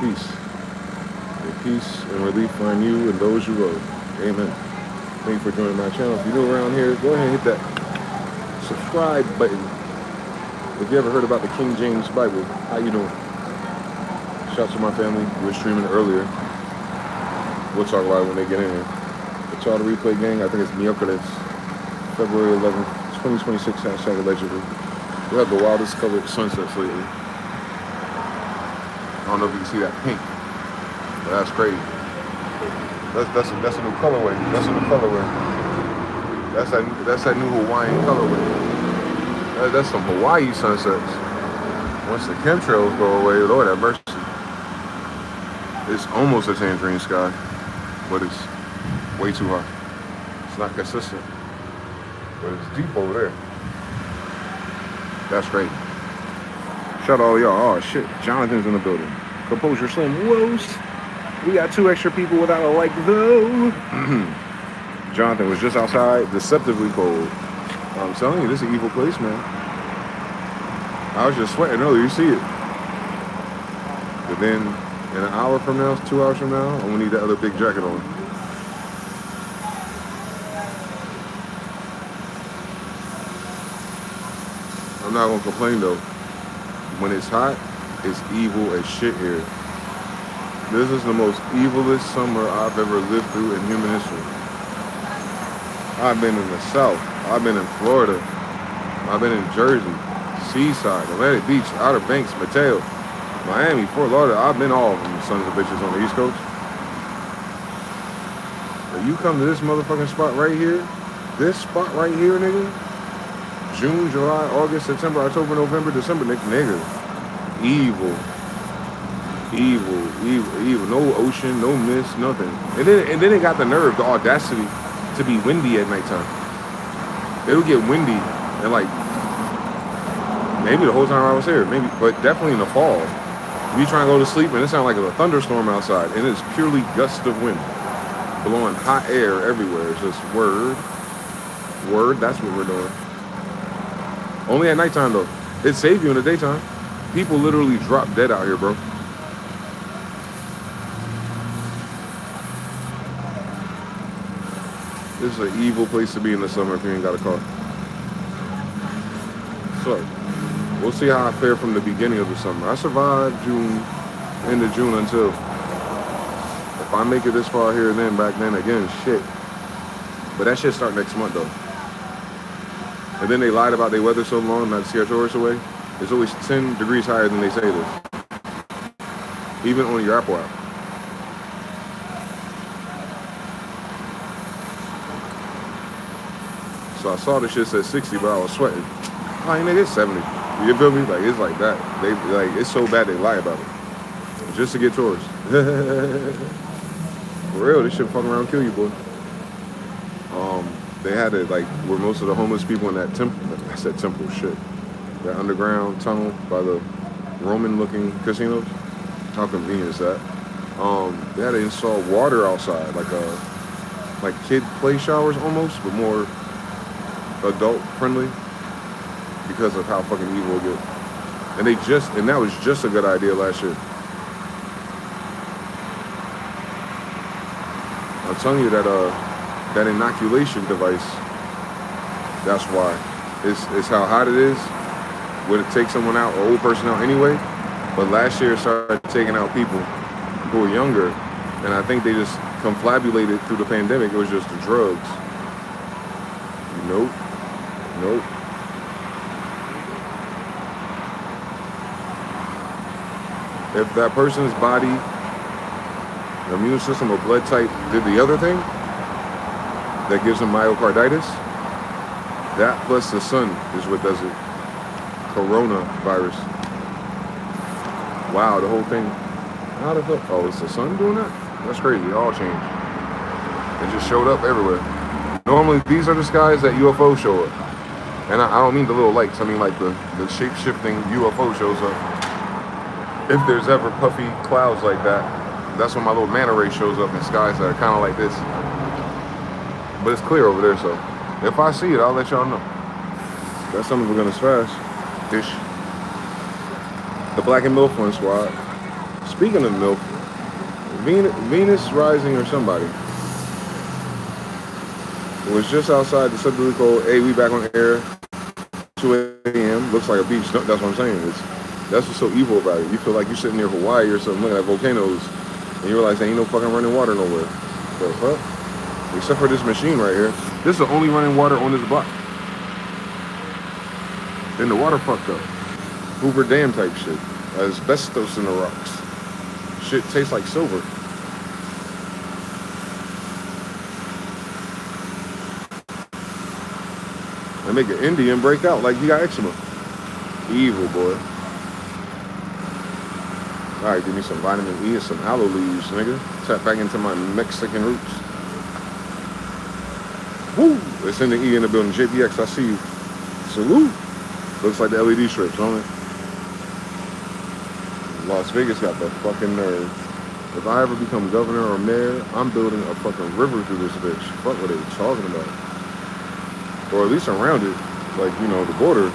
Peace. May peace and relief find you and those you love. Amen. Thank you for joining my channel. If you're new around here, go ahead and hit that subscribe button. If you ever heard about the King James Bible, how you doing? Shout out to my family. We were streaming earlier. We'll talk about it when they get in here. It's all the replay gang. I think it's miércoles, February 11th, 2026, hashtag allegedly. We have the wildest colored sunsets lately. I don't know if you can see that pink, but that's crazy. That's a new colorway. That's a new colorway. That's that new Hawaiian colorway. That's some Hawaii sunsets. Once the chemtrails go away, Lord have mercy. It's almost a tangerine sky, but it's way too hot. It's not consistent, but it's deep over there. That's great. Shout out all y'all. Oh shit, Jonathan's in the building. Composure Slim roast. We got 2 extra people without a like though. Jonathan was just outside, deceptively cold. I'm telling you, this is an evil place, man. I was just sweating earlier, you see it. But then, in an hour from now, 2 hours from now, I'm gonna need that other big jacket on. I'm not gonna complain though. When it's hot, it's evil as shit here. This is the most evilest summer I've ever lived through in human history. I've been in the South. I've been in Florida. I've been in Jersey, Seaside, Atlantic Beach, Outer Banks, Mateo, Miami, Fort Lauderdale. I've been all of them sons of bitches on the East Coast. But you come to this motherfucking spot right here, this spot right here, nigga, June, July, August, September, October, November, December, nigga, evil. Evil. No ocean, no mist, nothing. And then it got the nerve, the audacity to be windy at nighttime. It'll get windy and like maybe the whole time I was here, maybe, but definitely in the fall. You try and go to sleep and it sounds like a thunderstorm outside, and it's purely gusts of wind blowing hot air everywhere. It's just word. That's what we're doing. Only at nighttime though. It saves you in the daytime. People literally drop dead out here, bro. This is an evil place to be in the summer if you ain't got a car. So, we'll see how I fare from the beginning of the summer. I survived end of June until, if I make it this far here and then, back then again, shit. But that shit start next month though. And then they lied about their weather so long not to scare tourists away. It's always 10 degrees higher than they say it is. Even on your Apple app. So I saw the shit said 60, but I was sweating. Oh, nigga, it's 70. You feel me? Like, it's like that. They like, it's so bad they lie about it. Just to get tourists. For real, this shit fucking around and kill you, boy. They had it like where most of the homeless people in that temple, I said temple, shit. That underground tunnel by the Roman-looking casinos. How convenient is that? They had to install water outside, like kid play showers almost, but more adult friendly because of how fucking evil it gets. And that was just a good idea last year. I'm telling you that inoculation device, that's why. It's how hot it is. Would it take someone out, an old person out anyway? But last year it started taking out people who were younger, and I think they just confabulated through the pandemic. It was just the drugs. Nope. If that person's body, the immune system or blood type did the other thing that gives them myocarditis, that plus the sun is what does it. Coronavirus. Wow, the whole thing. How the fuck? Oh, it's the sun doing that? That's crazy. It all changed. It just showed up everywhere. Normally, these are the skies that UFOs show up. And I don't mean the little lights. I mean like the shape-shifting UFO shows up. If there's ever puffy clouds like that, that's when my little manta ray shows up in skies that are kind of like this. But it's clear over there, so if I see it, I'll let y'all know. That's something we're gonna smash. Dish. The Black and Milk Fun Squad. Speaking of milk, Venus Rising or somebody was just outside the subtly code. Hey, we back on air. 2 a.m. Looks like a beach. That's what I'm saying. That's what's so evil about it. You feel like you're sitting near Hawaii or something, looking at volcanoes, and you realize there ain't no fucking running water nowhere. The fuck? Except for this machine right here. This is the only running water on this block. Then the water fucked up. Hoover Dam type shit. Asbestos in the rocks. Shit tastes like silver. They make an Indian break out like he got eczema. Evil, boy. Alright, give me some vitamin E and some aloe leaves, nigga. Tap back into my Mexican roots. Woo! It's in the E in the building. JPX, I see you. Salute. Looks like the LED strips, don't it? Las Vegas got the fucking nerve. If I ever become governor or mayor, I'm building a fucking river through this bitch. Fuck what they talking about. Or at least around it. Like, you know, the border.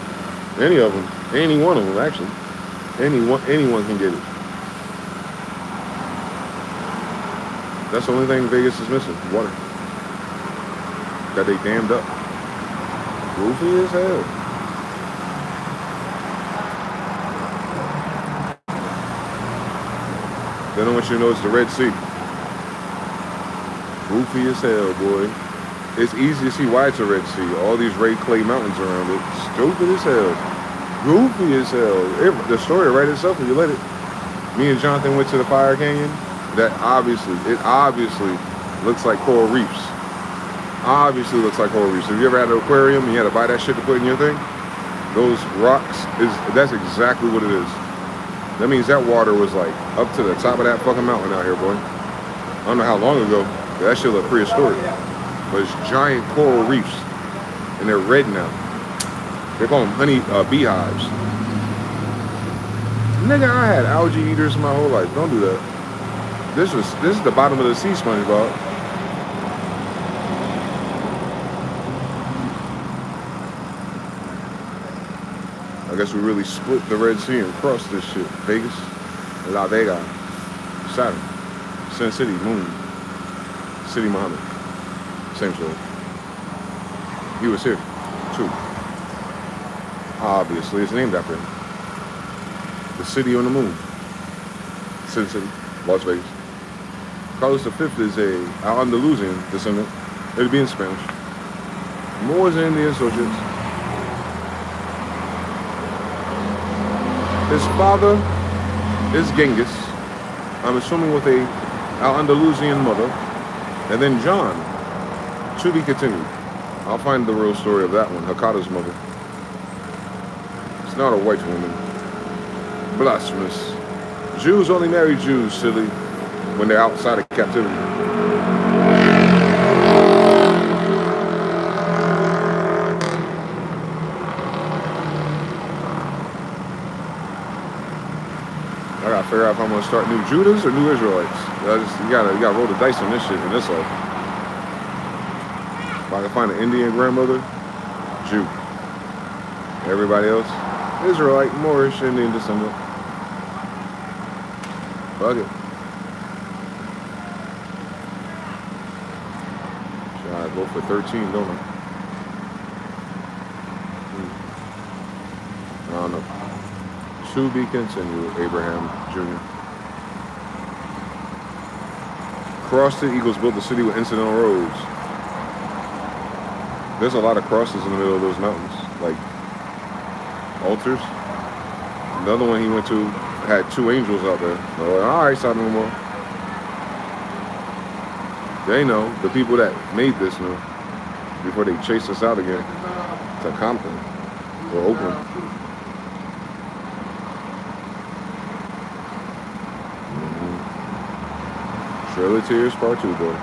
Any of them. Any one of them, actually. Anyone can get it. That's the only thing Vegas is missing. Water. That they dammed up. Goofy as hell. Then I want you to know it's the Red Sea. Goofy as hell, boy. It's easy to see why it's a Red Sea. All these red clay mountains around it. Stupid as hell. Goofy as hell. The story will write itself if you let it. Me and Jonathan went to the Fire Canyon. It obviously looks like coral reefs. Obviously looks like coral reefs. If you ever had an aquarium and you had to buy that shit to put in your thing, those rocks, that's exactly what it is. That means that water was like up to the top of that fucking mountain out here, boy. I don't know how long ago. That shit looked prehistoric. But it's giant coral reefs. And they're red now. They call them honey beehives. Nigga, I had algae eaters my whole life. Don't do that. This is the bottom of the sea, SpongeBob. I guess we really split the Red Sea and crossed this shit. Vegas, La Vega, Saturn, Sin City, Moon, City Muhammad. Same story. He was here, too. Obviously, it's named after him. The city on the moon. Sin City, Las Vegas. Carlos V is a Andalusian descendant. It'll be in Spanish. Moors and Indian associates. His father is Genghis, I'm assuming with a Al-Andalusian mother, and then John, to be continued. I'll find the real story of that one, Hakata's mother. It's not a white woman. Blasphemous. Jews only marry Jews, silly, when they're outside of captivity. I gotta figure out if I'm gonna start new Judas or new Israelites. You gotta roll the dice on this shit in this life. If I can find an Indian grandmother, Jew. Everybody else, Israelite, Moorish, Indian descendant. Fuck it. Should I go for 13, don't I? I don't know. To be continued, Abraham Jr. Cross the Eagles built the city with incidental roads. There's a lot of crosses in the middle of those mountains, like altars. The other one he went to had 2 angels out there. They're like, all right, Sodom and Gomorrah. They know, the people that made this know, before they chased us out again to Compton or Oakland. Trail of Tears Part 2, boy.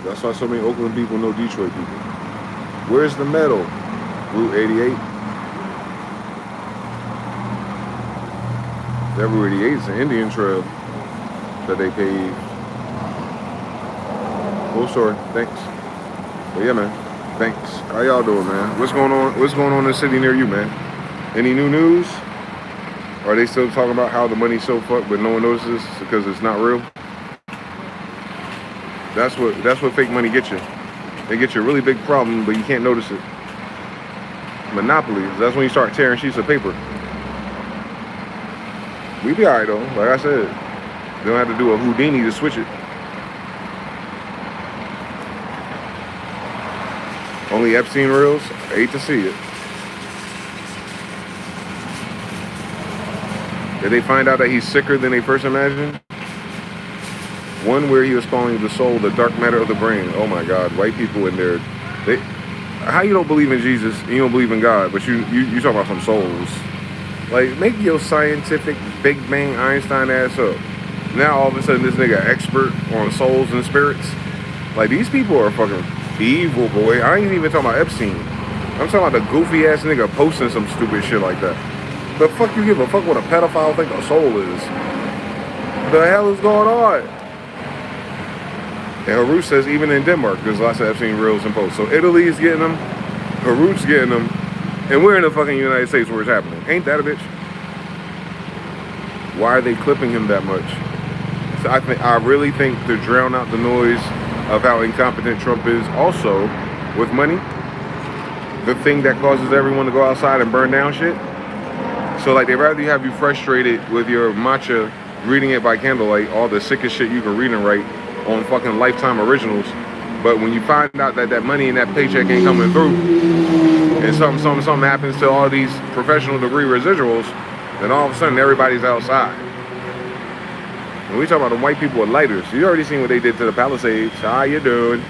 That's why so many Oakland people know Detroit people. Where's the metal? Route 88. That Route 88 is an Indian trail that they paved. Full story, thanks. But yeah, man. Thanks. How y'all doing, man? What's going on? What's going on in the city near you, man? Any new news? Are they still talking about how the money's so fucked, but no one notices because it's not real? That's what fake money gets you. They get you a really big problem, but you can't notice it. Monopolies. That's when you start tearing sheets of paper. We be alright though. Like I said, they don't have to do a Houdini to switch it. Only Epstein reels. I hate to see it. Did they find out that he's sicker than they first imagined? One where he was calling the soul the dark matter of the brain. Oh my God, white people in there. How you don't believe in Jesus and you don't believe in God, but you talk about some souls. Like, make your scientific Big Bang Einstein ass up. Now all of a sudden this nigga expert on souls and spirits. Like, these people are fucking evil, boy. I ain't even talking about Epstein. I'm talking about the goofy ass nigga posting some stupid shit like that. The fuck you give a fuck what a pedophile think a soul is? The hell is going on? And Harut says even in Denmark, there's lots of Epstein reels and posts. So Italy's getting them, Harut's getting them, and we're in the fucking United States where it's happening. Ain't that a bitch? Why are they clipping him that much? So I really think to drown out the noise of how incompetent Trump is. Also, with money, the thing that causes everyone to go outside and burn down shit. So like they'd rather have you frustrated with your matcha, reading it by candlelight, all the sickest shit you can read and write on fucking Lifetime originals. But when you find out that that money and that paycheck ain't coming through, and something happens to all these professional degree residuals, then all of a sudden everybody's outside. When we talk about the white people with lighters, you already seen what they did to the Palisades. How you doing?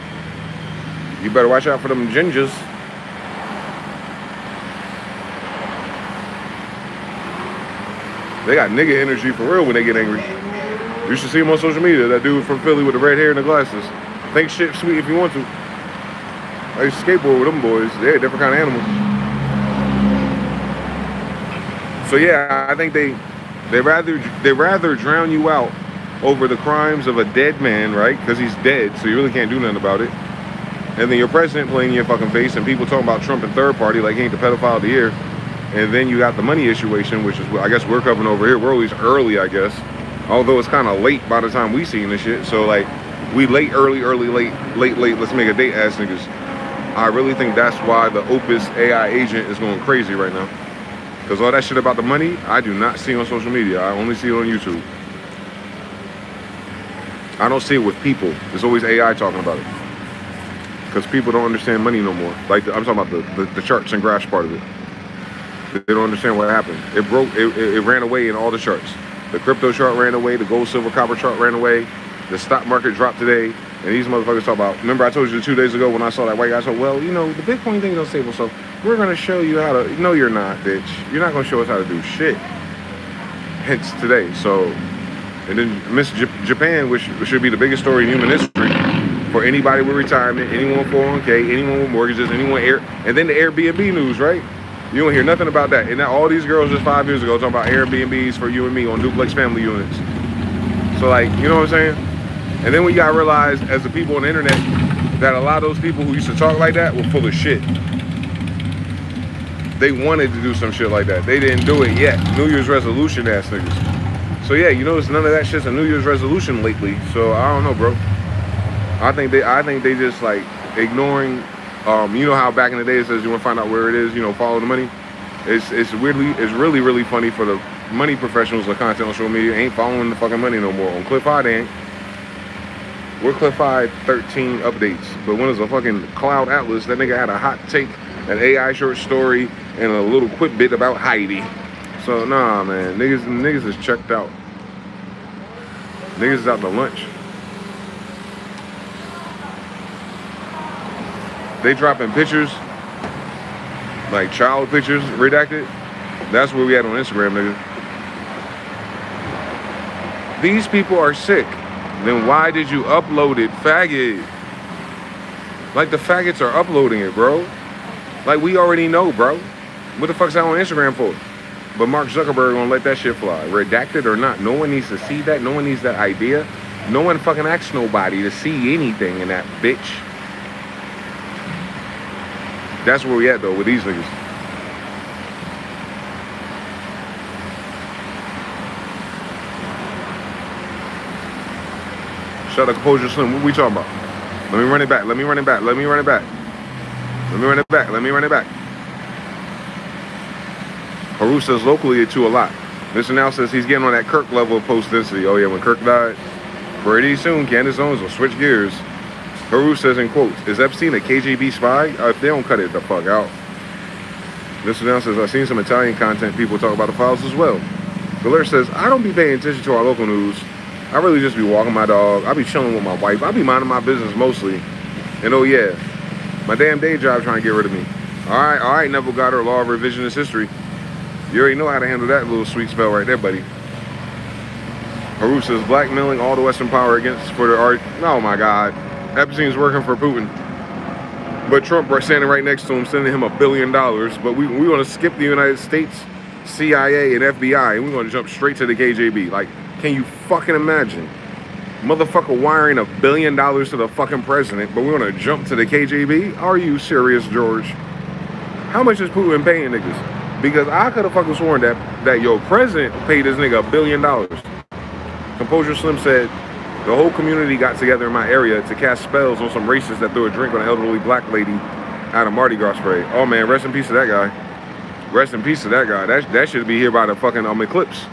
You better watch out for them gingers. They got nigga energy for real when they get angry. You should see him on social media. That dude from Philly with the red hair and the glasses. Think shit sweet if you want to. I used to skateboard with them boys. They're a different kind of animal. So yeah, I think they rather drown you out over the crimes of a dead man, right? Because he's dead, so you really can't do nothing about it. And then your president playing in your fucking face, and people talking about Trump and third party like he ain't the pedophile of the year. And then you got the money situation, which is, I guess we're covering over here. We're always early, I guess. Although it's kind of late by the time we seen this shit. So like, we late, early, late. Let's make a date, ass niggas. I really think that's why the Opus AI agent is going crazy right now. Because all that shit about the money, I do not see on social media. I only see it on YouTube. I don't see it with people. It's always AI talking about it. Because people don't understand money no more. Like, I'm talking about the charts and graphs part of it. They don't understand what happened. It broke, it ran away in all the charts. The crypto chart ran away, the gold, silver, copper chart ran away, the stock market dropped today, and these motherfuckers talk about, remember I told you 2 days ago when I saw that white guy, so, well, you know, the Bitcoin thing is unstable, so we're going to show you how to, no you're not, bitch. You're not going to show us how to do shit. Hence today, so, and then Miss Japan, which should be the biggest story in human history, for anybody with retirement, anyone with 401k, anyone with mortgages, anyone, and then the Airbnb news, right? You don't hear nothing about that. And now all these girls just 5 years ago talking about Airbnbs for you and me on duplex family units. So like, you know what I'm saying? And then we gotta realize as the people on the internet that a lot of those people who used to talk like that were full of shit. They wanted to do some shit like that. They didn't do it yet. New Year's resolution ass niggas. So yeah, you notice none of that shit's a New Year's resolution lately. So I don't know, bro. I think they just like ignoring. You know how back in the day it says you want to find out where it is, you know, follow the money. It's really funny for the money professionals of content on social media ain't following the fucking money no more. On Cliff High they ain't. We're Cliff High 13 updates, but when it's a fucking Cloud Atlas, that nigga had a hot take, an AI short story, and a little quick bit about Heidi. So nah, man, niggas is checked out. Niggas is out to lunch. They dropping pictures, like child pictures, redacted. That's where we at on Instagram, nigga. These people are sick. Then why did you upload it, faggot? Like the faggots are uploading it, bro. Like we already know, bro. What the fuck's that on Instagram for? But Mark Zuckerberg gonna let that shit fly. Redacted or not, no one needs to see that. No one needs that idea. No one fucking asks nobody to see anything in that bitch. That's where we at though with these niggas. Shut up, Composure Slim. What we talking about? Let me run it back. Let me run it back. Let me run it back. Let me run it back. Let me run it back. Haru says locally it too a lot. Mr. Now says he's getting on that Kirk level of post density. Oh yeah, when Kirk died, pretty soon Candace Owens will switch gears. Haru says in quotes, is Epstein a KGB spy? If they don't cut it the fuck out. Mr. Now says I've seen some Italian content people talk about the files as well. Galer says I don't be paying attention to our local news. I really just be walking my dog. I be chilling with my wife. I be minding my business mostly. And oh yeah, my damn day job trying to get rid of me. All right, Neville Goddard, law of revisionist history. You already know how to handle that little sweet spell right there, buddy. Haru says blackmailing all the Western power against for the art. Oh my God, Epstein's working for Putin, but Trump standing right next to him, sending him $1 billion. But we want to skip the United States, CIA, and FBI, and we're going to jump straight to the KGB. Like, can you fucking imagine? Motherfucker wiring $1 billion to the fucking president, but we want to jump to the KGB? Are you serious, George? How much is Putin paying niggas? Because I could have fucking sworn that your president paid this nigga $1 billion. Composure Slim said, the whole community got together in my area to cast spells on some racists that threw a drink on an elderly black lady out of Mardi Gras spray. Oh man, rest in peace to that guy. Rest in peace to that guy. That should be here by the fucking eclipse.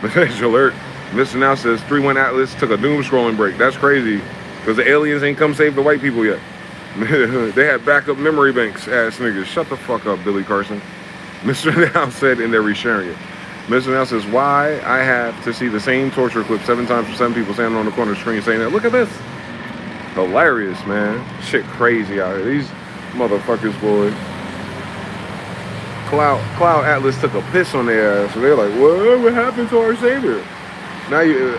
Message alert. Mr. Now says 3-1 Atlas took a doom scrolling break. That's crazy. Because the aliens ain't come save the white people yet. They had backup memory banks, ass niggas. Shut the fuck up, Billy Carson. Mr. Now said, and they're resharing it. Mr. Now says, why I have to see the same torture clip 7 times for 7 people standing on the corner of the screen saying that, look at this. Hilarious, man. Shit crazy out here. These motherfuckers, boy. Cloud Atlas took a piss on their ass. So they're like, what happened to our savior? Now you, the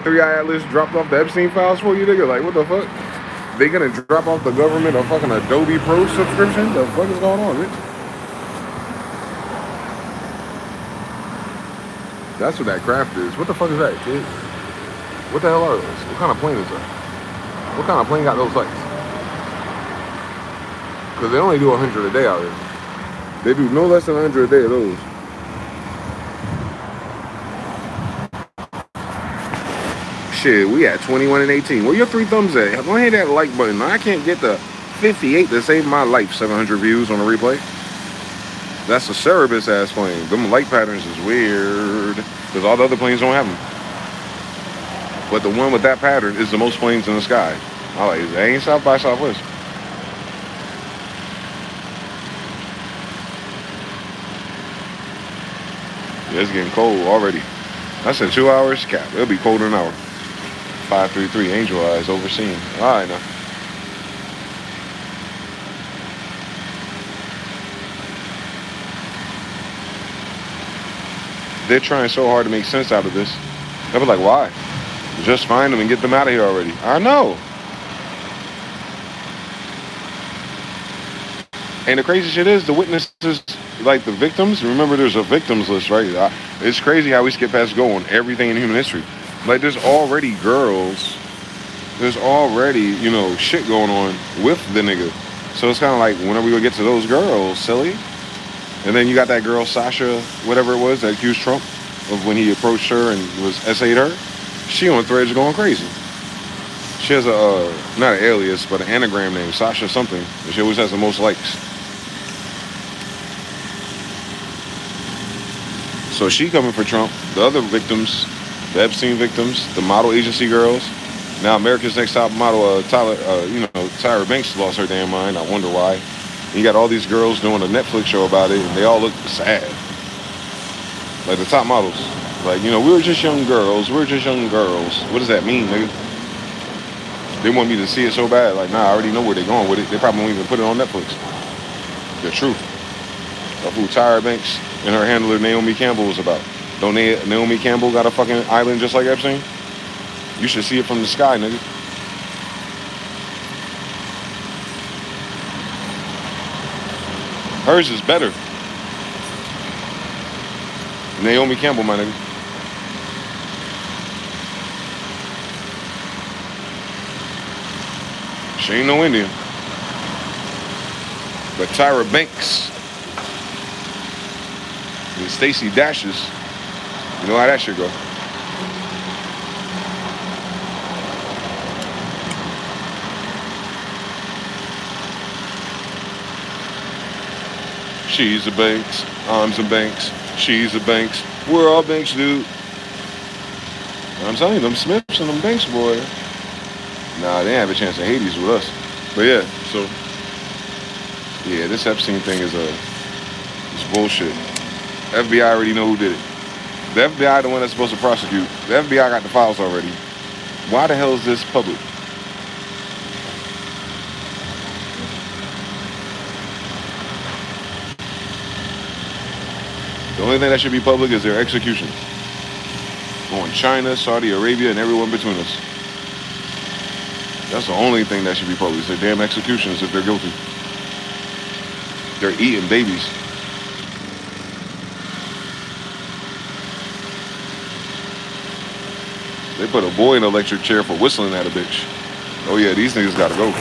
3-Eye Atlas dropped off the Epstein files for you, nigga? Like, what the fuck? They gonna drop off the government a fucking Adobe Pro subscription? The fuck is going on, bitch? That's what that craft is. What the fuck is that, kid? What the hell are those? What kind of plane is that? What kind of plane got those lights? Because they only do 100 a day out here. They do no less than 100 a day of those. Shit, we at 21 and 18. Where your 3 thumbs at? Go ahead hit that like button. I can't get the 58 to save my life. 700 views on the replay. That's a Cerebus ass plane. Them light patterns is weird. Because all the other planes don't have them. But the one with that pattern is the most planes in the sky. I like it. That ain't South by Southwest. Yeah, it's getting cold already. I said 2 hours. Cap. It'll be colder in an hour. 533 Angel Eyes overseen. All right now. They're trying so hard to make sense out of this. They'll be like, why? Just find them and get them out of here already. I know. And the crazy shit is the witnesses, like the victims. Remember, there's a victims list, right? It's crazy how we skip past go on everything in human history. Like, there's already girls. There's already, you know, shit going on with the nigga. So it's kind of like, when are we going to get to those girls, silly? And then you got that girl, Sasha, whatever it was, that accused Trump of when he approached her and was essayed her. She on threads going crazy. She has a, not an alias, but an anagram name, Sasha something. And she always has the most likes. So she coming for Trump. The other victims, the Epstein victims, the model agency girls. Now America's Next Top Model, Tyra Banks lost her damn mind. I wonder why. You got all these girls doing a Netflix show about it, and they all look sad. Like the top models. Like, you know, we were just young girls. What does that mean, nigga? They want me to see it so bad. Like, nah, I already know where they're going with it. They probably won't even put it on Netflix. The truth of who Tyra Banks and her handler Naomi Campbell was about. Don't Naomi Campbell got a fucking island just like Epstein? You should see it from the sky, nigga. Hers is better. Naomi Campbell, my nigga. She ain't no Indian. But Tyra Banks and Stacey Dashes, you know how that should go. She's a Banks, I'm some Banks, she's a Banks, we're all Banks, dude. I'm telling you, them Smiths and them Banks, boy. Nah, they have a chance of Hades with us. But yeah, so yeah, this Epstein thing is it's bullshit. FBI already know who did it. The FBI the one that's supposed to prosecute. The FBI got the files already. Why the hell is this public? The only thing that should be public is their execution. Going China, Saudi Arabia, and everyone between us. That's the only thing that should be public. Is their damn executions if they're guilty. They're eating babies. They put a boy in an electric chair for whistling at a bitch. Oh yeah, these niggas gotta go.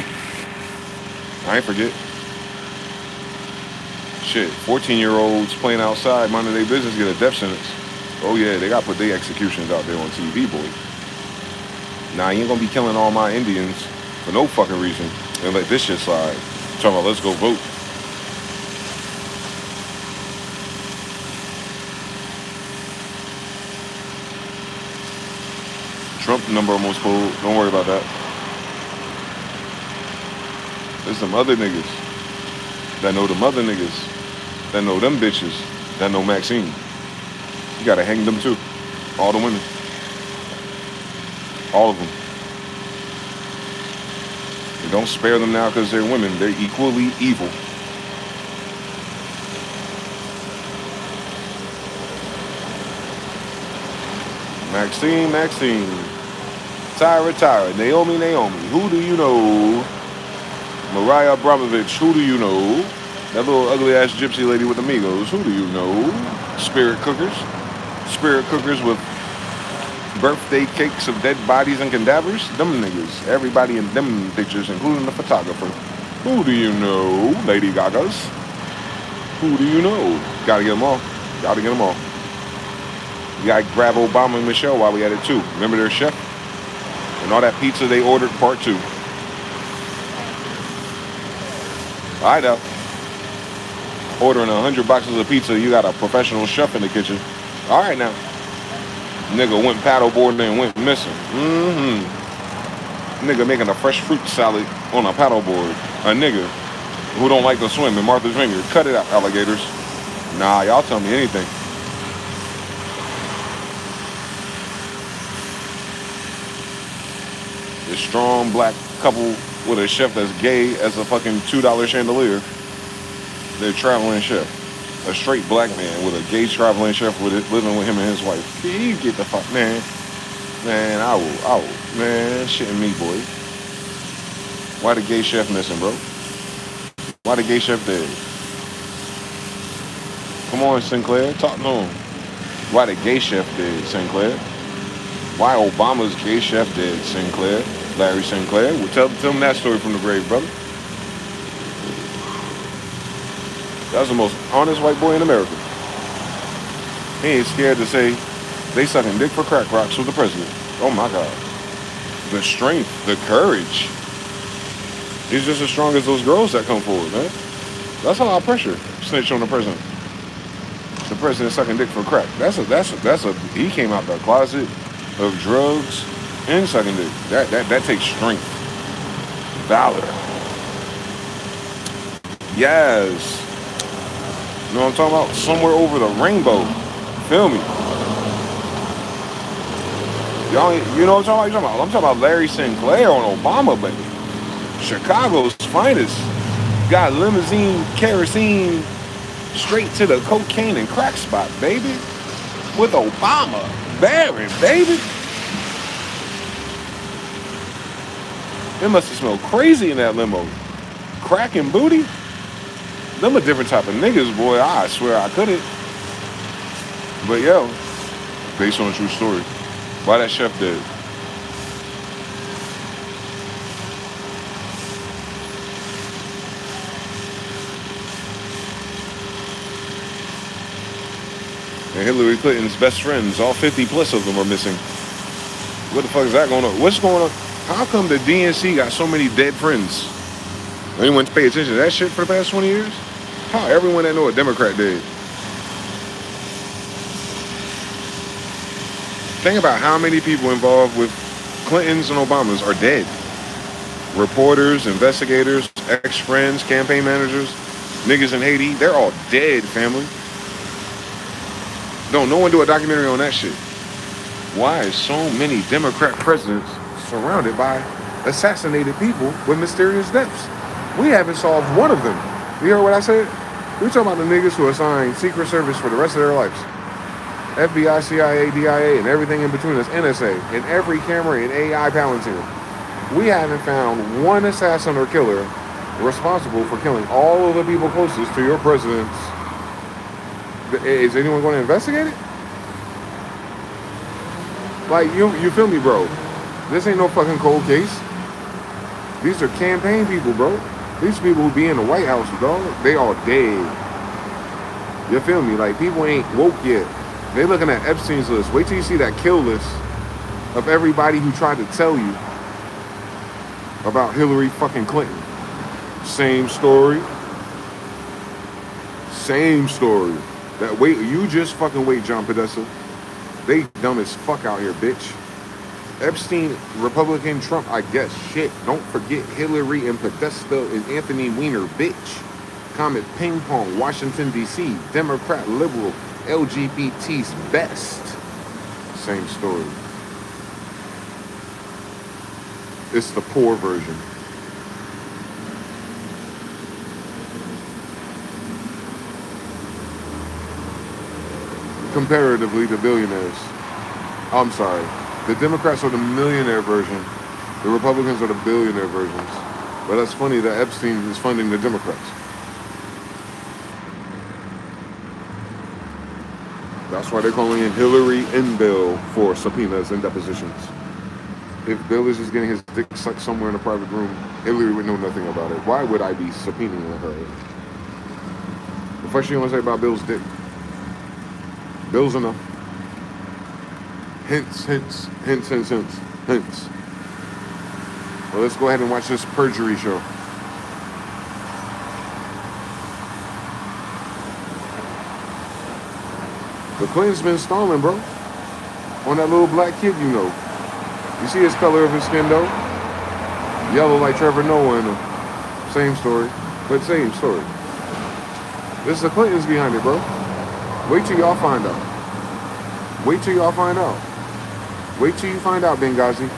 I ain't forget. Shit, 14-year-olds playing outside, minding their business, get a death sentence. Oh yeah, they gotta put their executions out there on TV, boy. Nah, you ain't gonna be killing all my Indians for no fucking reason and let this shit slide. Talking about let's go vote. Trump number almost pulled. Don't worry about that. There's some other niggas that know them other niggas that know them bitches that know Maxine. You gotta hang them too. All the women. All of them. And don't spare them now because they're women. They're equally evil. Maxine. Tyra, Naomi, who do you know? Mariah Abramovich, who do you know? That little ugly ass gypsy lady with amigos, who do you know? Spirit cookers with birthday cakes of dead bodies and cadavers, them niggas. Everybody in them pictures, including the photographer. Who do you know? Lady Gagas. Who do you know? Gotta get them all. You gotta grab Obama and Michelle while we at it too. Remember their chef? And all that pizza they ordered, part 2. I know. Ordering 100 boxes of pizza, you got a professional chef in the kitchen. All right now. Nigga went paddleboarding and went missing. Nigga making a fresh fruit salad on a paddleboard. A nigga who don't like to swim in Martha's Vineyard. Cut it out, alligators. Nah, y'all tell me anything. This strong black couple with a chef that's gay as a fucking $2 chandelier. They're traveling chef. A straight black man with a gay traveling chef with it, living with him and his wife. You get the fuck, man. Man, I will. Man, shitting me, boy. Why the gay chef missing, bro? Why the gay chef dead? Come on, Sinclair, talk to him. Why the gay chef dead, Sinclair? Why Obama's gay chef dead, Sinclair? Larry Sinclair. Well, tell him that story from the grave, brother. That's the most honest white boy in America. He ain't scared to say they sucking dick for crack rocks with the president. Oh my God. The strength, the courage. He's just as strong as those girls that come forward, man. That's a lot of pressure. Snitch on the president. The president sucking dick for crack. He came out the closet of drugs and sucking dick. That takes strength. Valor. Yes. You know what I'm talking about? Somewhere over the rainbow. Feel me? Y'all, you know what I'm talking about? I'm talking about Larry Sinclair on Obama, baby. Chicago's finest. Got limousine, kerosene, straight to the cocaine and crack spot, baby. With Obama. Barron, baby. It must have smelled crazy in that limo. Crack and booty? Them a different type of niggas, boy. I swear I couldn't. But yo, based on a true story. Why that chef dead? And Hillary Clinton's best friends, all 50 plus of them are missing. What the fuck is that going on? What's going on? How come the DNC got so many dead friends? Anyone pay attention to that shit for the past 20 years? How everyone that know a Democrat did. Think about how many people involved with Clintons and Obamas are dead. Reporters, investigators, ex-friends, campaign managers, niggas in Haiti, they're all dead, family. Don't no one do a documentary on that shit. Why is so many Democrat presidents surrounded by assassinated people with mysterious deaths? We haven't solved one of them. You heard what I said? We're talking about the niggas who assigned Secret Service for the rest of their lives. FBI, CIA, DIA, and everything in between us, NSA, and every camera and AI Palantir. We haven't found one assassin or killer responsible for killing all of the people closest to your presidents. Is anyone going to investigate it? Like, you feel me, bro? This ain't no fucking cold case. These are campaign people, bro. These people who be in the White House, dog, they all dead. You feel me? Like, people ain't woke yet. They looking at Epstein's list. Wait till you see that kill list of everybody who tried to tell you about Hillary fucking Clinton. Same story. Same story. That wait, you just fucking wait, John Podesta. They dumb as fuck out here, bitch. Epstein, Republican, Trump, I guess. Shit. Don't forget Hillary and Podesta and Anthony Weiner, bitch. Comet Ping Pong, Washington, D.C. Democrat, liberal, LGBT's best. Same story. It's the poor version. Comparatively to billionaires. I'm sorry. The Democrats are the millionaire version. The Republicans are the billionaire versions. But that's funny that Epstein is funding the Democrats. That's why they're calling in Hillary and Bill for subpoenas and depositions. If Bill is just getting his dick sucked somewhere in a private room, Hillary would know nothing about it. Why would I be subpoenaing her? The first thing you want to say about Bill's dick? Bill's enough. Hints, hints, hints, hints, hints, hints. Well, let's go ahead and watch this perjury show. The Clintons been stalling, bro. On that little black kid, you know. You see his color of his skin, though? Yellow like Trevor Noah in him. Same story, but same story. This is the Clintons behind it, bro. Wait till y'all find out. Wait till y'all find out. Wait till you find out, Benghazi.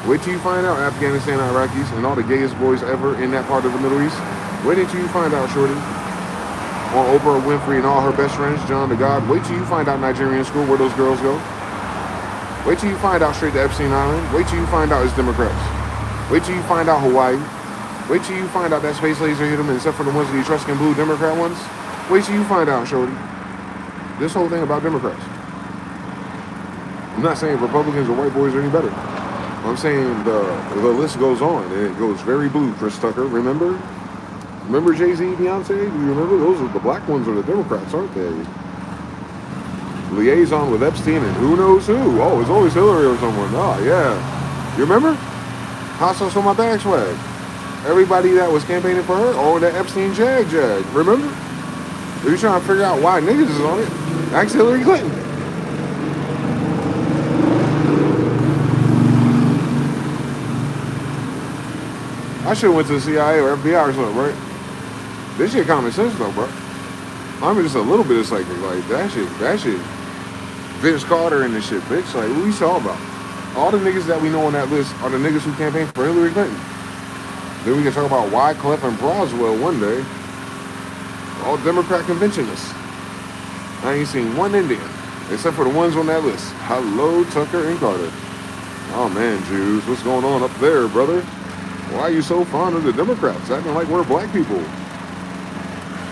Wait till you find out, Afghanistan, Iraqis, and all the gayest boys ever in that part of the Middle East. Wait until you find out, shorty. On Oprah Winfrey and all her best friends, John the God. Wait till you find out Nigerian school, where those girls go. Wait till you find out straight to Epstein Island. Wait till you find out it's Democrats. Wait till you find out Hawaii. Wait till you find out that space laser hit them, except for the ones that you trust in blue Democrat ones. Wait till you find out, shorty. This whole thing about Democrats. I'm not saying Republicans or white boys are any better. I'm saying the list goes on, and it goes very blue, Chris Tucker. Remember? Remember Jay-Z, Beyonce? Do you remember? Those are the black ones are the Democrats, aren't they? Liaison with Epstein and who knows who. Oh, it's always Hillary or someone. Oh, yeah. You remember? Hot sauce on my bag swag. Everybody that was campaigning for her, oh, that Epstein jag. Remember? Are you trying to figure out why niggas is on it? Ask Hillary Clinton. I should have went to the CIA or FBI or something, right? This shit common sense though, bro. I'm just a little bit of psychic. Like, that shit. Vince Carter and this shit, bitch. Like, what we saw about? All the niggas that we know on that list are the niggas who campaigned for Hillary Clinton. Then we can talk about Wycliffe and Broswell one day. All Democrat conventionists. I ain't seen one Indian, except for the ones on that list. Hello, Tucker and Carter. Oh man, Jews, what's going on up there, brother? Why are you so fond of the Democrats? Acting like we're black people.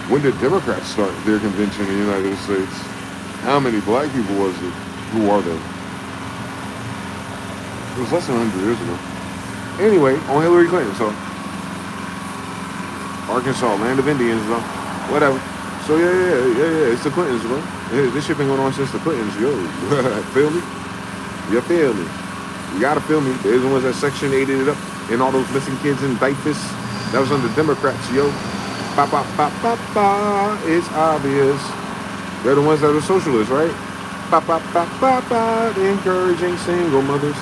When did Democrats start their convention in the United States? How many black people was it? Who are they? It was less than 100 years ago. Anyway, on Hillary Clinton, so Arkansas, land of Indians, though. Whatever. So yeah. It's the Clintons, bro. Yeah, this shit been going on since the Clintons, yo. Feel me? You feel me? You gotta feel me. They're the ones that Section 8'd it up, and all those missing kids in diapers. That was under Democrats, yo. Ba ba ba ba ba. It's obvious. They're the ones that are socialists, right? Ba ba ba ba ba. Encouraging single mothers.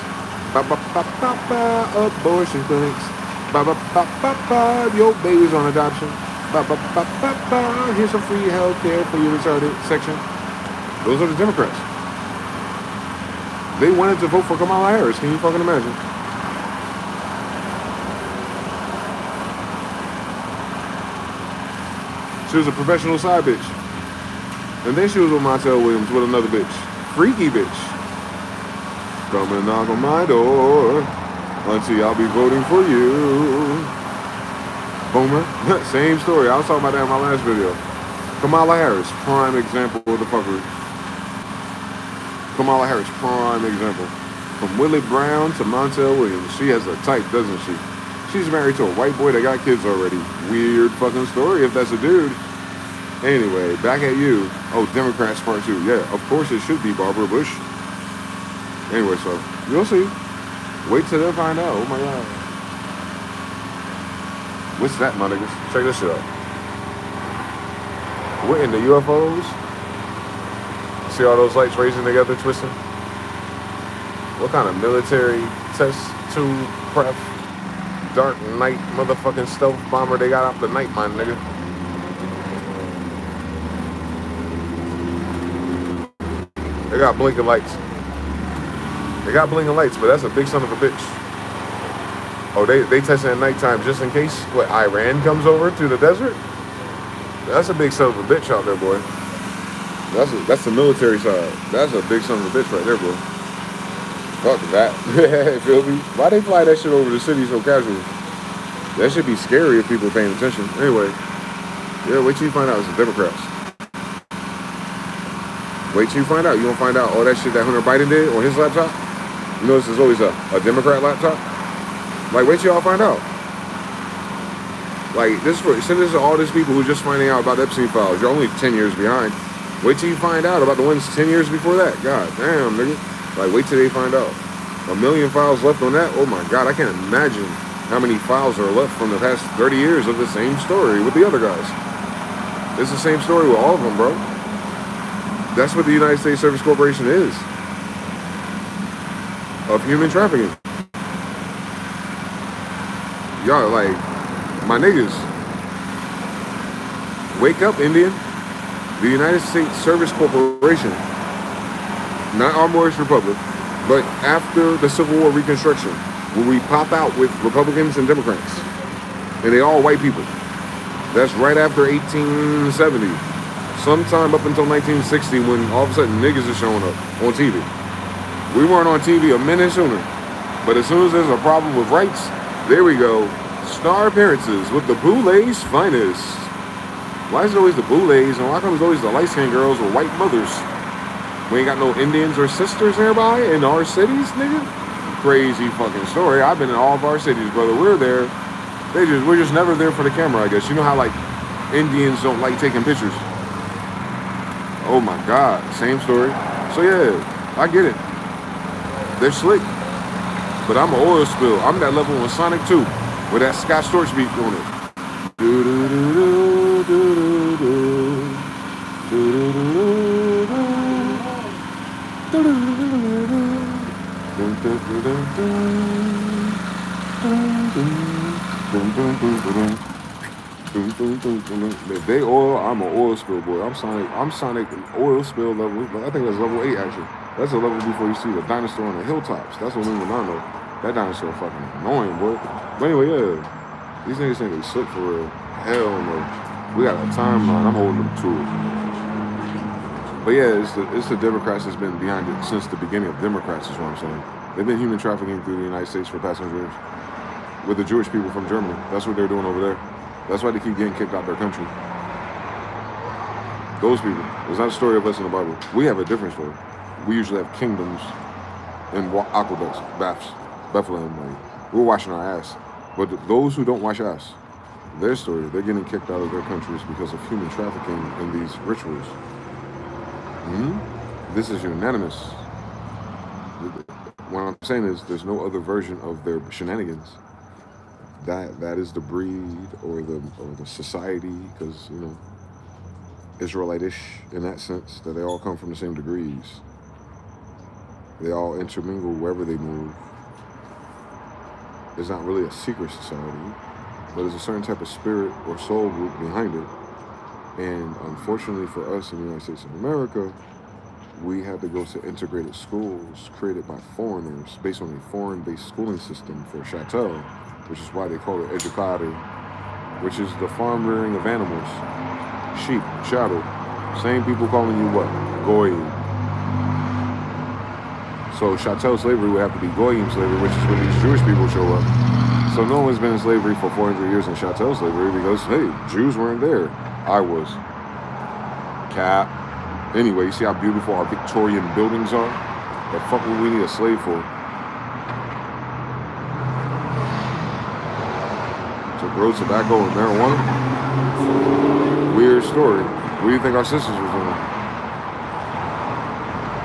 Ba ba ba ba ba. Abortion clinics. Ba ba ba ba ba. Your baby's on adoption. Ba ba ba ba ba. Here's some free health care for your retarded section. Those are the Democrats. They wanted to vote for Kamala Harris. Can you fucking imagine? She was a professional side bitch. And then she was with Montel Williams with another bitch. Freaky bitch. Come and knock on my door. Auntie, I'll be voting for you. Boomer. Same story. I was talking about that in my last video. Kamala Harris, prime example of the fuckery. Kamala Harris, prime example. From Willie Brown to Montel Williams. She has a type, doesn't she? She's married to a white boy that got kids already. Weird fucking story if that's a dude. Anyway, back at you. Oh, Democrats part 2. Yeah, of course it should be Barbara Bush. Anyway, so you'll see. Wait till they find out. Oh my God. What's that, my niggas? Check this shit out. We're in the UFOs. See all those lights raising together, twisting? What kind of military test tube prep? Dark night motherfucking stealth bomber they got out the night, my nigga. They got blinking lights. They got blinking lights, but that's a big son of a bitch. Oh, they testing at nighttime just in case what Iran comes over to the desert? That's a big son of a bitch out there, boy. That's the military side. That's a big son of a bitch right there, bro. Fuck that. Feel me? Why they fly that shit over the city so casually? That should be scary if people are paying attention. Anyway, yeah, wait till you find out it's the Democrats. Wait till you find out. You gonna find out all that shit that Hunter Biden did on his laptop? You notice there's always a Democrat laptop? Like, wait till y'all find out. Like, this is all these people who just finding out about the Epstein files. You're only 10 years behind. Wait till you find out about the ones 10 years before that. God damn, nigga. Like, wait till they find out. 1 million files left on that? Oh my God, I can't imagine how many files are left from the past 30 years of the same story with the other guys. It's the same story with all of them, bro. That's what the United States Service Corporation is. Of human trafficking. Y'all, like, my niggas. Wake up, Indian. The United States Service Corporation, not our Moorish Republic, but after the Civil War Reconstruction, where we pop out with Republicans and Democrats, and they all white people. That's right after 1870. Sometime up until 1960 when all of a sudden niggas are showing up on TV. We weren't on TV a minute sooner. But as soon as there's a problem with rights, there we go. Star appearances with the Boulet's finest. Why is it always the Boulets and why come it's always the light-skinned girls with white mothers? We ain't got no Indians or sisters nearby in our cities, nigga? Crazy fucking story. I've been in all of our cities, brother. We're there. We're just never there for the camera, I guess. You know how, like, Indians don't like taking pictures? Oh my God, same story. So yeah, I get it. They're slick. But I'm an oil spill. I'm that level on Sonic 2 with that Scott Storch beat on it. If they oil, I'm an oil spill boy. I'm Sonic oil spill level. I think that's level 8 actually. That's a level before you see the dinosaur on the hilltops. That's what we went on though. That dinosaur fucking annoying, boy. But anyway, yeah. These niggas think they slick for real. Hell no. We got a timeline. I'm holding them to it. But yeah, it's the Democrats that's been behind it since the beginning of Democrats is what I'm saying. They've been human trafficking through the United States for the past 100 years. With the Jewish people from Germany. That's what they're doing over there. That's why they keep getting kicked out their country. Those people. It's not a story of us in the Bible. We have a different story. We usually have kingdoms and aqueducts, baths, Bethlehem. Like, we're washing our ass. But those who don't wash ass, Their story, they're getting kicked out of their countries because of human trafficking in these rituals. This is unanimous. What I'm saying is there's no other version of their shenanigans. That is the breed or the society, because Israelitish in that sense, that they all come from the same degrees. They all intermingle wherever they move. It's not really a secret society, but there's a certain type of spirit or soul group behind it. And unfortunately for us in the United States of America, we had to go to integrated schools created by foreigners based on a foreign-based schooling system for chattel, which is why they call it educare, which is the farm rearing of animals, sheep, chattel. Same people calling you what? Goyim. So chattel slavery would have to be Goyim slavery, which is when these Jewish people show up. So no one's been in slavery for 400 years in chattel slavery because, hey, Jews weren't there. I was. Cap. Anyway, you see how beautiful our Victorian buildings are? The fuck would we need a slave for? To grow tobacco and marijuana? Weird story. What do you think our sisters was doing?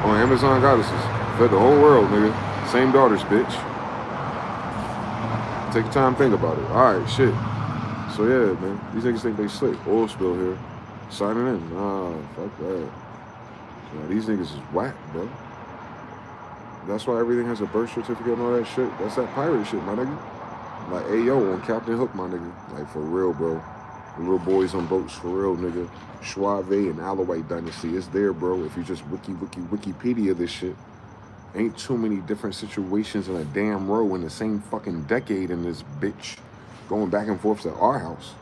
On Amazon goddesses. Fed the whole world, nigga. Same daughters, bitch. Take your time, think about it. Alright, shit. So yeah, man. These niggas think they slick. Oil spill here. Signing in. Nah, fuck that. Nah, these niggas is whack, bro. That's why everything has a birth certificate and all that shit. That's that pirate shit, my nigga. Like, hey, yo, on Captain Hook, my nigga. Like, for real, bro. The little boys on boats, for real, nigga. Suave and Alawite dynasty. It's there, bro. If you just Wikipedia this shit. Ain't too many different situations in a damn row in the same fucking decade in this bitch going back and forth to our house.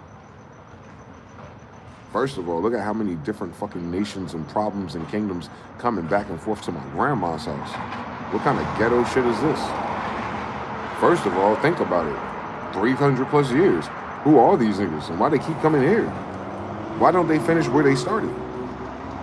First of all, look at how many different fucking nations and problems and kingdoms coming back and forth to my grandma's house. What kind of ghetto shit is this? First of all, think about it. 300 plus years. Who are these niggas and why they keep coming here? Why don't they finish where they started?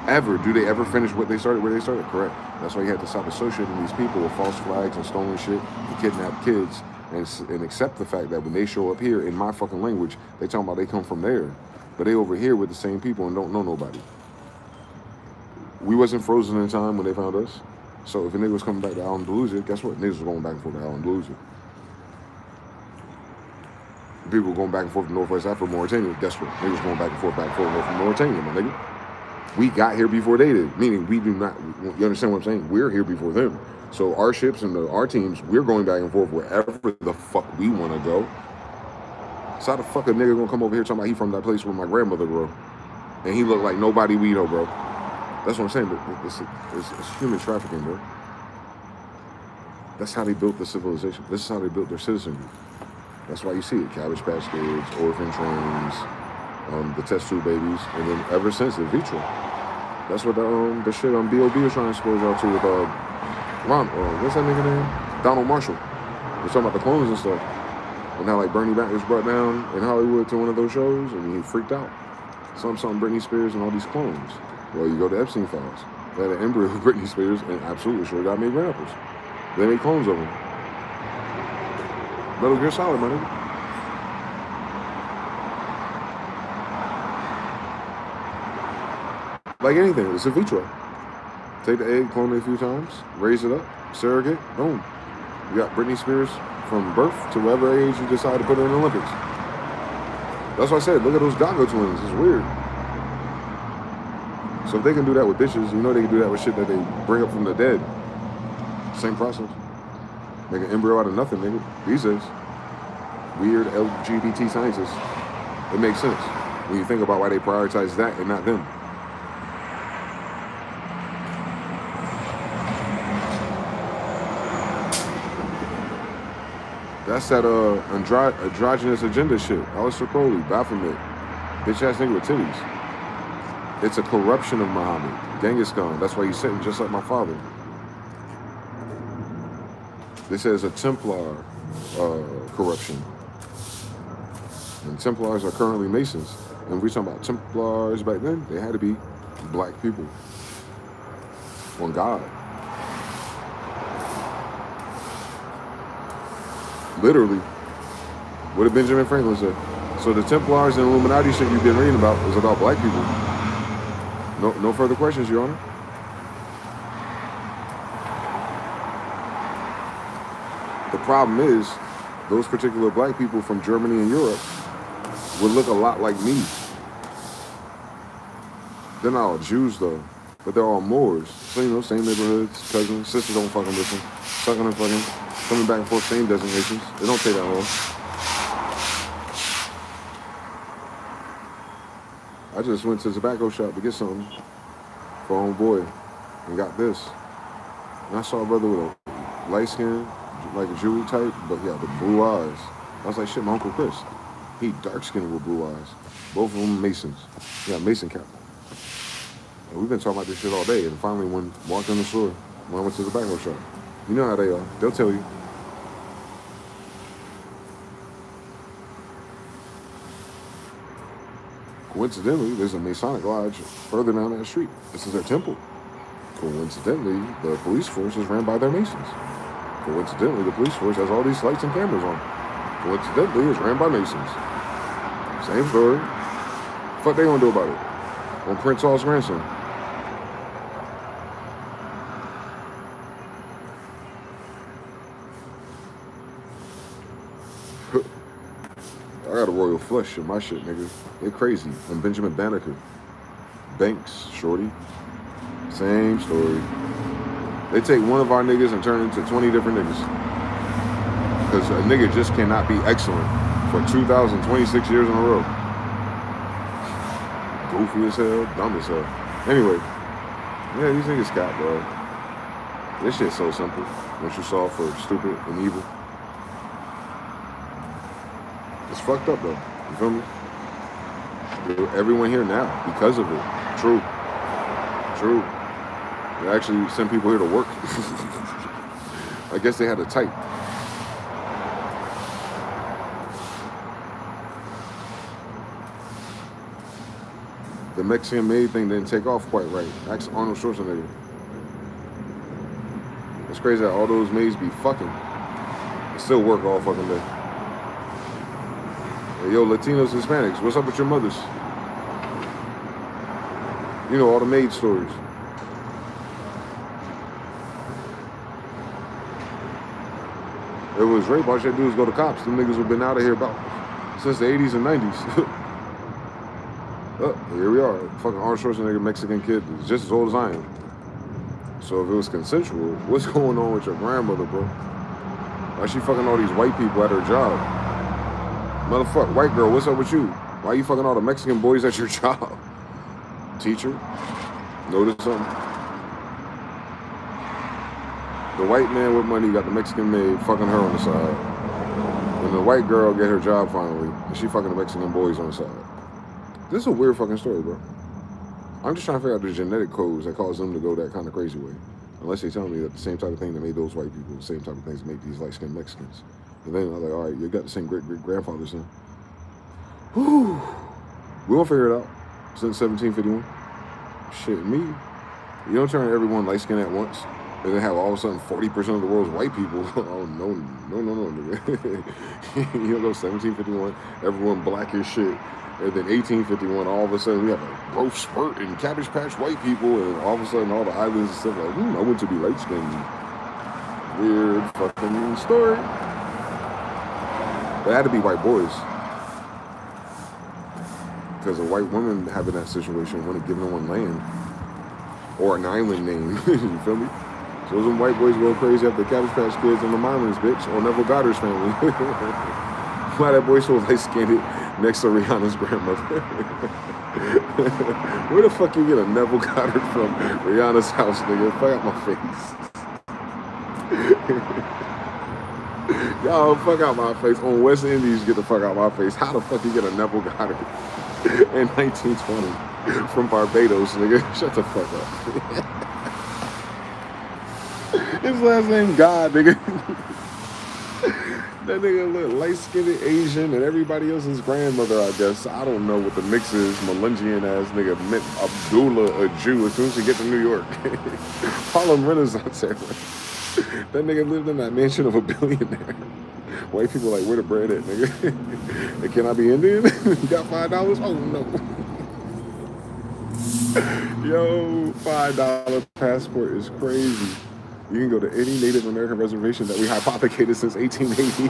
Ever. Do they ever finish what they started where they started? Correct. That's why you have to stop associating these people with false flags and stolen shit and kidnap kids and accept the fact that when they show up here in my fucking language, they talking about they come from there. But they over here with the same people and don't know nobody. We wasn't frozen in time when they found us. So if a nigga was coming back to Andalusia, guess what? Niggas was going back and forth to Andalusia. People were going back and forth to Northwest Africa, Mauritania. Guess what? Niggas going back and forth from Mauritania, my nigga. We got here before they did, meaning we do not, you understand what I'm saying? We're here before them. So our ships and our teams, we're going back and forth wherever the fuck we want to go. So how the fuck a nigga gonna come over here talking about he from that place where my grandmother grew? And he looked like nobody we know, bro. That's what I'm saying, it's human trafficking, bro. That's how they built the civilization. This is how they built their citizenry. That's why you see it, Cabbage Patch Kids, orphan trains, the test tube babies, and then ever since the Vitro. That's what the shit on B.O.B. was trying to expose y'all to with what's that nigga name? Donald Marshall. We're talking about the clones and stuff. And how like Bernie Mac was brought down in Hollywood to one of those shows and he freaked out. Something Britney Spears and all these clones. Well, you go to Epstein files. They had an embryo of Britney Spears and absolutely sure got made rappers. They made clones of them. Metal Gear Solid, my nigga. Like anything, it's a vitro. Take the egg, clone it a few times, raise it up, surrogate, boom. You got Britney Spears from birth to whatever age you decide to put her in the Olympics. That's why I said, look at those Gaga twins. It's weird. So if they can do that with bitches, you know they can do that with shit that they bring up from the dead. Same process. Make an embryo out of nothing, nigga. These days. Weird LGBT scientists. It makes sense when you think about why they prioritize that and not them. That's that androgynous agenda shit. Aleister Crowley, Baphomet, bitch ass nigga with titties. It's a corruption of Muhammad. Genghis Khan. That's why he's sitting just like my father. They say it's a Templar corruption. And Templars are currently Masons. And we're talking about Templars back then, they had to be black people. On God. Literally. What did Benjamin Franklin say? So the Templars and Illuminati shit you've been reading about is about black people. No further questions, Your Honor. The problem is, those particular black people from Germany and Europe would look a lot like me. They're not all Jews though, but they're all Moors. So you know, same neighborhoods, cousins, sisters don't fucking listen. Sucking and fucking, coming back and forth, same designations. It don't take that long. I just went to the tobacco shop to get something for homeboy and got this. And I saw a brother with a light skin, like a Jewy type, but yeah, the blue eyes. I was like, shit, my Uncle Chris. He dark skinned with blue eyes. Both of them Masons. Yeah, Mason cap. And we've been talking about this shit all day. And finally, when walked in the store, when I went to the tobacco shop, you know how they are. They'll tell you. Coincidentally, there's a Masonic lodge further down that street. This is their temple. Coincidentally, the police force is ran by their Masons. Coincidentally, the police force has all these lights and cameras on. Coincidentally, it's ran by Masons. Same story. Fuck they gonna do about it? On Prince Hall's grandson. I got a royal flush in my shit, nigga. They're crazy. I'm Benjamin Banneker. Banks, shorty. Same story. They take one of our niggas and turn it into 20 different niggas. Because a nigga just cannot be excellent for 2,026 years in a row. Goofy as hell, dumb as hell. Anyway, yeah, these niggas got, bro. This shit's so simple. Once you solve for stupid and evil. It's fucked up though. You feel me? Everyone here now because of it. True. They actually send people here to work. I guess they had to type. The Mexican made thing didn't take off quite right. Ask Arnold Schwarzenegger. It's crazy that all those maids be fucking. They still work all fucking day. Hey, yo, Latinos, Hispanics, what's up with your mothers? You know, all the maid stories. It was rape. All you had to do is go to cops. Them niggas have been out of here about since the 80s and 90s. Oh, here we are. Fucking Arnold Schwarzenegger, Mexican kid, is just as old as I am. So if it was consensual, what's going on with your grandmother, bro? Why she fucking all these white people at her job? Motherfucker, white girl, what's up with you? Why you fucking all the Mexican boys at your job? Teacher, notice something? The white man with money got the Mexican maid fucking her on the side. And the white girl get her job finally, and she fucking the Mexican boys on the side. This is a weird fucking story, bro. I'm just trying to figure out the genetic codes that cause them to go that kind of crazy way. Unless they tell me that the same type of thing that made those white people, the same type of things that make these light-skinned Mexicans. And then I'm like, all right, you got the same great-great-grandfather, son. Whew. We won't figure it out since 1751. Shit, me. You don't turn everyone light-skinned at once and then have all of a sudden 40% of the world's white people. Oh, no, nigga. You don't go 1751, everyone black as shit. And then 1851, all of a sudden we have a growth spurt in Cabbage Patch white people, and all of a sudden all the islands and stuff like, I want to be light-skinned. Weird fucking story. But it had to be white boys. Because a white woman having that situation wouldn't give no one land. Or an island name. You feel me? So some white boys go crazy after the Cabbage Patch Kids and the Islands, bitch. Or Neville Goddard's family. Why that boy so light-skinned next to Rihanna's grandmother? Where the fuck you get a Neville Goddard from Rihanna's house, nigga? Fuck out my face. Y'all, fuck out my face. On West Indies, get the fuck out my face. How the fuck you get a Neville Goddard in 1920 from Barbados, nigga? Shut the fuck up. His last name God, nigga. That nigga look light-skinned Asian and everybody else's grandmother, I guess. I don't know what the mix is. Melungian ass nigga meant Abdullah, a Jew, as soon as you get to New York. Harlem Renaissance era. That nigga lived in that mansion of a billionaire. White people like, where the bread at, nigga? Can I be Indian? You got $5? Oh no. Yo, $5 passport is crazy. You can go to any Native American reservation that we hypothecated since 1880.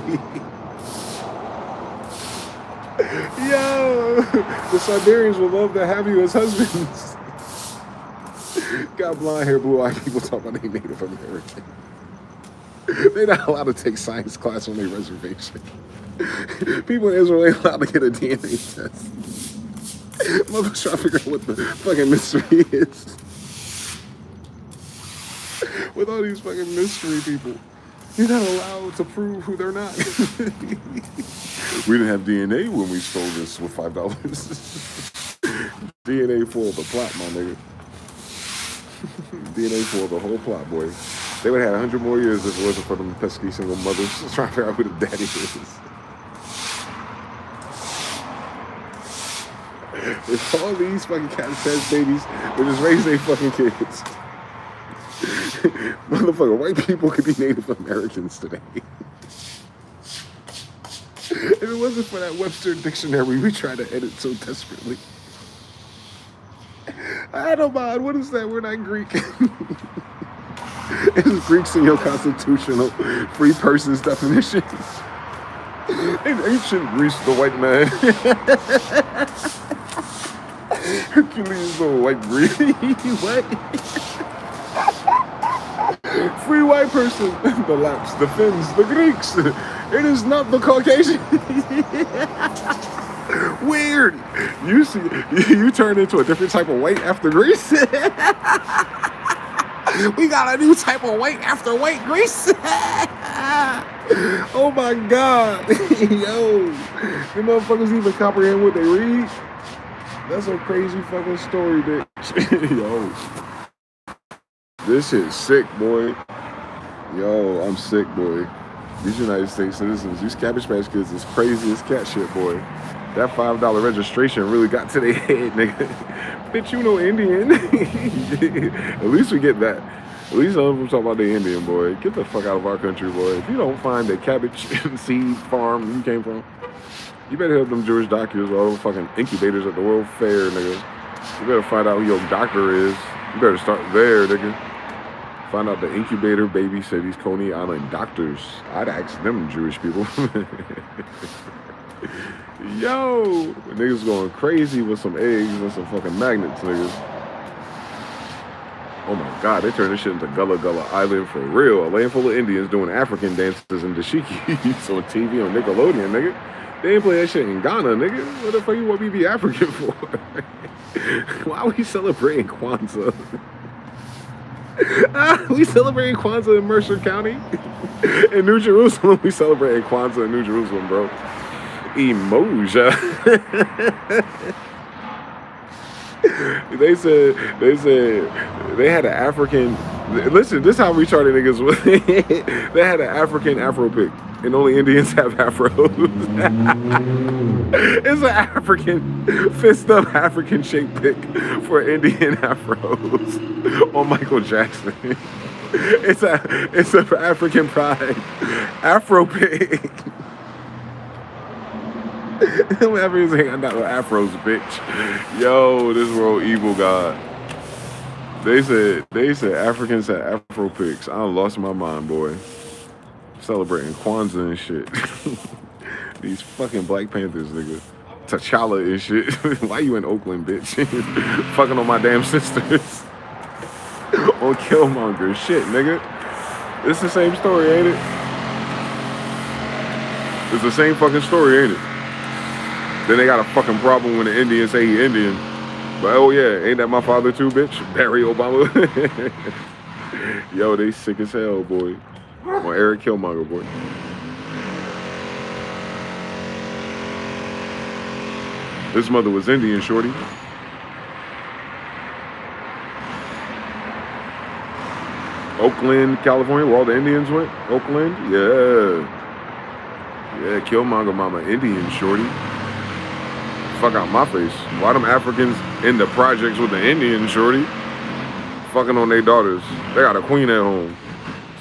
Yo, the Siberians will love to have you as husbands. Got blonde hair, blue-eyed people talking about they Native American. They're not allowed to take science class on their reservation. People in Israel ain't allowed to get a DNA test. Motherfuckers trying to figure out what the fucking mystery is. With all these fucking mystery people, you're not allowed to prove who they're not. We didn't have DNA when we stole this with $5. DNA foiled the plot, my nigga. DNA foiled the whole plot, boy. They would have had 100 more years if it wasn't for them pesky single mothers trying to figure out who the daddy is. If all these fucking cats had babies, they just raise their fucking kids. Motherfucker, white people could be Native Americans today. If it wasn't for that Webster dictionary we tried to edit so desperately. I don't mind. What is that? We're not Greek. It's Greeks in your constitutional free persons definition. In ancient Greece, the white man. Hercules, the white Greek. What? Free white person. The Laps, the Finns, the Greeks. It is not the Caucasian. Weird. You see, you turn into a different type of white after Greece. We got a new type of white after white Greece. Oh my God. Yo, you motherfuckers even comprehend what they read? That's a crazy fucking story, bitch. Yo. This shit's sick, boy. Yo, I'm sick, boy. These United States citizens, these Cabbage Patch Kids is crazy as cat shit, boy. That $5 registration really got to their head, nigga. Bitch, you know Indian. At least we get that. At least some of them talk about the Indian, boy. Get the fuck out of our country, boy. If you don't find the cabbage seed farm you came from, you better help them Jewish doctors or all the fucking incubators at the World Fair, nigga. You better find out who your doctor is. You better start there, nigga. Find out the incubator baby said these Coney Island doctors. I'd ask them Jewish people. Yo, niggas going crazy with some eggs and some fucking magnets, niggas. Oh my God, they turned this shit into Gullah Gullah Island for real. A land full of Indians doing African dances and dashikis on TV on Nickelodeon, nigga. They ain't play that shit in Ghana, nigga. What the fuck you want me to be African for? Why are we celebrating Kwanzaa? We celebrating Kwanzaa in Mercer County. In New Jerusalem, we celebrating Kwanzaa in New Jerusalem, bro. Emoja. They said they had an African. Listen, this is how retarded niggas was. They had an African Afro pick, and only Indians have afros. It's an African fist up African shaped pick for Indian afros on Michael Jackson. It's a African pride Afro pick. Africans ain't got no afros, bitch. Yo, this world evil God. They said Africans had Afro pics. I done lost my mind, boy. Celebrating Kwanzaa and shit. These fucking Black Panthers, nigga. T'Challa and shit. Why you in Oakland, bitch? Fucking on my damn sisters. On Killmonger. Shit, nigga. It's the same story, ain't it? It's the same fucking story, ain't it? Then they got a fucking problem when the Indians say he Indian. But oh yeah, ain't that my father too, bitch? Barry Obama. Yo, they sick as hell, boy. Or Eric Killmonger, boy. His mother was Indian, shorty. Oakland, California, where all the Indians went. Oakland, yeah. Yeah, Killmonger mama, Indian, shorty. Fuck out my face. Why them Africans in the projects with the Indian, shorty? Fucking on their daughters. They got a queen at home.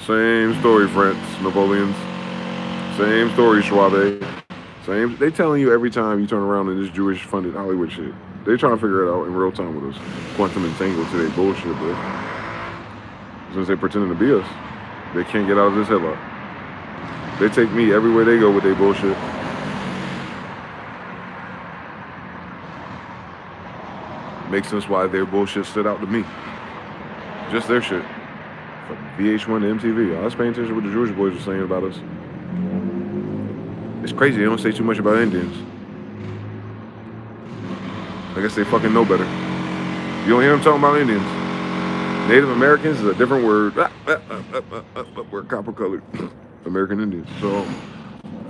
Same story, France, Napoleons. Same story, Schwabe. Same. They telling you every time you turn around in this Jewish-funded Hollywood shit. They trying to figure it out in real time with us. Quantum entangled to their bullshit, bro. Since they pretending to be us, they can't get out of this headlock. They take me everywhere they go with their bullshit. Makes sense why their bullshit stood out to me. Just their shit. From VH1 to MTV. I was paying attention to what the Jewish boys were saying about us. It's crazy, they don't say too much about Indians. I guess they fucking know better. You don't hear them talking about Indians. Native Americans is a different word. We're copper colored. American Indians. So,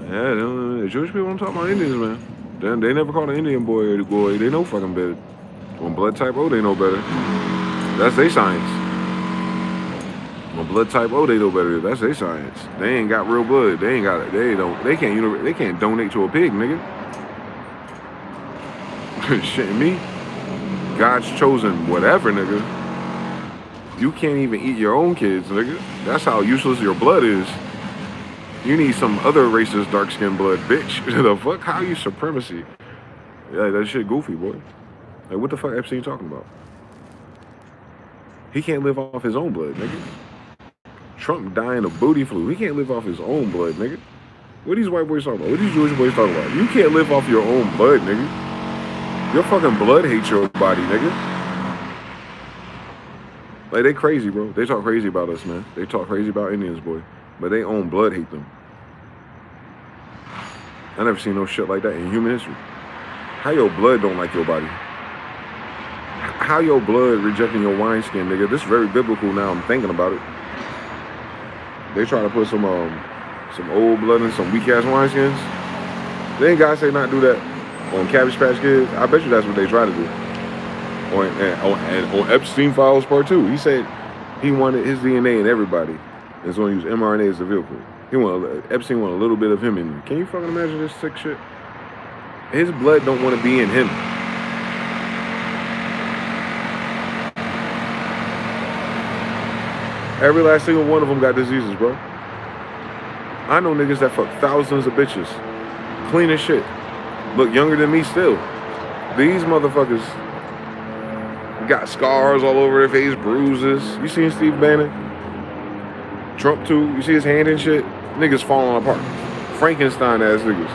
yeah, the Jewish people don't talk about Indians, man. They never call an Indian boy a boy. They know fucking better. On blood type O, they know better. That's their science. On blood type O, they know better. That's their science. They ain't got real blood. They ain't got it. They can't donate to a pig, nigga. Shit me. God's chosen whatever, nigga. You can't even eat your own kids, nigga. That's how useless your blood is. You need some other racist dark-skinned blood, bitch. The fuck? How you supremacy? Yeah, that shit goofy, boy. Like, what the fuck Epstein talking about? He can't live off his own blood, nigga. Trump dying of booty flu. He can't live off his own blood, nigga. What these white boys talking about? What these Jewish boys talking about? You can't live off your own blood, nigga. Your fucking blood hates your body, nigga. Like, they crazy, bro. They talk crazy about us, man. They talk crazy about Indians, boy. But they own blood hate them. I never seen no shit like that in human history. How your blood don't like your body? How your blood rejecting your wineskin, nigga? This is very biblical now. I'm thinking about it. They try to put some old blood in some weak ass wineskins. They ain't gotta say not do that on Cabbage Patch Kids. I bet you that's what they try to do. On Epstein Files Part 2, he said he wanted his DNA in everybody. He's gonna use mRNA as a vehicle. Epstein wanted a little bit of him in you. Can you fucking imagine this sick shit? His blood don't want to be in him. Every last single one of them got diseases, bro. I know niggas that fuck thousands of bitches. Clean as shit. Look younger than me still. These motherfuckers got scars all over their face, bruises. You seen Steve Bannon? Trump too. You see his hand and shit? Niggas falling apart. Frankenstein ass niggas.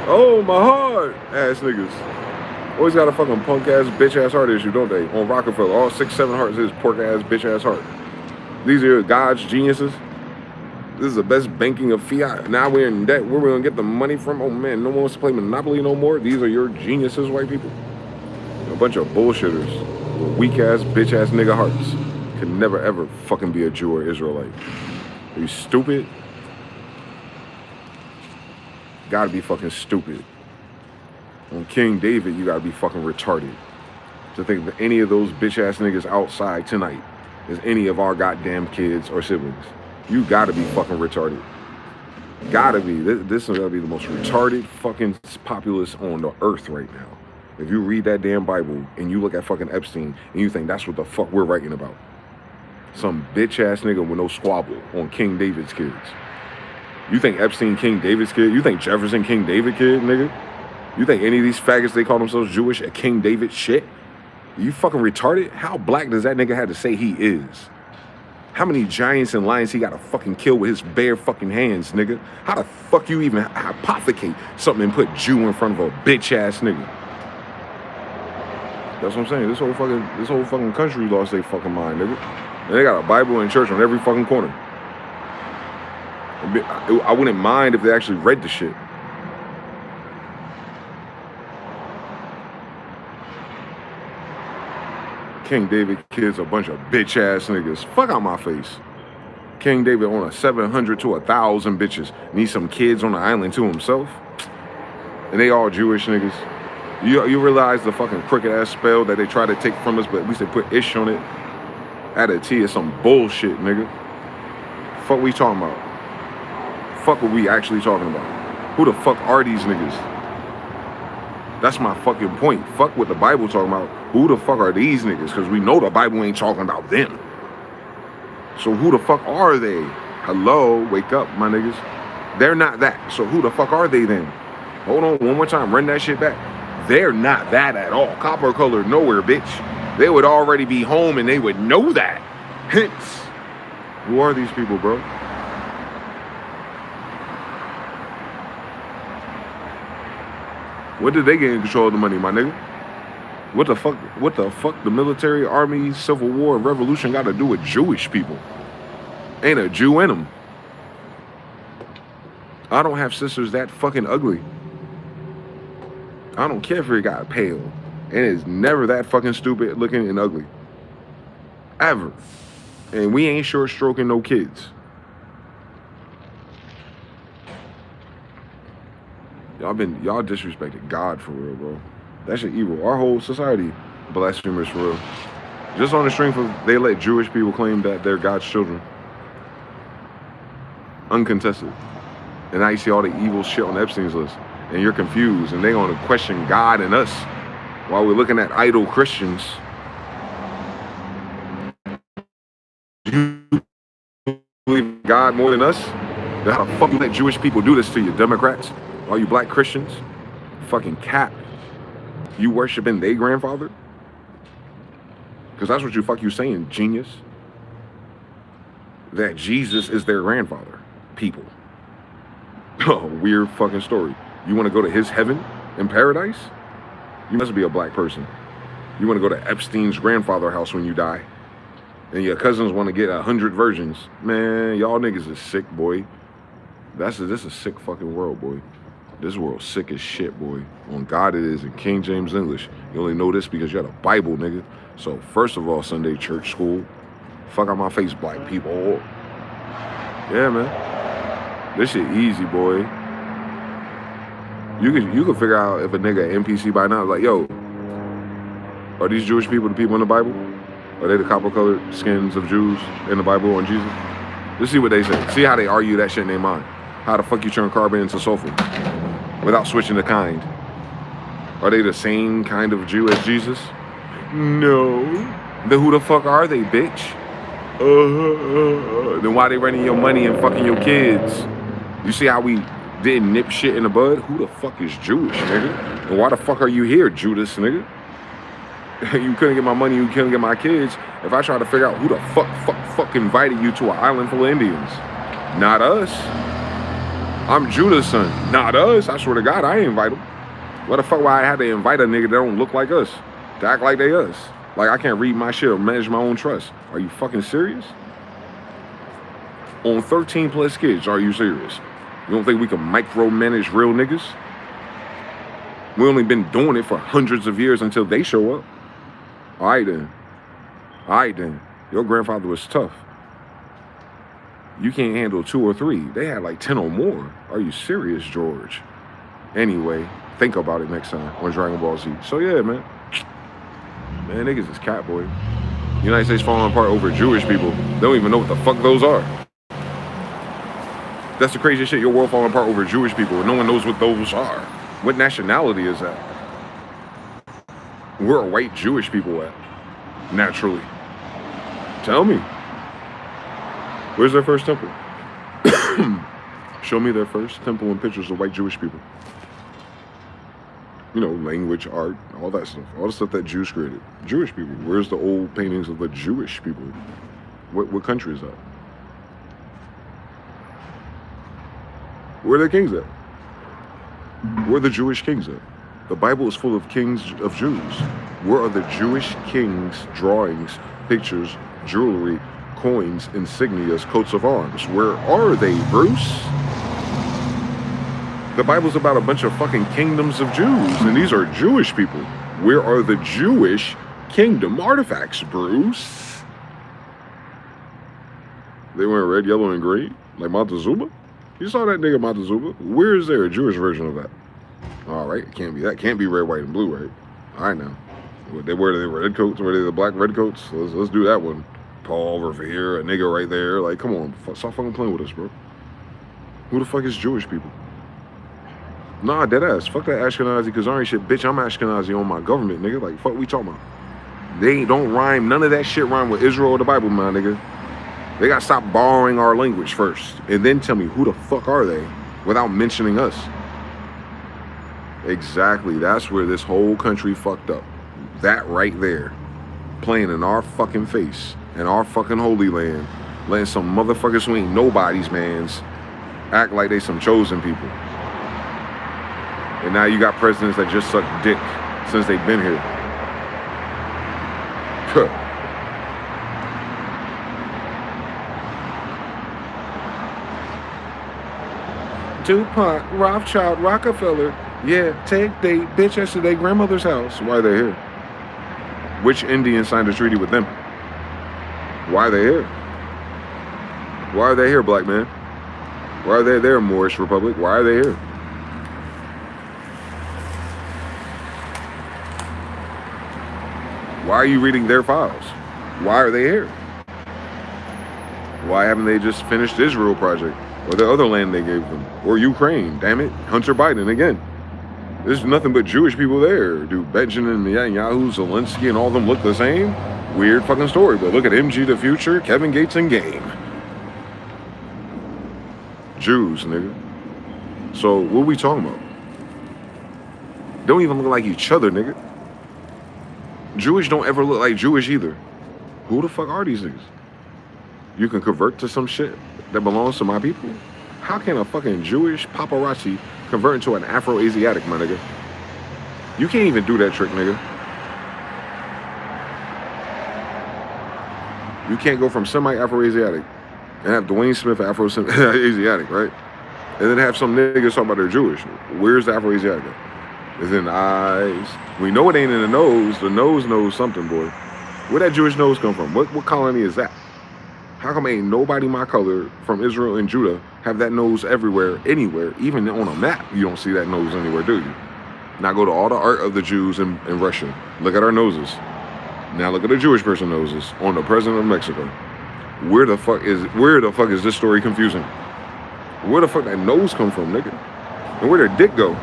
Oh, my heart ass niggas. Always got a fucking punk ass bitch ass heart issue, don't they? On Rockefeller, all 6-7 hearts is pork ass bitch ass heart. These are God's geniuses. This is the best banking of fiat. Now we're in debt. Where we gonna get the money from? Oh man, no one wants to play Monopoly no more. These are your geniuses, white people. A bunch of bullshitters with weak ass bitch ass nigga hearts. Could never ever fucking be a Jew or Israelite. Are you stupid? Gotta be fucking stupid. On King David, you gotta be fucking retarded to think that any of those bitch ass niggas outside tonight is any of our goddamn kids or siblings. You gotta be fucking retarded. Gotta be. This is gonna be the most retarded fucking populace on the earth right now. If you read that damn Bible and you look at fucking Epstein and you think that's what the fuck we're writing about. Some bitch ass nigga with no squabble on King David's kids. You think Epstein King David's kid? You think Jefferson King David kid, nigga? You think any of these faggots, they call themselves Jewish, a King David shit? You fucking retarded? How black does that nigga have to say he is? How many giants and lions he gotta fucking kill with his bare fucking hands, nigga? How the fuck you even hypothecate something and put Jew in front of a bitch ass nigga? That's what I'm saying. This whole fucking country lost their fucking mind, nigga. And they got a Bible and church on every fucking corner. I wouldn't mind if they actually read the shit. King David kids a bunch of bitch ass niggas. Fuck out my face. King David on a 700 to 1,000 bitches. Need some kids on the island to himself. And they all Jewish niggas. You realize the fucking crooked ass spell that they try to take from us, but at least they put ish on it. Added T is some bullshit, nigga. Fuck we talking about? Fuck what we actually talking about? Who the fuck are these niggas? That's my fucking point. Fuck what the Bible talking about. Who the fuck are these niggas? Because we know the Bible ain't talking about them. So who the fuck are they? Hello, wake up, my niggas. They're not that. So who the fuck are they then? Hold on, one more time. Run that shit back. They're not that at all. Copper colored nowhere, bitch. They would already be home and they would know that. Hence, who are these people, bro? What did they get in control of the money, my nigga? What the fuck the military, army, civil war, and revolution got to do with Jewish people? Ain't a Jew in them. I don't have sisters that fucking ugly. I don't care if it got pale. And it's never that fucking stupid looking and ugly. Ever. And we ain't short stroking no kids. Y'all disrespected God for real, bro. That shit evil. Our whole society blasphemers for real. Just on the strength of they let Jewish people claim that they're God's children. Uncontested. And now you see all the evil shit on Epstein's list. And you're confused. And they gonna question God and us while we're looking at idol Christians. You believe in God more than us? Then how the fuck you let Jewish people do this to you, Democrats? All you black Christians? Fucking cap. You worshiping their grandfather? Because that's what you saying, genius. That Jesus is their grandfather. People. Oh, weird fucking story. You want to go to his heaven in paradise? You must be a black person. You want to go to Epstein's grandfather house when you die. And your cousins want to get 100 virgins. Man, y'all niggas is sick, boy. This is a sick fucking world, boy. This world's sick as shit, boy. On God it is in King James English. You only know this because you got a Bible, nigga. So first of all, Sunday church school. Fuck out my face, black people. Yeah, man. This shit easy, boy. You can figure out if a nigga NPC by now, like, yo, are these Jewish people the people in the Bible? Are they the copper-colored skins of Jews in the Bible on Jesus? Let's see what they say. See how they argue that shit in their mind. How the fuck you turn carbon into sulfur without switching the kind? Are they the same kind of Jew as Jesus? No. Then who the fuck are they, bitch? Then why they running your money and fucking your kids? You see how we didn't nip shit in the bud? Who the fuck is Jewish, nigga? And why the fuck are you here, Judas, nigga? You couldn't get my money, you couldn't get my kids. If I try to figure out who the fuck invited you to an island full of Indians. Not us. I'm Judah's son. Not us. I swear to God, I ain't invite them. What the fuck would I have to invite a nigga that don't look like us? To act like they us? Like I can't read my shit or manage my own trust. Are you fucking serious? On 13 plus kids, are you serious? You don't think we can micromanage real niggas? We only been doing it for hundreds of years until they show up. All right then. Your grandfather was tough. You can't handle 2 or 3. They had like 10 or more. Are you serious, George? Anyway, think about it next time on Dragon Ball Z. So yeah, man. Man, niggas is cat, boy. United States falling apart over Jewish people. They don't even know what the fuck those are. That's the craziest shit. Your world falling apart over Jewish people and no one knows what those are. What nationality is that? Where are white Jewish people at? Naturally. Tell me. Where's their first temple? Show me their first temple and pictures of white Jewish people. You know, language, art, all that stuff. All the stuff that Jews created. Jewish people. Where's the old paintings of the Jewish people? What country is that? Where are the kings at? Where are the Jewish kings at? The Bible is full of kings of Jews. Where are the Jewish kings' drawings, pictures, jewelry, coins, insignias, coats of arms? Where are they, Bruce? The Bible's about a bunch of fucking kingdoms of Jews, and these are Jewish people. Where are the Jewish kingdom artifacts, Bruce? They wearing red, yellow, and green? Like Montezuma? You saw that nigga Montezuma? Where is there a Jewish version of that? All right, it can't be that. Can't be red, white, and blue, right? All right, now. They wear the red coats, wear the black red coats. Let's do that one. Paul Revere, a nigga right there. Like, come on, stop fucking playing with us, bro. Who the fuck is Jewish people? Nah, dead ass. Fuck that Ashkenazi Khazari shit, bitch. I'm Ashkenazi on my government, nigga. Like, fuck we talking about? They don't rhyme. None of that shit rhyme with Israel or the Bible, my nigga. They gotta stop borrowing our language first, and then tell me who the fuck are they? without mentioning us. Exactly. That's where this whole country fucked up. That right there. Playing in our fucking face, in our fucking holy land, letting some motherfuckers who ain't nobody's mans act like they some chosen people. And now you got presidents that just suck dick since they've been here. Tupac, Rothschild, Rockefeller, yeah, take they bitch ass to their grandmother's house. Why are they here? Which Indian signed a treaty with them? Why are they here? Why are they here, black man? Why are they there, Moorish Republic? Why are they here? Why are you reading their files? Why are they here? Why haven't they just finished Israel project? Or the other land they gave them? Or Ukraine, damn it. Hunter Biden again. There's nothing but Jewish people there. Do Benjamin Netanyahu, Zelensky, and all of them look the same? Weird fucking story. But look at mgthefuture, Kevin Gates, and Game. Jews, nigga. So what are we talking about? Don't even look like each other, nigga. Jewish don't ever look like Jewish either. Who the fuck are these niggas? You can convert to some shit that belongs to my people? How can a fucking Jewish paparazzi convert into an Afro-Asiatic, my nigga? You can't even do that trick, nigga. You can't go from semi-Afro-Asiatic and have Dwayne Smith Afro-Asiatic, right? And then have some niggas talking about they're Jewish. Where's the Afro-Asiatic at? It's in the eyes. We know it ain't in the nose. The nose knows something, boy. Where that Jewish nose come from? What colony is that? How come ain't nobody my color from Israel and Judah have that nose everywhere, anywhere, even on a map? You don't see that nose anywhere, do you? Now go to all the art of the Jews in Russia. Look at our noses. Now look at the Jewish person noses on the president of Mexico. Where the fuck is this story confusing? Where the fuck that nose come from, nigga? And where their dick go?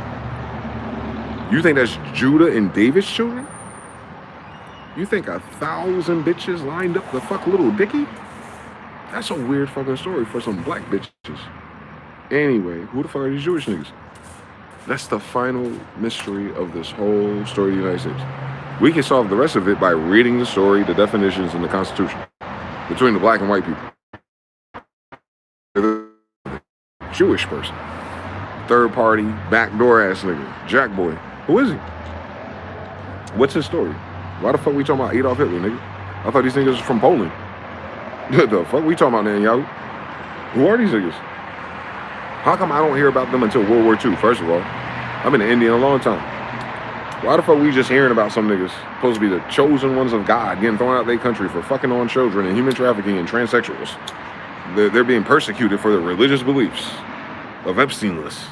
You think that's Judah and David's children? You think 1,000 bitches lined up to fuck little Dickie? That's a weird fucking story for some black bitches. Anyway, who the fuck are these Jewish niggas? That's the final mystery of this whole story of the United States. We can solve the rest of it by reading the story, the definitions, and the Constitution between the black and white people. The Jewish person. Third party, backdoor ass nigga. Jack boy. Who is he? What's his story? Why the fuck we talking about Adolf Hitler, nigga? I thought these niggas was from Poland. The fuck we talking about, Netanyahu? Who are these niggas? How come I don't hear about them until World War II, first of all? I've been in India a long time. Why the fuck we just hearing about some niggas supposed to be the chosen ones of God getting thrown out their country for fucking on children and human trafficking and transsexuals? They're being persecuted for their religious beliefs of Epstein lists.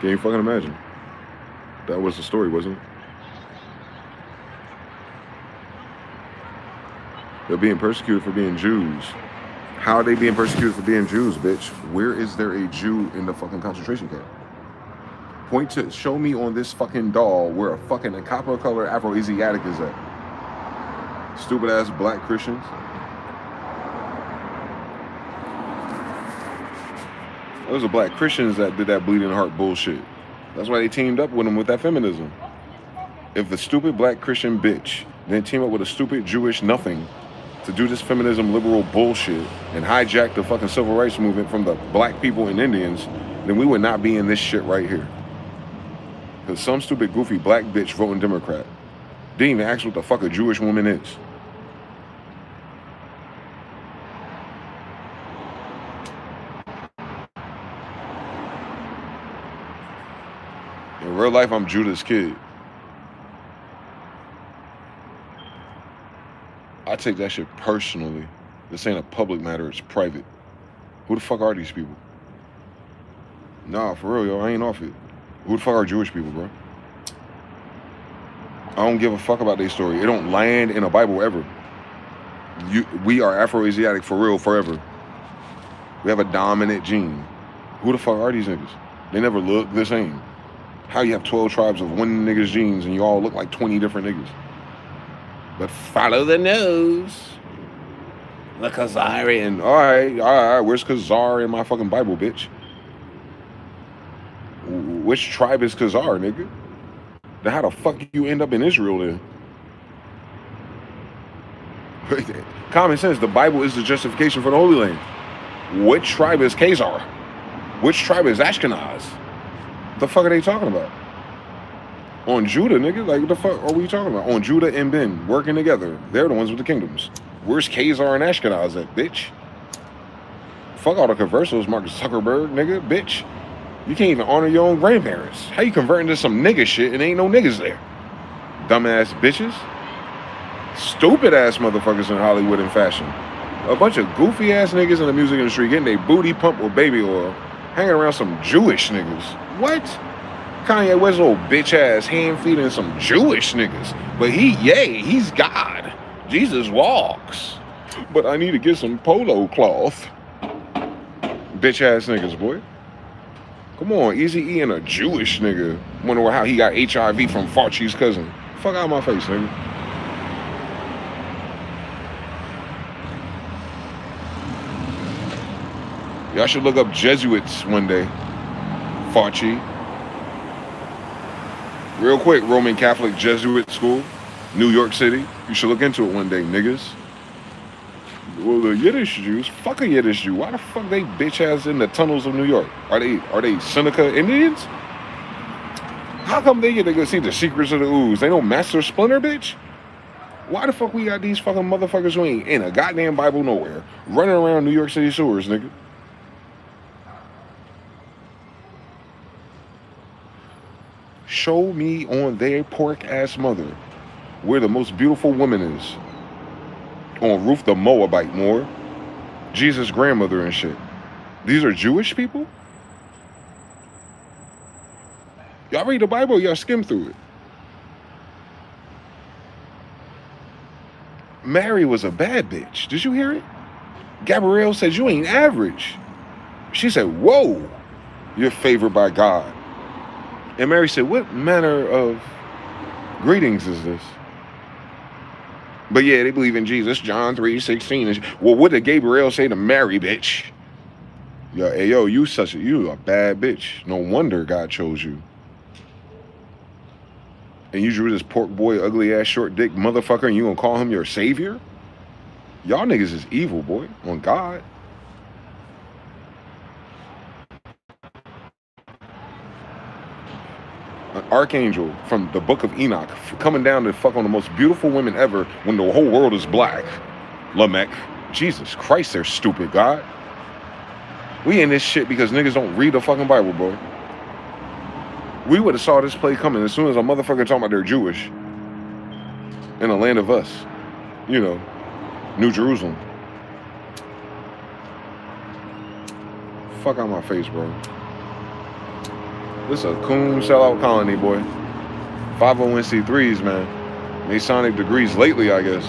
Can you fucking imagine? That was the story, wasn't it? They're being persecuted for being Jews. How are they being persecuted for being Jews, bitch? Where is there a Jew in the fucking concentration camp? Show me on this fucking doll where a fucking copper color Afro-Asiatic is at. Stupid ass black Christians. Those are black Christians that did that bleeding heart bullshit. That's why they teamed up with them with that feminism. If the stupid black Christian bitch then team up with a stupid Jewish nothing to do this feminism liberal bullshit and hijack the fucking civil rights movement from the black people and Indians, then we would not be in this shit right here. Because some stupid goofy black bitch voting Democrat didn't even ask what the fuck a Jewish woman is. In real life, I'm Judah's kid. I take that shit personally. This ain't a public matter, it's private. Who the fuck are these people? Nah, for real, yo, I ain't off it. Who the fuck are Jewish people, bro? I don't give a fuck about their story. It don't land in a Bible ever. We are Afro-Asiatic for real forever. We have a dominant gene. Who the fuck are these niggas? They never look the same. How you have 12 tribes of one nigga's genes and you all look like 20 different niggas? But follow the nose. The Khazarian. All right. Where's Khazar in my fucking Bible, bitch? which tribe is Khazar, nigga? Then how the fuck you end up in Israel then? Common sense, the Bible is the justification for the Holy Land. Which tribe is Khazar? Which tribe is Ashkenaz? What the fuck are they talking about? On Judah, nigga? Like, what the fuck are we talking about? On Judah and Ben, working together. They're the ones with the kingdoms. Where's Khazar and Ashkenaz at, bitch? Fuck all the conversos, Mark Zuckerberg, nigga, bitch. You can't even honor your own grandparents. How you converting to some nigga shit and ain't no niggas there? Dumbass bitches. Stupid ass motherfuckers in Hollywood and fashion. A bunch of goofy ass niggas in the music industry getting their booty pumped with baby oil, hanging around some Jewish niggas. What? Kanye West little bitch ass hand feeding some Jewish niggas. But he's God. Jesus walks. But I need to get some polo cloth. Bitch ass niggas, boy. Come on, Eazy-E and a Jewish nigga. Wonder how he got HIV from Fauci's cousin. Fuck out of my face, nigga. Y'all should look up Jesuits one day. Fauci. Real quick, Roman Catholic Jesuit school, New York City. You should look into it one day, niggas. Well, the Yiddish Jews, fuck a Yiddish Jew. Why the fuck they bitch ass in the tunnels of New York? Are they Seneca Indians? How come they get to go see the secrets of the ooze? They know Master Splinter, bitch? Why the fuck we got these fucking motherfuckers who ain't in a goddamn Bible nowhere, running around New York City sewers, nigga? Show me on their pork ass mother where the most beautiful woman is. On Ruth the Moabite, more. Jesus' grandmother and shit. These are Jewish people? Y'all read the Bible, y'all skim through it. Mary was a bad bitch. Did you hear it? Gabrielle said, you ain't average. She said, whoa, you're favored by God. And Mary said, what manner of greetings is this? But yeah, they believe in Jesus, John 3:16. Well, what did Gabriel say to Mary, bitch? Yo, hey, yo, you a bad bitch. No wonder God chose you. And you drew this pork boy, ugly ass, short dick motherfucker, and you gonna call him your savior? Y'all niggas is evil, boy, on God. An archangel from the book of Enoch coming down to fuck on the most beautiful women ever when the whole world is black. Lamech. Jesus Christ, they're stupid, God. We in this shit because niggas don't read the fucking Bible, bro. We would have saw this play coming as soon as a motherfucker talking about they're Jewish. In the land of us. You know, New Jerusalem. Fuck out my face, bro. This is a coon sellout colony, boy. 501c3s, man. Masonic degrees lately, I guess.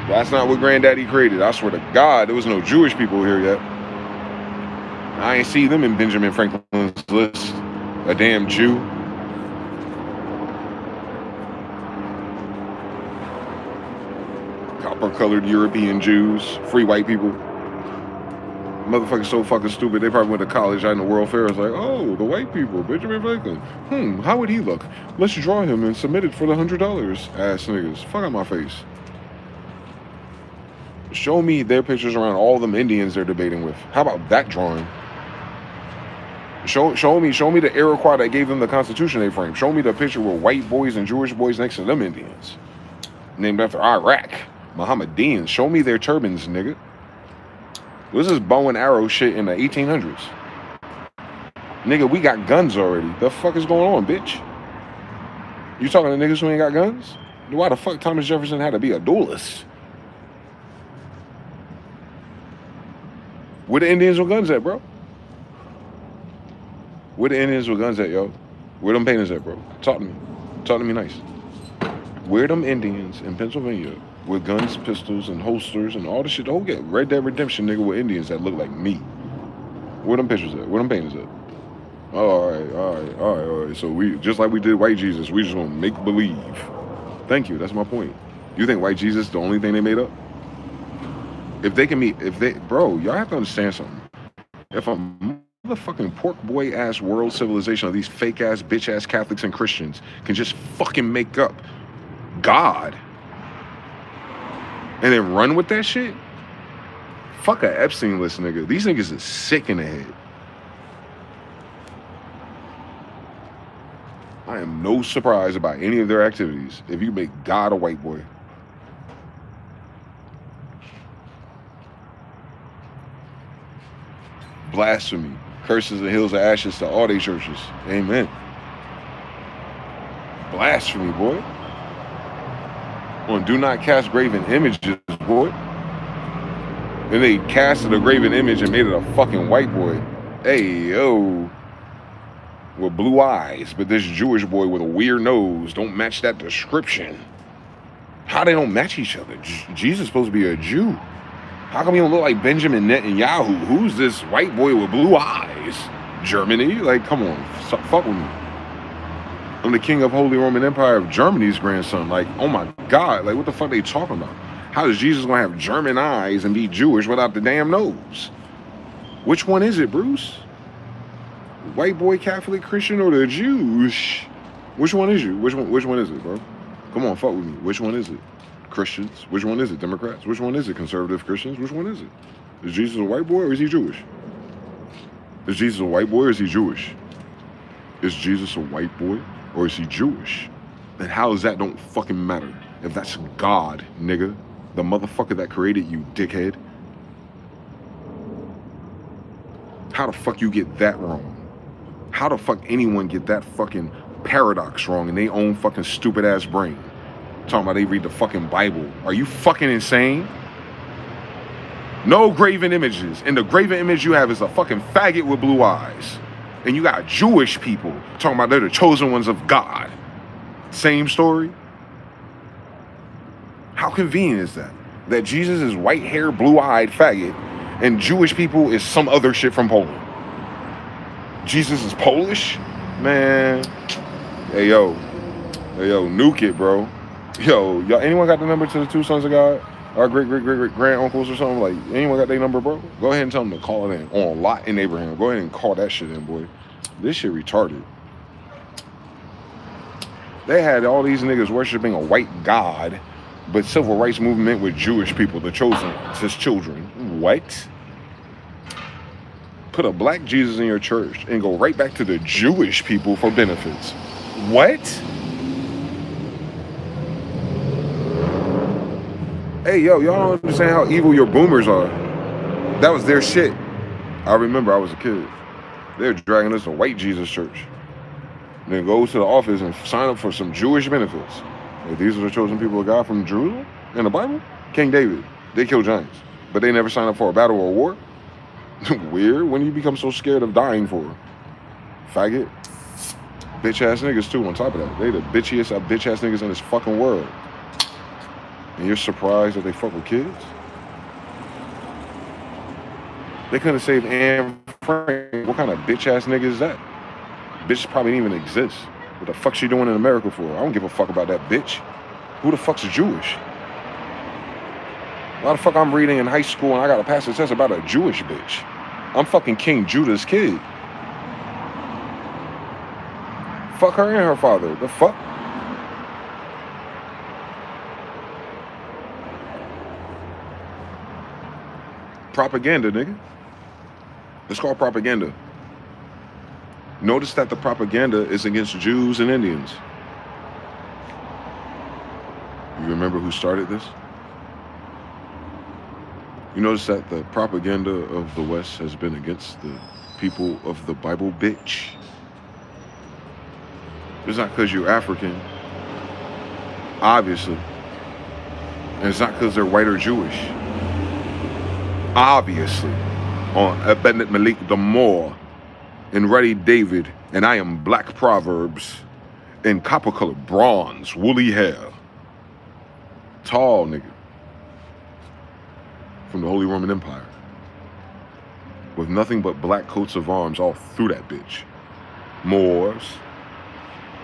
That's not what Granddaddy created. I swear to God, there was no Jewish people here yet. I ain't see them in Benjamin Franklin's list. A damn Jew. Copper-colored European Jews. Free white people. Motherfuckers so fucking stupid, they probably went to college out in the World Fair. It's like, oh, the white people, Benjamin Franklin. How would he look? Let's draw him and submit it for the $100. Ass niggas. Fuck out my face. Show me their pictures around all them Indians they're debating with. How about that drawing? Show me the Iroquois that gave them the Constitution they framed. Show me the picture with white boys and Jewish boys next to them Indians. Named after Iraq. Mohammedans. Show me their turbans, nigga. This is bow and arrow shit in the 1800s. Nigga, we got guns already. The fuck is going on, bitch? You talking to niggas who ain't got guns? Why the fuck Thomas Jefferson had to be a duelist? Where the Indians with guns at, bro? Where the Indians with guns at, yo? Where them painters at, bro? Talk to me. Talk to me nice. Where them Indians in Pennsylvania with guns, pistols, and holsters and all the shit? Oh, get Red Dead Redemption, nigga, with Indians that look like me. Where them pictures at? Where them painters at? All right. So we, just like we did White Jesus, we just gonna make believe. Thank you, that's my point. You think White Jesus is the only thing they made up? If they can meet, bro, y'all have to understand something. If a motherfucking pork boy ass world civilization of these fake ass bitch ass Catholics and Christians can just fucking make up God and then run with that shit? Fuck a Epstein list nigga. These niggas is sick in the head. I am no surprise about any of their activities if you make God a white boy. Blasphemy. Curses and hills of ashes to all they churches. Amen. Blasphemy, boy. On do not cast graven images, boy. Then they casted a graven image and made it a fucking white boy. Hey, yo. With blue eyes, but this Jewish boy with a weird nose don't match that description. How they don't match each other? Jesus is supposed to be a Jew. How come he don't look like Benjamin Netanyahu? Who's this white boy with blue eyes? Germany? Like, come on, fuck with me. I'm the king of Holy Roman Empire of Germany's grandson. Like, oh my God, like what the fuck they talking about? How is Jesus gonna have German eyes and be Jewish without the damn nose? Which one is it, Bruce? White boy, Catholic, Christian, or the Jews? Which one is you? Which one is it, bro? Come on, fuck with me. Which one is it? Christians? Which one is it? Democrats? Which one is it? Conservative Christians? Which one is it? Is Jesus a white boy or is he Jewish? Is Jesus a white boy or is he Jewish? Is Jesus a white boy or is he Jewish? Then how is that don't fucking matter? If that's God, nigga, the motherfucker that created you, dickhead. How the fuck you get that wrong? How the fuck anyone get that fucking paradox wrong in their own fucking stupid ass brain? Talking about they read the fucking Bible. Are you fucking insane? No graven images. And the graven image you have is a fucking faggot with blue eyes. And you got Jewish people talking about they're the chosen ones of God. Same story. How convenient is that? That Jesus is white-haired, blue-eyed faggot and Jewish people is some other shit from Poland. Jesus is Polish? Man. Hey, yo, nuke it, bro. Yo, y'all, anyone got the number to the two sons of God? Our great grand uncles or something? Like, anyone got their number, bro? Go ahead and tell them to call it in on Lot and Abraham. Go ahead and call that shit in, boy. This shit retarded. They had all these niggas worshiping a white god, but civil rights movement with Jewish people, the chosen, his children. What? Put a black Jesus in your church and go right back to the Jewish people for benefits. What? Hey, yo, y'all don't understand how evil your boomers are. That was their shit. I remember I was a kid. They were dragging us to white Jesus church. And then go to the office and sign up for some Jewish benefits. Like, these are the chosen people of God from Jerusalem in the Bible? King David, they killed giants, but they never signed up for a battle or a war? Weird. When you become so scared of dying for? Faggot. Bitch ass niggas too on top of that. They the bitchiest of bitch ass niggas in this fucking world. And you're surprised that they fuck with kids? They couldn't save Anne Frank. What kind of bitch ass nigga is that? Bitch probably didn't even exist. What the fuck's she doing in America for? I don't give a fuck about that bitch. Who the fuck's Jewish? Why the fuck I'm reading in high school and I gotta pass a test about a Jewish bitch? I'm fucking King Judah's kid. Fuck her and her father. The fuck? Propaganda, nigga. It's called propaganda. Notice that the propaganda is against Jews and Indians. You remember who started this? You notice that the propaganda of the West has been against the people of the Bible, bitch. It's not because you're African, obviously. And it's not because they're white or Jewish. Obviously. On Abednet Malik the Moor, and Ruddy David, and I am Black Proverbs, in copper colored bronze, woolly hair. Tall nigga. From the Holy Roman Empire. With nothing but black coats of arms all through that bitch. Moors.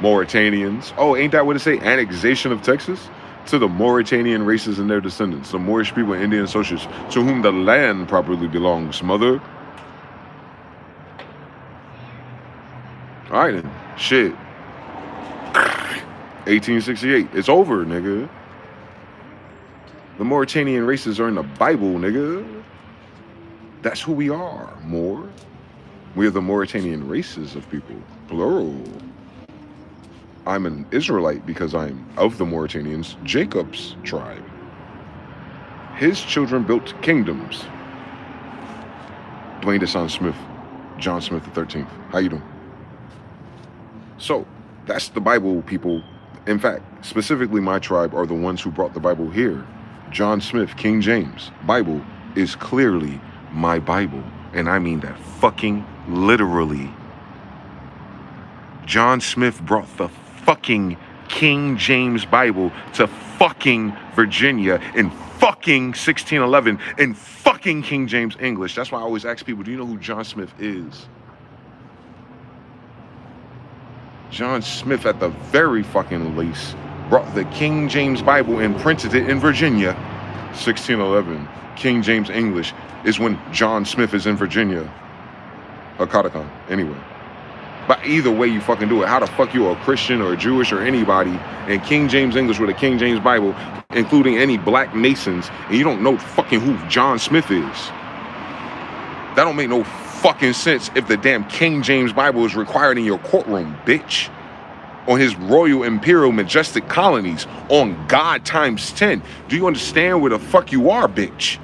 Mauritanians. Oh, ain't that what it say? Annexation of Texas? To the Mauritanian races and their descendants, the Moorish people and Indian associates, to whom the land properly belongs, mother. All right then. Shit. 1868. It's over, nigga. The Mauritanian races are in the Bible, nigga. That's who we are, Moor. We are the Mauritanian races of people, plural. I'm an Israelite because I'm of the Mauritanians, Jacob's tribe. His children built kingdoms. Dwayne DeyZan Smith, John Smith the 13th. How you doing? So, that's the Bible, people. In fact, specifically my tribe are the ones who brought the Bible here. John Smith, King James, Bible is clearly my Bible. And I mean that fucking literally. John Smith brought the fucking King James Bible to fucking Virginia in fucking 1611 in fucking King James English. That's why I always ask people, do you know who John Smith is? John Smith, at the very fucking least, brought the King James Bible and printed it in Virginia. 1611. King James English is when John Smith is in Virginia. Akatakan. Anyway. But either way you fucking do it, how the fuck you a Christian or a Jewish or anybody in King James English with a King James Bible, including any black Masons, and you don't know fucking who John Smith is? That don't make no fucking sense if the damn King James Bible is required in your courtroom, bitch. On his royal, imperial, majestic colonies, on God times 10. Do you understand where the fuck you are, bitch?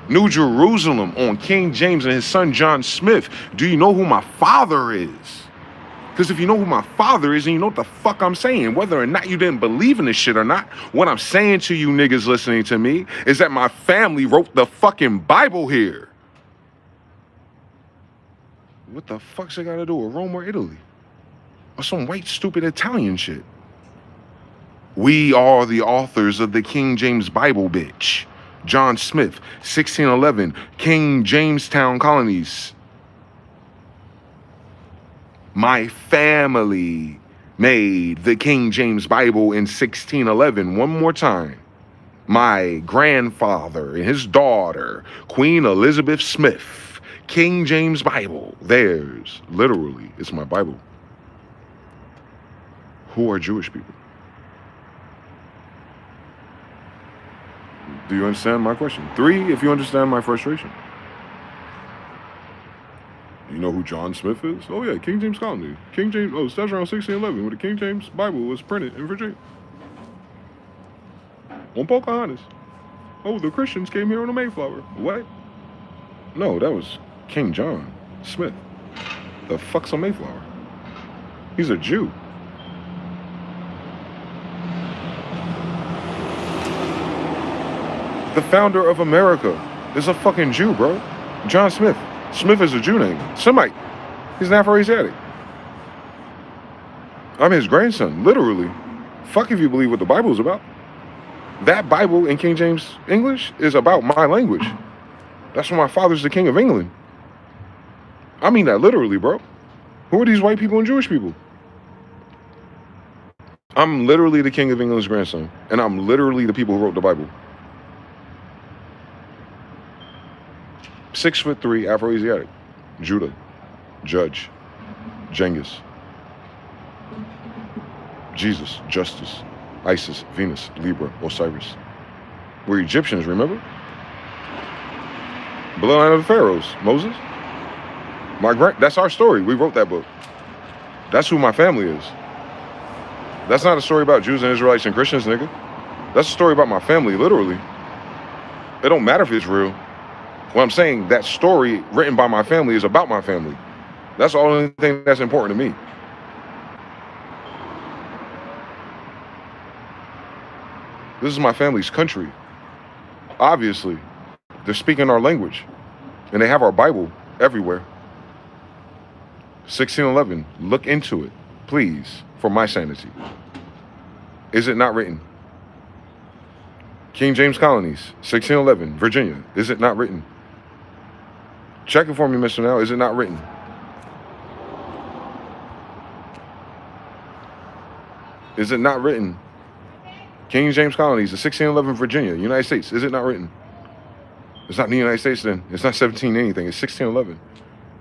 New Jerusalem on King James and his son John Smith. Do you know who my father is? Because if you know who my father is and you know what the fuck I'm saying, whether or not you didn't believe in this shit or not, what I'm saying to you niggas listening to me is that my family wrote the fucking Bible here. What the fuck's it got to do with Rome or Italy? Or some white stupid Italian shit? We are the authors of the King James Bible, bitch. John Smith, 1611, King Jamestown colonies. My family made the King James Bible in 1611. One more time. My grandfather and his daughter, Queen Elizabeth Smith, King James Bible. Theirs, literally, is my Bible. Who are Jewish people? Do you understand my question? 3, if you understand my frustration. You know who John Smith is? Oh yeah, King James Colony. King James, oh, starts around 1611 when the King James Bible was printed in Virginia. On Pocahontas. Oh, the Christians came here on the Mayflower. What? No, that was King John Smith. The fuck's a Mayflower? He's a Jew. The founder of America is a fucking Jew, bro. John Smith. Smith is a Jew name. Semite. He's an Afro-Asiatic. I'm his grandson, literally. Fuck if you believe what the Bible is about. That Bible in King James English is about my language. That's why my father's the King of England. I mean that literally, bro. Who are these white people and Jewish people? I'm literally the King of England's grandson, and I'm literally the people who wrote the Bible. 6'3", Afro-Asiatic. Judah. Judge. Genghis. Jesus. Justice. Isis. Venus. Libra. Osiris. We're Egyptians, remember? Bloodline of the Pharaohs. Moses. That's our story. We wrote that book. That's who my family is. That's not a story about Jews and Israelites and Christians, nigga. That's a story about my family, literally. It don't matter if it's real. What I'm saying, that story written by my family is about my family. That's the only thing that's important to me. This is my family's country. Obviously, they're speaking our language, and they have our Bible everywhere. 1611, look into it, please, for my sanity. Is it not written? King James Colonies, 1611, Virginia, is it not written? Check it for me, Mr. Now. Is it not written? Is it not written? King James Colonies, the 1611 Virginia, United States. Is it not written? It's not the United States then. It's not 17 anything. It's 1611.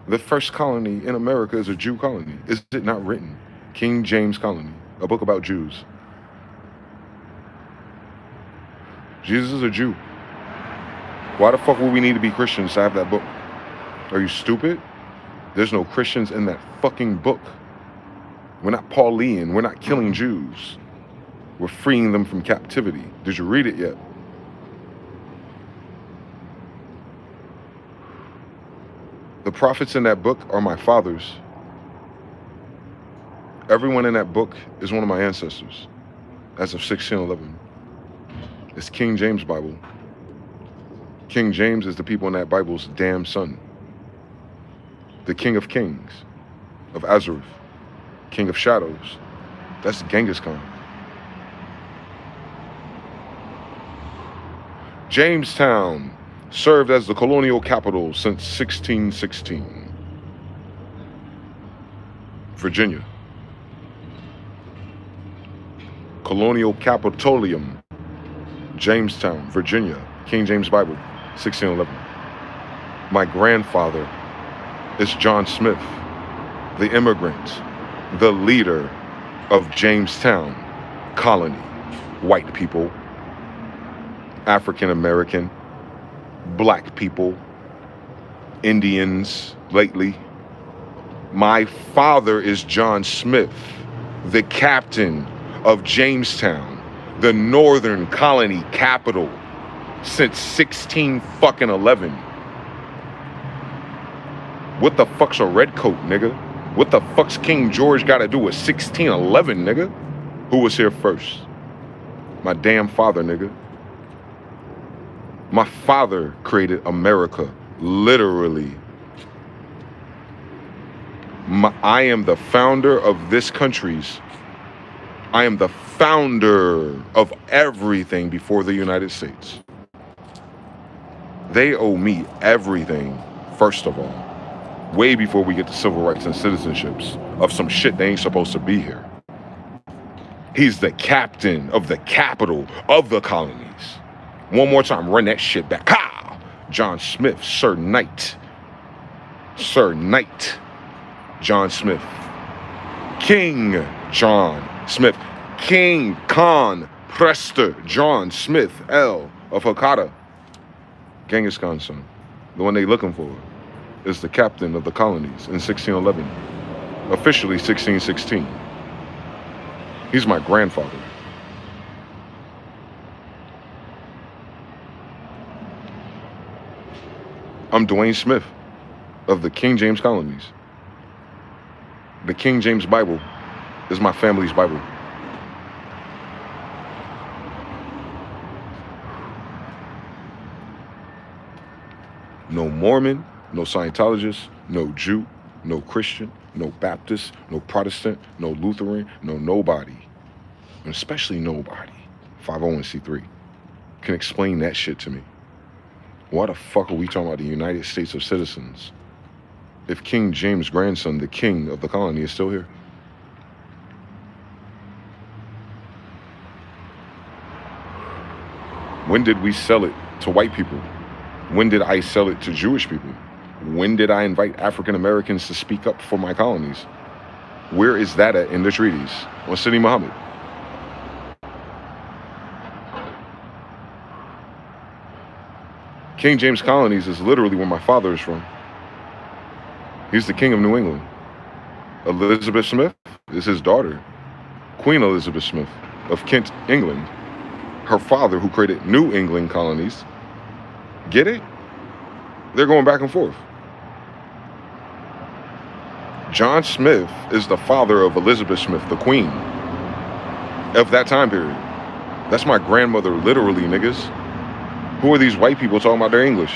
The first colony in America is a Jew colony. Is it not written? King James Colony, a book about Jews. Jesus is a Jew. Why the fuck would we need to be Christians to have that book? Are you stupid? There's no Christians in that fucking book. We're not Pauline. We're not killing Jews. We're freeing them from captivity. Did you read it yet? The prophets in that book are my fathers. Everyone in that book is one of my ancestors as of 1611. It's King James Bible. King James is the people in that Bible's damn son. The King of Kings of Azareth, King of Shadows. That's Genghis Khan. Jamestown served as the colonial capital since 1616. Virginia. Colonial Capitolium, Jamestown, Virginia, King James Bible, 1611. My grandfather is John Smith, the immigrant, the leader of Jamestown colony. White people, African American, black people, Indians lately. My father is John Smith, the captain of Jamestown, the northern colony capital since 1611. What the fuck's a redcoat, nigga? What the fuck's King George got to do with 1611, nigga? Who was here first? My damn father, nigga. My father created America, literally. I am the founder of this country's. I am the founder of everything before the United States. They owe me everything, first of all. Way before we get to civil rights and citizenships of some shit they ain't supposed to be here. He's the captain of the capital of the colonies. One more time, run that shit back. Ha! John Smith, Sir Knight. Sir Knight. John Smith. King John Smith. King Khan Prester John Smyth-EL of Hakata. Genghis Khan's son. The one they looking for is the captain of the colonies in 1611. Officially 1616. He's my grandfather. I'm Dwayne Smith of the King James colonies. The King James Bible is my family's Bible. No Mormon, no Scientologist, no Jew, no Christian, no Baptist, no Protestant, no Lutheran, no nobody, and especially nobody, 501c3, can explain that shit to me. Why the fuck are we talking about the United States of citizens if King James' grandson, the king of the colony, is still here? When did we sell it to white people? When did I sell it to Jewish people? When did I invite African Americans to speak up for my colonies? Where is that at in the treaties? On Sidi Muhammad? King James colonies is literally where my father is from. He's the king of New England. Elizabeth Smith is his daughter, Queen Elizabeth Smith of Kent, England. Her father, who created New England colonies. Get it? They're going back and forth. John Smith is the father of Elizabeth Smith, the queen of that time period. That's my grandmother, literally, niggas. Who are these white people talking about their English?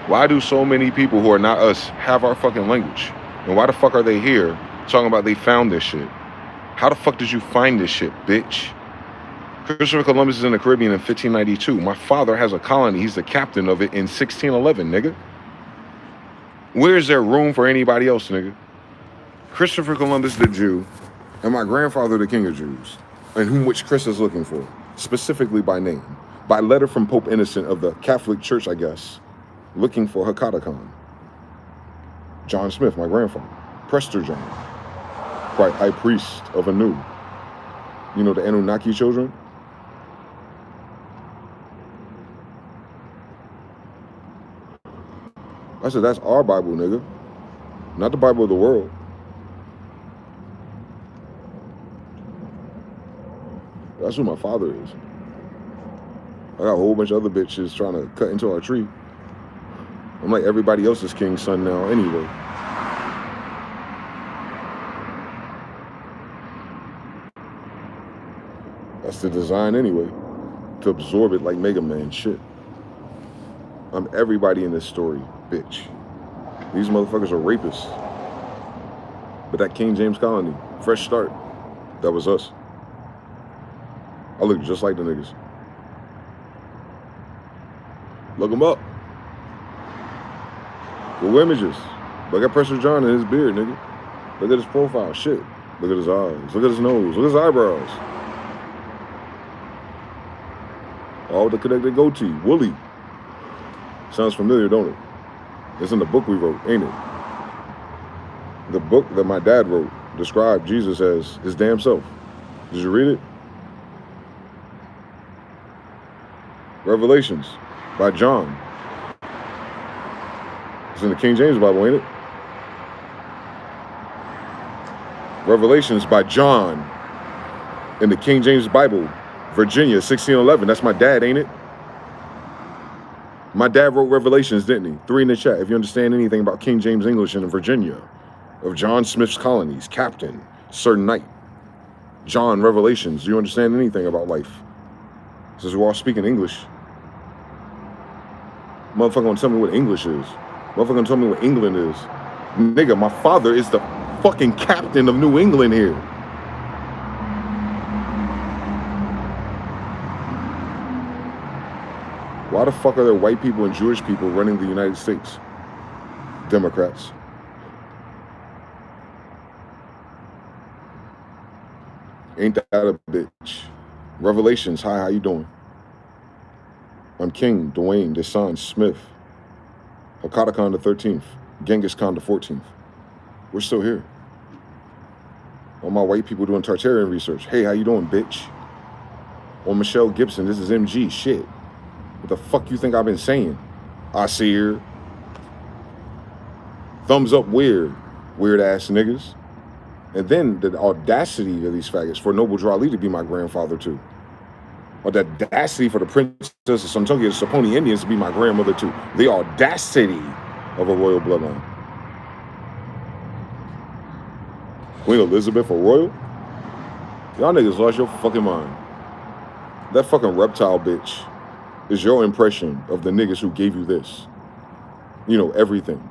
Why do so many people who are not us have our fucking language? And why the fuck are they here talking about they found this shit? How the fuck did you find this shit, bitch? Christopher Columbus is in the Caribbean in 1592. My father has a colony. He's the captain of it in 1611, nigga. Where is there room for anybody else, nigga? Christopher Columbus, the Jew, and my grandfather, the king of Jews, and which Chris is looking for, specifically by name. By letter from Pope Innocent of the Catholic Church, I guess, looking for Hakata. John Smith, my grandfather. Prester John, high priest of Anu. You know, the Anunnaki children? I said, that's our Bible, nigga. Not the Bible of the world. That's who my father is. I got a whole bunch of other bitches trying to cut into our tree. I'm like everybody else's king's son now anyway. That's the design anyway. To absorb it like Mega Man shit. I'm everybody in this story, bitch. These motherfuckers are rapists. But that King James colony, fresh start, that was us. I look just like the niggas. Look them up. Google images. Look at Prester John and his beard, nigga. Look at his profile, shit. Look at his eyes. Look at his nose. Look at his eyebrows. All with the connected goatee. Woolly. Sounds familiar, don't it? It's in the book we wrote, ain't it? The book that my dad wrote described Jesus as his damn self. Did you read it? Revelations by John. It's in the King James Bible, ain't it? Revelations by John in the King James Bible, Virginia, 1611. That's my dad, ain't it? My dad wrote Revelations, didn't he? 3 in the chat if you understand anything about King James English in Virginia, of John Smith's colonies, Captain, Sir Knight. John, Revelations. Do you understand anything about life? Since we're all speaking English. Motherfucker gonna tell me what English is. Motherfucker gonna tell me what England is. Nigga, my father is the fucking captain of New England here. Why the fuck are there white people and Jewish people running the United States? Democrats. Ain't that a bitch? Revelations, hi, how you doing? I'm King Dwayne DeyZan Smith. Hakata Khan the 13th. Genghis Khan the 14th. We're still here. All my white people doing Tartarian research. Hey, how you doing, bitch? Or Michelle Gibson, this is MG, shit. What the fuck you think I've been saying? I see her. Thumbs up weird. Weird ass niggas. And then the audacity of these faggots for Noble Drew Ali to be my grandfather too. Or the audacity for the Princess of Santokia, the Saponi Indians to be my grandmother too. The audacity of a royal bloodline. Queen Elizabeth, a royal? Y'all niggas lost your fucking mind. That fucking reptile bitch is your impression of the niggas who gave you this. You know, everything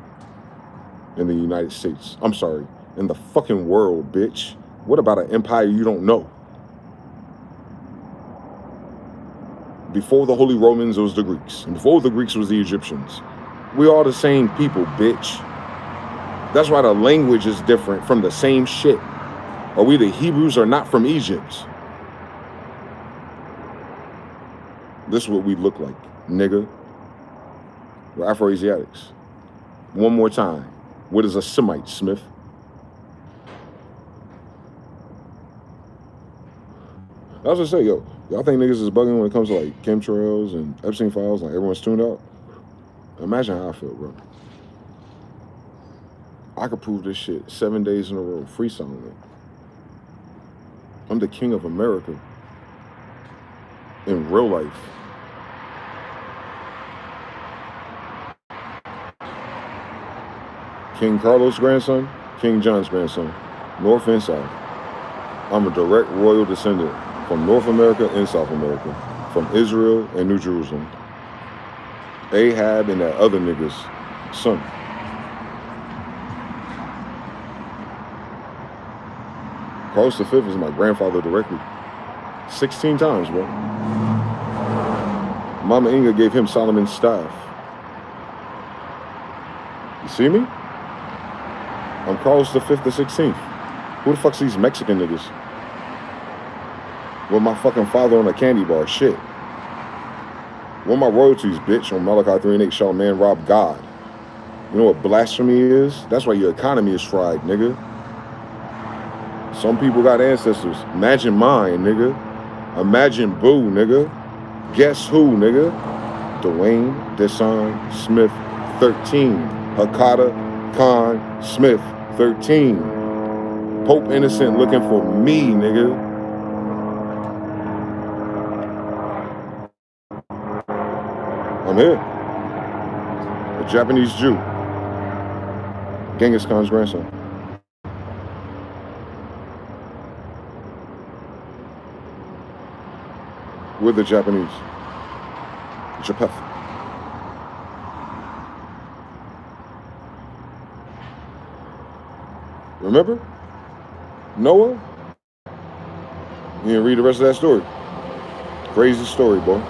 in the United States. I'm sorry, in the fucking world, bitch. What about an empire you don't know? Before the Holy Romans, it was the Greeks. And before the Greeks, it was the Egyptians. We all the same people, bitch. That's why the language is different from the same shit. Or we the Hebrews are not from Egypt. This is what we look like, nigga. We're Afro-Asiatics. One more time. What is a Semite, Smith? I was gonna say, yo, y'all think niggas is bugging when it comes to like chemtrails and Epstein files, like everyone's tuned out? Imagine how I feel, bro. I could prove this shit 7 days in a row, freestyling it. I'm the king of America. In real life. King Carlos' grandson, King John's grandson, North and South. I'm a direct royal descendant from North America and South America, from Israel and New Jerusalem. Ahab and that other nigga's son. Carlos V is my grandfather directly. 16 times, bro. Mama Inga gave him Solomon's staff. You see me? I'm Carlos V the 16th. Who the fuck's these Mexican niggas? With my fucking father on a candy bar, shit. Where my royalties, bitch? On Malachi 3 and 8, shall a man rob God? You know what blasphemy is? That's why your economy is fried, nigga. Some people got ancestors. Imagine mine, nigga. Imagine Boo, nigga. Guess who, nigga? Dwayne, DeyZan, Smith, 13. Hakata, Khan, Smith, 13. Pope Innocent looking for me, nigga. I'm here. A Japanese Jew. Genghis Khan's grandson. We're the Japanese. Japeth. Remember? Noah? You didn't read the rest of that story. Crazy story, boy.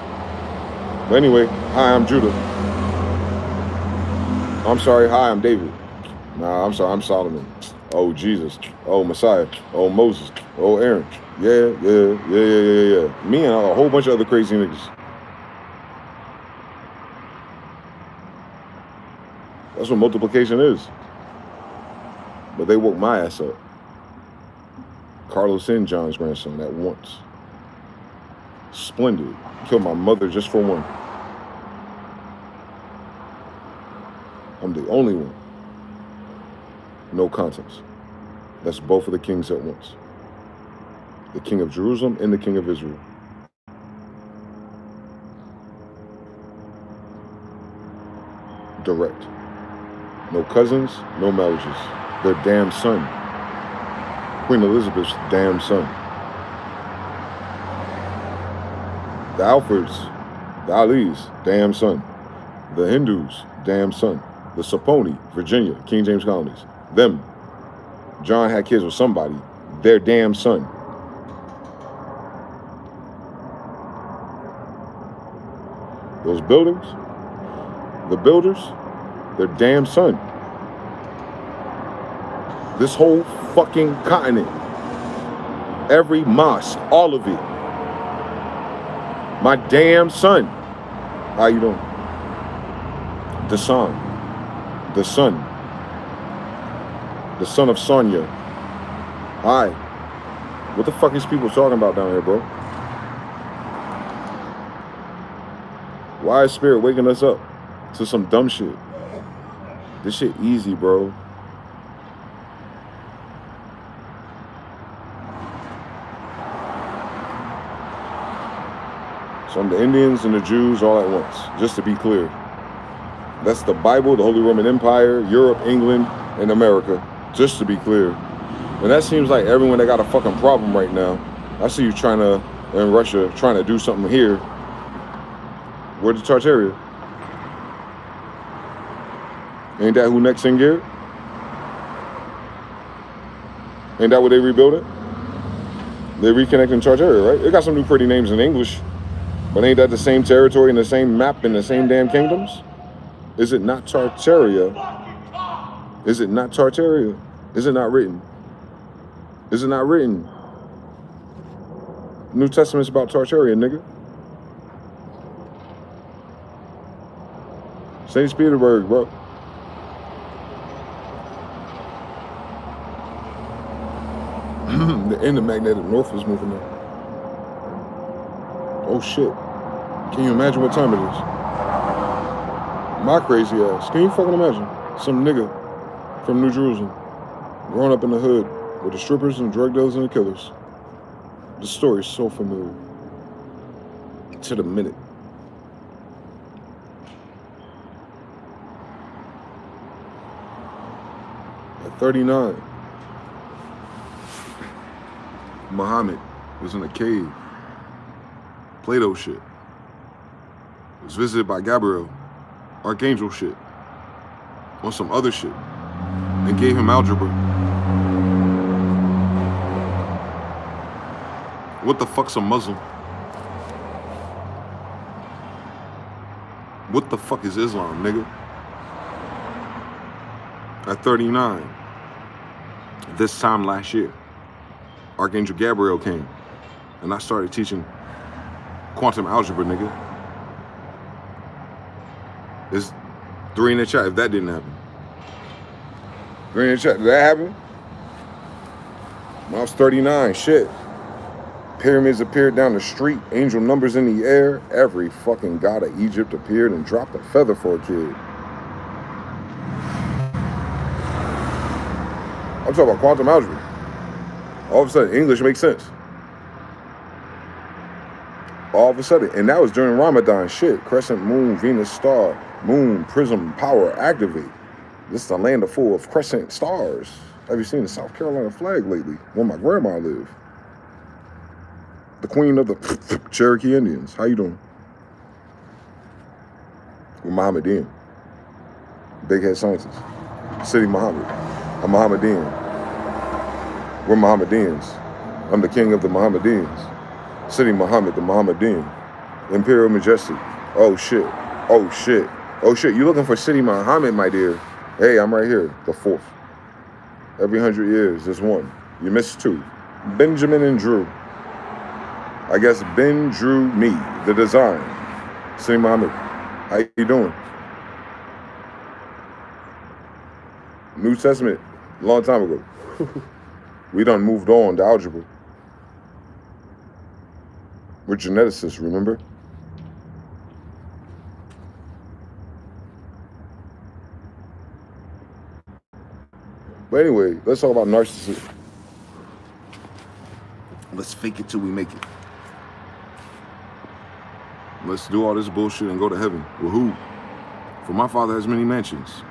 But anyway, hi, I'm Judah. I'm sorry, hi, I'm David. Nah, I'm sorry, I'm Solomon. Oh, Jesus. Oh, Messiah. Oh, Moses. Oh, Aaron. Yeah. Me and a whole bunch of other crazy niggas. That's what multiplication is. But they woke my ass up. Carlos and John's grandson at once. Splendid. Killed my mother just for one. I'm the only one. No contest. That's both of the kings at once. The king of Jerusalem and the king of Israel. Direct. No cousins, no marriages. Their damn son. Queen Elizabeth's damn son. The Alfords, the Ali's damn son. The Hindus, damn son. The Saponi, Virginia, King James colonies. Them. John had kids with somebody. Their damn son. Those buildings, the builders, their damn son. This whole fucking continent, every mosque, all of it. My damn son. How you doing? DeyZan, the son of Sonia. Hi. What the fuck is people talking about down here, bro? Why is Spirit waking us up to some dumb shit? This shit easy, bro. So I'm the Indians and the Jews all at once, just to be clear. That's the Bible, the Holy Roman Empire, Europe, England, and America, just to be clear. And that seems like everyone that got a fucking problem right now. I see you in Russia, trying to do something here. Where's the Tartaria? Ain't that who next in gear? Ain't that what they rebuilding? They reconnecting Tartaria, right? It got some new pretty names in English, but ain't that the same territory and the same map and the same damn kingdoms? Is it not Tartaria? Is it not Tartaria? Is it not written? Is it not written? New Testament's about Tartaria, nigga. St. Petersburg, bro. The end of magnetic north is moving up. Oh shit. Can you imagine what time it is? My crazy ass. Can you fucking imagine? Some nigga from New Jerusalem growing up in the hood with the strippers and drug dealers and the killers. The story is so familiar. To the minute. At 39, Muhammad was in a cave. Plato shit. Was visited by Gabriel. Ark Engl shit. On some other shit. And gave him algebra. What the fuck's a Muslim? What the fuck is Islam, nigga? At 39, this time last year, Ark Engl Gabriel came, and I started teaching quantum algebra, nigga. It's 3 in the chat if that didn't happen. 3 in the chat. Did that happen? Miles 39. Shit. Pyramids appeared down the street. Angel numbers in the air. Every fucking god of Egypt appeared and dropped a feather for a kid. I'm talking about quantum algebra. All of a sudden, English makes sense. All of a sudden, and that was during Ramadan. Shit, crescent moon, Venus star, moon, prism, power, activate. This is the land full of crescent stars. Have you seen the South Carolina flag lately? Where my grandma lived. The queen of the Cherokee Indians. How you doing? We're Mohammedan. Big head scientist. City Muhammad. I'm Mohammedan. We're Mohammedans. I'm the king of the Mohammedans. City Muhammad, the Mohammedan. Imperial Majesty. Oh shit. Oh shit. Oh shit. You looking for City Muhammad, my dear? Hey, I'm right here. The 4th. Every 100 years, there's one. You missed 2. Benjamin and Drew. I guess Ben drew me, the design. City Muhammad. How you doing? New Testament, long time ago. We done moved on to algebra. We're geneticists, remember? But anyway, let's talk about narcissism. Let's fake it till we make it. Let's do all this bullshit and go to heaven. Well, who? For my father has many mansions.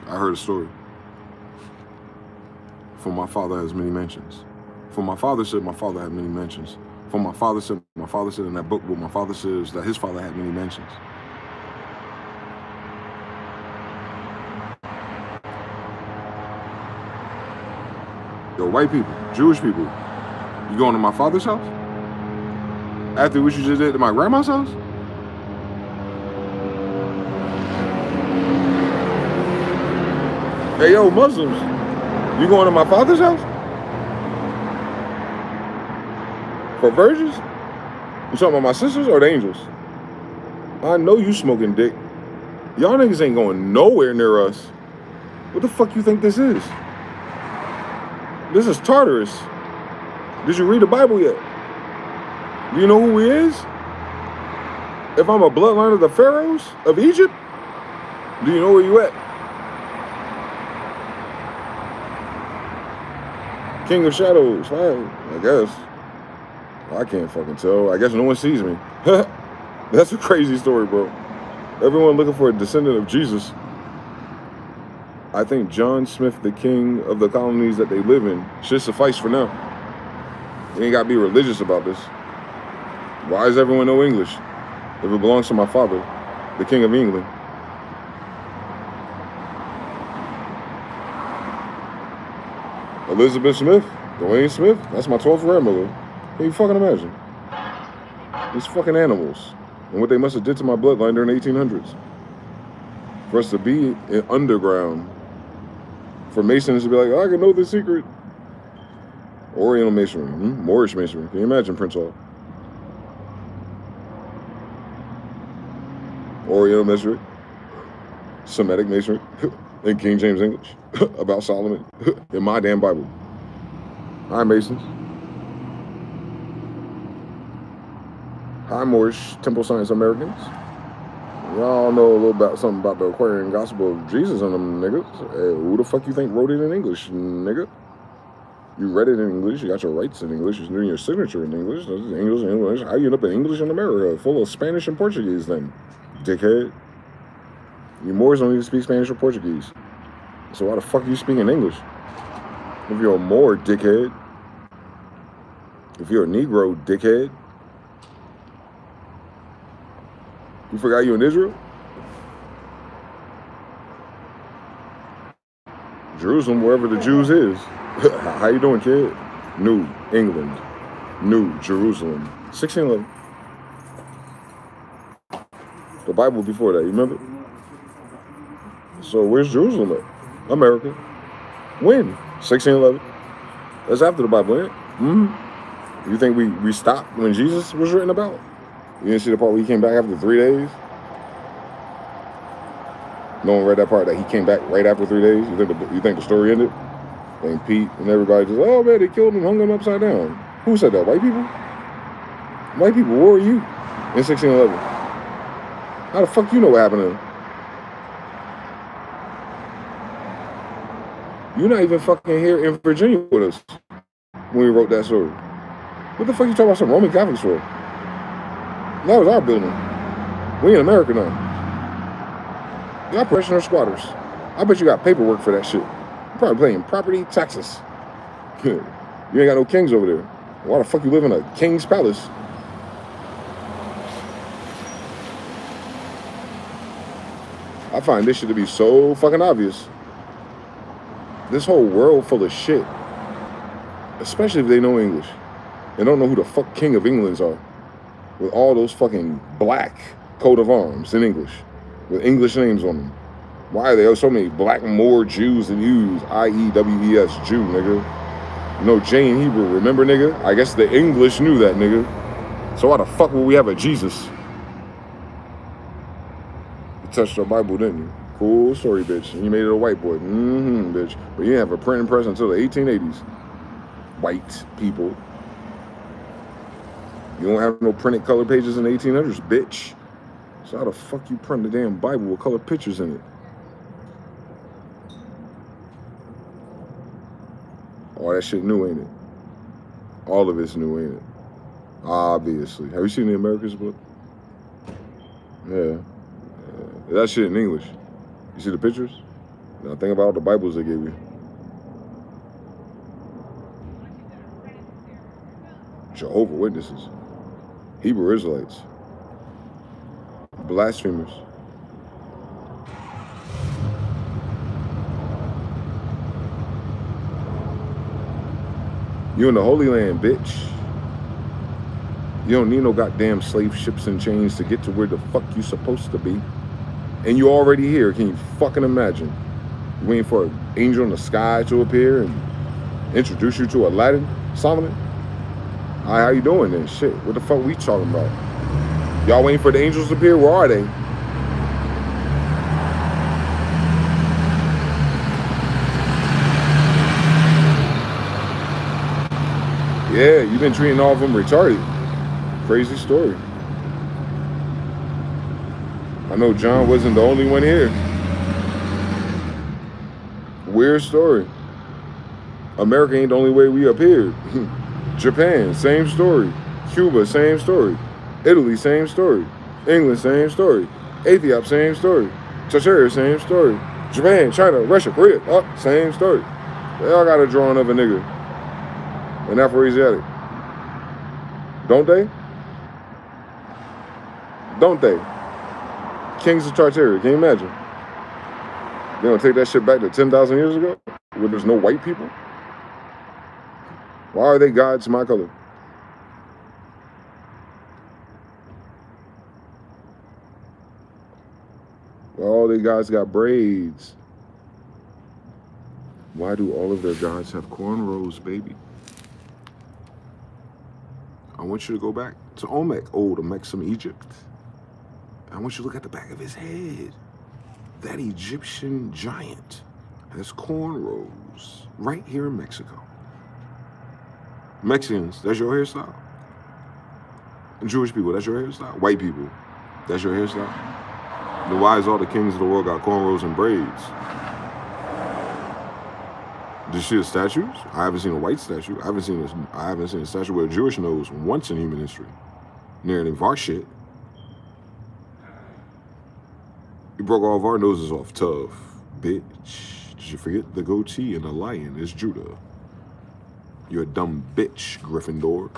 I heard a story. For my father has many mansions. For my father said my father had many mansions. For my father said in that book what my father says that his father had many mansions. Yo, white people, Jewish people, you going to my father's house? After what you just did to my grandma's house? Hey, yo, Muslims, you going to my father's house? For virgins? You talking about my sisters or the angels? I know you smoking dick. Y'all niggas ain't going nowhere near us. What the fuck you think this is? This is Tartarus. Did you read the Bible yet? Do you know who he is? If I'm a bloodline of the pharaohs of Egypt, do you know where you at? King of Shadows, I guess. I can't fucking tell. I guess no one sees me. That's a crazy story, bro. Everyone looking for a descendant of Jesus. I think John Smith, the king of the colonies that they live in, should suffice for now. You ain't got to be religious about this. Why does everyone know English if it belongs to my father, the king of England? Elizabeth Smith, Dwayne Smith, that's my 12th grandmother. Can you fucking imagine? These fucking animals and what they must have did to my bloodline during the 1800s. For us to be in underground, for Masons to be like, oh, I can know the secret. Oriental Masonry, Moorish Masonry. Can you imagine, Prince Hall? Oriental Masonry, Semitic Masonry, and King James English about Solomon in my damn Bible. Hi, Masons. Hi, Moorish Temple Science Americans. Y'all know a little about something about the Aquarian Gospel of Jesus and them niggas. Hey, who the fuck you think wrote it in English, nigga? You read it in English, you got your rights in English, you're doing your signature in English. English. How you end up in English in America? Full of Spanish and Portuguese then, dickhead. You Moors don't even speak Spanish or Portuguese. So why the fuck are you speaking English? If you're a Moor, dickhead. If you're a Negro, dickhead. You forgot you in Israel? Jerusalem, wherever the Jews is. How you doing, kid? New England. New Jerusalem. 1611. The Bible before that, you remember? So where's Jerusalem at? America. When? 1611. That's after the Bible, ain't it? You think we stopped when Jesus was written about? You didn't see the part where he came back after 3 days? No one read that part that he came back right after 3 days. You think the story ended? And Pete and everybody just, oh man, they killed him, hung him upside down. Who said that? White people? White people, where were you in 1611? How the fuck you know what happened to him? You're not even fucking here in Virginia with us when we wrote that story. What the fuck you talking about some Roman Catholic story? That was our building. We in America now. Y'all professional squatters. I bet you got paperwork for that shit. You're probably paying property taxes. You ain't got no kings over there. Why the fuck you live in a king's palace? I find this shit to be so fucking obvious. This whole world full of shit. Especially if they know English. And don't know who the fuck King of Englands are. With all those fucking black coat of arms in English. With English names on them. Why are there so many black more Jews than yous? IEWES, Jew, nigga. You know J in Hebrew, remember, nigga? I guess the English knew that, nigga. So why the fuck would we have a Jesus? You touched your Bible, didn't you? Cool story, bitch. And you made it a white boy. Bitch. But you didn't have a printing press until the 1880s. White people. You don't have no printed color pages in the 1800s, bitch. So how the fuck you print the damn Bible with color pictures in it? All that shit new, ain't it? All of it's new, ain't it? Obviously. Have you seen the Americans book? Yeah. That shit in English. You see the pictures? Now think about all the Bibles they gave you. Jehovah's Witnesses. Hebrew Israelites. Blasphemers. You in the Holy Land, bitch. You don't need no goddamn slave ships and chains to get to where the fuck you supposed to be. And you already here. Can you fucking imagine? You waiting for an angel in the sky to appear and introduce you to Aladdin, Solomon? Hi, how you doing then? Shit, what the fuck we talking about? Y'all waiting for the angels to appear? Where are they? Yeah, you've been treating all of them retarded. Crazy story. I know John wasn't the only one here. Weird story. America ain't the only way we appeared. Japan, same story. Cuba, same story. Italy, same story. England, same story. Ethiopia, same story. Chechnya, same story. Japan, China, Russia, Korea, same story. They all got a drawing of a nigga. An Afro-Asiatic. Don't they? Don't they? Kings of Tartaria, can you imagine? They gonna take that shit back to 10,000 years ago? Where there's no white people? Why are they gods my color? All they gods got braids. Why do all of their gods have cornrows, baby? I want you to go back to old Amexem, Egypt. I want you to look at the back of his head. That Egyptian giant has cornrows right here in Mexico. Mexicans, that's your hairstyle. Jewish people, that's your hairstyle. White people, that's your hairstyle. Then why is all the kings of the world got cornrows and braids? Did you see the statues? I haven't seen a white statue. I haven't seen a statue with a Jewish nose once in human history. Near any of our shit. You broke all of our noses off, tough bitch. Did you forget the goatee and the lion is Judah? You're a dumb bitch, Gryffindor.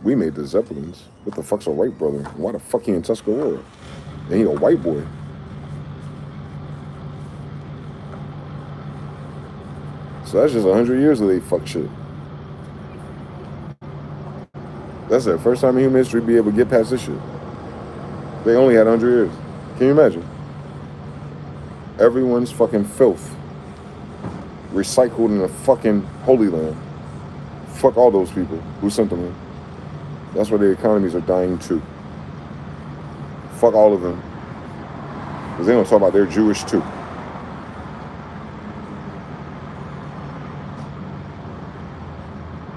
We made the Zeppelins. What the fuck's a white brother? Why the fuck he in Tuscarora? And he a white boy. So that's just 100 years of they fuck shit. That's the first time in human history to be able to get past this shit. They only had 100 years. Can you imagine? Everyone's fucking filth. Recycled in the fucking Holy Land. Fuck all those people who sent them in. That's why the economies are dying too. Fuck all of them. Because they don't talk about they're Jewish too.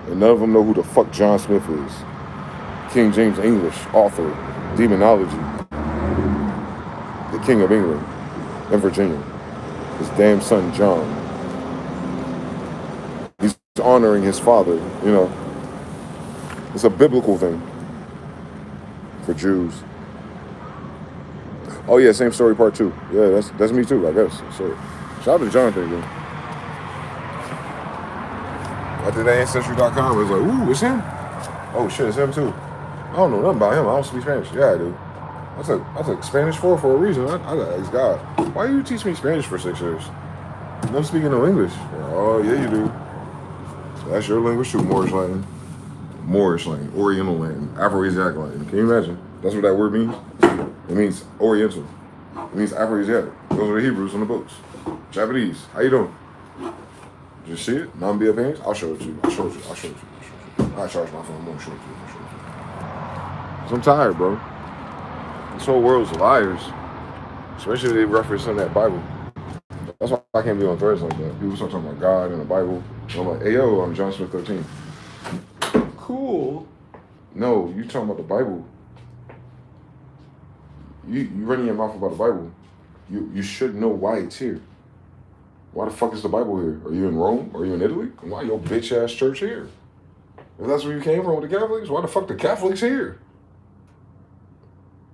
And none of them know who the fuck John Smith is. King James English, author, demonology. The King of England and Virginia. His damn son, John. He's honoring his father, you know. It's a biblical thing for Jews. Oh yeah, same story part 2. Yeah, that's me too, I guess. So shout out to Jonathan again. I did that Ancestry.com. It was like, ooh, it's him. Oh shit, it's him too. I don't know nothing about him. I don't speak Spanish. Yeah, I do. I took Spanish for a reason. I gotta ask God, why you teach me Spanish for 6 years? I'm speaking no English. Oh yeah, you do. That's your language too, Moorish Latin. Moorish Latin, Oriental Latin, Afro-Asiatic Latin. Can you imagine? That's what that word means. It means Oriental. It means Afro-Asiatic. Those are the Hebrews on the boats. Japanese. How you doing? Did you see it? Non-BF hands? I'll show it to you. I'll show it to you. I charge my phone. I'm gonna show it to you. So I'm tired, bro. This whole world's liars. Especially if they reference in that Bible. That's why I can't be on threads like that. People start talking about God and the Bible. I'm like, hey yo, I'm John Smith 13. Cool. No, you talking about the Bible. You running your mouth about the Bible. You should know why it's here. Why the fuck is the Bible here? Are you in Rome? Are you in Italy? Why your bitch ass church here? If that's where you came from with the Catholics, why the fuck the Catholics here?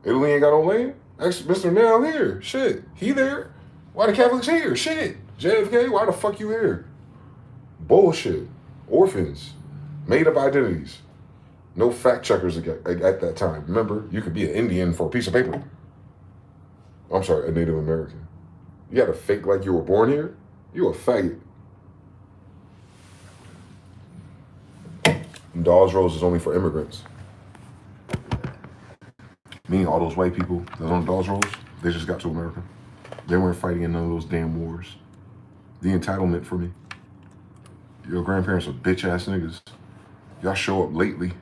Italy ain't got no land? Mr. Nell here. Shit. He there. Why the Catholics here? Shit. JFK, why the fuck you here? Bullshit. Orphans. Made up identities. No fact checkers at that time. Remember, you could be an Indian for a piece of paper. I'm sorry, a Native American. You gotta fake like you were born here? You a faggot. Dawes Road is only for immigrants. Meaning all those white people that was on Dawes Road, they just got to America. They weren't fighting in none of those damn wars. The entitlement for me. Your grandparents are bitch ass niggas. Y'all show up lately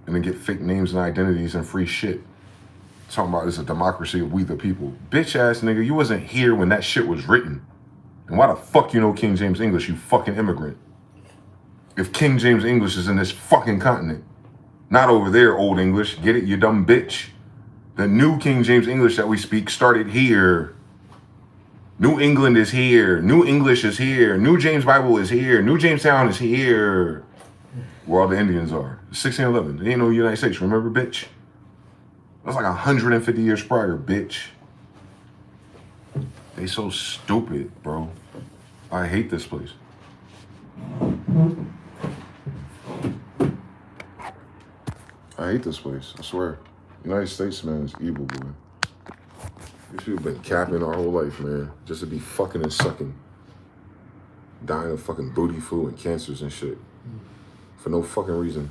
and then get fake names and identities and free shit. Talking about it's a democracy of we the people. Bitch ass nigga, you wasn't here when that shit was written. And why the fuck you know King James English, you fucking immigrant? If King James English is in this fucking continent. Not over there, Old English. Get it, you dumb bitch? The new King James English that we speak started here. New England is here. New English is here. New James Bible is here. New Jamestown is here. Where all the Indians are. 1611. There ain't no United States, remember, bitch? That's like 150 years prior, bitch. They so stupid, bro. I hate this place. I hate this place, I swear. United States, man, is evil, boy. These people been capping our whole life, man. Just to be fucking and sucking. Dying of fucking booty flu and cancers and shit. For no fucking reason.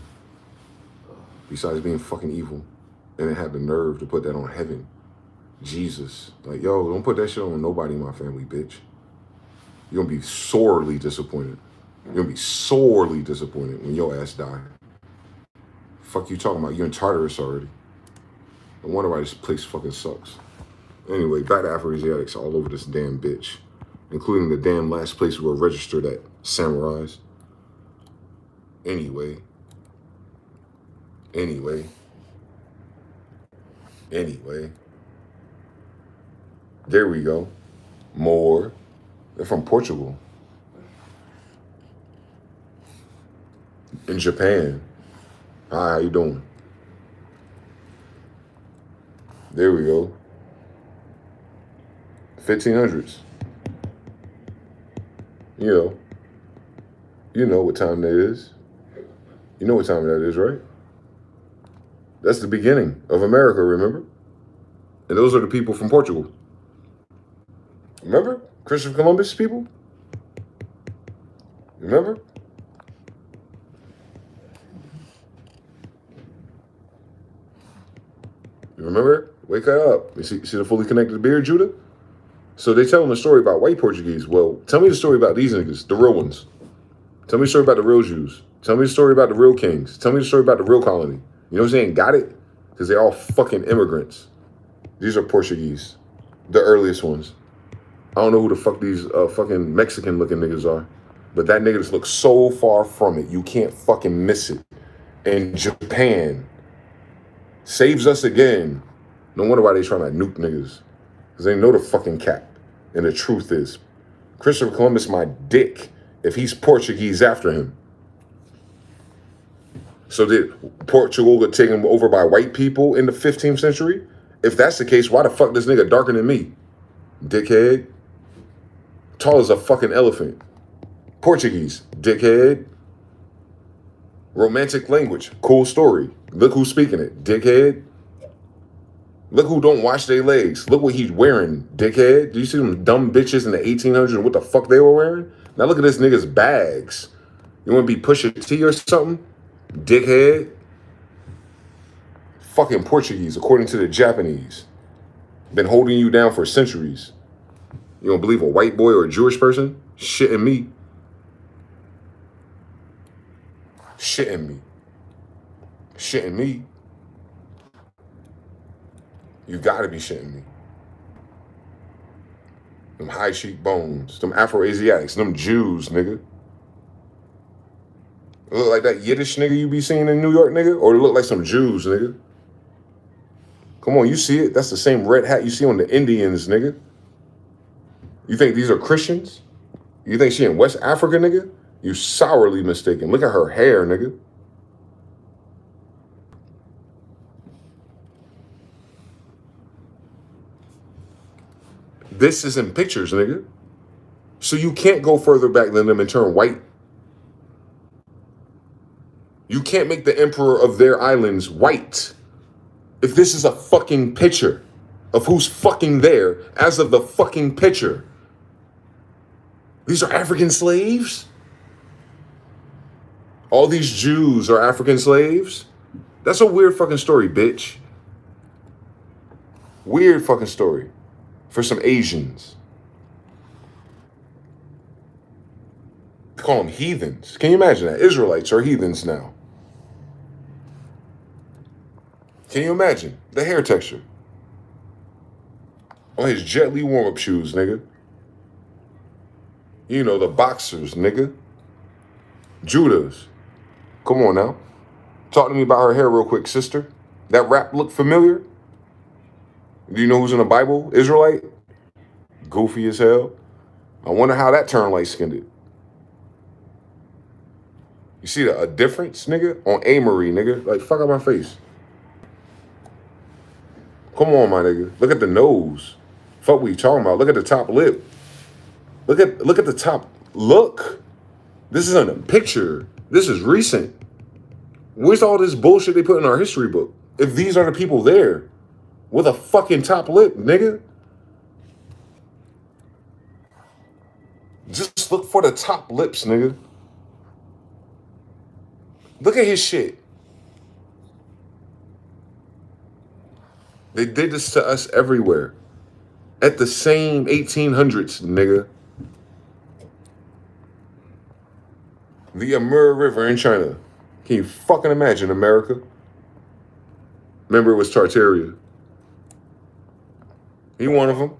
Besides being fucking evil. And they had the nerve to put that on heaven. Jesus. Like, yo, don't put that shit on nobody in my family, bitch. You're gonna be sorely disappointed. You're gonna be sorely disappointed when your ass die. Fuck you talking about? You're in Tartarus already. I wonder why this place fucking sucks. Anyway, back to Afro-Asiatics all over this damn bitch. Including the damn last place we were registered at, Samurais. Anyway. There we go. More. They're from Portugal. In Japan. Hi, how you doing? There we go. 1500s. You know what time that is. You know what time that is, right? That's the beginning of America, remember? And those are the people from Portugal. Remember? Christopher Columbus people? Remember? You remember? Wake up. You see the fully connected beard, Judah? So they telling a story about white Portuguese. Well, tell me the story about these niggas, the real ones. Tell me the story about the real Jews. Tell me the story about the real kings. Tell me the story about the real colony. You know what I'm saying? Got it? Because they're all fucking immigrants. These are Portuguese. The earliest ones. I don't know who the fuck these fucking Mexican looking niggas are. But that nigga just looks so far from it. You can't fucking miss it. And Japan saves us again. No wonder why they trying to nuke niggas. Because they know the fucking cap. And the truth is, Christopher Columbus my dick if he's Portuguese after him. So did Portugal get taken over by white people in the 15th century? If that's the case, why the fuck this nigga darker than me? Dickhead. Tall as a fucking elephant. Portuguese. Dickhead. Romantic language. Cool story. Look who's speaking it. Dickhead. Look who don't wash their legs. Look what he's wearing. Dickhead. Do you see them dumb bitches in the 1800s and what the fuck they were wearing? Now look at this nigga's bags. You want to be Pusha T or something? Dickhead. Fucking Portuguese, according to the Japanese. Been holding you down for centuries. You don't believe a white boy or a Jewish person? Shitting me. Shitting me. Shitting me. You gotta be shitting me. Them high cheekbones, them Afro-Asiatics, them Jews, nigga. It look like that Yiddish nigga you be seeing in New York, nigga? Or it look like some Jews, nigga? Come on, you see it? That's the same red hat you see on the Indians, nigga. You think these are Christians? You think she in West Africa, nigga? You sourly mistaken. Look at her hair, nigga. This is in pictures, nigga. So you can't go further back than them and turn white. You can't make the emperor of their islands white. If this is a fucking picture of who's fucking there as of the fucking picture. These are African slaves? All these Jews are African slaves? That's a weird fucking story, bitch. Weird fucking story. For some Asians. Call them heathens. Can you imagine that? Israelites are heathens now. Can you imagine the hair texture? On his Jet Li warm-up shoes, nigga. You know, the boxers, nigga. Judas. Come on now. Talk to me about her hair real quick, sister. That rap look familiar? Do you know who's in the Bible? Israelite? Goofy as hell. I wonder how that turned light-skinned. You see a difference, nigga? On Amory, nigga. Like, fuck out my face. Come on, my nigga. Look at the nose. Fuck what you talking about. Look at the top lip. Look at the top. Look. This isn't a picture. This is recent. Where's all this bullshit they put in our history book? If these are the people there with a fucking top lip, nigga. Just look for the top lips, nigga. Look at his shit. They did this to us everywhere. At the same 1800s, nigga. The Amur River in China. Can you fucking imagine America? Remember, it was Tartaria. He one of them.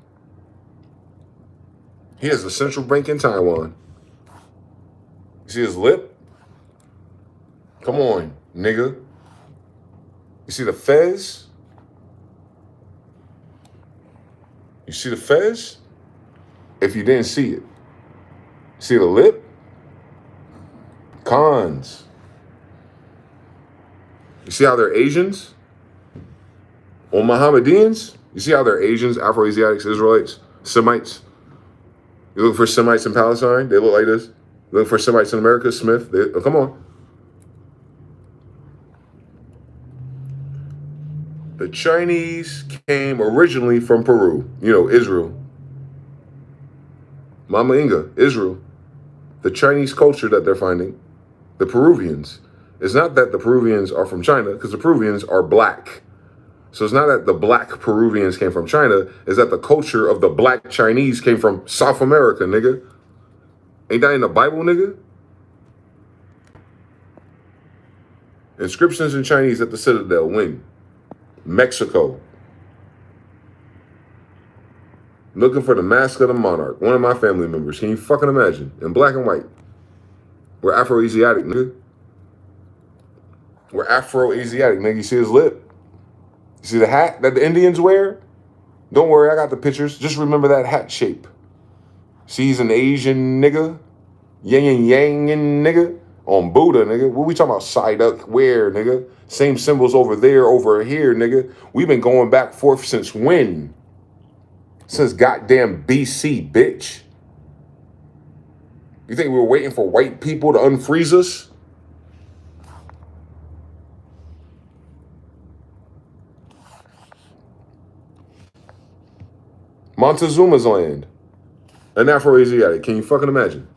He has a central bank in Taiwan. You see his lip? Come on, nigga. You see the fez? You see the fez? If you didn't see it. See the lip? Cons. You see how they're Asians? Or Mohammedans? You see how they're Asians, Afro-Asiatics, Israelites, Semites? You look for Semites in Palestine? They look like this. You look for Semites in America? Smith? Come on. The Chinese came originally from Peru. You know, Israel. Mama Inga, Israel. The Chinese culture that they're finding, the Peruvians. It's not that the Peruvians are from China, because the Peruvians are black. So it's not that the black Peruvians came from China, it's that the culture of the black Chinese came from South America, nigga. Ain't that in the Bible, nigga? Inscriptions in Chinese at the Citadel. When? Mexico. Looking for the mask of the monarch. One of my family members. Can you fucking imagine? In black and white. We're Afro-Asiatic, nigga. We're Afro-Asiatic, nigga. You see his lip? You see the hat that the Indians wear? Don't worry, I got the pictures. Just remember that hat shape. See, he's an Asian nigga. Yin and yang nigga. On Buddha, nigga. What we talking about? Side up where, nigga? Same symbols over there, over here, nigga. We've been going back forth since when? Since goddamn BC, bitch. You think we were waiting for white people to unfreeze us? Montezuma's land. An Afro-Asiatic. Can you fucking imagine?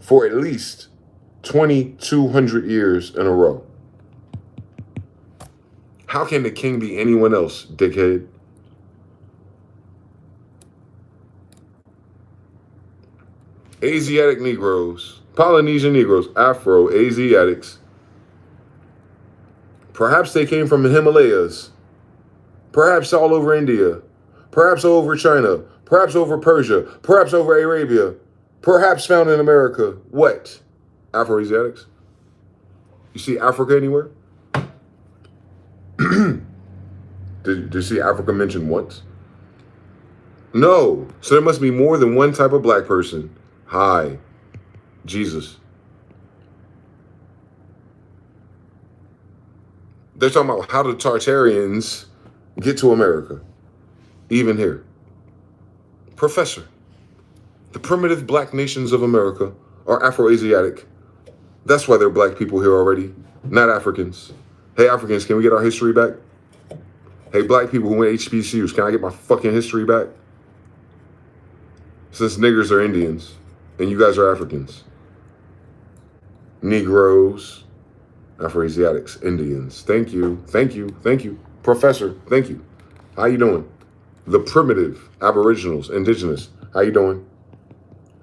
For at least 2,200 years in a row. How can the king be anyone else, dickhead? Asiatic Negroes, Polynesian Negroes, Afro-Asiatics. Perhaps they came from the Himalayas. Perhaps all over India. Perhaps over China. Perhaps over Persia. Perhaps over Arabia. Perhaps found in America. What? Afro-Asiatics? You see Africa anywhere? Did you see Africa mentioned once? No. So there must be more than one type of black person. Hi, Jesus. They're talking about how the Tartarians get to America. Even here. Professor, the primitive black nations of America are Afro-Asiatic. That's why there are black people here already, not Africans. Hey, Africans, can we get our history back? Hey, black people who went HBCUs, can I get my fucking history back? Since niggers are Indians. And you guys are Africans. Negroes, Afro-Asiatics, Indians. Thank you, thank you, thank you. Professor, thank you. How you doing? The primitive Aboriginals, Indigenous. How you doing?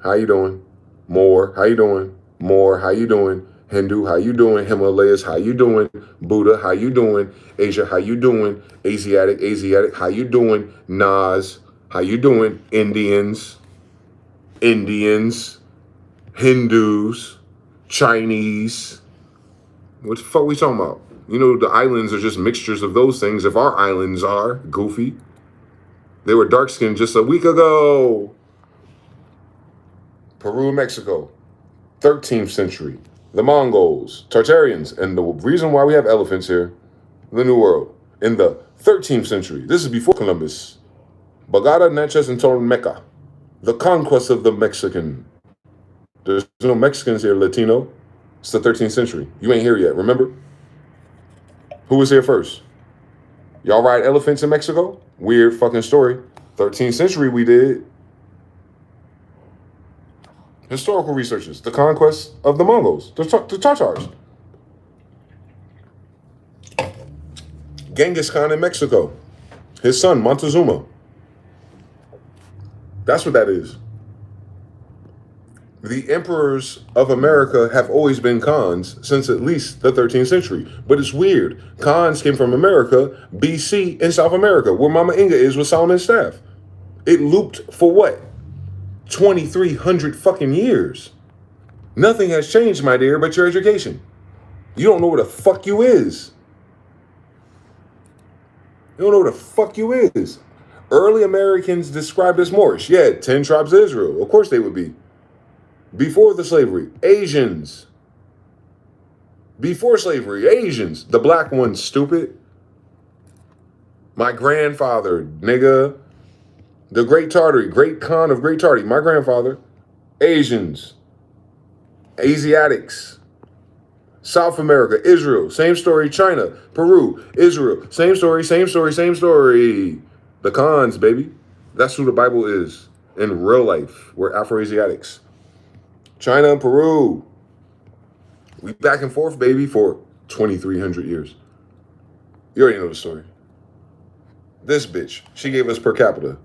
How you doing? More, how you doing? More, how you doing? Hindu, how you doing? Himalayas, how you doing? Buddha, how you doing? Asia, how you doing? Asiatic, how you doing? Nas, how you doing? Indians, Hindus, Chinese. What the fuck we talking about? You know, the islands are just mixtures of those things. If our islands are goofy, they were dark-skinned just a week ago. Peru, Mexico, 13th century. The Mongols, Tartarians, and the reason why we have elephants here, the New World, in the 13th century. This is before Columbus. Bagada, Natchez, and Mecca. The conquest of the Mexican. There's no Mexicans here, Latino. It's the 13th century. You ain't here yet, remember? Who was here first? Y'all ride elephants in Mexico? Weird fucking story. 13th century we did. Historical researchers. The conquest of the Mongols. The Tartars. Genghis Khan in Mexico. His son, Montezuma. That's what that is. The emperors of America have always been Khans since at least the 13th century. But it's weird. Khans came from America, BC, in South America, where Mama Inga is with Solomon's staff. It looped for what? 2,300 fucking years. Nothing has changed, my dear, but your education. You don't know what the fuck you is. You don't know what the fuck you is. Early Americans described as Moorish. Yeah, 10 tribes of Israel. Of course they would be. Before the slavery, Asians. Before slavery, Asians. The black ones, stupid. My grandfather, nigga. The Great Tartary, Great Khan of Great Tartary. My grandfather. Asians. Asiatics. South America, Israel. Same story. China, Peru, Israel. Same story, same story, same story. The Khans, baby. That's who the Bible is in real life. We're Afro-Asiatics. China and Peru. We back and forth, baby, for 2,300 years. You already know the story. This bitch, she gave us per capita.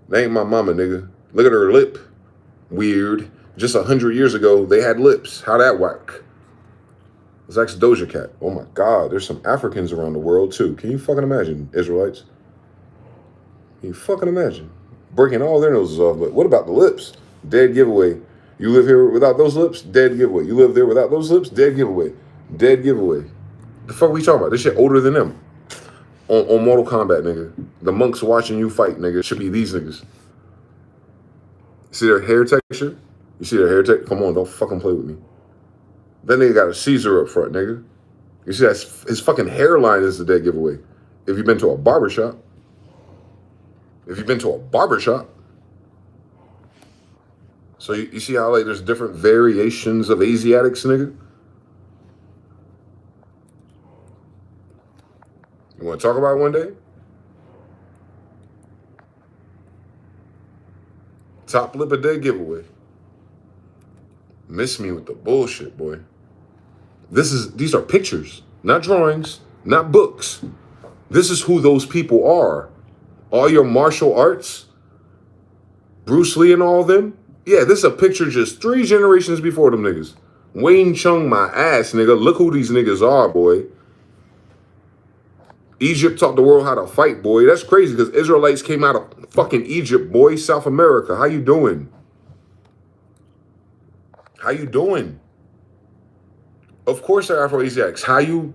That ain't my mama, nigga. Look at her lip. Weird. Just 100 years ago, they had lips. How that work? Let's ask Doja Cat. Oh my God, there's some Africans around the world too. Can you fucking imagine, Israelites? Can you fucking imagine? Breaking all their noses off, but what about the lips? Dead giveaway. You live here without those lips? Dead giveaway. You live there without those lips? Dead giveaway. Dead giveaway. The fuck we talking about? This shit older than them. On Mortal Kombat, nigga. The monks watching you fight, nigga. Should be these niggas. See their hair texture? You see their hair texture? Come on, don't fucking play with me. That nigga got a Caesar up front, nigga. You see that's his fucking hairline is the dead giveaway. If you've been to a barbershop. If you've been to a barbershop. So you see how like there's different variations of Asiatics, nigga? You want to talk about it one day? Top lip a day giveaway. Miss me with the bullshit, boy. These are pictures, not drawings, not books. This is who those people are. All your martial arts, Bruce Lee and all them. Yeah, this is a picture just 3 generations before them niggas. Wayne Chung my ass, nigga. Look who these niggas are, boy. Egypt taught the world how to fight, boy. That's crazy because Israelites came out of fucking Egypt, boy. South America. How you doing? How you doing? Of course they're Afro-Asiatics. How you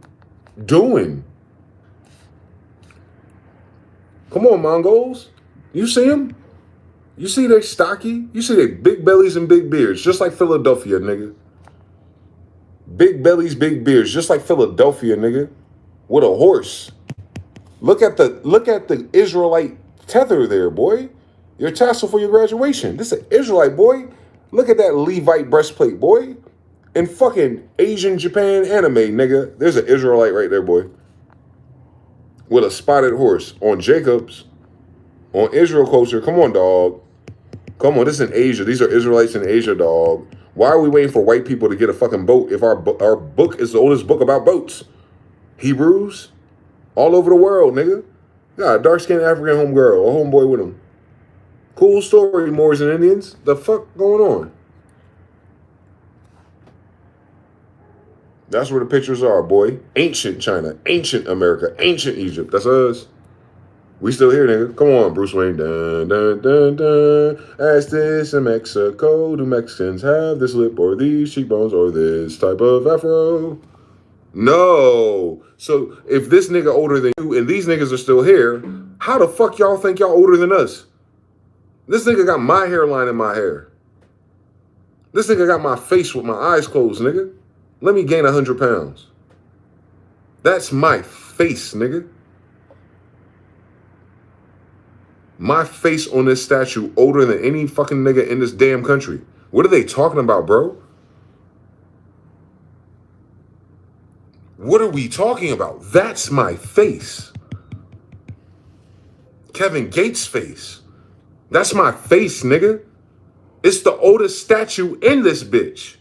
doing? Come on, Mongols. You see them? You see they stocky? You see they big bellies and big beards, just like Philadelphia, nigga. Big bellies, big beards, just like Philadelphia, nigga. With a horse. Look at the Israelite tether there, boy. Your tassel for your graduation. This is an Israelite, boy. Look at that Levite breastplate, boy. In fucking Asian Japan anime, nigga. There's an Israelite right there, boy. With a spotted horse on Jacobs. On Israel culture. Come on, dog. Come on, this is in Asia. These are Israelites in Asia, dog. Why are we waiting for white people to get a fucking boat if our book is the oldest book about boats? Hebrews? All over the world, nigga. Got a dark-skinned African homegirl, a homeboy with him. Cool story, Moors and Indians. The fuck going on? That's where the pictures are, boy. Ancient China, ancient America, ancient Egypt. That's us. We still here, nigga. Come on, Bruce Wayne. Dun, dun, dun, dun. Ask this in Mexico. Do Mexicans have this lip or these cheekbones or this type of afro? No. So if this nigga older than you and these niggas are still here, how the fuck y'all think y'all older than us? This nigga got my hairline in my hair. This nigga got my face with my eyes closed, nigga. Let me gain 100 pounds. That's my face, nigga. My face on this statue older than any fucking nigga in this damn country. What are they talking about, bro? What are we talking about? That's my face. Kevin Gates' face. That's my face, nigga. It's the oldest statue in this bitch.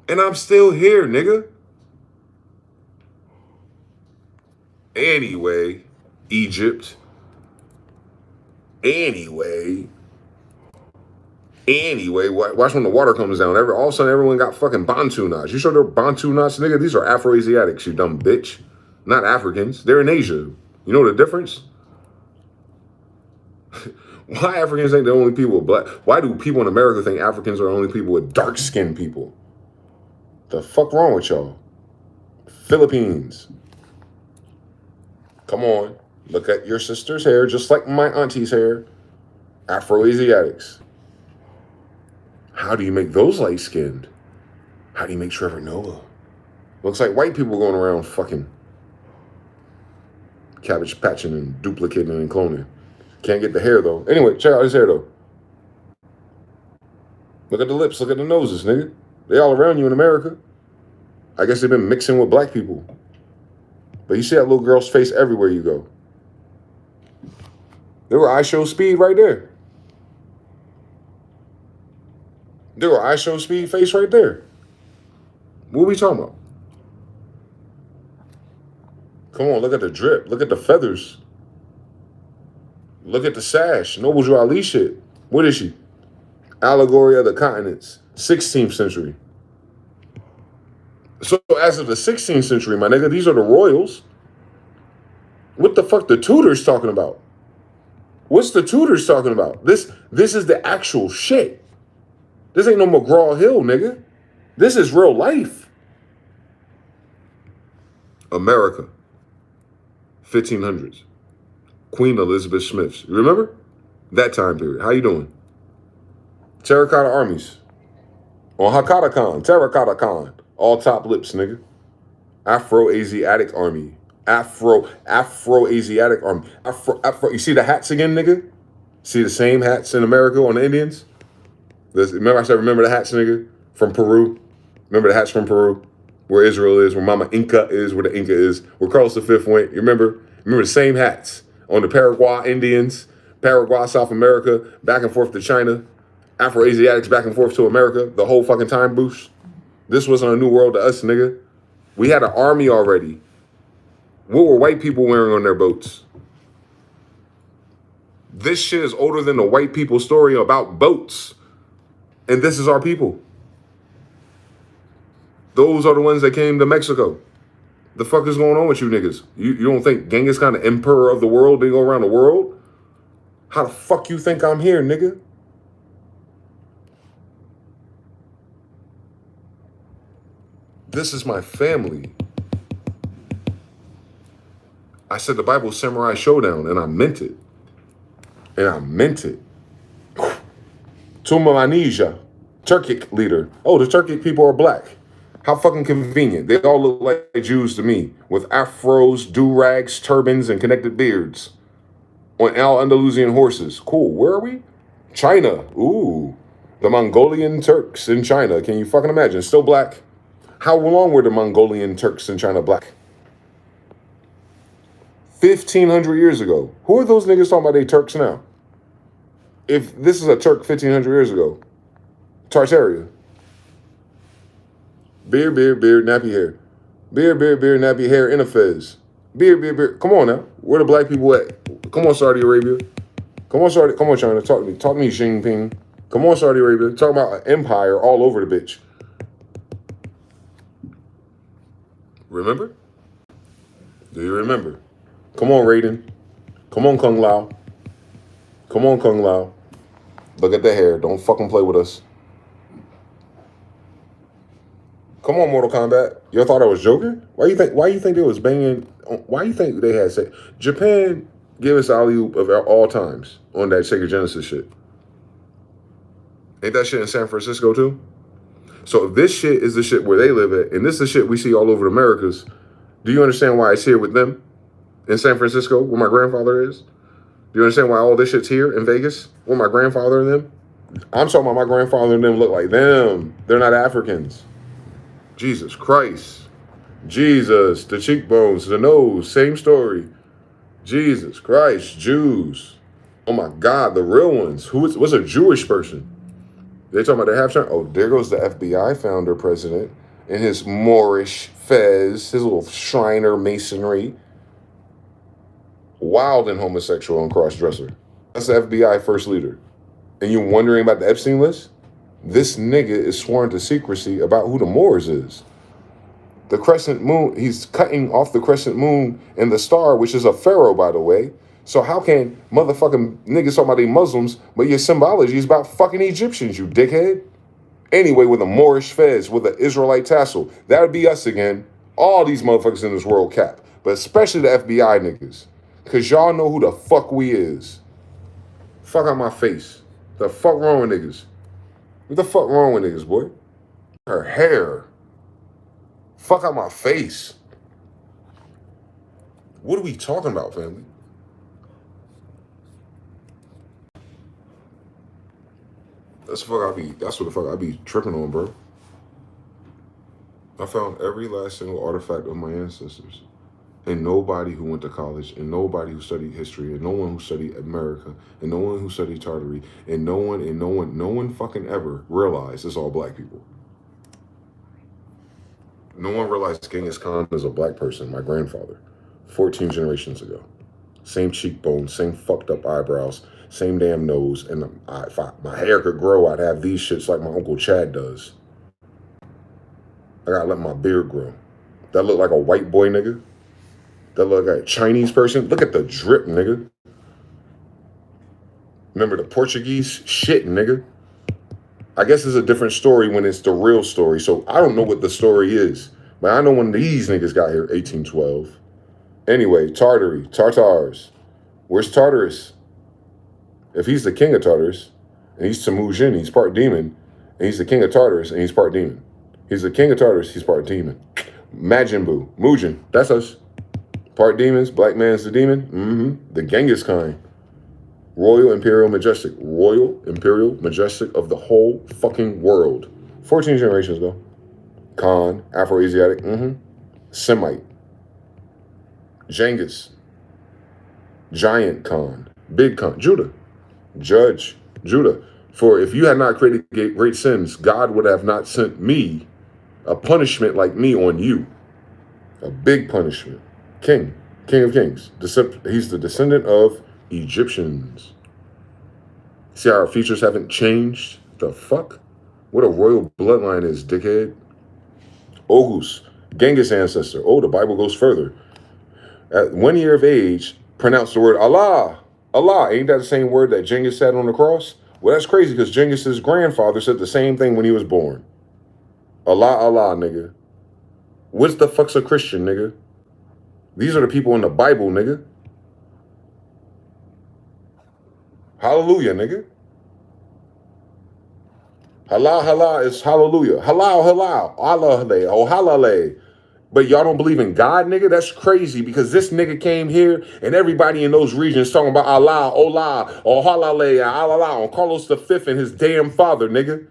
And I'm still here, nigga. Anyway, Egypt. Anyway, watch when the water comes down. All of a sudden, everyone got fucking Bantu knots. You sure they're Bantu knots, nigga? These are Afro-Asiatics, you dumb bitch. Not Africans. They're in Asia. You know the difference? Why Africans think they're only people with black? Why do people in America think Africans are only people with dark-skinned people? The fuck wrong with y'all? Philippines. Come on. Look at your sister's hair, just like my auntie's hair. Afro-Asiatics. How do you make those light-skinned? How do you make Trevor Noah? Looks like white people going around fucking cabbage patching and duplicating and cloning. Can't get the hair, though. Anyway, check out his hair, though. Look at the lips. Look at the noses, nigga. They all around you in America. I guess they've been mixing with black people. But you see that little girl's face everywhere you go. There were I Show Speed right there. There were I Show Speed face right there. What are we talking about? Come on, look at the drip. Look at the feathers. Look at the sash. Noble Drew Ali shit. What is she? Allegory of the Continents. 16th century. So as of the 16th century, my nigga, these are the royals. What the fuck the Tudors talking about? What's the Tudors talking about? This is the actual shit. This ain't no McGraw-Hill, nigga. This is real life. America, 1500s. Queen Elizabeth Smith. You remember? That time period. How you doing? Terracotta armies. On Hakata Khan, Terracotta Khan. All top lips, nigga. Afro-Asiatic army. Afro-Asiatic army. Afro. You see the hats again, nigga? See the same hats in America on the Indians? Remember I said, remember the hats, nigga? From Peru? Remember the hats from Peru? Where Israel is, where Mama Inca is, where the Inca is, where Carlos V went. You remember? Remember the same hats on the Paraguay Indians, Paraguay, South America, back and forth to China, Afro-Asiatics back and forth to America, the whole fucking time boost. This wasn't a new world to us, nigga. We had an army already. What were white people wearing on their boats? This shit is older than the white people story about boats. And this is our people. Those are the ones that came to Mexico. The fuck is going on with you niggas? You don't think Genghis Khan, the emperor of the world, they go around the world? How the fuck you think I'm here, nigga? This is my family. I said the Bible Samurai Showdown, and I meant it. And I meant it. Tumamanija, Turkic leader. Oh, the Turkic people are black. How fucking convenient. They all look like Jews to me, with afros, do-rags, turbans, and connected beards. On Al-Andalusian horses. Cool. Where are we? China. Ooh. The Mongolian Turks in China. Can you fucking imagine? Still black. How long were the Mongolian Turks in China black? 1,500 years ago. Who are those niggas talking about they Turks now? If this is a Turk 1,500 years ago, Tartaria. Beard, nappy hair. Beard, nappy hair in a fez. Beard. Come on now. Where the black people at? Come on, Saudi Arabia. Come on, China. Talk to me. Talk to me, Xi Jinping. Come on, Saudi Arabia. Talk about an empire all over the bitch. Remember? Do you remember? Come on, Raiden. Come on, Kung Lao. Come on, Kung Lao. Look at the hair. Don't fucking play with us. Come on, Mortal Kombat. You thought I was joking? Why you think they was banging? Why you think they had sex? Japan gave us alley-oop of all times on that Sega Genesis shit. Ain't that shit in San Francisco too? So if this shit is the shit where they live at, and this is the shit we see all over the Americas, do you understand why it's here with them in San Francisco, where my grandfather is? Do you understand why all this shit's here in Vegas, where my grandfather and them? I'm talking about my grandfather and them look like them. They're not Africans. Jesus Christ. Jesus, the cheekbones, the nose, same story. Jesus Christ, Jews. Oh my God, the real ones. What's a Jewish person? They talking about they have China. Oh, there goes the FBI founder president in his Moorish fez, his little Shriner masonry. Wild and homosexual and cross-dresser. That's the FBI first leader. And you wondering about the Epstein list? This nigga is sworn to secrecy about who the Moors is. The crescent moon, he's cutting off the crescent moon and the star, which is a pharaoh, by the way. So how can motherfucking niggas talk about they Muslims, but your symbology is about fucking Egyptians, you dickhead? Anyway, with a Moorish fez, with an Israelite tassel, that would be us again. All these motherfuckers in this world cap, but especially the FBI niggas. Because y'all know who the fuck we is. Fuck out my face. The fuck wrong with niggas? What the fuck wrong with niggas, boy? Her hair. Fuck out my face. What are we talking about, family? That's what the fuck I be tripping on, bro. I found every last single artifact of my ancestors. And nobody who went to college, and nobody who studied history, and no one who studied America, and no one who studied Tartary, and no one fucking ever realized it's all black people. No one realized Genghis Khan is a black person, my grandfather, 14 generations ago. Same cheekbones, same fucked up eyebrows, same damn nose, and if my hair could grow, I'd have these shits like my Uncle Chad does. I gotta let my beard grow. That look like a white boy, nigga. That look like a Chinese person. Look at the drip, nigga. Remember the Portuguese? Shit, nigga. I guess it's a different story when it's the real story. So I don't know what the story is. But I know when these niggas got here, 1812. Anyway, Tartary, Tartars. Where's Tartarus? If he's the king of Tartarus, and he's Temujin, he's part demon, and he's the king of Tartarus, and he's part demon. He's the king of Tartarus, he's part demon. Majin Buu, Mujin, that's us. Part demons, black man's the demon. The Genghis Khan. Royal Imperial Majestic. Royal Imperial Majestic of the whole fucking world. 14 generations ago. Khan, Afro-Asiatic. Semite. Genghis. Giant Khan. Big Khan. Judah. Judge. Judah. For if you had not created great sins, God would have not sent me a punishment like me on you. A big punishment. King. King of Kings. He's the descendant of Egyptians. See how our features haven't changed? The fuck? What a royal bloodline is, dickhead. Oghuz, Genghis ancestor. Oh, the Bible goes further. At 1 year of age, pronounce the word Allah. Allah. Ain't that the same word that Genghis said on the cross? Well, that's crazy because Genghis's grandfather said the same thing when he was born. Allah, Allah, nigga. What's the fuck's a Christian, nigga? These are the people in the Bible, nigga. Hallelujah, nigga. Halal, halal is hallelujah. Halal, halal. Allah, oh, halal. But y'all don't believe in God, nigga? That's crazy because this nigga came here and everybody in those regions talking about Allah, Ola, or halal, Allah, on Carlos V and his damn father, nigga.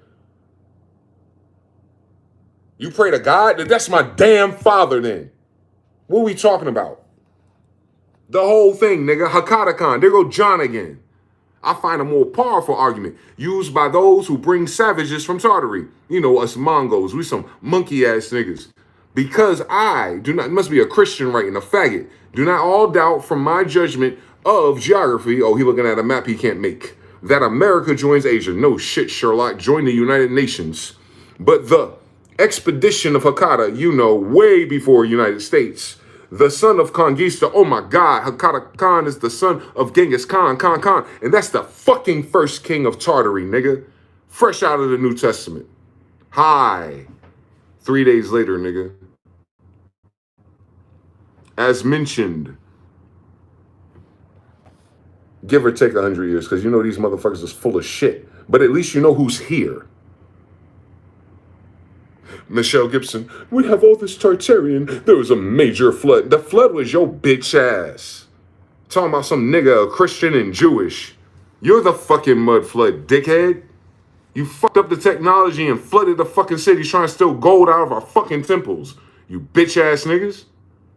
You pray to God? That's my damn father then. What are we talking about? The whole thing, nigga. Hakata Khan. There go John again. I find a more powerful argument used by those who bring savages from Tartary. You know, us Mongols. We some monkey-ass niggas. Because I do not, must be a Christian writing, a faggot. Do not all doubt from my judgment of geography. Oh, he looking at a map he can't make. That America joins Asia. No shit, Sherlock. Join the United Nations. But the expedition of Hakata, you know, way before United States. The son of Conquista. Oh my God, Hakata Khan is the son of Genghis Khan, Khan. And that's the fucking first king of Tartary, nigga. Fresh out of the New Testament. Hi. 3 days later, nigga. As mentioned, give or take 100 years, because you know these motherfuckers is full of shit. But at least you know who's here. Michelle Gibson, we have all this Tartarian. There was a major flood. The flood was your bitch ass. Talking about some nigga, a Christian and Jewish. You're the fucking mud flood, dickhead. You fucked up the technology and flooded the fucking cities trying to steal gold out of our fucking temples. You bitch ass niggas.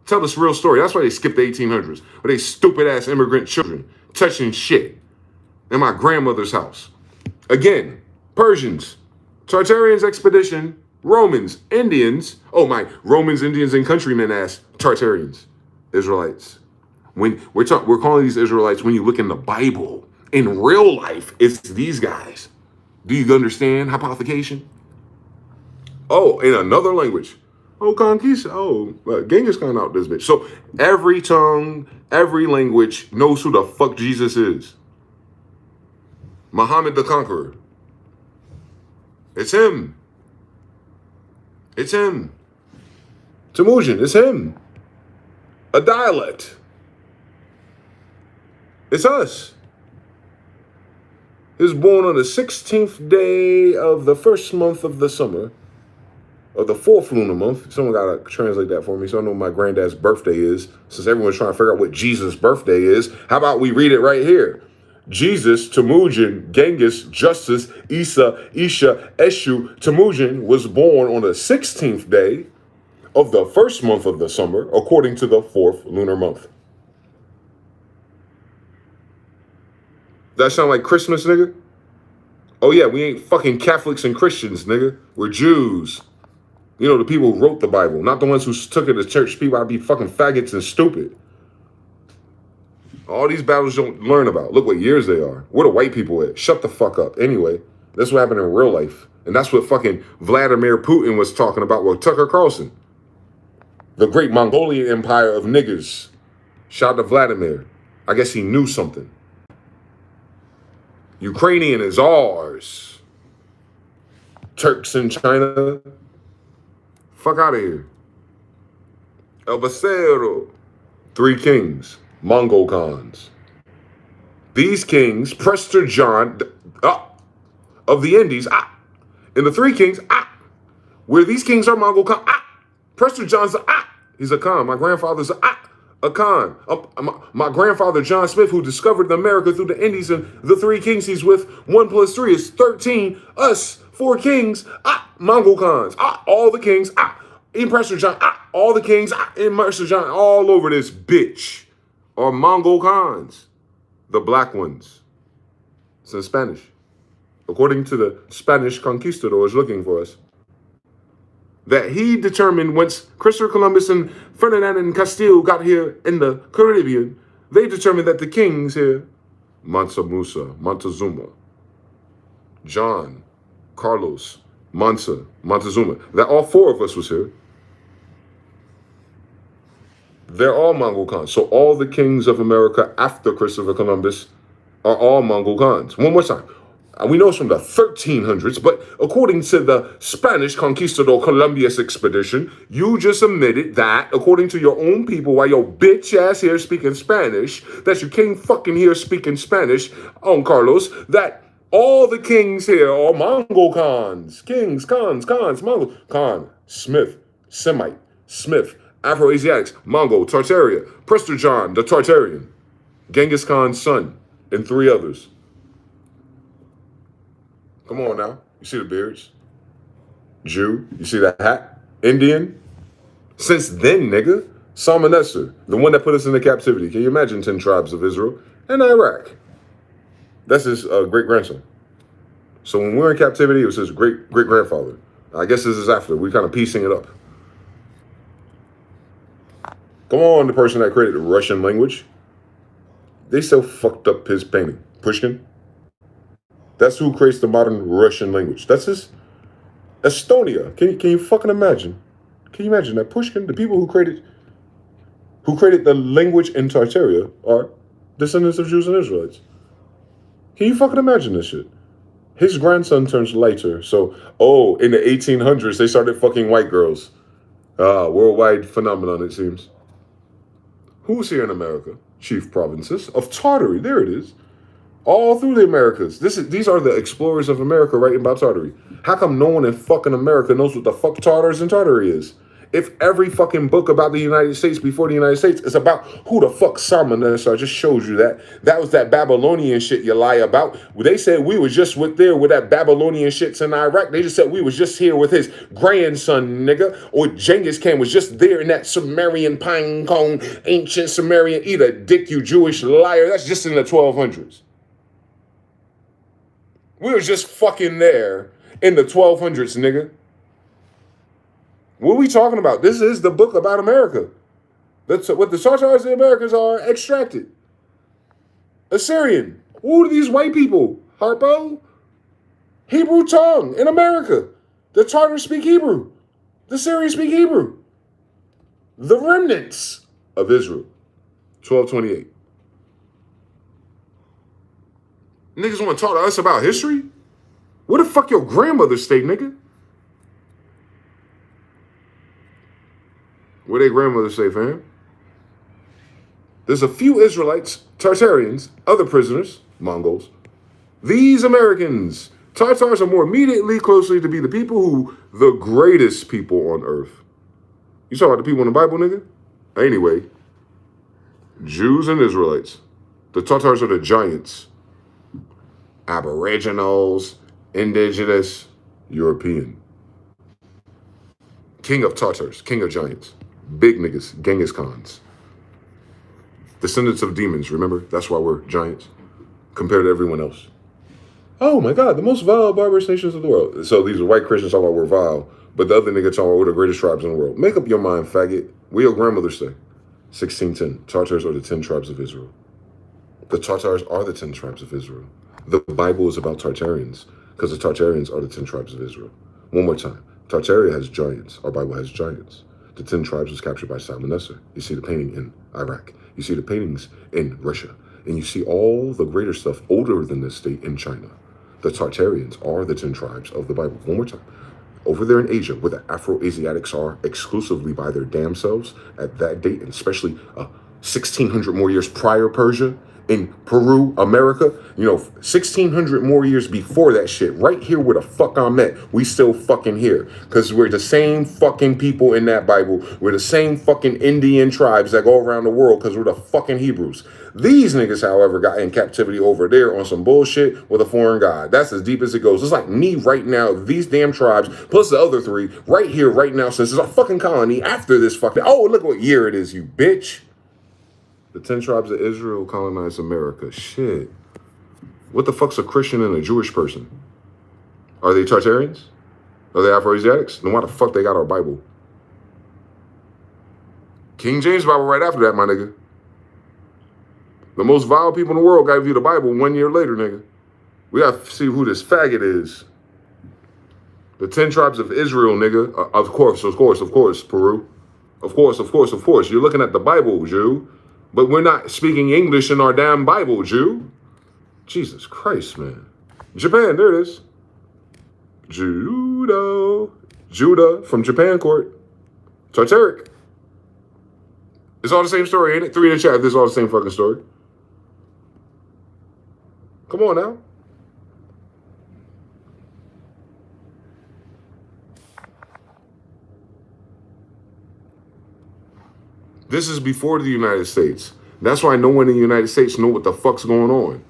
Tell this real story. That's why they skipped the 1800s. Or they stupid ass immigrant children touching shit in my grandmother's house. Again, Persians, Tartarians expedition, Romans, Indians. Oh my, Romans, Indians, and countrymen ass Tartarians, Israelites. When we're calling these Israelites, when you look in the Bible, in real life, it's these guys. Do you understand hypothecation? Oh, in another language. Oh, Conquista. Oh, Genghis Khan out this bitch. So every tongue, every language knows who the fuck Jesus is. Muhammad the Conqueror. It's him. It's him. Temujin, it's him. A dialect. It's us. He was born on the 16th day of the first month of the summer, of the fourth lunar month. Someone got to translate that for me so I know what my granddad's birthday is, since everyone's trying to figure out what Jesus' birthday is. How about we read it right here? Jesus, Temujin, Genghis, Justice, Isa, Isha, Eshu, Temujin was born on the 16th day of the first month of the summer, according to the fourth lunar month. That sound like Christmas, nigga? Oh yeah, we ain't fucking Catholics and Christians, nigga. We're Jews. You know, the people who wrote the Bible, not the ones who took it to church. People I'd be fucking faggots and stupid. All these battles you don't learn about. Look what years they are. Where the white people at? Shut the fuck up. Anyway, That's what happened in real life. And that's what fucking Vladimir Putin was talking about with Tucker Carlson. The great Mongolian empire of niggers. Shout out to Vladimir. I guess he knew something. Ukrainian is ours. Turks in China. Fuck out of here. El Basero. 3 kings. Mongol Khans. These kings, Prester John of the Indies, and the 3 kings, where these kings are Mongol Khan, Prester John's he's a Khan. My grandfather's a Khan. My grandfather John Smith, who discovered America through the Indies, and the 3 kings he's with, 1 + 3 is 13. Us 4 kings, Mongol Khans, all the kings, in Prester John, all the kings, in Prester John, all over this bitch are Mongol Khans, the black ones. It's in Spanish. According to the Spanish conquistadors looking for us, that he determined once Christopher Columbus and Ferdinand and Castile got here in the Caribbean, they determined that the kings here, Mansa Musa, Montezuma, John, Carlos, Montezuma, that all 4 of us was here. They're all Mongol Khans. So all the kings of America after Christopher Columbus are all Mongol Khans. One more time. We know it's from the 1300s, but according to the Spanish Conquistador Columbia's expedition, you just admitted that, according to your own people, while your bitch ass here speaking Spanish, that you came fucking here speaking Spanish, Carlos, that all the kings here are Mongol Khans. Kings, Khans, Mongol. Khan, Smith, Semite, Smith, Afro-Asiatics, Mongol, Tartaria, Prester John, the Tartarian, Genghis Khan's son, and 3 others. Come on now. You see the beards? Jew. You see that hat? Indian. Since then, nigga, Salmon-Esther, the one that put us into captivity. Can you imagine 10 tribes of Israel and Iraq? That's his great-grandson. So when we were in captivity, it was his great-grandfather. I guess this is after. We're kind of piecing it up. Come on, the person that created the Russian language. They so fucked up his painting. Pushkin. That's who creates the modern Russian language. That's his Estonia. Can you fucking imagine? Can you imagine that Pushkin, the people who created the language in Tartaria are descendants of Jews and Israelites. Can you fucking imagine this shit? His grandson turns lighter. So, in the 1800s, they started fucking white girls. Worldwide phenomenon, it seems. Who's here in America? Chief provinces of Tartary. There it is. All through the Americas. These are the explorers of America writing about Tartary. How come no one in fucking America knows what the fuck Tartars and Tartary is? If every fucking book about the United States before the United States is about who the fuck Salmon-Esther, I just showed you that. That was that Babylonian shit you lie about. They said we was just with that Babylonian shits in Iraq. They just said we was just here with his grandson, nigga. Or Genghis Khan was just there in that Sumerian pine cone, ancient Sumerian. Eat a dick, you Jewish liar. That's just in the 1200s. We was just fucking there in the 1200s, nigga. What are we talking about? This is the book about America. That's what the Tartars in the Americas are extracted. Assyrian. Who are these white people? Harpo? Hebrew tongue in America. The Tartars speak Hebrew. The Syrians speak Hebrew. The remnants of Israel. 1228. Niggas want to talk to us about history? Where the fuck your grandmother stayed, nigga? Where their grandmother stay, fam? There's a few Israelites, Tartarians, other prisoners, Mongols. These Americans, Tartars are more immediately closely to be the people who, the greatest people on earth. You talking about the people in the Bible, nigga? Anyway, Jews and Israelites. The Tartars are the giants. Aboriginals, indigenous, European. King of Tartars, king of giants. Big niggas, Genghis Khans. Descendants of demons, remember? That's why we're giants compared to everyone else. Oh my God, the most vile, barbarous nations of the world. So these are white Christians talking about we're vile, but the other nigga talking about we're the greatest tribes in the world. Make up your mind, faggot. Where your grandmother stay? 1610. Tartars are the 10 tribes of Israel. The Tartars are the 10 tribes of Israel. The Bible is about Tartarians. because the Tartarians are the 10 tribes of Israel. One more time. Tartaria has giants. Our Bible has giants. The 10 tribes was captured by Salmanassar. You see the painting in Iraq. You see the paintings in Russia. And you see all the greater stuff older than this state in China. The Tartarians are the 10 tribes of the Bible. One more time. Over there in Asia, where the Afro-Asiatics are exclusively by their damn selves at that date, and especially 1,600 more years prior Persia, in Peru, America, 1,600 more years before that shit, right here where the fuck I'm at, we still fucking here. Because we're the same fucking people in that Bible. We're the same fucking Indian tribes that go around the world because we're the fucking Hebrews. These niggas, however, got in captivity over there on some bullshit with a foreign god. That's as deep as it goes. It's like me right now, these damn tribes, plus the other three, right here, right now, since it's a fucking colony after this fucking, oh, look what year it is, you bitch. The 10 tribes of Israel colonized America. Shit. What the fuck's a Christian and a Jewish person? Are they Tartarians? Are they Afro-Asiatics? Then why the fuck they got our Bible? King James Bible right after that, my nigga. The most vile people in the world got to view the Bible 1 year later, nigga. We got to see who this faggot is. The 10 tribes of Israel, nigga. Of course, Peru. Of course. You're looking at the Bible, Jew. But we're not speaking English in our damn Bible, Jew. Jesus Christ, man. Japan, there it is. Judah from Japan court. Tartaric. It's all the same story, ain't it? 3 in the chat, this is all the same fucking story. Come on now. This is before the United States. That's why no one in the United States know what the fuck's going on.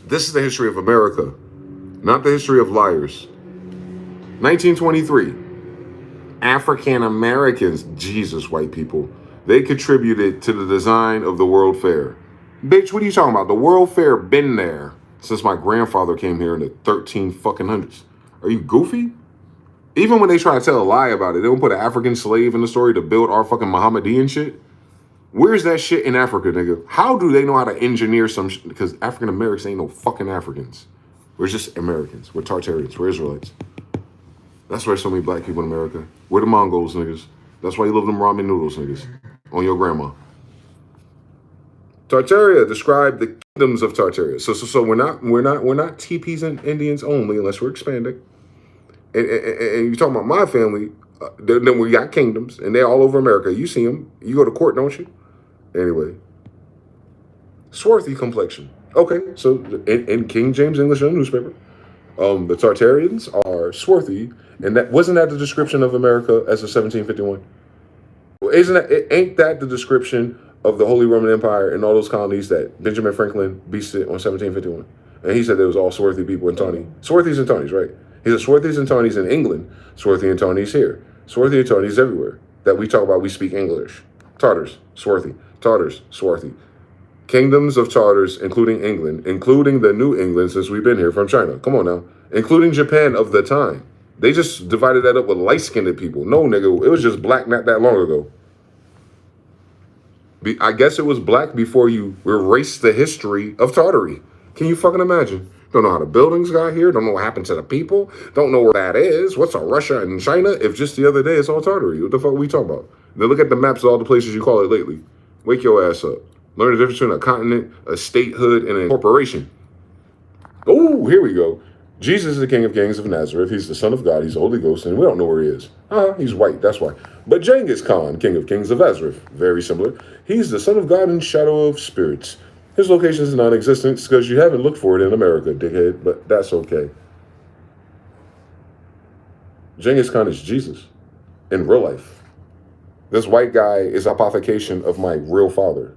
This is the history of America, not the history of liars. 1923. African Americans, Jesus, white people, they contributed to the design of the World Fair. Bitch, what are you talking about? The World Fair been there since my grandfather came here in the 1300s. Are you goofy? Even when they try to tell a lie about it, they don't put an African slave in the story to build our fucking Mohammedan shit. Where's that shit in Africa, nigga? How do they know how to engineer some shit? Because African Americans ain't no fucking Africans. We're just Americans. We're Tartarians. We're Israelites. That's why there's so many black people in America. We're the Mongols, niggas. That's why you love them ramen noodles, niggas. On your grandma. Tartaria described the kingdoms of Tartaria. So we're not TPs and Indians only, unless we're expanding. And you're talking about my family, then we got kingdoms, and they're all over America. You see them. You go to court, don't you? Anyway. Swarthy complexion. Okay, so in King James English newspaper, the Tartarians are swarthy, and wasn't that the description of America as of 1751? Well, ain't that the description of the Holy Roman Empire and all those colonies that Benjamin Franklin beasted on 1751? And he said there was all swarthy people in Tawny. Swarthies and Tawnies, right? He said swarthies and Tawnies in England, swarthy and Tawnies here. Swarthy and Tawnies everywhere. That we talk about, we speak English. Tartars, swarthy. Tartars, swarthy. Kingdoms of Tartars, including England, including the New England since we've been here from China. Come on now. Including Japan of the time. They just divided that up with light-skinned people. No, nigga, it was just black not that long ago. I guess it was black before you erased the history of Tartary. Can you fucking imagine? Don't know how the buildings got here. Don't know what happened to the people. Don't know where that is. What's Russia and China? If just the other day it's all Tartary. What the fuck are we talking about? Then look at the maps of all the places you call it lately. Wake your ass up. Learn the difference between a continent, a statehood, and a corporation. Oh, here we go. Jesus is the King of Kings of Nazareth. He's the Son of God. He's the Holy Ghost, and we don't know where he is. He's white, that's why. But Genghis Khan, King of Kings of Azareth, very similar. He's the Son of God and Shadow of Spirits. His location is non-existent because you haven't looked for it in America, dickhead, but that's okay. Genghis Khan is Jesus in real life. This white guy is apothecation of my real father.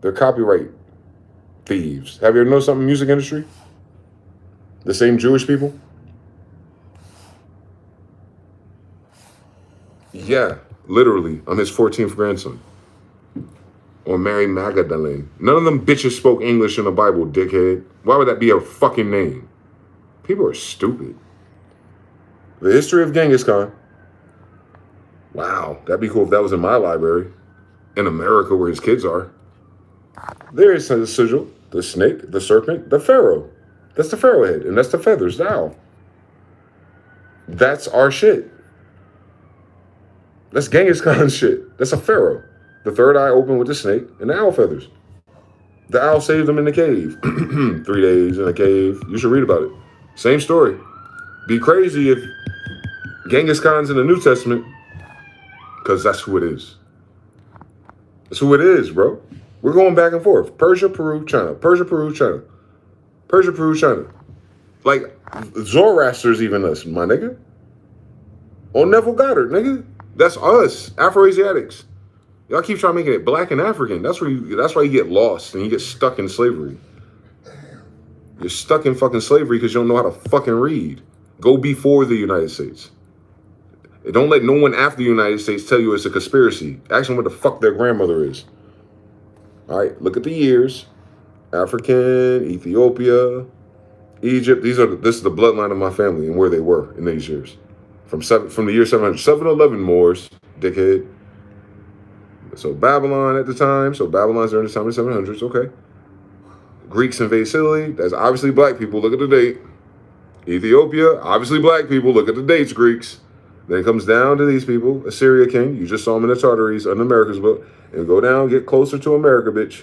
They're copyright thieves. Have you ever noticed something in the music industry? The same Jewish people? Yeah, literally. I'm his 14th grandson. Or Mary Magdalene. None of them bitches spoke English in the Bible, dickhead. Why would that be a fucking name? People are stupid. The history of Genghis Khan. Wow, that'd be cool if that was in my library. In America where his kids are. There is a sigil. The snake, the serpent, the pharaoh. That's the pharaoh head, and that's the feathers, the owl. That's our shit. That's Genghis Khan's shit. That's a pharaoh. The third eye open with the snake and the owl feathers. The owl saved them in the cave. 3 days in a cave. You should read about it. Same story. Be crazy if Genghis Khan's in the New Testament, because that's who it is. That's who it is, bro. We're going back and forth. Persia, Peru, China. Persia, Peru, China. Persia, Peru, China. Like, Zoroaster's even us, my nigga. On Neville Goddard, nigga. That's us, Afro-Asiatics. Y'all keep trying to make it black and African. That's why you get lost and you get stuck in slavery. You're stuck in fucking slavery because you don't know how to fucking read. Go before the United States. And don't let no one after the United States tell you it's a conspiracy. Ask them what the fuck their grandmother is. All right, look at the years. African, Ethiopia, Egypt. This is the bloodline of my family and where they were in these years. From the year 700, 711 Moors, dickhead. So Babylon at the time. So Babylon's during the time of the 700s. Okay. Greeks invade Sicily. That's obviously black people. Look at the date. Ethiopia, obviously black people. Look at the dates, Greeks. Then it comes down to these people. Assyria king. You just saw them in the Tartaries on America's book. And go down, get closer to America, bitch.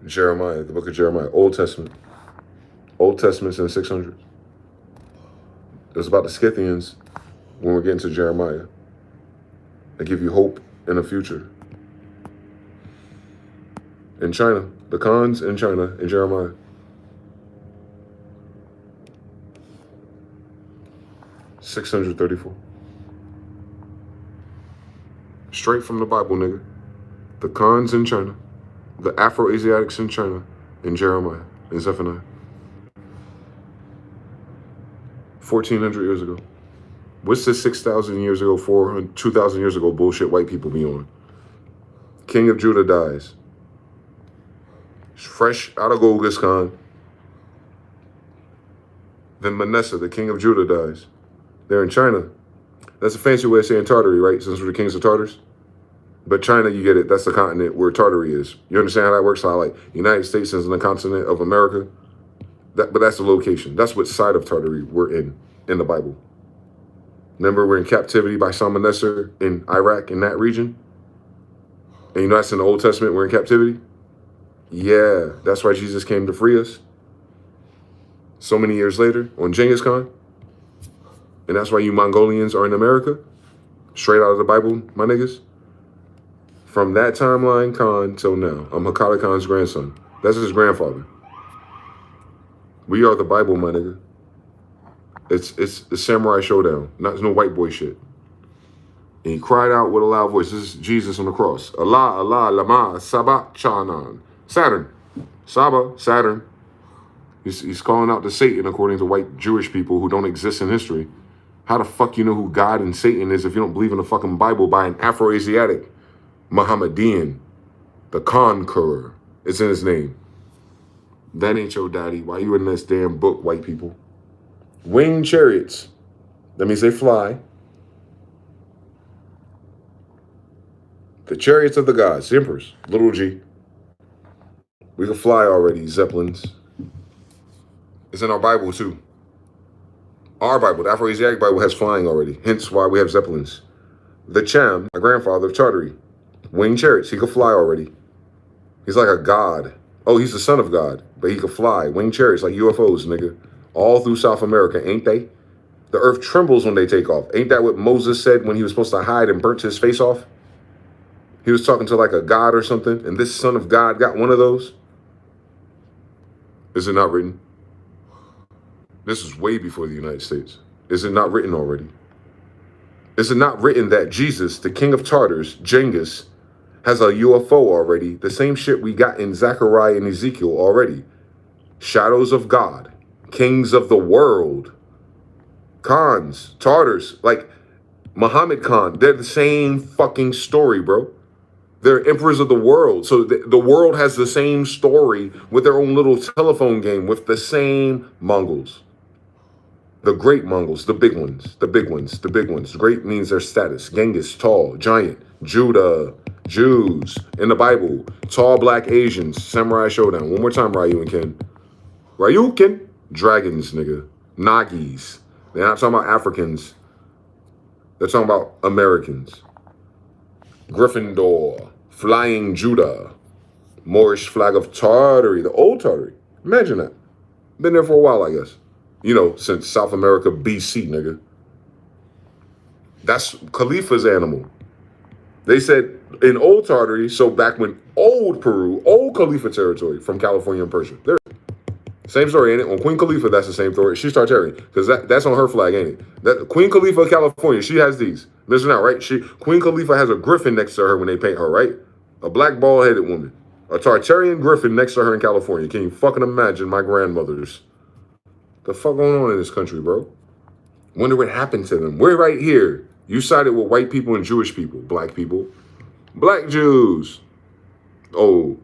Jeremiah, the book of Jeremiah, Old Testament. Old Testament's in the 600s. It was about the Scythians when we're getting to Jeremiah. They give you hope in the future. In China, the Khans in China, in Jeremiah. $634. Straight from the Bible, nigga. The Khans in China. The Afro-Asiatics in China, in Jeremiah, in Zephaniah. 1,400 years ago. What's this 6,000 years ago, 2,000 years ago bullshit white people be on? King of Judah dies. Fresh out of Genghis Khan. Then Manasseh, the king of Judah, dies. They're in China. That's a fancy way of saying Tartary, right? Since we're the kings of Tartars. But China, you get it. That's the continent where Tartary is. You understand how that works? How, like, United States is in the continent of America. But that's the location. That's what side of Tartary we're in the Bible. Remember, we're in captivity by Shalmaneser in Iraq, in that region? And you know that's in the Old Testament, we're in captivity? Yeah, that's why Jesus came to free us. So many years later, on Genghis Khan. And that's why you Mongolians are in America? Straight out of the Bible, my niggas? From that timeline, Khan, till now. I'm Hakata Khan's grandson. That's his grandfather. We are the Bible, my nigga. It's the samurai showdown. Not no white boy shit. And he cried out with a loud voice. This is Jesus on the cross. Allah, Allah, Lama, Sabak, Chanan. Saturn. Saba, Saturn. He's calling out to Satan according to white Jewish people who don't exist in history. How the fuck you know who God and Satan is if you don't believe in the fucking Bible by an Afro-Asiatic Mohammedan, the conqueror? It's in his name. That ain't your daddy. Why you in this damn book, white people? Winged chariots. That means they fly. The chariots of the gods, the emperors, little g. We can fly already, Zeppelins. It's in our Bible too. Our Bible, the Afro-Asiatic Bible, has flying already. Hence why we have Zeppelins. The Cham, my grandfather of Tartary, winged chariots. He could fly already. He's like a god. Oh, he's the son of God, but he could fly. Winged chariots like UFOs, nigga. All through South America, ain't they? The earth trembles when they take off. Ain't that what Moses said when he was supposed to hide and burnt his face off? He was talking to like a god or something, and this son of God got one of those? Is it not written? This is way before the United States. Is it not written already? Is it not written that Jesus, the king of Tartars, Genghis, has a UFO already? The same shit we got in Zechariah and Ezekiel already. Shadows of God, kings of the world, Khans, Tartars, like Muhammad Khan. They're the same fucking story, bro. They're emperors of the world. So the world has the same story with their own little telephone game with the same Mongols. The great Mongols, the big ones, the big ones, the big ones. Great means their status. Genghis, tall, giant. Judah, Jews. In the Bible, tall black Asians. Samurai Showdown. One more time, Ryu and Ken. Ryukin. Dragons, nigga. Nagis. They're not talking about Africans. They're talking about Americans. Gryffindor. Flying Judah. Moorish flag of Tartary. The old Tartary. Imagine that. Been there for a while, I guess. You know, since South America, BC, nigga. That's Khalifa's animal. They said in old Tartary, so back when old Peru, old Khalifa territory from California and Persia. There. Same story, ain't it? On Queen Khalifa, that's the same story. She's Tartarian, because that's on her flag, ain't it? That Queen Khalifa of California, she has these. Listen out, right? Queen Khalifa has a griffin next to her when they paint her, right? A black bald-headed woman. A Tartarian griffin next to her in California. Can you fucking imagine my grandmother's? The fuck going on in this country, bro? Wonder what happened to them. We're right here. You sided with white people and Jewish people. Black people. Black Jews. Oh.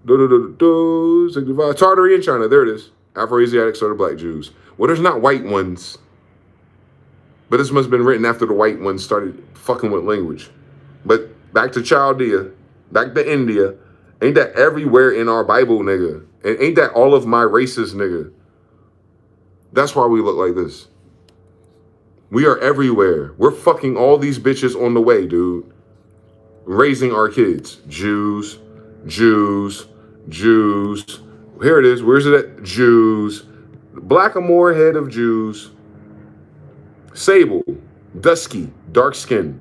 Tartary in China. There it is. Afro-Asiatics are the black Jews. Well, there's not white ones. But this must have been written after the white ones started fucking with language. But back to Chaldea. Back to India. Ain't that everywhere in our Bible, nigga? And ain't that all of my races, nigga? That's why we look like this. We are everywhere. We're fucking all these bitches on the way, dude. Raising our kids. Jews, Jews, Jews. Here it is. Where's it at? Jews. Blackamoor head of Jews. Sable. Dusky. Dark skin.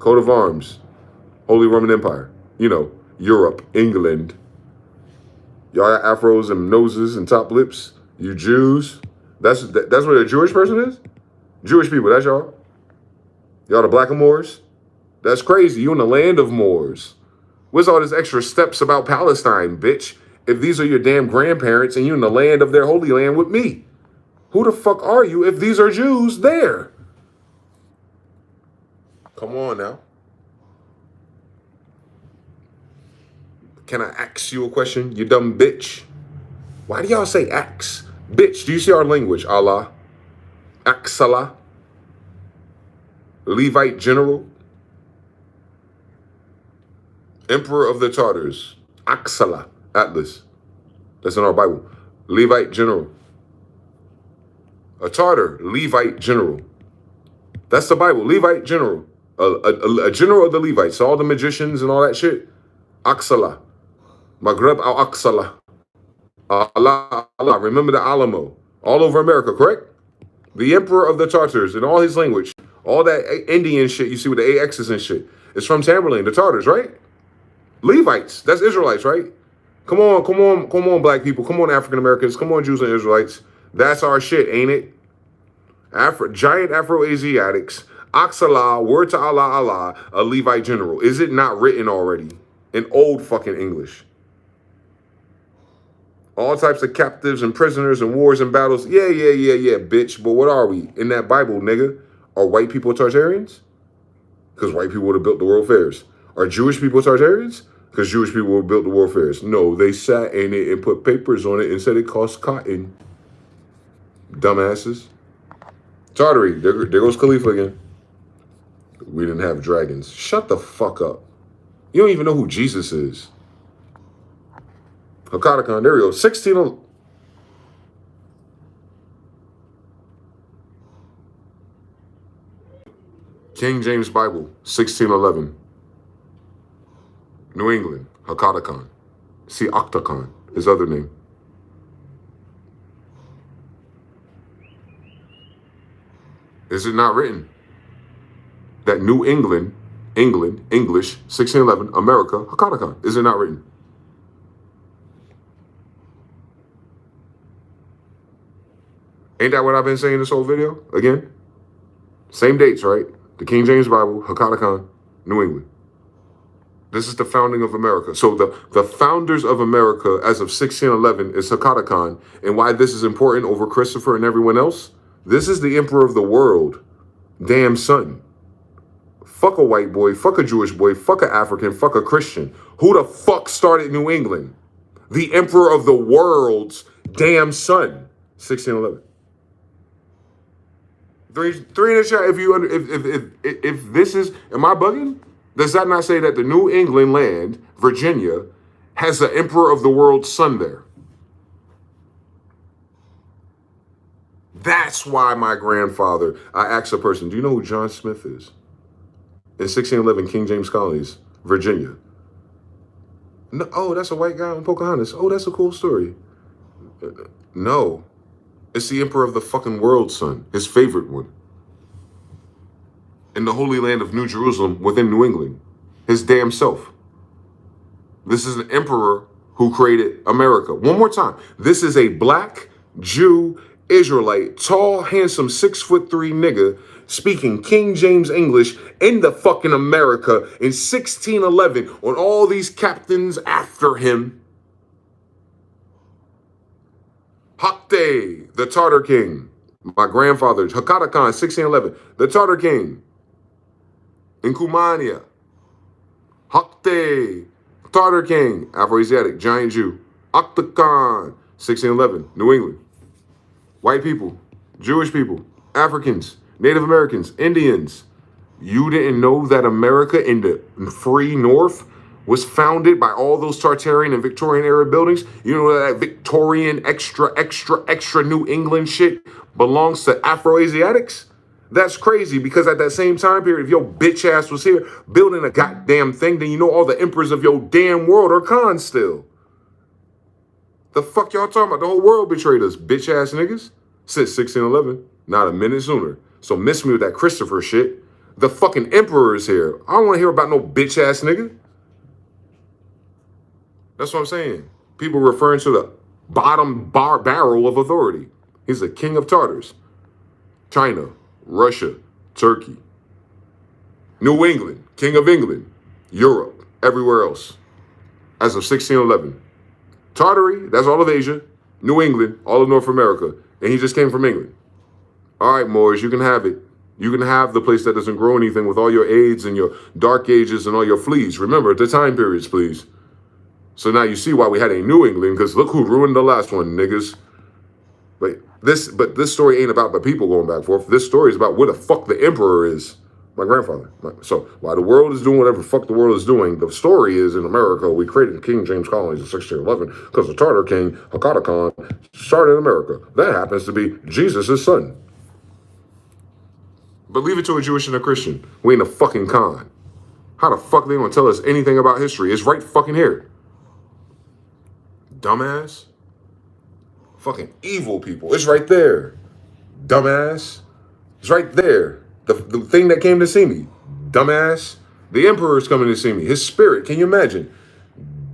Coat of arms. Holy Roman Empire. You know, Europe, England. Y'all got afros and noses and top lips. You Jews. That's what a Jewish person is? Jewish people, that's y'all. Y'all the Blackamoors? That's crazy. You in the land of Moors. What's all this extra steps about Palestine, bitch? If these are your damn grandparents and you in the land of their holy land with me. Who the fuck are you if these are Jews there? Come on now. Can I ask you a question, you dumb bitch? Why do y'all say axe? Bitch, do you see our language? Allah. Axala. Levite general. Emperor of the Tartars. Axala. Atlas. That's in our Bible. Levite general. A Tartar. Levite general. That's the Bible. Levite general. A general of the Levites. All the magicians and all that shit. Axala. Maghreb al-Aqsala. Allah, Allah. Remember the Alamo. All over America, correct? The Emperor of the Tartars in all his language. All that Indian shit you see with the AXs and shit. It's from Tamerlane, the Tartars, right? Levites. That's Israelites, right? Come on, come on, come on, black people. Come on, African Americans. Come on, Jews and Israelites. That's our shit, ain't it? Giant Afro-Asiatics. Aqsala, word to Allah, Allah, a Levite general. Is it not written already in old fucking English? All types of captives and prisoners and wars and battles. Yeah, bitch. But what are we? In that Bible, nigga? Are white people Tartarians? Because white people would have built the world fairs. Are Jewish people Tartarians? Because Jewish people would have built the world fairs. No, they sat in it and put papers on it and said it cost cotton. Dumbasses. Tartary. There goes Khalifa again. We didn't have dragons. Shut the fuck up. You don't even know who Jesus is. Hakatakan, there we go. 16. King James Bible, 1611. New England, Hakatakan. See Octagon, his other name. Is it not written that New England, English, 1611, America, Hakatakan? Is it not written? Ain't that what I've been saying this whole video? Again? Same dates, right? The King James Bible, Hakatakan, New England. This is the founding of America. So the founders of America as of 1611 is Hakatakan. And why this is important over Christopher and everyone else? This is the emperor of the world. Damn son. Fuck a white boy, fuck a Jewish boy, fuck a African, fuck a Christian. Who the fuck started New England? The emperor of the world's damn son. 1611. Three in the chat. If this is, am I bugging? Does that not say that the New England land, Virginia, has the Emperor of the World's son there? That's why my grandfather, I asked a person, do you know who John Smith is? In 1611, King James Colonies, Virginia. No, oh, that's a white guy on Pocahontas. Oh, that's a cool story. No, it's the Emperor of the fucking World's son, his favorite one. In the Holy Land of New Jerusalem within New England, his damn self. This is an emperor who created America. One more time. This is a black Jew Israelite, tall, handsome, 6'3" nigga speaking King James English in the fucking America in 1611 on all these captains after him. Hakte, the Tartar king. My grandfather, Hakata Khan, 1611, the Tartar king. In Kumania. Hakte, Tartar king, Afro-Asiatic, giant Jew. Akta Khan, 1611, New England. White people, Jewish people, Africans, Native Americans, Indians. You didn't know that America in the free North was founded by all those Tartarian and Victorian era buildings? You know that Victorian extra New England shit belongs to Afro-Asiatics? That's crazy, because at that same time period, if your bitch ass was here building a goddamn thing, then you know all the emperors of your damn world are cons still. The fuck y'all talking about? The whole world betrayed us, bitch ass niggas. Since 1611, not a minute sooner. So miss me with that Christopher shit. The fucking emperor is here. I don't want to hear about no bitch ass nigga. That's what I'm saying. People referring to the bottom barrel of authority. He's the king of Tartars. China, Russia, Turkey, New England, king of England, Europe, everywhere else. As of 1611. Tartary, that's all of Asia. New England, all of North America. And he just came from England. All right, Moors, you can have it. You can have the place that doesn't grow anything with all your AIDS and your dark ages and all your fleas. Remember the time periods, please. So now you see why we had a New England, because look who ruined the last one, niggas. But this story ain't about the people going back and forth. This story is about where the fuck the emperor is. My grandfather. So while the world is doing whatever the fuck the world is doing, the story is in America, we created King James Colonies in 1611 because the Tartar king, Hakata Khan, started America. That happens to be Jesus' son. But leave it to a Jewish and a Christian. We ain't a fucking con. How the fuck they gonna tell us anything about history? It's right fucking here. Dumbass. Fucking evil people. It's right there. Dumbass. It's right there. The thing that came to see me. Dumbass. The emperor's coming to see me. His spirit. Can you imagine?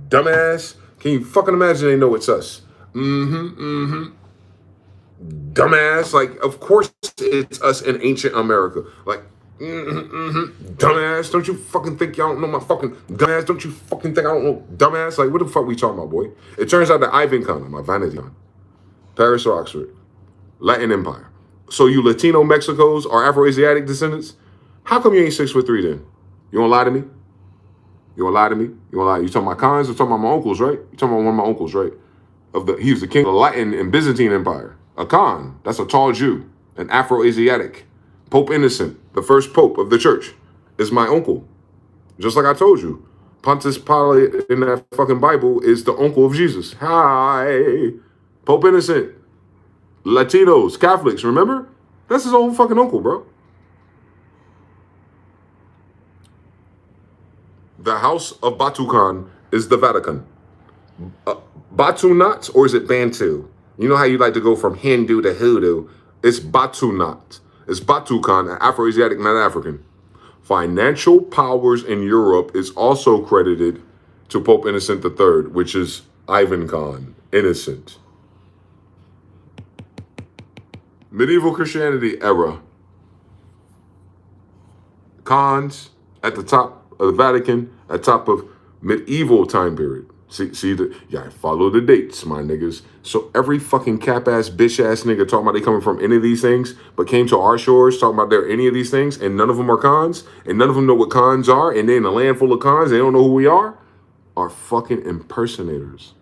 Dumbass. Can you fucking imagine they know it's us? Dumbass. Like, of course it's us in ancient America. Like, dumbass. Don't you fucking think y'all don't know my fucking dumbass? Don't you fucking think I don't know dumbass? Like, what the fuck we talking about, boy? It turns out that Ivan Khan, my vanity Khan, Paris or Oxford, Latin Empire. So you Latino Mexicos are Afro-Asiatic descendants? How come you ain't 6'3" then? You wanna lie to me? You wanna lie to me? You wanna lie? You talking about cons or talking about my uncles, right? You talking about one of my uncles, right? He was the king of the Latin and Byzantine Empire. A Khan, that's a tall Jew, an Afro-Asiatic. Pope Innocent, the first pope of the church, is my uncle. Just like I told you. Pontius Pilate in that fucking Bible is the uncle of Jesus. Hi. Pope Innocent. Latinos, Catholics, remember? That's his own fucking uncle, bro. The house of Batu Khan is the Vatican. Batu Nat, or is it Bantu? You know how you like to go from Hindu to Hoodoo? It's Batu Nat. It's Batu Khan, Afro-Asiatic, not African. Financial powers in Europe is also credited to Pope Innocent III, which is Ivan Khan, Innocent. Medieval Christianity era. Khans at the top of the Vatican, at top of medieval time period. See, yeah, follow the dates, my niggas. So every fucking cap-ass, bitch-ass nigga talking about they coming from any of these things, but came to our shores talking about they're any of these things, and none of them are cons, and none of them know what cons are, and they in a land full of cons, they don't know who we are fucking impersonators.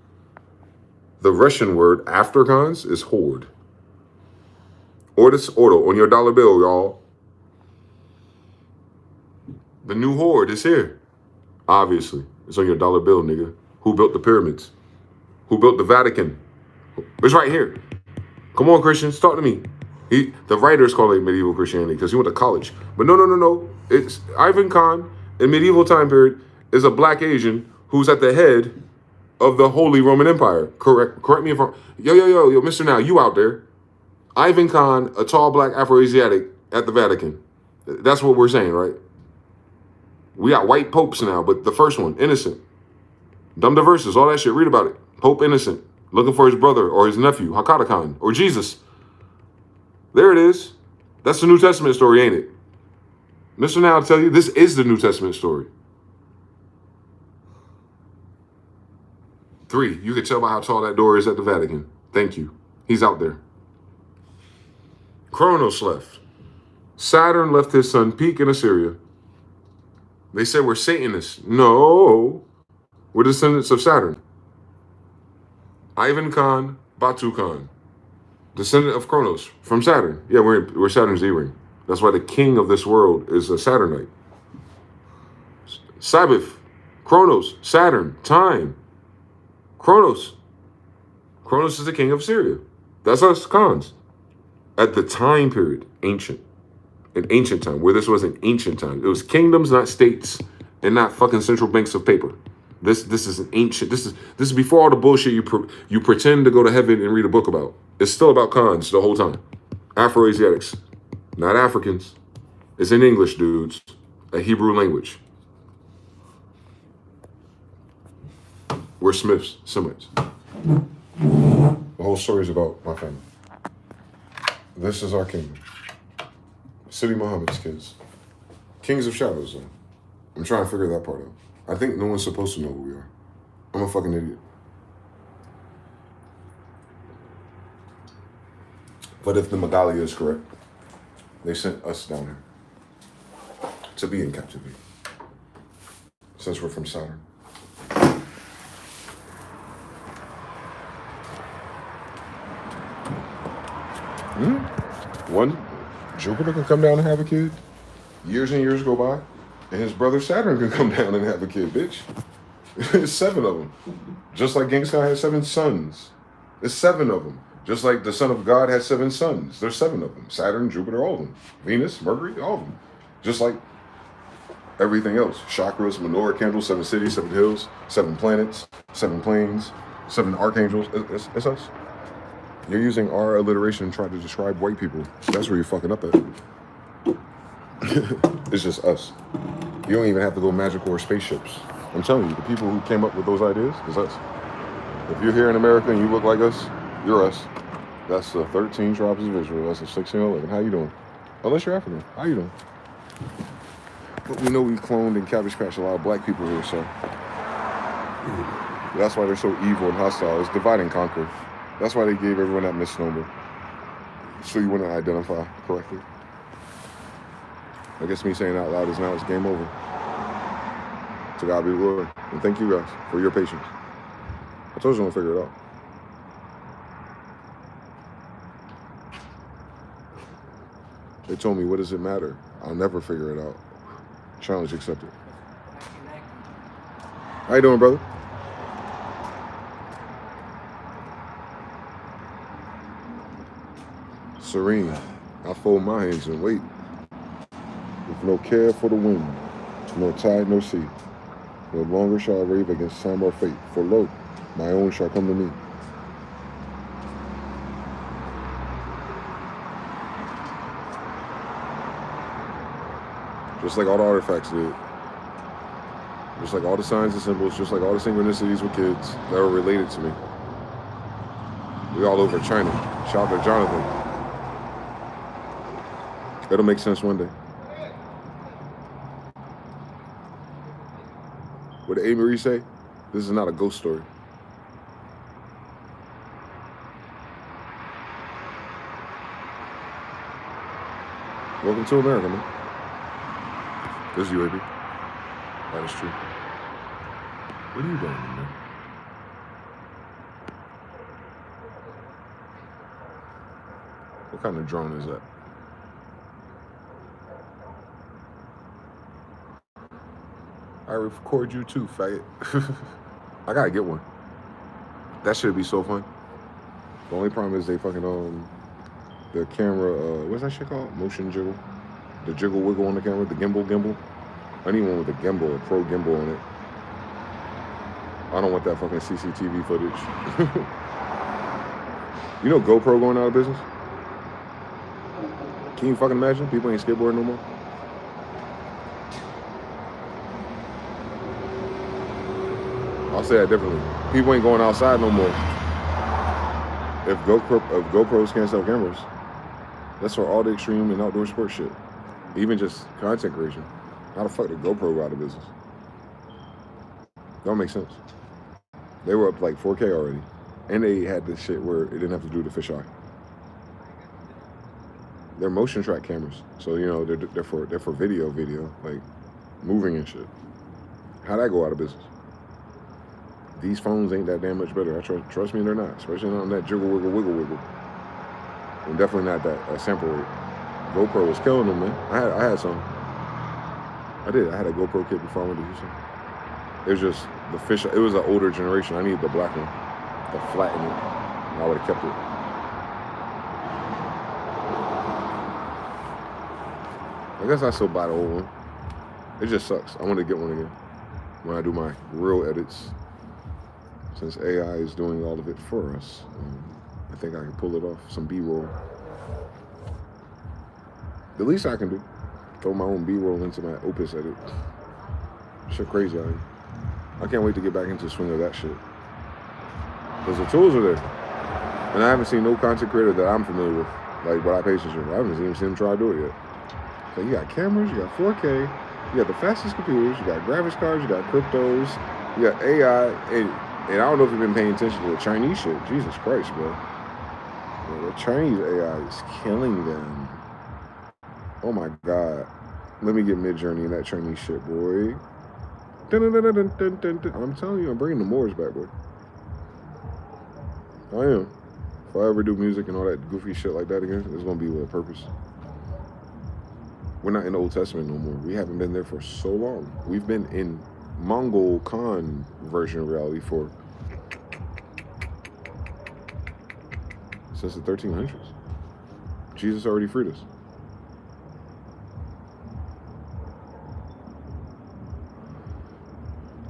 The Russian word after cons is horde. Order on your dollar bill, y'all. The new horde is here. Obviously, it's on your dollar bill, nigga. Who built the pyramids? Who built the Vatican? It's right here. Come on, Christians, talk to me. The writers call it medieval Christianity because he went to college. But no. It's Ivan Khan in medieval time period is a black Asian who's at the head of the Holy Roman Empire. Correct me if I'm... Yo, Mr. Now, you out there. Ivan Khan, a tall black Afro-Asiatic at the Vatican. That's what we're saying, right? We got white popes now, but the first one, innocent. Dumb verses, all that shit, read about it. Pope innocent, looking for his brother or his nephew, Hakata Khan, or Jesus. There it is. That's the New Testament story, ain't it? Mr. Now, I'll tell you, this is the New Testament story. 3, you can tell by how tall that door is at the Vatican. Thank you. He's out there. Kronos left. Saturn left his son Peak in Assyria. They said we're Satanists. No, we're descendants of Saturn. Ivan Khan, Batu Khan, descendant of Kronos from Saturn. Yeah, we're Saturn's E-ring. That's why the king of this world is a Saturnite. Sabbath, Kronos, Saturn, time. Kronos. Kronos is the king of Syria. That's us, Khans. At the time period, ancient. An ancient time, where this was an ancient time. It was kingdoms, not states, and not fucking central banks of paper. This is an ancient. This is before all the bullshit you pretend to go to heaven and read a book about. It's still about Khans the whole time. Afro-Asiatics, not Africans. It's in English, dudes. A Hebrew language. We're Smiths, Semites. The whole story is about my family. This is our kingdom. City Muhammad's kids. Kings of Shadows, though. I'm trying to figure that part out. I think no one's supposed to know who we are. I'm a fucking idiot. But if the Megalia is correct, they sent us down here to be in captivity. Since we're from Saturn. One, Jupiter can come down and have a kid. Years and years go by, and his brother Saturn can come down and have a kid, bitch. It's 7 of them. Just like Genghis Khan had 7 sons. It's 7 of them. Just like the Son of God had 7 sons. There's 7 of them. Saturn, Jupiter, all of them. Venus, Mercury, all of them. Just like everything else. Chakras, menorah candles, 7 cities, 7 hills, 7 planets, 7 planes, 7 archangels. It's us. You're using our alliteration trying to describe white people. That's where you're fucking up at. It's just us. You don't even have to go magical or spaceships. I'm telling you, the people who came up with those ideas is us. If you're here in America and you look like us, you're us. That's the 13 tribes of Israel. That's the 1611. How you doing? Unless you're African. How you doing? But we know we cloned and cabbage patched a lot of black people here, so that's why they're so evil and hostile. It's divide and conquer. That's why they gave everyone that misnomer, so you wouldn't identify correctly. I guess me saying out loud is now it's game over. To God be the glory. And thank you guys for your patience. I told you I'm gonna figure it out. They told me, what does it matter? I'll never figure it out. Challenge accepted. How you doing, brother? Serene, I fold my hands and wait, with no care for the wind, nor tide, nor sea. No longer shall I rave against time or fate, for lo, my own shall come to me. Just like all the artifacts did. Just like all the signs and symbols, just like all the synchronicities with kids that were related to me. We all over China. Shout out to Jonathan. It'll make sense one day. What did A. Marie say? This is not a ghost story. Welcome to America, man. This is UAB. That is true. What are you doing, man? What kind of drone is that? I record you too, faggot. I gotta get one. That should be so fun. The only problem is they fucking the camera, what's that shit called? Motion jiggle. The jiggle wiggle on the camera, the gimbal. I need one with a gimbal, a pro gimbal on it. I don't want that fucking CCTV footage. You know GoPro going out of business? Can you fucking imagine? People ain't skateboarding no more. I'll say that differently. People ain't going outside no more. If GoPros can't sell cameras, that's for all the extreme and outdoor sports shit. Even just content creation. How the fuck did GoPro go out of business? Don't make sense. They were up like 4K already. And they had this shit where it didn't have to do the fisheye. They're motion track cameras. So, you know, they're for video, like moving and shit. How'd that go out of business? These phones ain't that damn much better. Trust me, they're not. Especially not on that jiggle, wiggle. And definitely not that sample rate. GoPro was killing them, man. I had some. I did. I had a GoPro kit before I went to Houston. It was just the fish. It was an older generation. I needed the black one, the flatten it. And I would have kept it. I guess I still buy the old one. It just sucks. I want to get one again when I do my real edits. Since AI is doing all of it for us, I think I can pull it off. Some B-roll. The least I can do. Throw my own B-roll into my Opus edit. Shit crazy out here. I can't wait to get back into the swing of that shit. Because the tools are there. And I haven't seen no content creator that I'm familiar with, like what I pay attention to. I haven't even seen them try to do it yet. So you got cameras, you got 4K, you got the fastest computers, you got graphics cards, you got cryptos, you got AI, and I don't know if you've been paying attention to the Chinese shit. Jesus Christ, bro. The Chinese AI is killing them. Oh my God. Let me get Mid-Journey in that Chinese shit, boy. I'm telling you, I'm bringing the Moors back, boy. I am. If I ever do music and all that goofy shit like that again, it's going to be with a purpose. We're not in the Old Testament no more. We haven't been there for so long. We've been in Mongol Khan version of reality for since the 1300s. Jesus already freed us.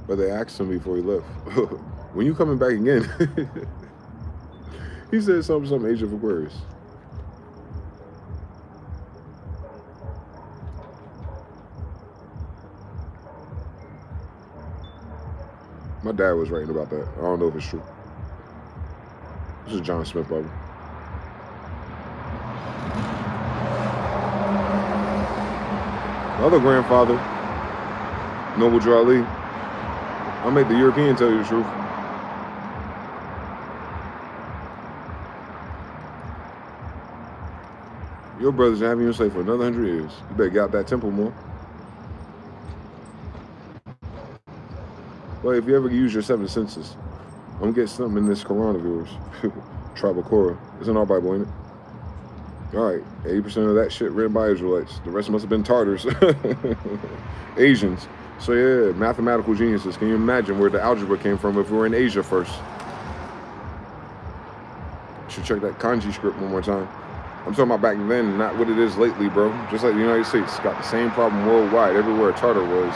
But they asked him before he left, when you coming back again? He said some Age of Aquarius. My dad was writing about that. I don't know if it's true. This is John Smith Bible. My other grandfather, Noble Drew Ali, I'll make the European tell you the truth. Your brothers are having you slave for another 100 years. You better get out that temple more. Well, if you ever use your 7 senses, I'm gonna get something in this Quran of yours. Tribal Korah. It's in our Bible, ain't it? All right, 80% of that shit written by Israelites. The rest must have been Tartars. Asians. So yeah, mathematical geniuses. Can you imagine where the algebra came from if we were in Asia first? Should check that kanji script one more time. I'm talking about back then, not what it is lately, bro. Just like the United States got the same problem worldwide, everywhere a Tartar was.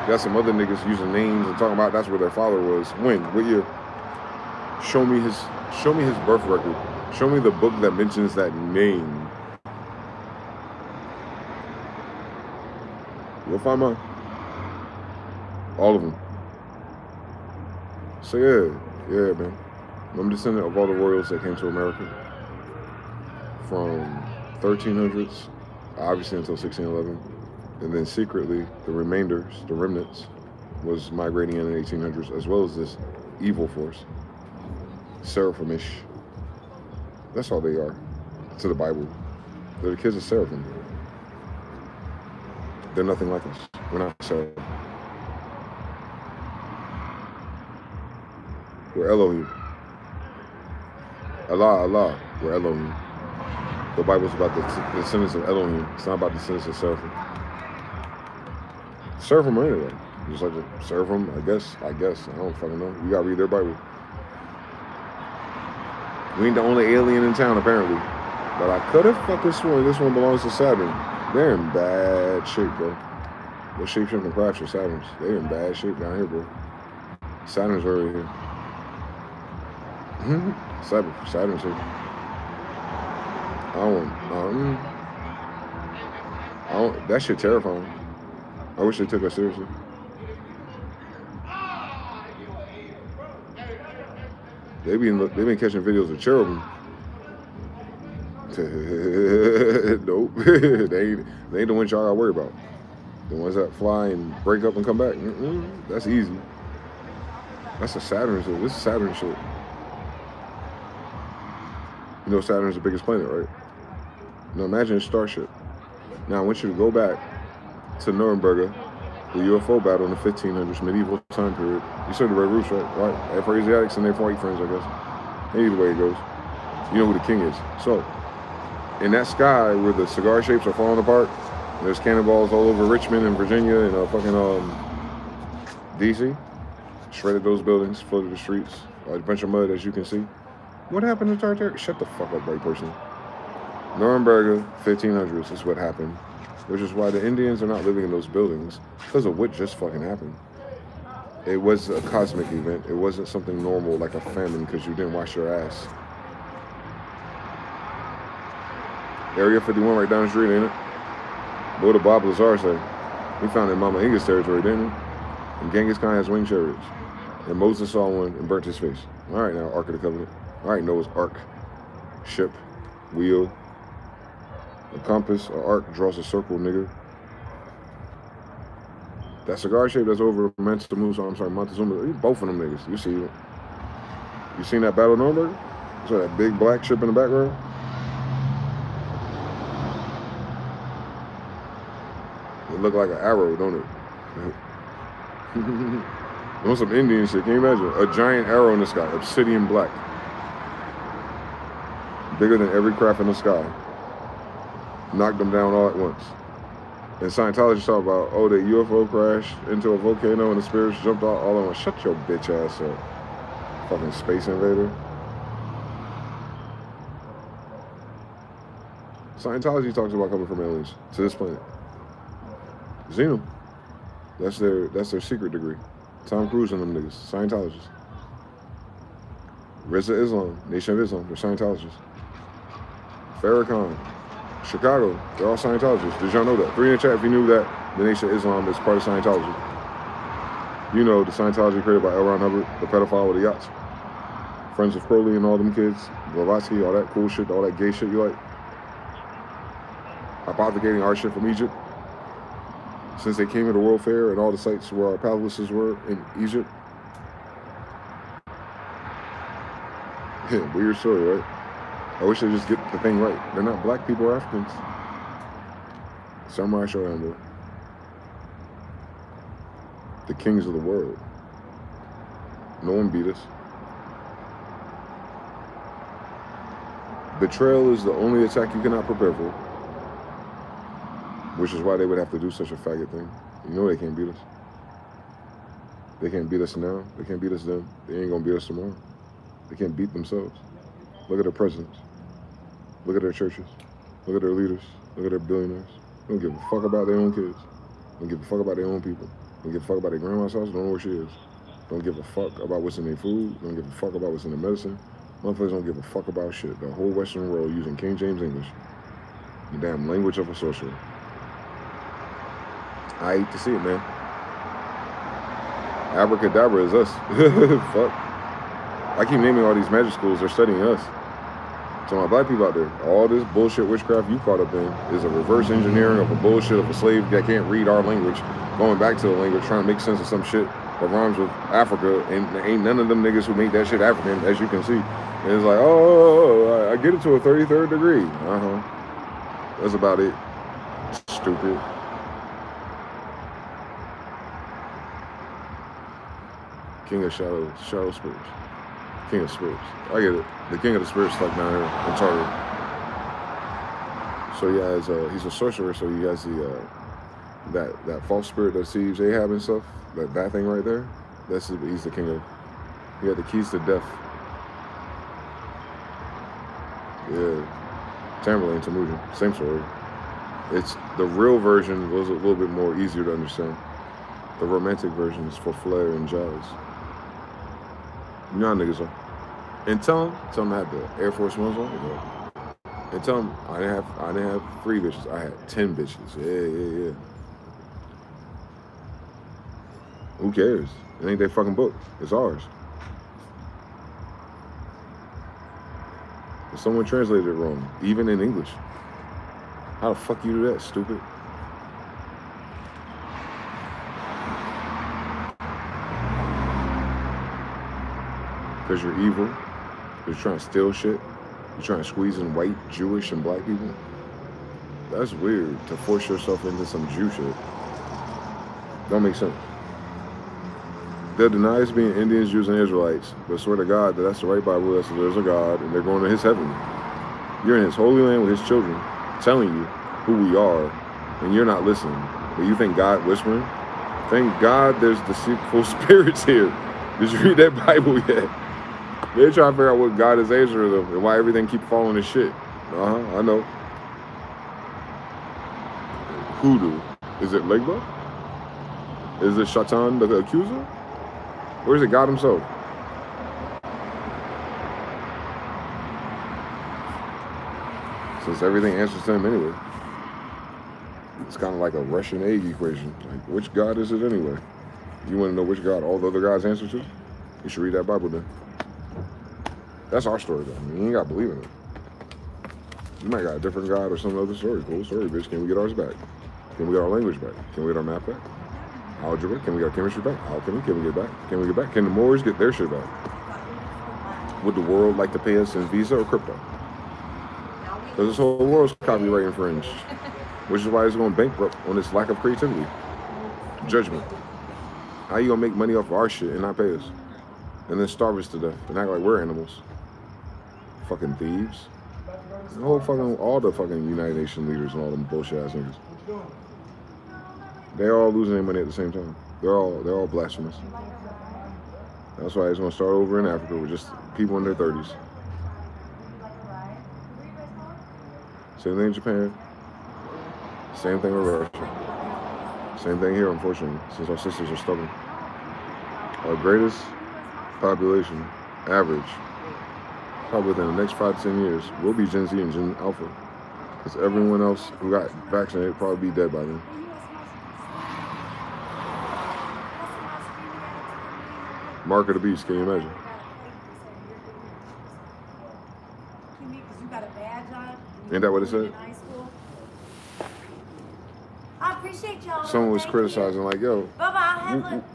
Got some other niggas using names and talking about that's where their father was. When? What year? Show me his birth record. Show me the book that mentions that name. You'll find mine. All of them. So yeah, man. I'm descendant of all the royals that came to America from 1300s, obviously until 1611, and then secretly the remainders, the remnants, was migrating in the 1800s, as well as this evil force, Seraphimish. That's all they are to the Bible. They're the kids of Seraphim. They're nothing like us. We're not Seraphim. We're Elohim. Allah, we're Elohim. The Bible's about the descendants of Elohim. It's not about the descendants of Seraphim. Seraphim anyway. Just like the Seraphim, I guess. I don't fucking know. You gotta read their Bible. We ain't the only alien in town, apparently. But I could have fucking sworn this one belongs to Saturn. They're in bad shape, bro. The shape-shifting crafts are Saturns. They're in bad shape down here, bro. Saturn's right here. Saturn's here. That shit terrifying. I wish they took us seriously. They've been catching videos of cherubim. Nope. they ain't the ones y'all gotta worry about. The ones that fly and break up and come back. That's easy. That's a Saturn shit. This is Saturn shit. You know Saturn's the biggest planet, right? Now imagine a starship. Now I want you to go back to Nuremberg, the UFO battle in the 1500s, medieval time period. You saw the Red Roofs, right? Afro-Asiatics and their white friends, I guess. Either way it goes. You know who the king is. So, in that sky where the cigar shapes are falling apart, there's cannonballs all over Richmond and Virginia and fucking DC. Shredded those buildings, flooded the streets, a bunch of mud, as you can see. What happened to Tartar? Shut the fuck up, white person. Nuremberg, 1500s is what happened, which is why the Indians are not living in those buildings, because of what just fucking happened. It was a cosmic event. It wasn't something normal like a famine because you didn't wash your ass. Area 51 right down the street, ain't it? What did Bob Lazar say? We found it in Mama Inga's territory, didn't we? And Genghis Khan has winged chariots. And Moses saw one and burnt his face. All right, now, Ark of the Covenant. All right, Noah's Ark. Ship. Wheel. A compass. An arc draws a circle, nigga. That cigar shape that's over Montezuma. Both of them niggas. You see it. You seen that Battle of Nuremberg? So that big black ship in the background? It look like an arrow, don't it? On some Indian shit, can you imagine? A giant arrow in the sky, obsidian black. Bigger than every craft in the sky. Knocked them down all at once. And Scientologists talk about, oh, the UFO crashed into a volcano and the spirits jumped all at once. Shut your bitch ass up. Fucking space invader. Scientology talks about coming from aliens to this planet. Xeno. That's their secret degree. Tom Cruise and them niggas, Scientologists. Rizza Islam, Nation of Islam, they're Scientologists. Farrakhan, Chicago, they're all Scientologists. Did y'all know that? 3 in the chat if you knew that the Nation of Islam is part of Scientology. You know the Scientology created by L. Ron Hubbard, the pedophile with the yachts. Friends of Crowley and all them kids, Blavatsky, all that cool shit, all that gay shit you like. Hypothecating our shit from Egypt. Since they came to the World Fair and all the sites where our palaces were in Egypt. Yeah, weird story, right? I wish they just get the thing right. They're not black people or Africans. Samurai Showdown, bro. The kings of the world. No one beat us. Betrayal is the only attack you cannot prepare for. Which is why they would have to do such a faggot thing. You know they can't beat us. They can't beat us now. They can't beat us then. They ain't gonna beat us tomorrow. They can't beat themselves. Look at their presidents. Look at their churches. Look at their leaders. Look at their billionaires. They don't give a fuck about their own kids. Don't give a fuck about their own people. Don't give a fuck about their grandma's house. Don't know where she is. Don't give a fuck about what's in their food. Don't give a fuck about what's in their medicine. Motherfuckers don't give a fuck about shit. The whole Western world using King James English. The damn language of a sorcerer. I hate to see it, man. Abracadabra is us. Fuck. I keep naming all these magic schools. They're studying us. So my black people out there, all this bullshit witchcraft you caught up in is a reverse engineering of a bullshit of a slave that can't read our language, going back to the language, trying to make sense of some shit that rhymes with Africa, and there ain't none of them niggas who make that shit African, as you can see. And it's like, oh, I get it to a 33rd degree. That's about it. Stupid. King of shadow spirits. King of spirits. I get it. The king of the spirits stuck down here in Tartar. So he's a sorcerer. So he has the that false spirit that deceives Ahab and stuff. That bad thing right there. He's the king of. He had the keys to death. Yeah, Tamerlane, Temujin, same story. It's the real version was a little bit more easier to understand. The romantic version is for flair and jazz. You know how niggas are. And tell him I had the Air Force Ones on. Yeah. And tell him I didn't have 3 bitches. I had 10 bitches. Yeah. Who cares? It ain't their fucking book. It's ours. If someone translated it wrong, even in English. How the fuck you do that, stupid? Because you're evil. You're trying to steal shit. You're trying to squeeze in white, Jewish, and black people. That's weird to force yourself into some Jew shit. Don't make sense. They'll deny us being Indians, Jews, and Israelites, but swear to God that that's the right Bible, that there's a God, and they're going to his heaven. You're in his holy land with his children, telling you who we are, and you're not listening. But you think God whispering? Thank God there's deceitful spirits here. Did you read that Bible yet? They're trying to figure out what God is answering them and why everything keeps falling to shit. I know. Hoodoo. Is it Legba? Is it Shaitan the accuser? Or is it God himself? Since everything answers to him anyway. It's kind of like a Russian egg equation. Like, which God is it anyway? You want to know which God all the other gods answer to? You should read that Bible then. That's our story though. I mean, you ain't got to believe in it. You might got a different God or some other story. Cool story, bitch. Can we get ours back? Can we get our language back? Can we get our math back? Algebra? Can we get our chemistry back? Alchemy? Can we get back? Can we get back? Can the Moors get their shit back? Would the world like to pay us in Visa or crypto? Because this whole world's copyright infringed, which is why it's going bankrupt on this lack of creativity. Judgment. How you gonna make money off of our shit and not pay us? And then starve us to death and act like we're animals? Fucking thieves. All the fucking United Nations leaders and all them bullshit ass niggas. They all losing their money at the same time. They're all blasphemous. That's why it's gonna start over in Africa with just people in their 30s. Same thing in Japan. Same thing with Russia. Same thing here, unfortunately, since our sisters are stubborn. Our greatest population, average, probably within the next 5 to 10 years, will be Gen Z and Gen Alpha. Because everyone else who got vaccinated will probably be dead by then. Mark of the beast, can you imagine? Ain't that what it said? I appreciate y'all. Someone was criticizing, like, yo,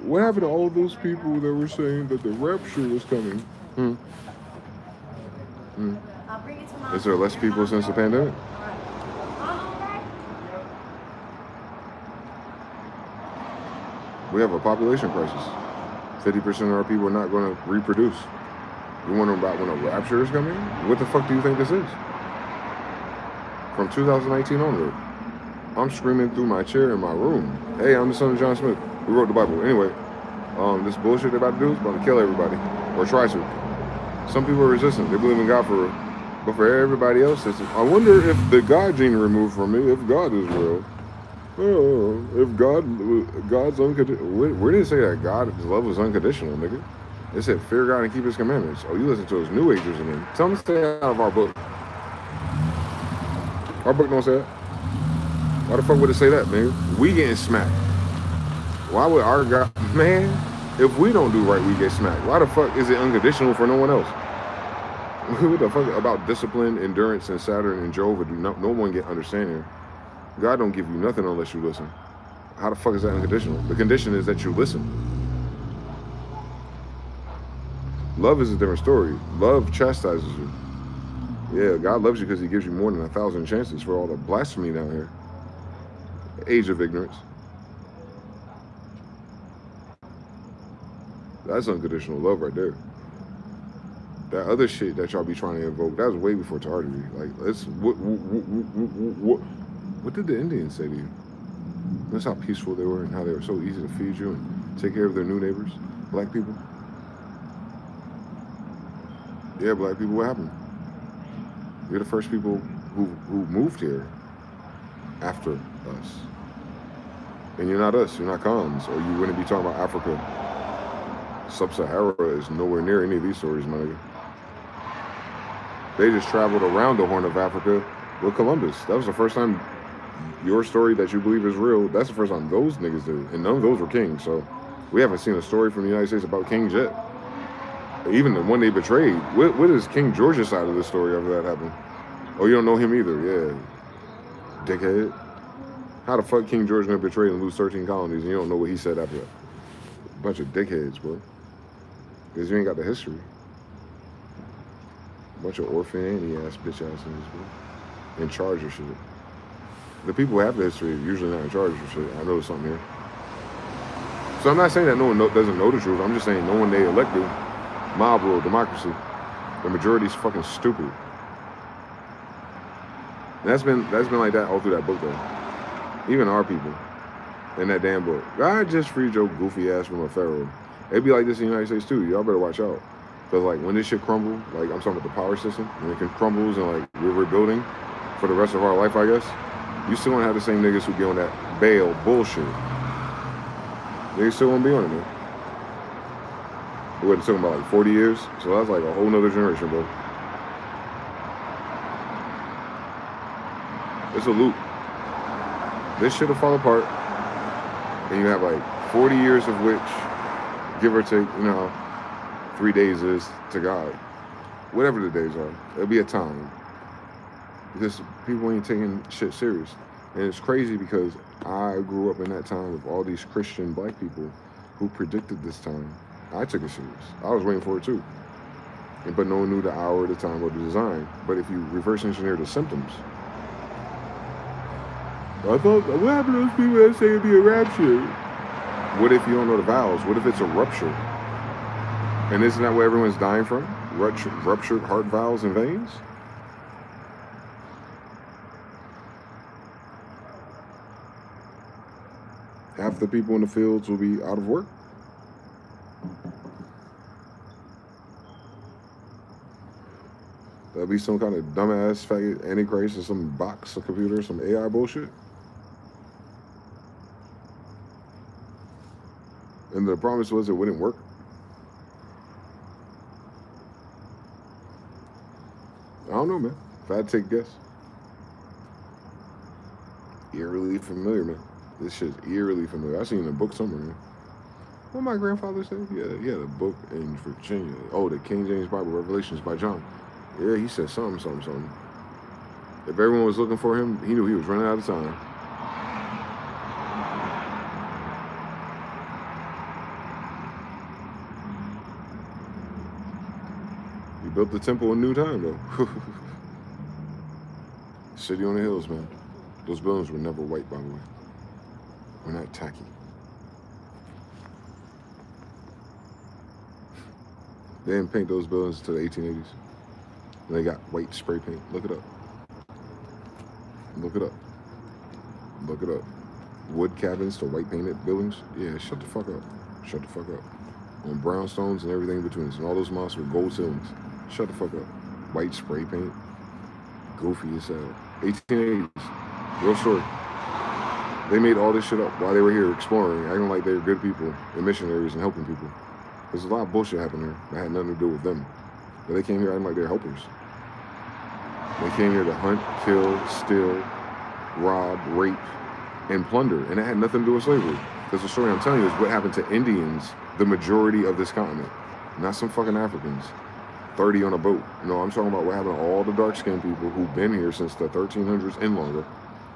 what happened to all those people that were saying that the rapture was coming? Is there less people since the pandemic? We have a population crisis. 50% of our people are not going to reproduce. You wonder about when a rapture is coming? What the fuck do you think this is? From 2019 onward, I'm screaming through my chair in my room. Hey, I'm the son of John Smith, who wrote the Bible. Anyway, this bullshit they're about to do is about to kill everybody, or try to. Some people are resistant. They believe in God for real. But for everybody else, I wonder if the God gene removed from me, if God is real. Oh, if God's unconditional. Where did it say that God's love was unconditional, nigga? It said fear God and keep his commandments. Oh, you listen to those New Agers and them. Tell them to stay out of our book. Our book don't say that. Why the fuck would it say that, man? We getting smacked. Why would our God, man, if we don't do right, we get smacked. Why the fuck is it unconditional for no one else? What the fuck about discipline, endurance, and Saturn and Jehovah do no one get understanding? God don't give you nothing unless you listen. How the fuck is that unconditional? The condition is that you listen. Love is a different story. Love chastises you. Yeah, God loves you because he gives you more than 1,000 chances for all the blasphemy down here. Age of ignorance. That's unconditional love right there. That other shit that y'all be trying to invoke, that was way before tartary. Like, let's what did the Indians say to you? That's how peaceful they were and how they were so easy to feed you and take care of their new neighbors, black people. Yeah, black people, what happened? You're the first people who moved here after us. And you're not us, you're not cons, or you wouldn't be talking about Africa. Sub-Sahara is nowhere near any of these stories, my nigga. They just traveled around the Horn of Africa with Columbus. That was the first time your story that you believe is real, that's the first time those niggas did it. And none of those were kings, so we haven't seen a story from the United States about kings yet. Even the one they betrayed. What is King George's side of the story after that happened? Oh, you don't know him either, yeah. Dickhead. How the fuck King George gonna betray and lose 13 colonies and you don't know what he said after that? Bunch of dickheads, bro. Because you ain't got the history. Bunch of orphan ass bitch ass niggas, bro. In charge of shit. The people who have the history are usually not in charge of shit. I know something here. So I'm not saying that no one doesn't know the truth. I'm just saying no one they elected, mob rule, democracy, the majority's fucking stupid. And that's been like that all through that book though. Even our people in that damn book. God just freed your goofy ass from a pharaoh. It'd be like this in the United States too. Y'all better watch out. Because like when this shit crumble, like I'm talking about the power system, when it crumbles and like we're rebuilding for the rest of our life, I guess, you still gonna have the same niggas who be on that bail bullshit. They still gonna be on it, man. We're talking about like 40 years, so that's like a whole nother generation, bro. It's a loop. This shit'll fall apart, and you have like 40 years of which, give or take, 3 days is to God. Whatever the days are, it'll be a time. Because people ain't taking shit serious. And it's crazy because I grew up in that time with all these Christian black people who predicted this time. I took it serious. I was waiting for it too. But no one knew the hour, the time, or the design. But if you reverse engineer the symptoms, I thought, what happened to those people that say it'd be a rapture? What if you don't know the vows? What if it's a rupture? And isn't that what everyone's dying from? Ruptured heart valves and veins? Half the people in the fields will be out of work. There'll be some kind of dumbass faggot antichrist in some box, a computer, some AI bullshit. And the promise was it wouldn't work. I don't know, man. If I had to take a guess. Eerily familiar, man. This shit's eerily familiar. I seen it in a book somewhere, man. What my grandfather said? Yeah, he had a book in Virginia. Oh, the King James Bible Revelations by John. Yeah, he said something. If everyone was looking for him, he knew he was running out of time. He built the temple in new time, though. City on the hills, man. Those buildings were never white, by the way. We're not tacky. They didn't paint those buildings until the 1880s. And they got white spray paint. Look it up. Look it up. Look it up. Wood cabins to white painted buildings. Yeah, shut the fuck up. Shut the fuck up. On brownstones and everything in between. And all those mosques with gold ceilings. Shut the fuck up. White spray paint. Goofy as hell. 1880s. Real story. They made all this shit up while they were here exploring, acting like they were good people and missionaries and helping people. There's a lot of bullshit happening here that had nothing to do with them. But they came here acting like they're helpers. They came here to hunt, kill, steal, rob, rape, and plunder. And it had nothing to do with slavery. Because the story I'm telling you is what happened to Indians, the majority of this continent. Not some fucking Africans. 30 on a boat. No, I'm talking about what happened to all the dark-skinned people who've been here since the 1300s and longer.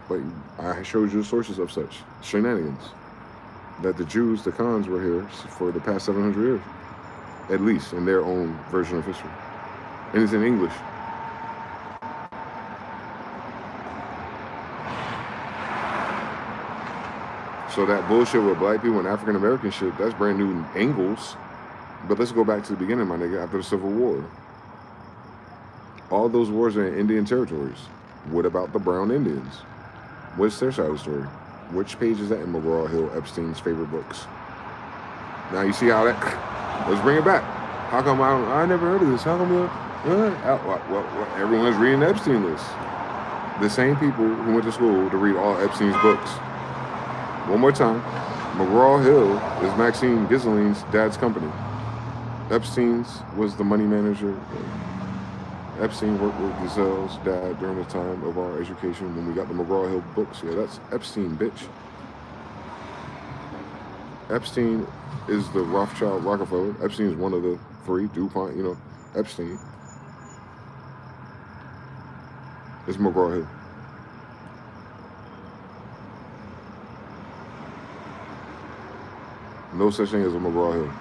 But I showed you the sources of such shenanigans. That the Jews, the Khans, were here for the past 700 years. At least in their own version of history. And it's in English. So that bullshit with black people and African American shit, that's brand new angles. But let's go back to the beginning, my nigga, after the Civil War. All those wars are in Indian territories. What about the Brown Indians? What's their side of the story? Which page is that in McGraw-Hill Epstein's favorite books? Now you see how that... Let's bring it back. How come I never heard of this? How come everyone's reading Epstein lists? The same people who went to school to read all Epstein's books. One more time. McGraw-Hill is Maxine Ghislaine's dad's company. Epstein's was the money manager. Epstein worked with Giselle's dad during the time of our education when we got the McGraw-Hill books. Yeah, that's Epstein, bitch. Epstein is the Rothschild Rockefeller. Epstein is one of the three. DuPont, you know, Epstein. It's McGraw-Hill. No such thing as a McGraw-Hill.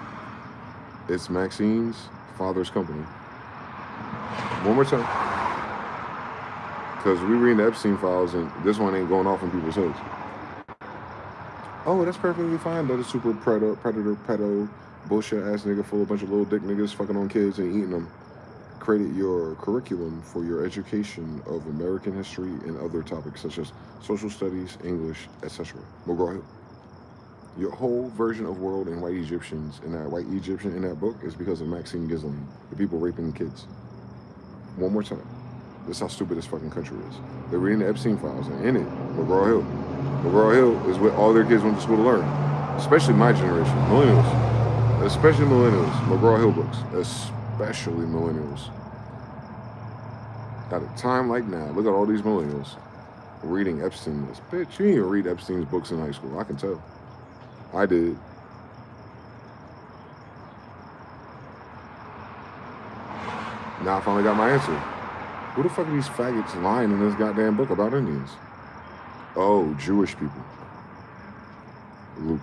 It's Maxine's father's company. One more time. Because we read the Epstein files and this one ain't going off in people's heads. Oh, that's perfectly fine. That is super predator, pedo, bullshit ass nigga full of a bunch of little dick niggas fucking on kids and eating them. Created your curriculum for your education of American history and other topics such as social studies, English, etc. McGraw-Hill. Your whole version of world and white Egyptians and that white Egyptian in that book is because of Maxine Ghislaine, the people raping kids. One more time. This is how stupid this fucking country is. They're reading the Epstein files and in it, McGraw-Hill. McGraw-Hill is what all their kids went to school to learn. Especially my generation, millennials. Especially millennials, McGraw-Hill books. Especially millennials. At a time like now, look at all these millennials reading Epstein lists. Bitch, you didn't even read Epstein's books in high school. I can tell. I did. Now I finally got my answer. Who the fuck are these faggots lying in this goddamn book about Indians? Oh, Jewish people. Luke.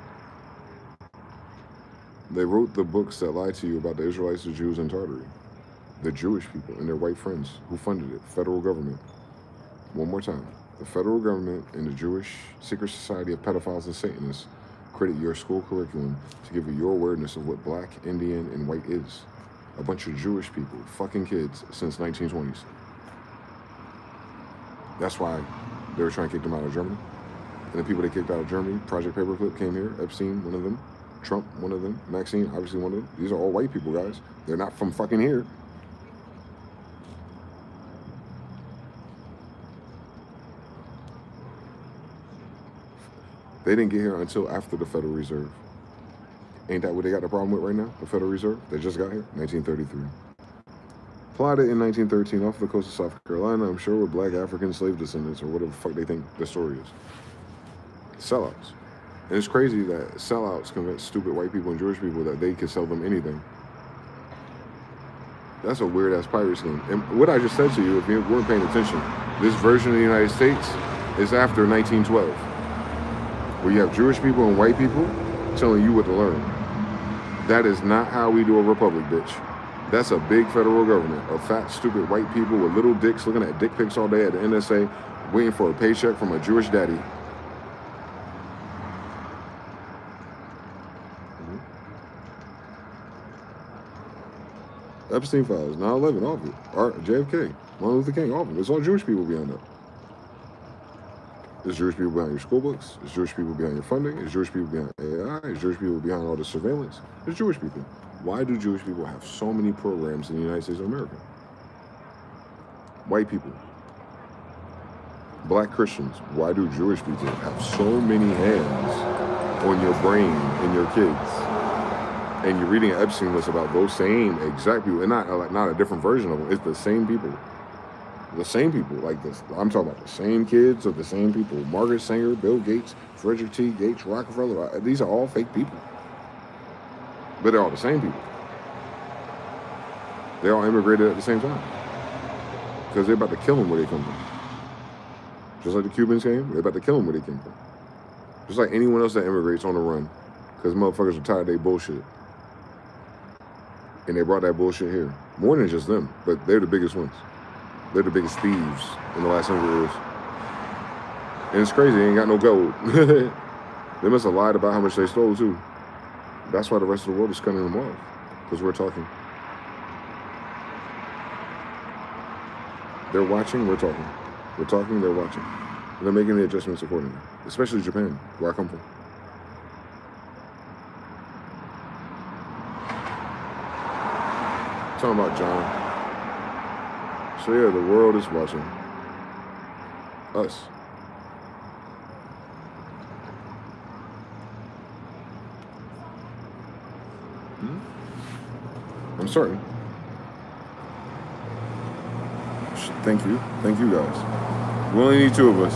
They wrote the books that lie to you about the Israelites, the Jews, and Tartary. The Jewish people and their white friends who funded it. Federal government. One more time. The federal government and the Jewish secret society of pedophiles and Satanists created your school curriculum to give you your awareness of what black, Indian, and white is. A bunch of Jewish people fucking kids since 1920s. That's why they were trying to kick them out of Germany. And the people they kicked out of Germany, Project Paperclip came here, Epstein, one of them, Trump, one of them, Maxine, obviously one of them. These are all white people, guys. They're not from fucking here. They didn't get here until after the Federal Reserve. Ain't that what they got the problem with right now? The Federal Reserve? They just got here? 1933. Plotted in 1913 off the coast of South Carolina, I'm sure with black African slave descendants or whatever the fuck they think the story is. Sellouts. And it's crazy that sellouts convince stupid white people and Jewish people that they can sell them anything. That's a weird ass pirate scheme. And what I just said to you, if you weren't paying attention, this version of the United States is after 1912. Where you have Jewish people and white people telling you what to learn. That is not how we do a republic, bitch. That's a big federal government of fat, stupid white people with little dicks looking at dick pics all day at the NSA, waiting for a paycheck from a Jewish daddy. Epstein files, 9/11, all of it. JFK, Martin Luther King, all of it. It's all Jewish people behind that. There's Jewish people behind your school books. There's Jewish people behind your funding. There's Jewish people behind AI. There's Jewish people behind all the surveillance. There's Jewish people. Why do Jewish people have so many programs in the United States of America? White people. Black Christians. Why do Jewish people have so many hands on your brain and your kids? And you're reading an Epstein list about those same exact people, and not a different version of them. It's the same people. The same people, like this. I'm talking about the same kids of the same people. Margaret Sanger, Bill Gates, Frederick T. Gates, Rockefeller. These are all fake people. But they're all the same people. They all immigrated at the same time. Because they're about to kill them where they come from. Just like the Cubans came, they're about to kill them where they came from. Just like anyone else that immigrates on the run. Because motherfuckers are tired of their bullshit. And they brought that bullshit here. More than just them, but they're the biggest ones. They're the biggest thieves in the last 100 years. And it's crazy, they ain't got no gold. They must have lied about how much they stole too. That's why the rest of the world is cutting them off. Because we're talking. They're watching, we're talking. We're talking, they're watching. And they're making the adjustments accordingly, especially Japan, where I come from. Talking about John. So yeah, the world is watching us. I'm certain. Thank you guys. We only need 2 of us.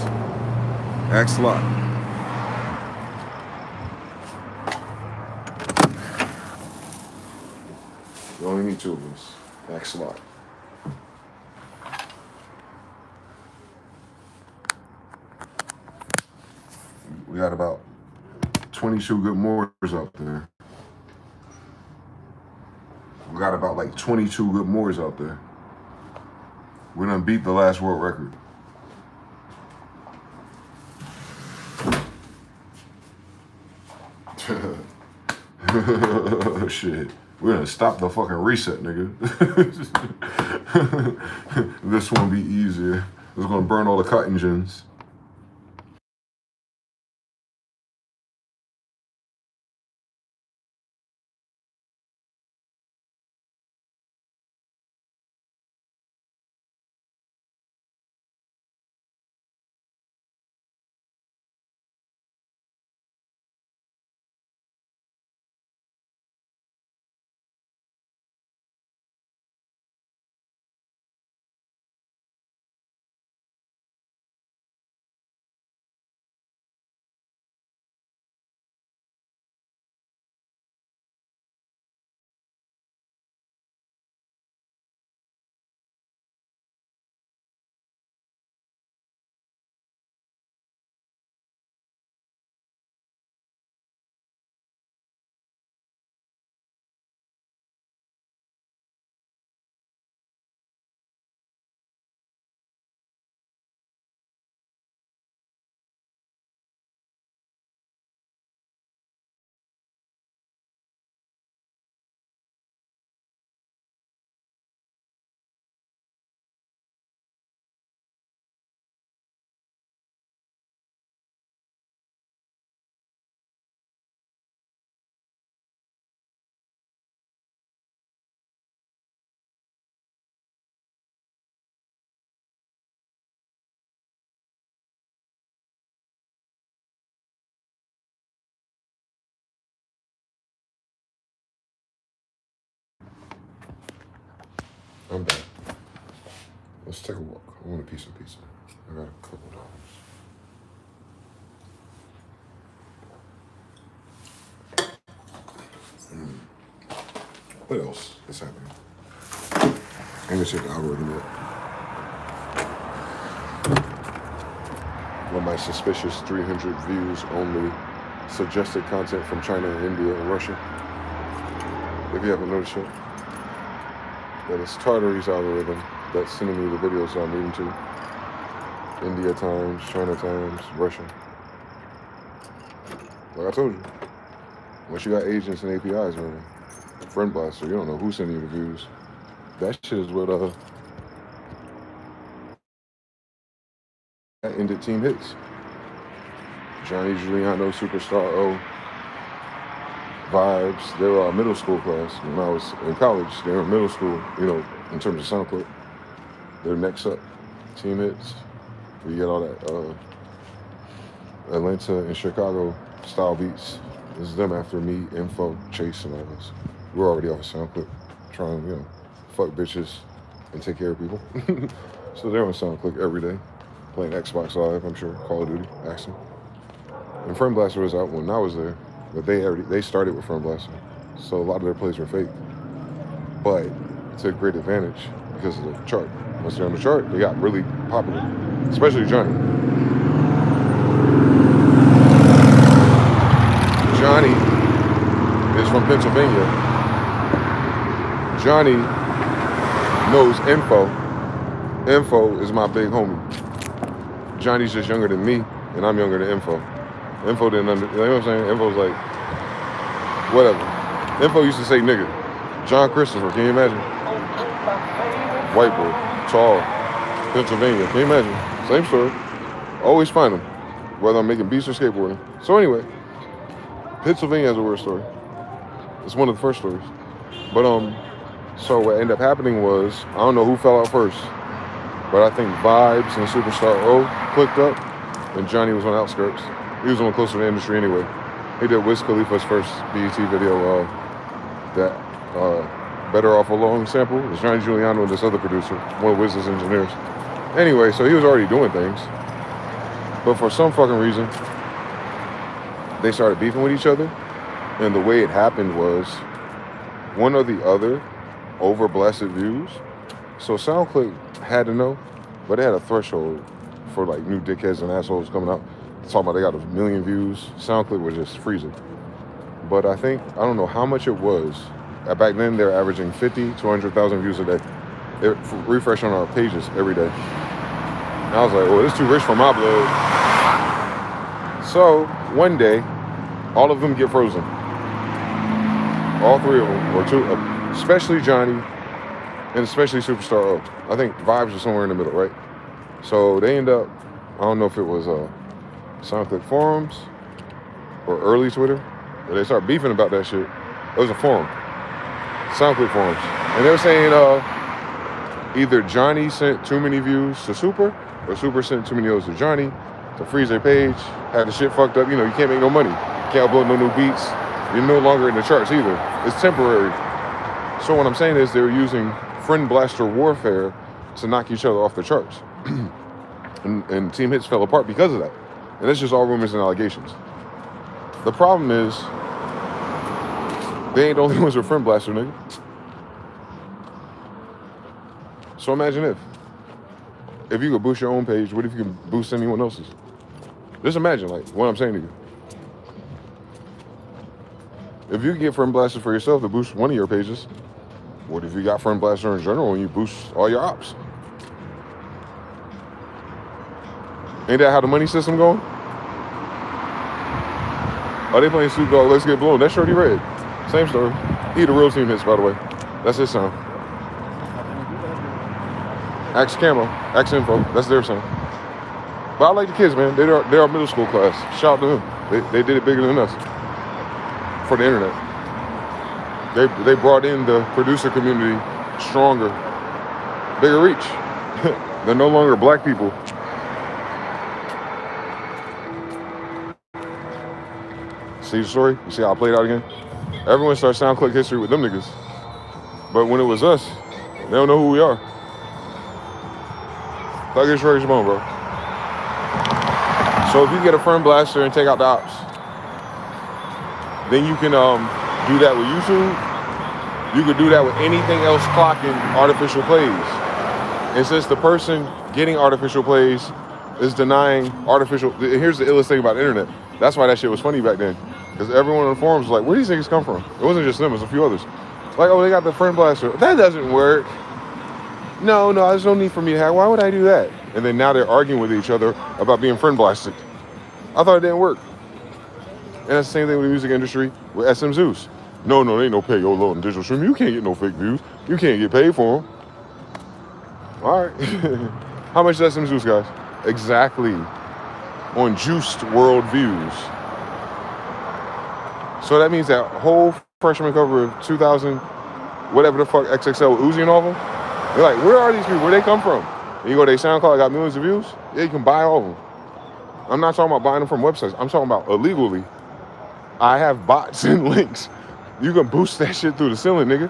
Axe lock. We only need 2 of us. Axe lock. We got about 22 good Moors out there. We got about like 22 good Moors out there. We done beat the last world record. Shit. We're gonna stop the fucking reset, nigga. This one be easier. It's gonna burn all the cut engines. I'm back. Let's take a walk. I want a piece of pizza. I got a couple $. What else is happening? I'm gonna check the algorithm yet. One of my suspicious 300 views only suggested content from China, India, and Russia. If you haven't noticed yet. That it's Tartary's algorithm that's sending me the videos I'm reading to. India times, China times, Russia. Like I told you, once you got agents and APIs, man, friend blaster, you don't know who's sending you the views. That shit is what that ended team hits. Johnny Giuliano, Superstar O, Vibes. They were our middle school class. When I was in college, they were in middle school, you know, in terms of SoundCloud. They're next up. Team hits. We get all that Atlanta and Chicago style beats. This is them after me, Info, Chase, and all this. We're already off of SoundCloud, trying, you know, fuck bitches and take care of people. So they're on SoundCloud every day, playing Xbox Live, I'm sure, Call of Duty, Action. And Friend Blaster was out when I was there, but they started with Friend Blaster, so a lot of their plays were fake. But to a great advantage because of the chart. Once they're on the chart, they got really popular, especially Johnny. Johnny is from Pennsylvania. Johnny knows Info. Info is my big homie. Johnny's just younger than me, and I'm younger than Info. Info didn't you know what I'm saying? Info's like, whatever. Info used to say nigga. John Christopher, can you imagine? White boy, tall, Pennsylvania. Can you imagine? Same story. Always find them, whether I'm making beats or skateboarding. So anyway, Pennsylvania has a weird story. It's one of the first stories. But so what ended up happening was, I don't know who fell out first, but I think Vibes and Superstar O clicked up, and Johnny was on the outskirts. He was on closer to the industry anyway. He did Wiz Khalifa's first BET video, that Better Off Alone sample. It was Johnny Giuliano and this other producer, one of Wiz's engineers. Anyway, so he was already doing things. But for some fucking reason, they started beefing with each other. And the way it happened was one or the other over blasted views. So SoundClick had to know, but they had a threshold for like new dickheads and assholes coming out. Talking about they got 1 million views. SoundClick was just freezing. But I don't know how much it was. Back then, they were averaging 50 to 100,000 views a day. It refresh on our pages every day. And I was like, well, this is too rich for my blood. So one day, all of them get frozen. All three of them, or two, especially Johnny, and especially Superstar O. I think Vibes was somewhere in the middle, right? So they end up, I don't know if it was SoundClick forums or early Twitter, but they started beefing about that shit. It was a forum, SoundClick forums. And they were saying either Johnny sent too many views to Super, or Super sent too many views to Johnny to freeze their page, had the shit fucked up. You know, you can't make no money. You can't upload no new beats. You're no longer in the charts either. It's temporary. So what I'm saying is they were using friend blaster warfare to knock each other off the charts. and Team Hits fell apart because of that. And it's just all rumors and allegations. The problem is, they ain't the only ones with friend blaster, nigga. So imagine if you could boost your own page, what if you can boost anyone else's? Just imagine, like, what I'm saying to you. If you get friend blaster for yourself to boost one of your pages, what if you got friend blaster in general and you boost all your ops? Ain't that how the money system going? Are they playing Snoop Dogg, Let's Get Blown? That's Shorty Red. Same story. He the real Team Hits, by the way. That's his song. Axe Camo, Axe Info, that's their song. But I like the kids, man. They're our middle school class. Shout out to them. They did it bigger than us for the internet. They brought in the producer community stronger, bigger reach. They're no longer black people. See the story? You see how I played out again? Everyone starts SoundClick history with them niggas. But when it was us, they don't know who we are. Thug is Shorty Simone, bro. So if you get a friend blaster and take out the ops, then you can do that with YouTube. You could do that with anything else clocking artificial plays. And since the person getting artificial plays is denying artificial, here's the illest thing about the internet. That's why that shit was funny back then. Because everyone on the forums was like, where do these niggas come from? It wasn't just them, it was a few others. Like, oh, they got the friend blaster. That doesn't work. No, there's no need for me to have. Why would I do that? And then now they're arguing with each other about being friend blasted. I thought it didn't work. And that's the same thing with the music industry with SM Zeus. No, there ain't no payola on digital streaming. You can't get no fake views. You can't get paid for them. All right. How much is SM Zeus, guys? Exactly. On juiced world views. So that means that whole freshman cover of 2000, whatever the fuck, XXL Uzi and all of them, they're like, where are these people? Where they come from? And you go to their SoundCloud, got millions of views. Yeah, you can buy all of them. I'm not talking about buying them from websites. I'm talking about illegally. I have bots and links. You can boost that shit through the ceiling, nigga.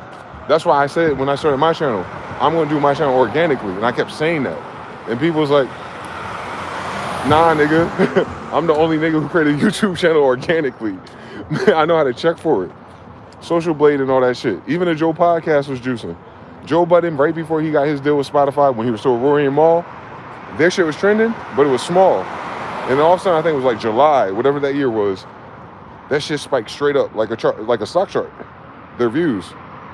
That's why I said when I started my channel, I'm gonna do my channel organically. And I kept saying that. And people was like, nah, nigga. I'm the only nigga who created a YouTube channel organically. I know how to check for it. Social Blade and all that shit. Even the Joe podcast was juicing. Joe Budden, right before he got his deal with Spotify, when he was still Rory and Maul, their shit was trending, but it was small. And then all of a sudden, I think it was like July, whatever that year was, that shit spiked straight up like a chart, like a stock chart, their views.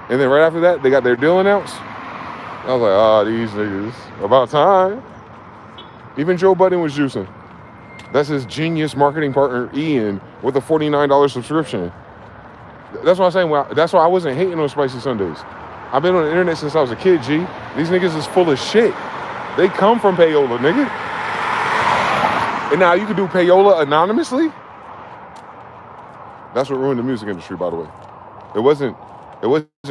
And then right after that, they got their deal announced. I was like, these niggas, about time. Even Joe Budden was juicing. That's his genius marketing partner, Ian, with a $49 subscription. That's what I'm saying. That's why I wasn't hating on Spicy Sundays. I've been on the internet since I was a kid, G. These niggas is full of shit. They come from payola, nigga. And now you can do payola anonymously. That's what ruined the music industry, by the way. It wasn't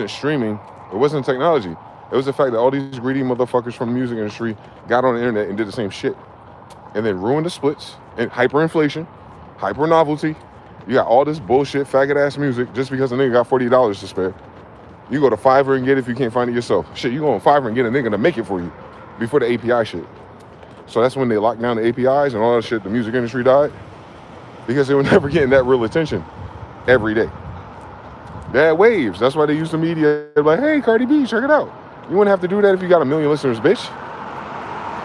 streaming. It wasn't technology. It was the fact that all these greedy motherfuckers from the music industry got on the internet and did the same shit. And then ruined the splits and hyperinflation, hyper novelty. You got all this bullshit, faggot ass music just because a nigga got $40 to spare. You go to Fiverr and get it if you can't find it yourself. Shit, you go on Fiverr and get a nigga to make it for you before the API shit. So that's when they locked down the APIs and all that shit, the music industry died. Because they were never getting that real attention every day. They had waves. That's why they used the media. They're like, hey, Cardi B, check it out. You wouldn't have to do that if you got 1 million listeners, bitch.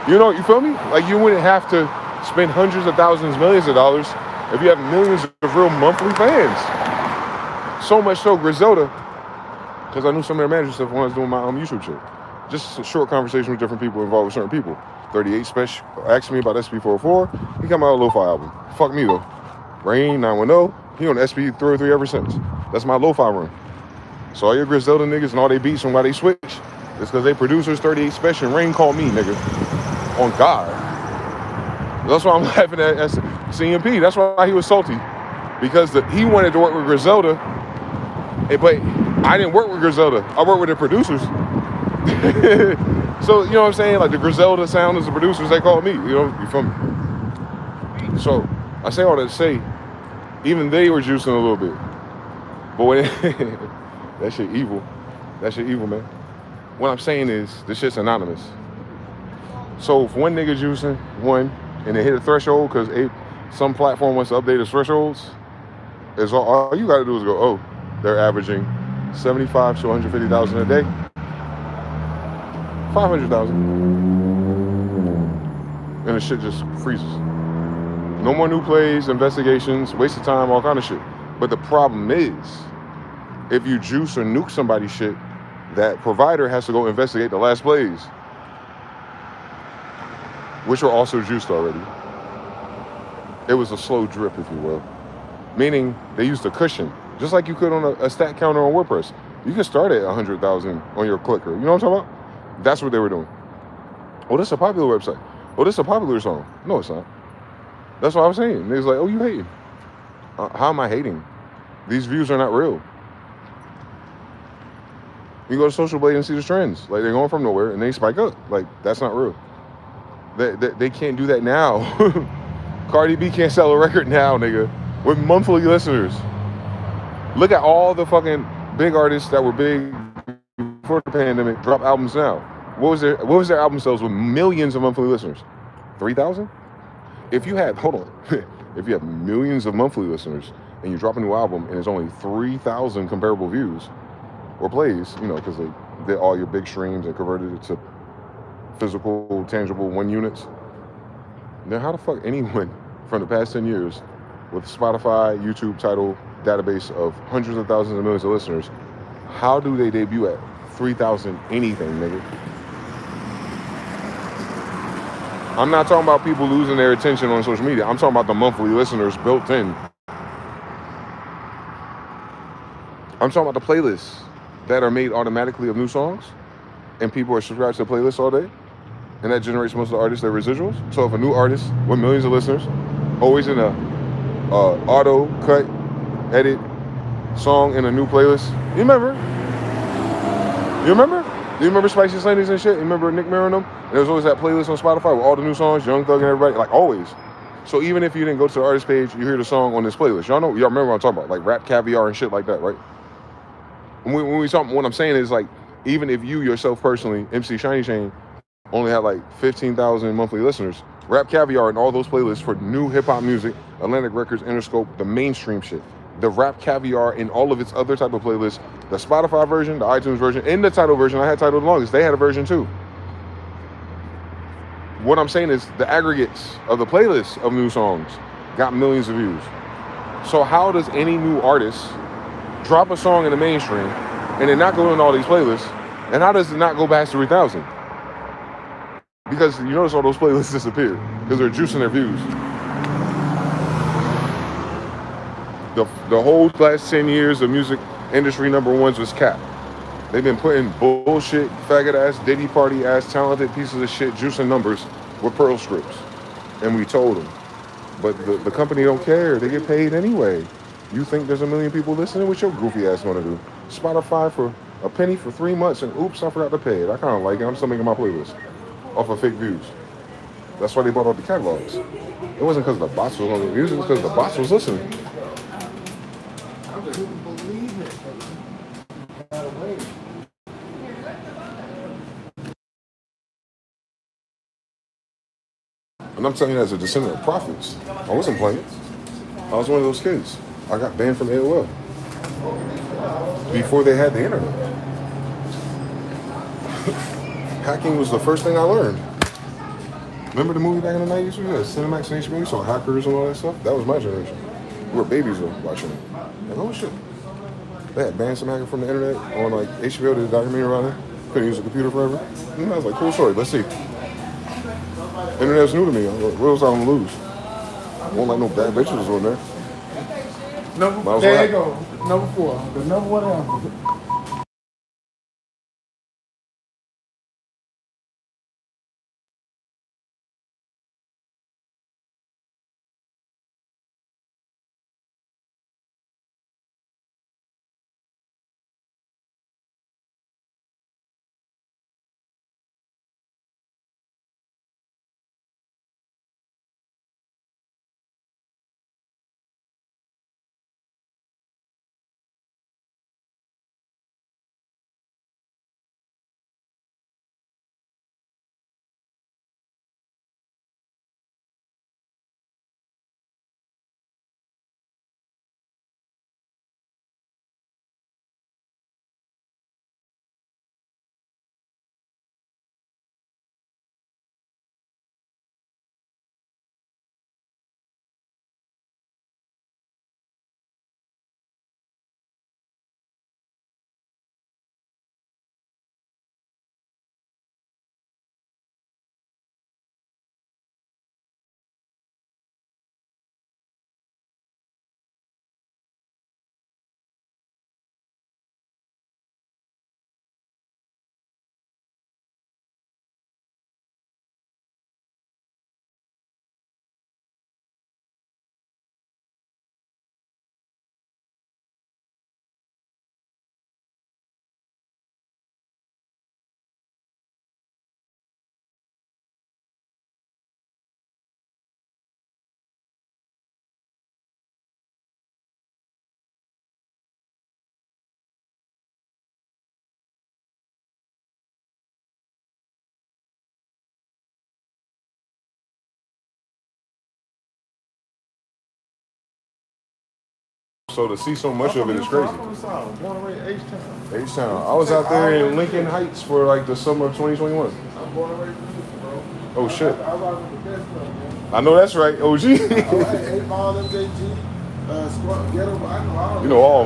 You know, you feel me? Like, you wouldn't have to spend hundreds of thousands, millions of dollars if you have millions of real monthly fans. So much so, Griselda, because I knew some of their managers stuff when I was doing my YouTube shit. Just a short conversation with different people involved with certain people. 38 Special asked me about SP404. He come out with a lo-fi album. Fuck me, though. Rain 910. He on SP303 ever since. That's my lo-fi run. So all your Griselda niggas and all they beats and why they switch, it's because they producers 38 Special and Rain called me, nigga. On God. That's why I'm laughing at CMP. That's why he was salty. Because he wanted to work with Griselda, but I didn't work with Griselda. I worked with the producers. So, you know what I'm saying? Like, the Griselda sound is the producers, they called me. You know, you feel me? So, I say all that to say, even they were juicing a little bit. But when that shit evil. That shit evil, man. What I'm saying is, this shit's anonymous. So if one nigga juicing, and they hit a threshold because some platform wants to update the thresholds, all you gotta do is go, oh, they're averaging 75 to 150,000 a day. 500,000. And the shit just freezes. No more new plays, investigations, waste of time, all kind of shit. But the problem is, if you juice or nuke somebody's shit, that provider has to go investigate the last plays, which were also juiced already. It was a slow drip, if you will. Meaning, they used a cushion, just like you could on a stat counter on WordPress. You can start at 100,000 on your clicker. You know what I'm talking about? That's what they were doing. Oh, this is a popular website. Oh, this is a popular song. No, it's not. That's what I was saying. They was like, oh, you hating. How am I hating? These views are not real. You go to Social Blade and see the trends. Like, they're going from nowhere and they spike up. Like, that's not real. They can't do that now. Cardi B can't sell a record now, nigga, with monthly listeners. Look at all the fucking big artists that were big before the pandemic drop albums now. What was their album sales with millions of monthly listeners? 3,000? If you had if you have millions of monthly listeners and you drop a new album and it's only 3,000 comparable views or plays, you know, because they did all your big streams and converted it to physical, tangible 1 units, then how the fuck anyone from the past 10 years with Spotify, YouTube, Tidal, database of hundreds of thousands of millions of listeners, how do they debut at 3,000 anything, nigga? I'm not talking about people losing their attention on social media. I'm talking about the monthly listeners built in. I'm talking about the playlists that are made automatically of new songs, and people are subscribed to the playlist all day, and that generates most of the artists their residuals. So if a new artist with millions of listeners, always in a auto cut, edit song in a new playlist, you remember? Do you remember Spicy Sundays and shit? You remember Nick Mirror and them? And there was always that playlist on Spotify with all the new songs, Young Thug and everybody, like always. So even if you didn't go to the artist page, you hear the song on this playlist. Y'all remember what I'm talking about, like Rap Caviar and shit like that, right? When we talk, what I'm saying is, like, even if you yourself personally, MC Shiny Chain, only had like 15,000 monthly listeners, Rap Caviar and all those playlists for new hip hop music, Atlantic Records, Interscope, the mainstream shit, the Rap Caviar and all of its other type of playlists, the Spotify version, the iTunes version, and the Tidal version. I had Tidal the longest. They had a version too. What I'm saying is the aggregates of the playlists of new songs got millions of views. So how does any new artist drop a song in the mainstream and then not go in all these playlists, and how does it not go past 3,000? Because you notice all those playlists disappeared because they're juicing their views. The whole last 10 years of music industry number ones was cap. They've been putting bullshit, faggot ass, Diddy party ass, talented pieces of shit, juicing numbers with Pearl scripts. And we told them. But the company don't care. They get paid anyway. You think there's a million people listening? What your goofy ass want to do? Spotify for a penny for 3 months and oops, I forgot to pay it. I kind of like it. I'm still making my playlist off of fake views. That's why they bought all the catalogs. It wasn't because the bots was on the music. It was because the bots was listening. And I'm telling you, as a descendant of prophets, I wasn't playing. I was one of those kids. I got banned from AOL before they had the internet. Hacking was the first thing I learned. Remember the movie back in the 90s? We had Cinemax and HBO, so hackers and all that stuff? That was my generation. We were babies though, watching it. Like, oh shit. They had banned some hacker from the internet on like HBO, did a documentary around it. Couldn't use a computer forever. And I was like, cool story, let's see. Internet's new to me. What else I'm gonna lose? Won't like no bad bitches on there. There you go. Number 4. The number 1 album. So to see so much of it is crazy. Born and raised H-Town. H-Town. I was out there in Lincoln Heights for like the summer of 2021. I'm born and raised in Houston, bro. Oh shit. I rock with the best stuff, man. I know that's right, OG. I like 8 Ball, MJG, Squad, Ghetto, I know all. You know all.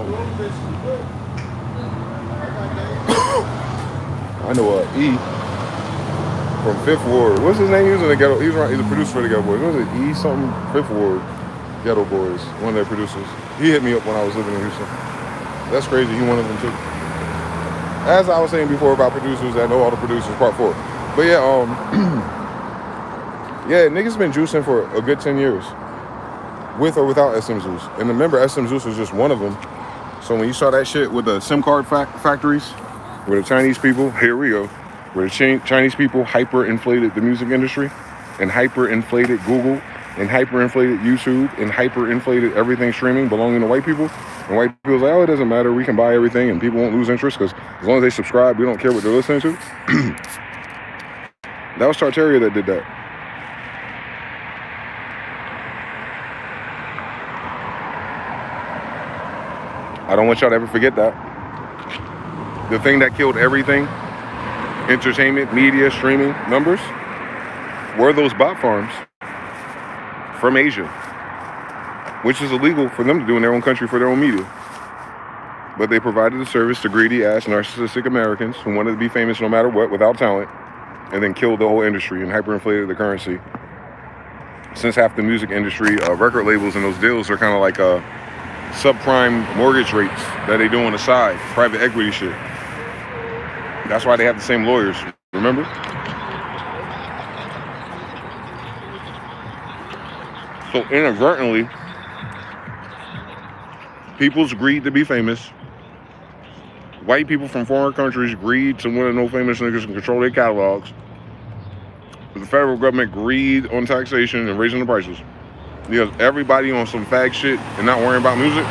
I know E from Fifth Ward. What's his name? He was in the Ghetto. He's a producer for the Ghetto Boys. What was it? E something Fifth Ward Ghetto Boys. One of their producers. He hit me up when I was living in Houston. That's crazy. He one of them too. As I was saying before about producers, I know all the producers. Part 4. But yeah, yeah, niggas been juicing for a good 10 years, with or without SM Zeus. And remember, SM Zeus was just one of them. So when you saw that shit with the SIM card factories, where the Chinese people, here we go, where the Chinese people hyper-inflated the music industry, and hyper-inflated Google, and hyper-inflated YouTube, and hyper-inflated everything streaming belonging to white people. And white people's like, oh, it doesn't matter, we can buy everything, and people won't lose interest, because as long as they subscribe, we don't care what they're listening to. That was Tartaria that did that. I don't want y'all to ever forget that. The thing that killed everything, entertainment, media, streaming, numbers, were those bot farms from Asia, which is illegal for them to do in their own country for their own media. But they provided the service to greedy ass narcissistic Americans who wanted to be famous no matter what without talent, and then killed the whole industry and hyperinflated the currency. Since half the music industry, record labels and those deals are kind of like subprime mortgage rates that they do on the side, private equity shit. That's why they have the same lawyers, remember? So inadvertently, people's greed to be famous, white people from foreign countries greed to want to know famous niggas and control their catalogs. The federal government greed on taxation and raising the prices. Because everybody on some fag shit and not worrying about music.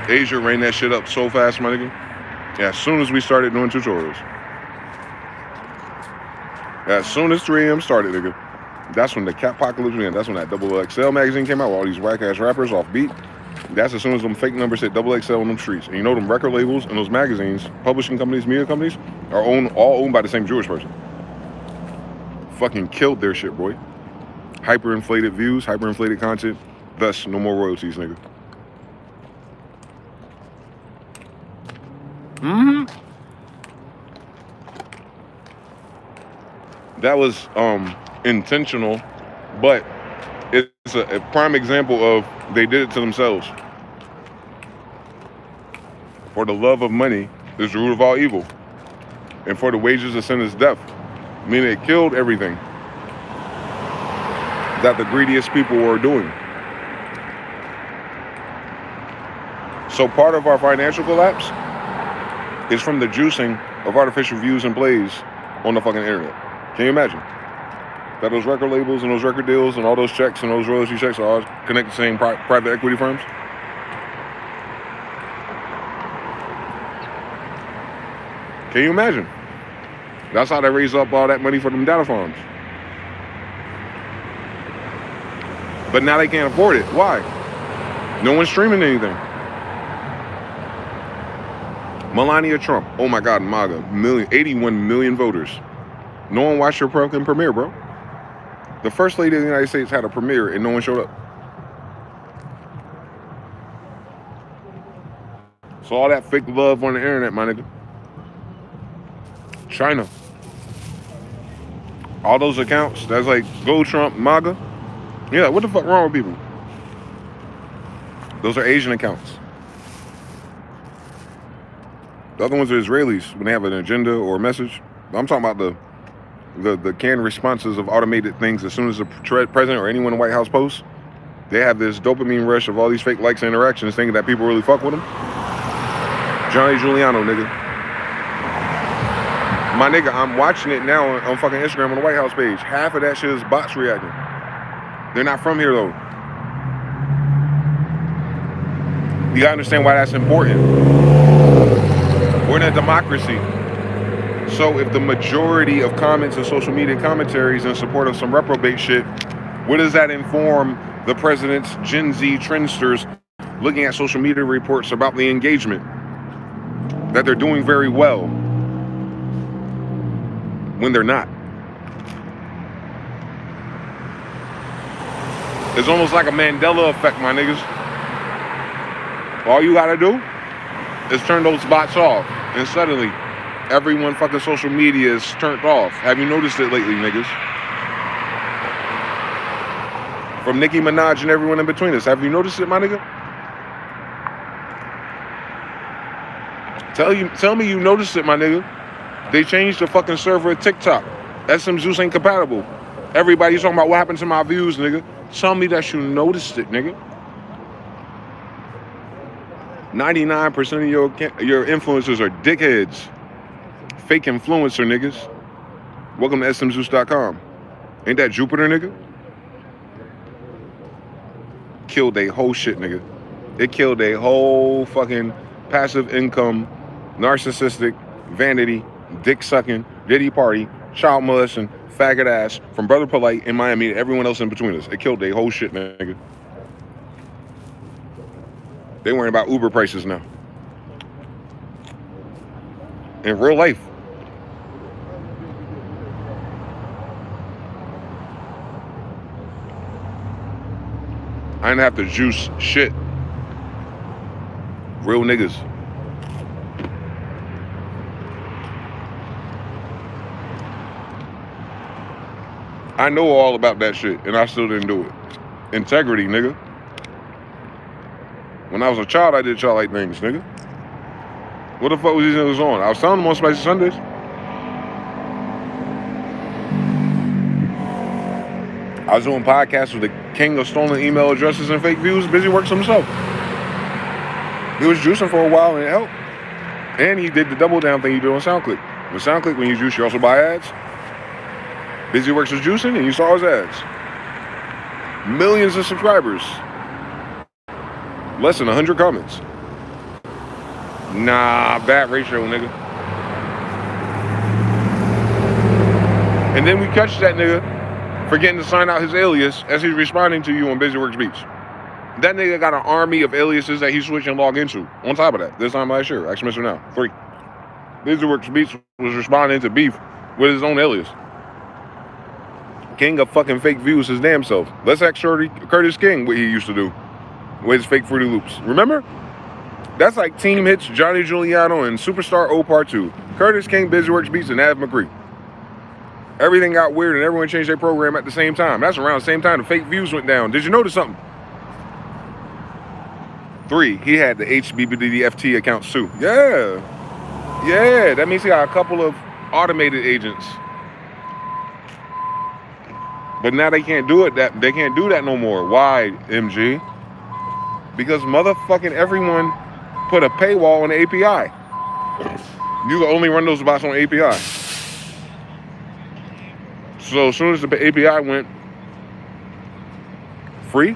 Asia ran that shit up so fast, my nigga. Yeah, as soon as we started doing tutorials. As soon as 3 a.m. started, nigga. That's when the cat apocalypse began. That's when that XXL magazine came out with all these whack-ass rappers off beat. That's as soon as them fake numbers hit XXL on them streets. And you know them record labels and those magazines, publishing companies, media companies, are all owned by the same Jewish person. Fucking killed their shit, boy. Hyperinflated views, hyperinflated content, thus no more royalties, nigga. That was intentional, but it's a prime example of they did it to themselves. For the love of money is the root of all evil, and for the wages of sin is death. Meaning it killed everything that the greediest people were doing. So part of our financial collapse is from the juicing of artificial views and plays on the fucking internet. Can you imagine? That those record labels and those record deals and all those checks and those royalty checks are all connected to the same private equity firms? Can you imagine? That's how they raise up all that money for them data farms. But now they can't afford it. Why? No one's streaming anything. Melania Trump. Oh my God, MAGA. 81 million voters. No one watched her fucking premiere, bro. The first lady of the United States had a premiere and no one showed up. So all that fake love on the internet, my nigga. China. All those accounts, that's like Go Trump, MAGA. Yeah, what the fuck wrong with people? Those are Asian accounts. The other ones are Israelis when they have an agenda or a message. I'm talking about the canned responses of automated things. As soon as the president or anyone in the White House posts, they have this dopamine rush of all these fake likes and interactions thinking that people really fuck with them. Johnny Giuliano, nigga. My nigga, I'm watching it now on fucking Instagram on the White House page. Half of that shit is bots reacting. They're not from here though. You gotta understand why that's important. We're in a democracy. So if the majority of comments and social media commentaries in support of some reprobate shit, what does that inform the president's Gen Z trendsters looking at social media reports about the engagement? That they're doing very well when they're not. It's almost like a Mandela effect, my niggas. All you gotta do is turn those bots off, and suddenly everyone fucking social media is turned off. Have you noticed it lately, niggas? From Nicki Minaj and everyone in between us. Have you noticed it, my nigga? Tell me you noticed it, my nigga. They changed the fucking server at TikTok. SM Zeus ain't compatible. Everybody's talking about what happened to my views, nigga. Tell me that you noticed it, nigga. 99% of your influencers are dickheads. Fake influencer niggas. Welcome to smzeus.com. Ain't that Jupiter, nigga? Killed they whole shit, nigga. It killed they whole fucking passive income, narcissistic, vanity, dick sucking, diddy party, child molesting, faggot ass, from Brother Polite in Miami to everyone else in between us. It killed they whole shit, nigga. They worrying about Uber prices now. In real life. I didn't have to juice shit. Real niggas. I know all about that shit, and I still didn't do it. Integrity, nigga. When I was a child, I did childlike things, nigga. What the fuck was these niggas on? I was telling them on Spicy Sundays. I was doing podcasts with the king of stolen email addresses and fake views, Busy Works himself. He was juicing for a while and it helped. And he did the double down thing you do on SoundClick. With SoundClick, when you juice, you also buy ads. Busy Works was juicing and you saw his ads. Millions of subscribers. Less than 100 comments. Nah, bad ratio, nigga. And then we catch that nigga forgetting to sign out his alias as he's responding to you on Busy Works Beats. That nigga got an army of aliases that he's switching log into. On top of that, this time last year, Ask Mr. Now, 3. Busy Works Beats was responding to beef with his own alias. King of fucking fake views his damn self. Let's ask Curtis King what he used to do with his fake Fruity Loops. Remember? That's like Team Hits, Johnny Giuliano, and Superstar O Part 2. Curtis King, Busy Works Beats, and Av McCree. Everything got weird and everyone changed their program at the same time. That's around the same time the fake views went down. Did you notice something? 3, he had the HBBDFT accounts too. Yeah, that means he got a couple of automated agents. But now they can't do it. They can't do that no more. Why, MG? Because motherfucking everyone put a paywall on the API. You can only run those bots on API. So as soon as the API went free,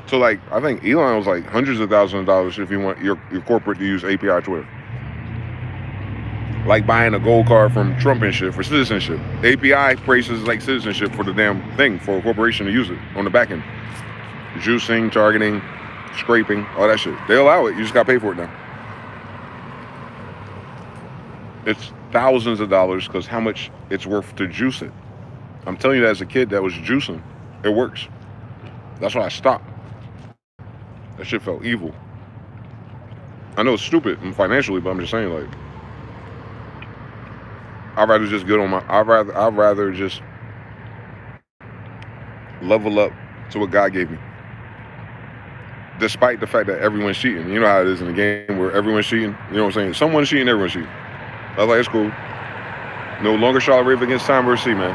so like I think Elon was like hundreds of thousands of dollars if you want your corporate to use API Twitter. Like buying a gold card from Trump and shit for citizenship. API prices like citizenship for the damn thing for a corporation to use it on the back end. Juicing, targeting, scraping, all that shit. They allow it. You just got to pay for it now. It's thousands of dollars because how much it's worth to juice it. I'm telling you that as a kid that was juicing. It works. That's why I stopped. That shit felt evil. I know it's stupid financially, but I'm just saying like I'd rather just get on my I'd rather just level up to what God gave me. Despite the fact that everyone's cheating. You know how it is in a game where everyone's cheating? You know what I'm saying? Someone's cheating, everyone's cheating. I was like, it's cool. No longer Charlotte Raven against Time vs. C, man.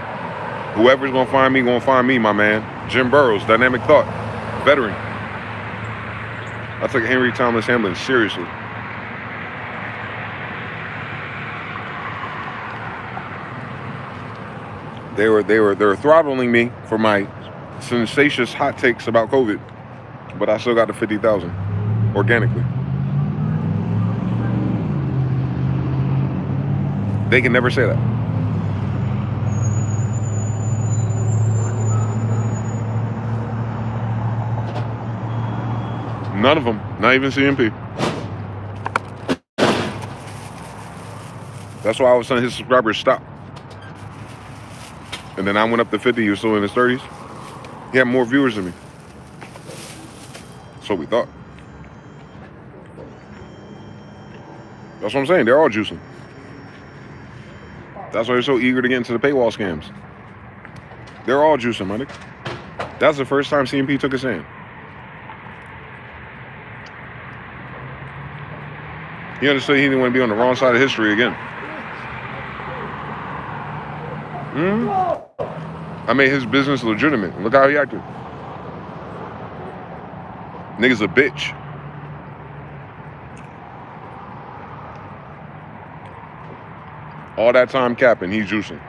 Whoever's gonna find me, my man. Jim Burrows, dynamic thought, veteran. I took Henry Thomas Hamlin seriously. They were throttling me for my sensacious hot takes about COVID, but I still got the 50,000 organically. They can never say that. None of them, not even CMP. That's why I was telling his subscribers stop. And then I went up to 50, he was still in his 30s. He had more viewers than me. So we thought. That's what I'm saying, they're all juicing. That's why they're so eager to get into the paywall scams. They're all juicing, my nigga. That's the first time CMP took a stand. He understood he didn't want to be on the wrong side of history again. I made his business legitimate. Look how he acted. Nigga's a bitch. All that time capping, he's juicing.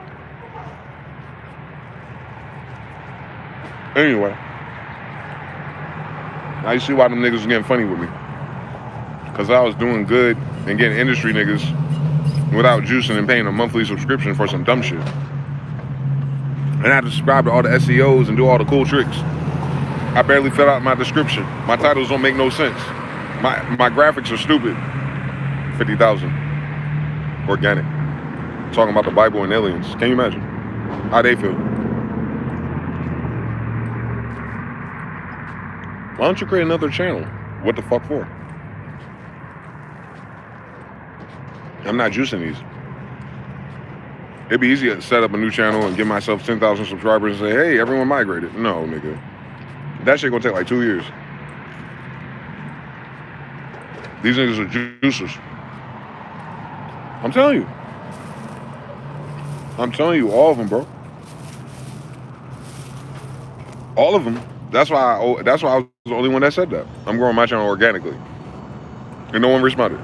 Anyway. Now you see why them niggas was getting funny with me. Because I was doing good and getting industry niggas without juicing and paying a monthly subscription for some dumb shit. And I had to subscribe to all the SEOs and do all the cool tricks. I barely fill out my description. My titles don't make no sense. My graphics are stupid. 50,000. Organic. Talking about the Bible and aliens. Can you imagine how they feel? Why don't you create another channel? What the fuck for? I'm not juicing these. It'd be easy to set up a new channel and give myself 10,000 subscribers and say, hey, everyone migrated. No, nigga. That shit gonna take like 2 years. These niggas are juicers. I'm telling you. I'm telling you, all of them, bro. All of them. That's why I was the only one that said that. I'm growing my channel organically. And no one responded.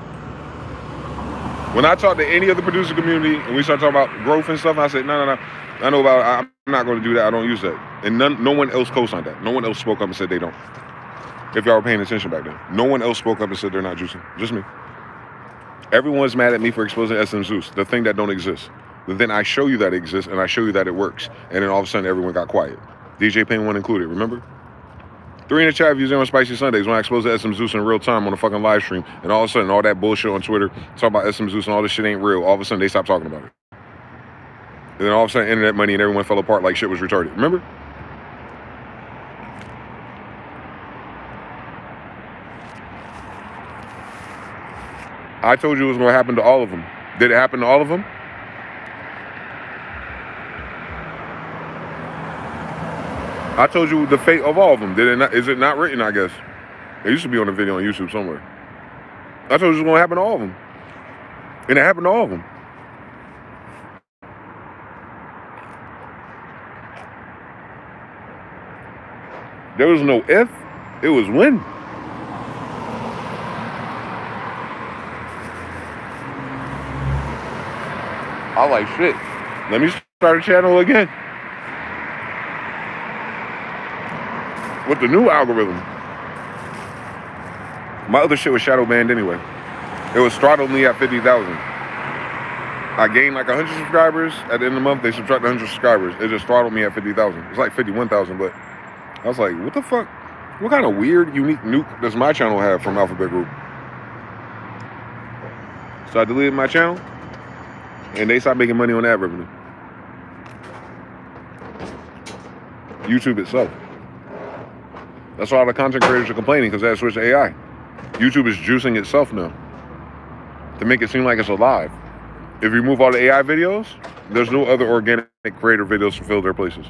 When I talk to any of the producer community and we start talking about growth and stuff, I say, no. I know about it. I'm not going to do that. I don't use that. And no one else co-signed that. No one else spoke up and said they don't. If y'all were paying attention back then. No one else spoke up and said they're not juicing. Just me. Everyone's mad at me for exposing SM Zeus, the thing that don't exist. But then I show you that it exists and I show you that it works. And then all of a sudden everyone got quiet. DJ Payne 1 included, remember? 3 in the chat views on Spicy Sundays when I exposed the SM Zeus in real time on a fucking live stream. And all of a sudden all that bullshit on Twitter, talking about SM Zeus and all this shit ain't real. All of a sudden they stopped talking about it. And then all of a sudden internet money and everyone fell apart like shit was retarded. Remember? I told you it was going to happen to all of them. Did it happen to all of them? I told you the fate of all of them. Did it not? Is it not written, I guess? It used to be on a video on YouTube somewhere. I told you it was going to happen to all of them. And it happened to all of them. There was no if, it was when. I like shit. Let me start a channel again. With the new algorithm. My other shit was shadow banned anyway. It was throttled me at 50,000. I gained like 100 subscribers. At the end of the month, they subtract 100 subscribers. It just throttled me at 50,000. It's like 51,000, but I was like, what the fuck? What kind of weird, unique nuke does my channel have from Alphabet Group? So I deleted my channel, and they stopped making money on ad revenue. YouTube itself. That's why all the content creators are complaining, because they had switched to AI. YouTube is juicing itself now to make it seem like it's alive. If you remove all the AI videos, there's no other organic creator videos to fill their places.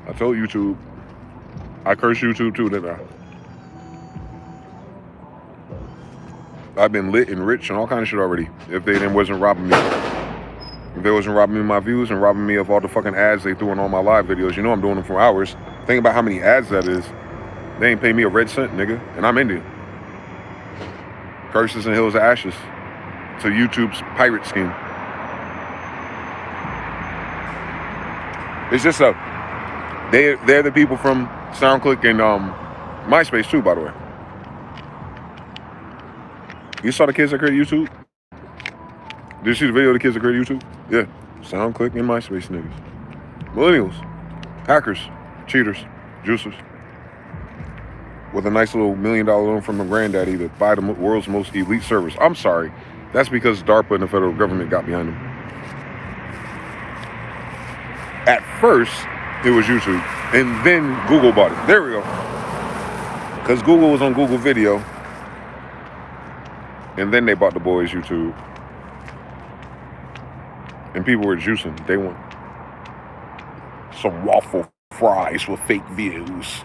I told YouTube, I cursed YouTube too, didn't I? I've been lit and rich and all kind of shit already. If they then wasn't robbing me. If they wasn't robbing me of my views and robbing me of all the fucking ads they threw in all my live videos, you know I'm doing them for hours. Think about how many ads that is. They ain't pay me a red cent, nigga. And I'm Indian. Curses and hills of ashes. To YouTube's pirate scheme. It's just they're the people from SoundClick and MySpace too, by the way. You saw the kids that created YouTube? Did you see the video of the kids that created YouTube? Yeah. SoundClick and MySpace niggas. Millennials. Hackers. Cheaters. Juicers. With a nice little $1 million loan from a granddaddy to buy the world's most elite servers. I'm sorry. That's because DARPA and the federal government got behind them. At first, it was YouTube. And then Google bought it. There we go. Because Google was on Google Video. And then they bought the boys YouTube. And people were juicing. They want some waffle fries with fake views.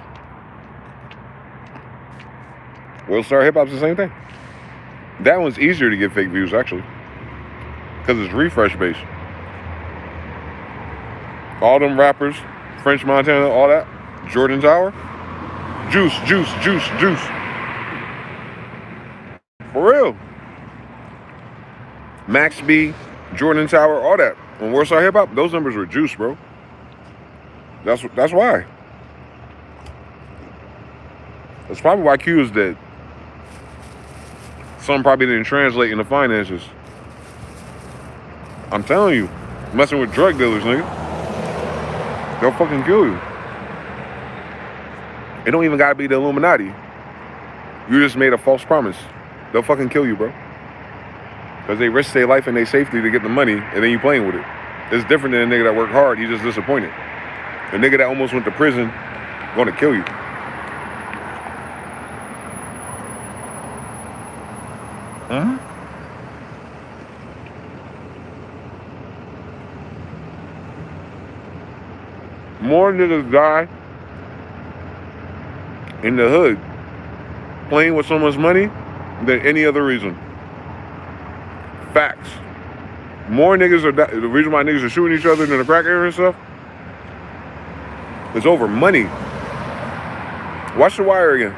World Star Hip Hop's the same thing. That one's easier to get fake views, actually. Because it's refresh based. All them rappers, French Montana, all that. Jordan Tower. Juice. For real. Max B, Jordan Tower, all that. On World Star Hip Hop, those numbers were juice, bro. That's why. That's probably why Q is dead. Some probably didn't translate into finances. I'm telling you, messing with drug dealers, nigga. They'll fucking kill you. It don't even gotta be the Illuminati. You just made a false promise. They'll fucking kill you, bro. Because they risk their life and their safety to get the money, and then you playing with it. It's different than a nigga that worked hard, he's just disappointed. A nigga that almost went to prison, gonna kill you. Huh? More niggas die in the hood playing with someone's money than any other reason. Facts. More niggas are the reason why niggas are shooting each other in the crack area and stuff. It's over money. Watch The Wire again.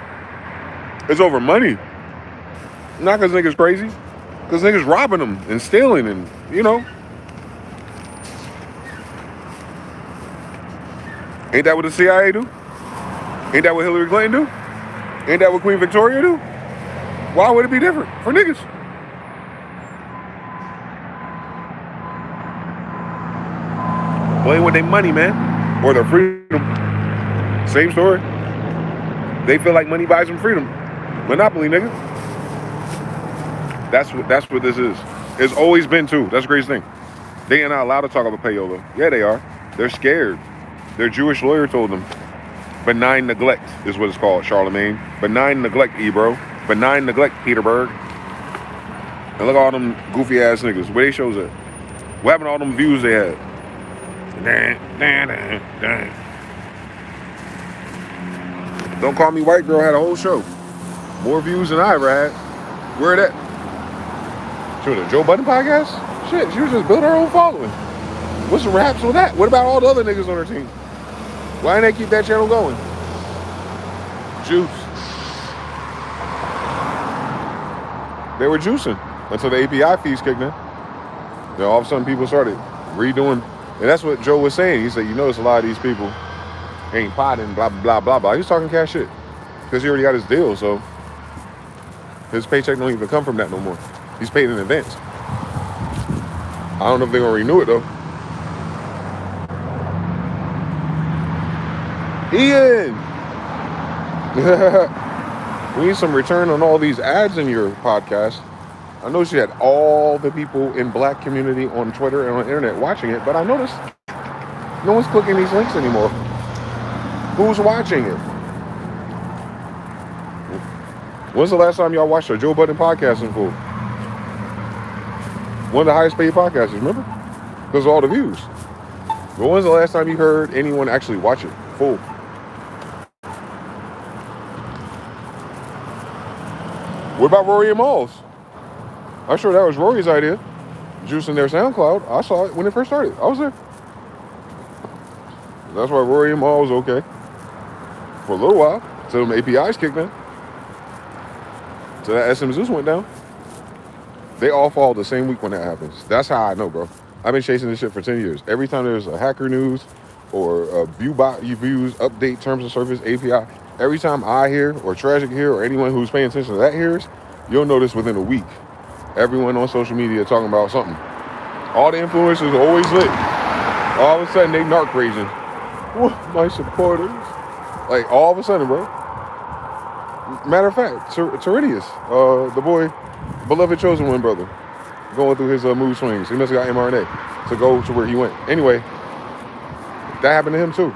It's over money. Not because niggas crazy. Because niggas robbing them and stealing and, you know. Ain't that what the CIA do? Ain't that what Hillary Clinton do? Ain't that what Queen Victoria do? Why would it be different for niggas? Playing with their money, man. Or their freedom. Same story. They feel like money buys them freedom. Monopoly, nigga. That's what this is. It's always been too. That's the greatest thing. They ain't not allowed to talk about payola. Yeah, they are. They're scared. Their Jewish lawyer told them. Benign neglect is what it's called, Charlemagne. Benign neglect, Ebro. Benign neglect, Peterberg. And look at all them goofy ass niggas. Where they shows at? What happened to all them views they had? Don't Call Me White Girl had a whole show. More views than I ever had. Where that? She was a Joe Budden podcast? Shit, she was just building her own following. What's the raps with that? What about all the other niggas on her team? Why didn't they keep that channel going? Juice. They were juicing until the API fees kicked in. Then all of a sudden people started redoing. And that's what Joe was saying. He said, you notice a lot of these people ain't potting, blah, blah, blah, blah. He was talking cash shit. Because he already got his deal, so his paycheck don't even come from that no more. He's paid in advance. I don't know if they're gonna renew it though. Ian! We need some return on all these ads in your podcast. I noticed you had all the people in black community on Twitter and on the internet watching it, but I noticed no one's clicking these links anymore. Who's watching it? When's the last time y'all watched a Joe Budden podcast in full? One of the highest paid podcasts, remember? Because of all the views. But when's the last time you heard anyone actually watch it full? What about Rory and Malls? I'm sure that was Rory's idea. Juicing their SoundCloud. I saw it when it first started. I was there. That's why Rory and Malls was okay. For a little while. Till them APIs kicked in. Till that SM Zeus went down. They all fall the same week when that happens. That's how I know, bro. I've been chasing this shit for 10 years. Every time there's a hacker news or a viewbot reviews, update terms of service, API, every time I hear or Tragic hear or anyone who's paying attention to that hears, you'll notice within a week, everyone on social media talking about something. All the influencers are always lit. All of a sudden, they narc raging. My supporters. Like, all of a sudden, bro. Matter of fact, Teridius, the boy, beloved chosen one brother, going through his mood swings. He must have got mRNA to go to where he went. Anyway, that happened to him too.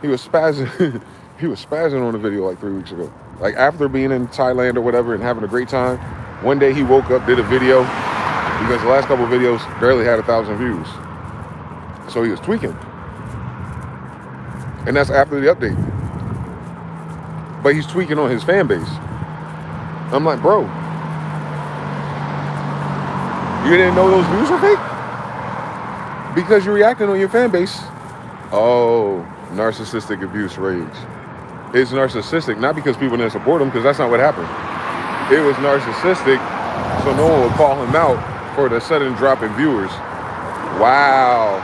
He was spazzing. He was spazzing on the video like 3 weeks ago. Like after being in Thailand or whatever and having a great time, one day he woke up, did a video, because the last couple of videos barely had 1,000 views. So he was tweaking. And that's after the update. But he's tweaking on his fan base. I'm like, bro, you didn't know those views were fake? Because you're reacting on your fan base. Oh, narcissistic abuse rage. It's narcissistic, not because people didn't support him, because that's not what happened. It was narcissistic, so no one would call him out for the sudden drop in viewers. Wow.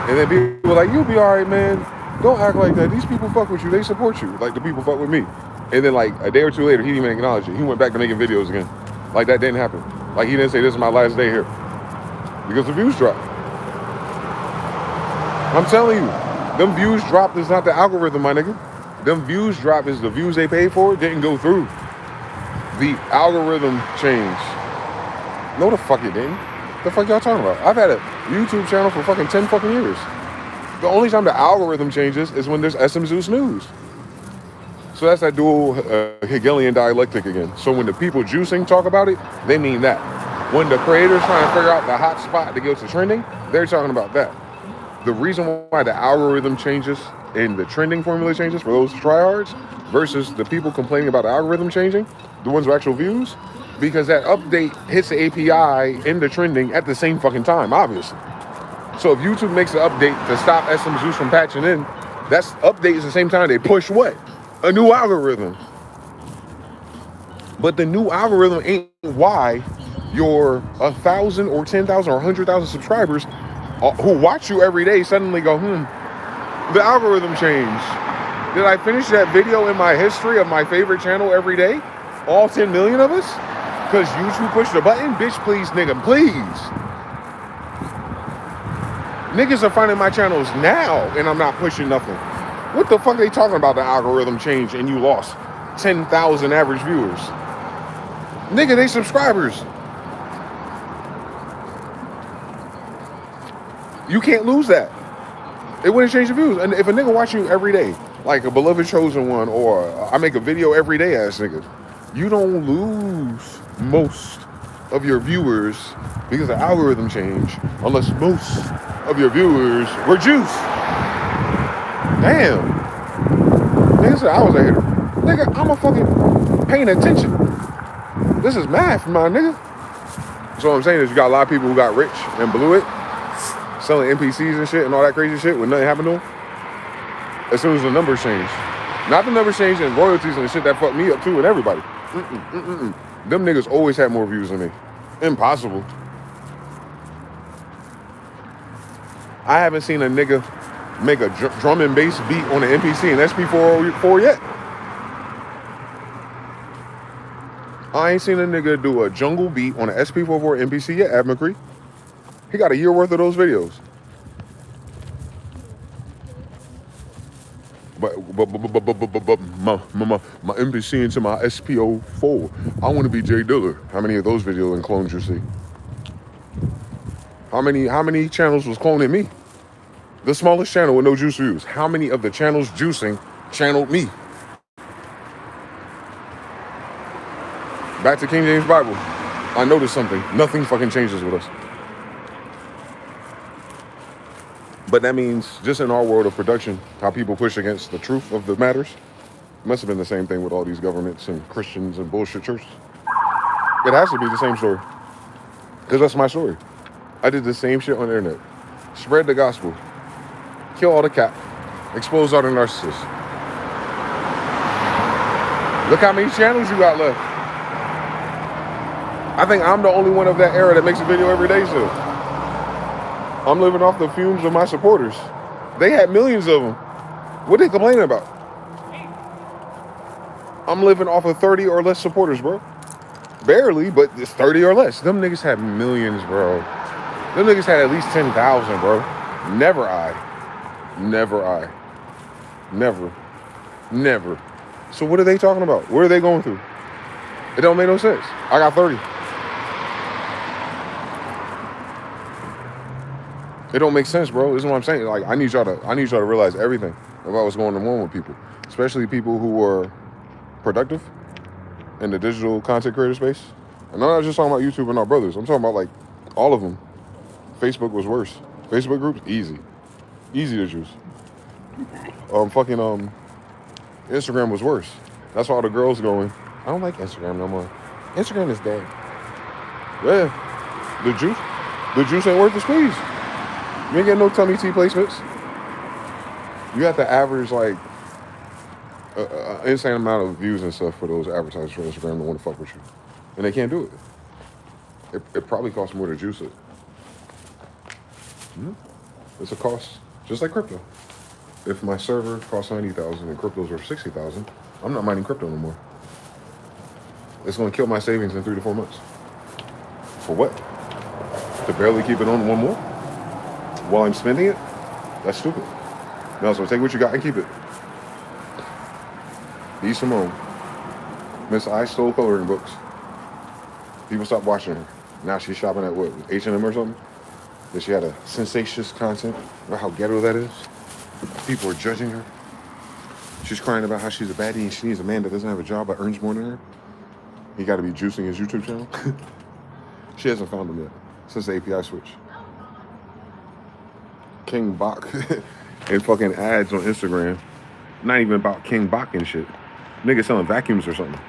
And then people were like, you'll be all right, man. Don't act like that. These people fuck with you. They support you. Like the people fuck with me. And then like a day or two later, he didn't even acknowledge it. He went back to making videos again. Like that didn't happen. Like he didn't say, this is my last day here. Because the views dropped. I'm telling you, them views dropped is not the algorithm, my nigga. Them views dropped is the views they paid for didn't go through. The algorithm changed. No, the fuck it didn't. The fuck y'all talking about? I've had a YouTube channel for fucking 10 fucking years. The only time the algorithm changes is when there's SM Zeus news. So that's that dual Hegelian dialectic again. So when the people juicing talk about it, they mean that. When the creators trying to figure out the hot spot to get to trending, they're talking about that. The reason why the algorithm changes and the trending formula changes for those tryhards versus the people complaining about the algorithm changing, the ones with actual views, because that update hits the API in the trending at the same fucking time, obviously. So if YouTube makes an update to stop SM Zeus from patching in, that's update is the same time they push what? A new algorithm. But the new algorithm ain't why your 1,000 or 10,000 or 100,000 subscribers who watch you every day suddenly go, the algorithm changed. Did I finish that video in my history of my favorite channel every day? All 10 million of us? Because YouTube pushed the button? Bitch, please, nigga, please. Niggas are finding my channels now and I'm not pushing nothing. What the fuck are they talking about? The algorithm changed and you lost 10,000 average viewers. Nigga, they subscribers. You can't lose that. It wouldn't change the views. And if a nigga watch you every day, like a beloved chosen one, or I make a video every day ass nigga, you don't lose most of your viewers because the algorithm changed, unless most of your viewers were juice. Damn. Nigga said I was a hater. Nigga, I'm a fucking paying attention. This is math, my nigga. So what I'm saying is you got a lot of people who got rich and blew it, selling NPCs and shit and all that crazy shit when nothing happened to them. As soon as the numbers changed. Not the numbers changed and royalties and the shit that fucked me up too and everybody. Them niggas always had more views than me. Impossible. I haven't seen a nigga make a drum and bass beat on an NPC in SP404 yet. I ain't seen a nigga do a jungle beat on an SP404 NPC yet, Ab McCree. He got a year worth of those videos. But my NPC into my SPO4. I want to be Jay Diller. How many of those videos and clones you see? How many channels was cloning me? The smallest channel with no juice views. How many of the channels juicing channeled me? Back to King James Bible. I noticed something. Nothing fucking changes with us. But that means just in our world of production, how people push against the truth of the matters, must have been the same thing with all these governments and Christians and bullshit churches. It has to be the same story. Because that's my story. I did the same shit on the internet. Spread the gospel. Kill all the cap. Expose all the narcissists. Look how many channels you got left. I think I'm the only one of that era that makes a video every day still. I'm living off the fumes of my supporters. They had millions of them. What are they complaining about? I'm living off of 30 or less supporters, bro. Barely, but it's 30 or less. Them niggas had millions, bro. Them niggas had at least 10,000, bro. Never I. Never I. Never. Never. So what are they talking about? What are they going through? It don't make no sense. I got 30. It don't make sense, bro. This is what I'm saying. Like, I need y'all to realize everything about what's going on with people, especially people who are productive in the digital content creator space. And I'm not just talking about YouTube and our brothers. I'm talking about like all of them. Facebook was worse. Facebook groups, easy to choose. Instagram was worse. That's why all the girls going, I don't like Instagram no more. Instagram is dead. Yeah, the juice ain't worth the squeeze. You ain't getting no tummy tea placements. You have to average like an insane amount of views and stuff for those advertisers for Instagram to want to fuck with you. And they can't do it. It probably costs more to juice it. It's a cost, just like crypto. If my server costs 90,000 and crypto's worth 60,000, I'm not mining crypto no more. It's going to kill my savings in 3 to 4 months. For what? To barely keep it on one more? While I'm spending it? That's stupid. No, so take what you got and keep it. E. Simone. Miss I stole coloring books. People stopped watching her. Now she's shopping at what? H&M or something? That she had a sensations content about how ghetto that is. People are judging her. She's crying about how she's a baddie and she needs a man that doesn't have a job but earns more than her. He got to be juicing his YouTube channel. She hasn't found him yet since the API switch. King Bach and fucking ads on Instagram. Not even about King Bach and shit. Niggas selling vacuums or something.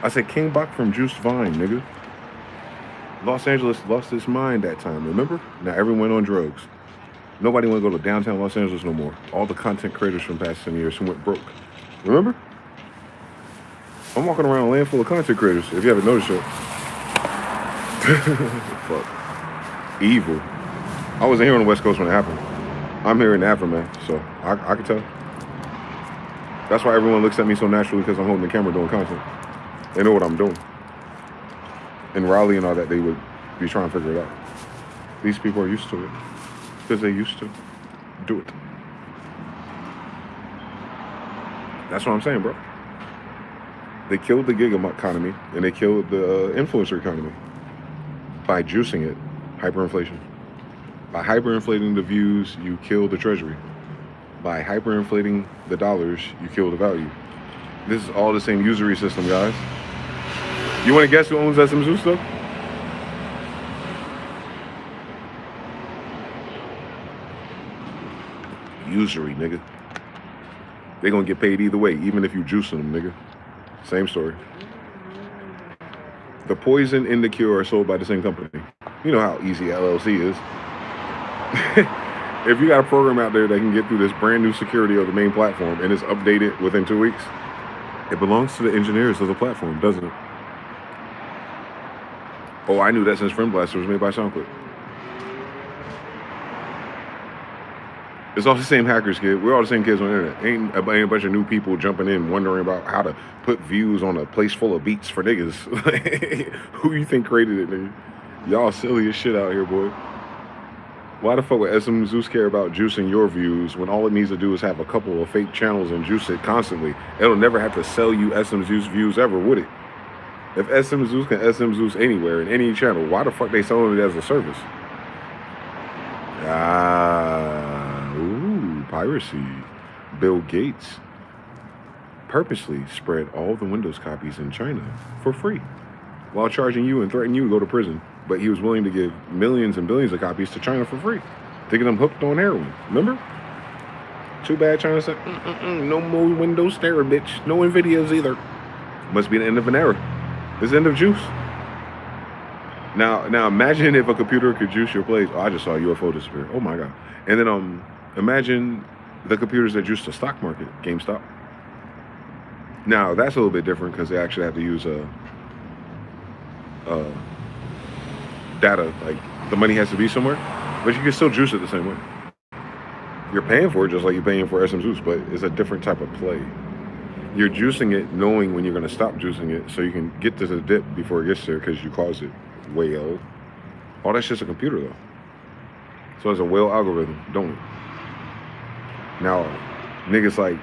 I said King Bach from Juice Vine, nigga. Los Angeles lost its mind that time, remember? Now everyone went on drugs. Nobody want to go to downtown Los Angeles no more. All the content creators from past 10 years who went broke. Remember? I'm walking around a land full of content creators, if you haven't noticed yet. Fuck. Evil. I wasn't here on the West Coast when it happened. I'm here in the aftermath, so I can tell. That's why everyone looks at me so naturally, because I'm holding the camera doing content. They know what I'm doing. In Raleigh and all that, they would be trying to figure it out. These people are used to it, because they used to do it. That's what I'm saying, bro. They killed the gig economy, and they killed the influencer economy by juicing it, hyperinflation. By hyperinflating the views, you kill the treasury. By hyperinflating the dollars, you kill the value. This is all the same usury system, guys. You want to guess who owns SM Zeus, though? Usury, nigga. They gonna get paid either way, even if you juicing them, nigga. Same story. The poison and the cure are sold by the same company. You know how easy LLC is. If you got a program out there that can get through this brand new security of the main platform and it's updated within 2 weeks, it belongs to the engineers of the platform, doesn't it? Oh, I knew that since Friend Blaster was made by SoundClick. It's all the same hackers, kid. We're all the same kids on the internet. Ain't a bunch of new people jumping in wondering about how to put views on a place full of beats for niggas. Who you think created it, nigga? Y'all silly as shit out here, boy. Why the fuck would SM Zeus care about juicing your views when all it needs to do is have a couple of fake channels and juice it constantly? It'll never have to sell you SM Zeus views ever, would it? If SM Zeus can SM Zeus anywhere in any channel, why the fuck they selling it as a service? Piracy. Bill Gates purposely spread all the Windows copies in China for free while charging you and threatening you to go to prison. But he was willing to give millions and billions of copies to China for free to get them hooked on heroin. Remember? Too bad China said, no more Windows Stereo, bitch. No NVIDIAs either. Must be the end of an era. It's the end of juice. Now imagine if a computer could juice your plays. Oh, I just saw a UFO disappear. Oh my God. And then imagine the computers that juice the stock market, GameStop. Now that's a little bit different because they actually have to use data. Like the money has to be somewhere, but you can still juice it the same way. You're paying for it just like you're paying for SM Zeus, but it's a different type of play. You're juicing it knowing when you're going to stop juicing it so you can get to the dip before it gets there because you caused it. Whale. All that's just a computer though. So it's a whale algorithm, don't it? Now, niggas like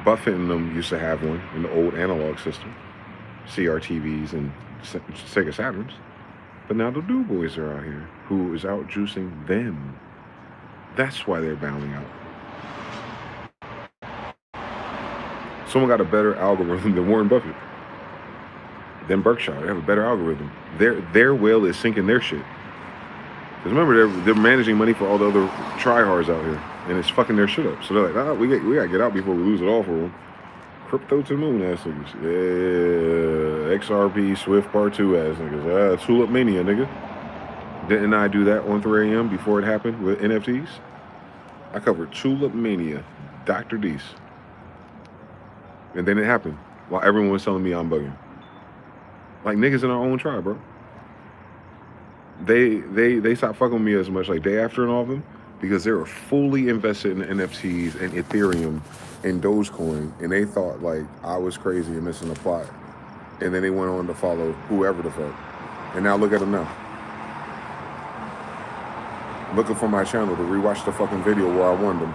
Buffett and them used to have one in the old analog system. CRTVs and Sega Saturns. But now the Du Boys are out here who is out juicing them. That's why they're bowing out. Someone got a better algorithm than Warren Buffett. Than Berkshire. They have a better algorithm. Their whale is sinking their shit. Because remember, they're managing money for all the other tryhards out here. And it's fucking their shit up. So they're like, we gotta get out before we lose it all for them. Crypto to the moon ass niggas. Yeah. XRP, Swift Part 2 ass niggas. Tulip Mania, nigga. Didn't I do that on 3 a.m. before it happened with NFTs? I covered Tulip Mania, Dr. D's. And then it happened while everyone was telling me I'm bugging. Like niggas in our own tribe, bro. They stopped fucking with me as much like day after and all of them because they were fully invested in NFTs and Ethereum and Dogecoin, and they thought like I was crazy and missing the plot. And then they went on to follow whoever the fuck. And now look at them now. Looking for my channel to rewatch the fucking video where I warned them.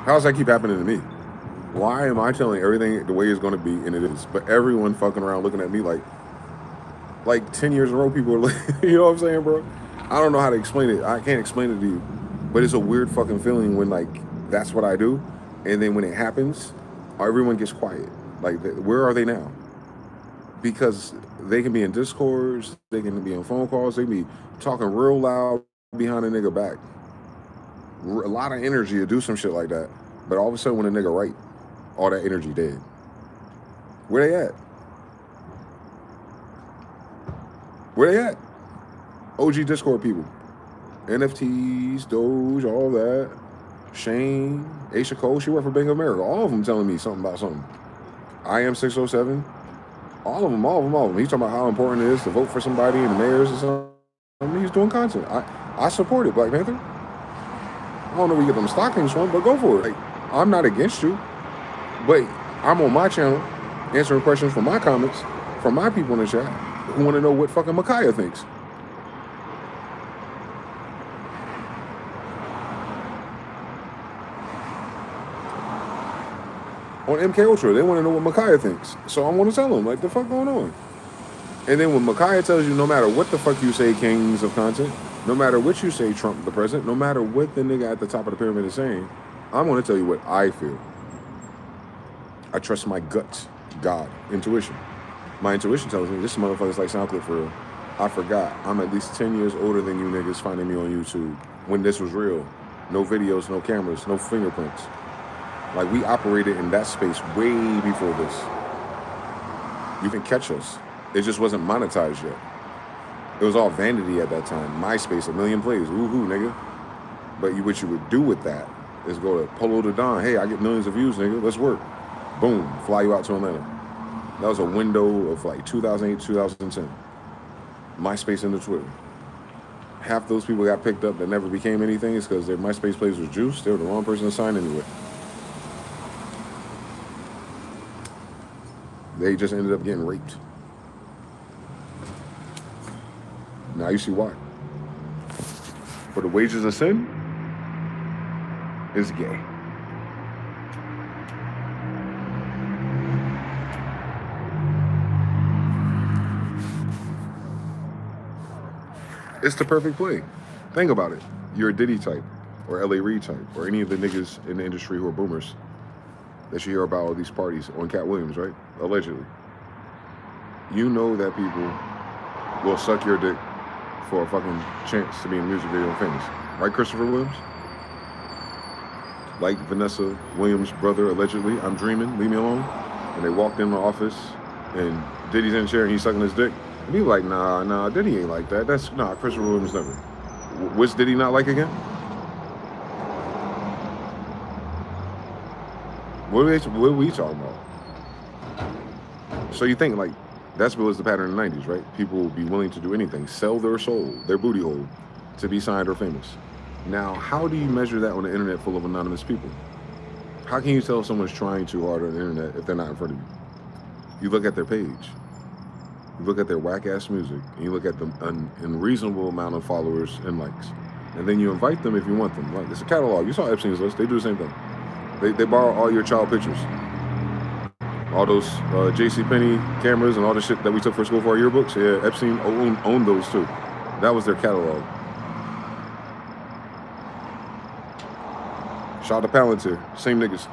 How does that keep happening to me? Why am I telling everything the way it's going to be, and it is? But everyone fucking around looking at me like 10 years in a row, people are like, you know what I'm saying, bro? I don't know how to explain it. I can't explain it to you. But it's a weird fucking feeling when, like, that's what I do. And then when it happens, everyone gets quiet. Like, where are they now? Because they can be in Discords, they can be on phone calls, they can be talking real loud behind a nigga back. a lot of energy to do some shit like that. But all of a sudden, when a nigga write, all that energy dead. Where they at? Where they at? OG Discord people. NFTs, Doge, all that. Shane, Aisha Cole, she worked for Bank of America. All of them telling me something about something. I am 607. All of them. He's talking about how important it is to vote for somebody in the mayors or something. He's doing content. I support it, Black Panther. I don't know where you get them stockings from, but go for it. Like, I'm not against you, but I'm on my channel answering questions from my comments, from my people in the chat who want to know what fucking Micaiah thinks. On MK Ultra, they want to know what Micaiah thinks. So I'm going to tell them, like, the fuck going on? And then when Micaiah tells you, no matter what the fuck you say, kings of content, no matter what you say, Trump the president, no matter what the nigga at the top of the pyramid is saying, I'm going to tell you what I feel. I trust my guts, God, intuition. My intuition tells me this motherfucker's like SoundCloud for real. I forgot. I'm at least 10 years older than you niggas finding me on YouTube when this was real. No videos, no cameras, no fingerprints. Like, we operated in that space way before this. You can catch us. It just wasn't monetized yet. It was all vanity at that time. MySpace, 1 million plays. Woohoo, nigga. But what you would do with that is go to Polo to Don. Hey, I get millions of views, nigga. Let's work. Boom. Fly you out to Atlanta. That was a window of like 2008, 2010. MySpace into Twitter. Half those people got picked up that never became anything is because their MySpace plays was juice. They were the wrong person to sign anyway. They just ended up getting raped. Now you see why. For the wages of sin is gay. It's the perfect play. Think about it. You're a Diddy type, or L.A. Reid type, or any of the niggas in the industry who are boomers that you hear about all these parties on Cat Williams, right? Allegedly. You know that people will suck your dick for a fucking chance to be in a music video and famous. Right, Christopher Williams? Like Vanessa Williams' brother, allegedly, I'm dreaming, leave me alone. And they walked in my office and Diddy's in the chair and he's sucking his dick. And he was like, nah, Diddy ain't like that. Nah, Christopher Williams never. What's Diddy not like again? What are we talking about? So you think, like, that's what was the pattern in the 90s, right? People will be willing to do anything, sell their soul, their booty hole, to be signed or famous. Now, how do you measure that on the internet full of anonymous people? How can you tell someone's trying too hard on the internet if they're not in front of you? You look at their page, you look at their whack-ass music, and you look at the unreasonable amount of followers and likes. And then you invite them if you want them. Like, it's a catalog. You saw Epstein's list. They do the same thing. They borrow all your child pictures. All those JCPenney cameras and all the shit that we took for school for our yearbooks. Yeah, Epstein owned those too. That was their catalog. Shout out to Palantir, same niggas.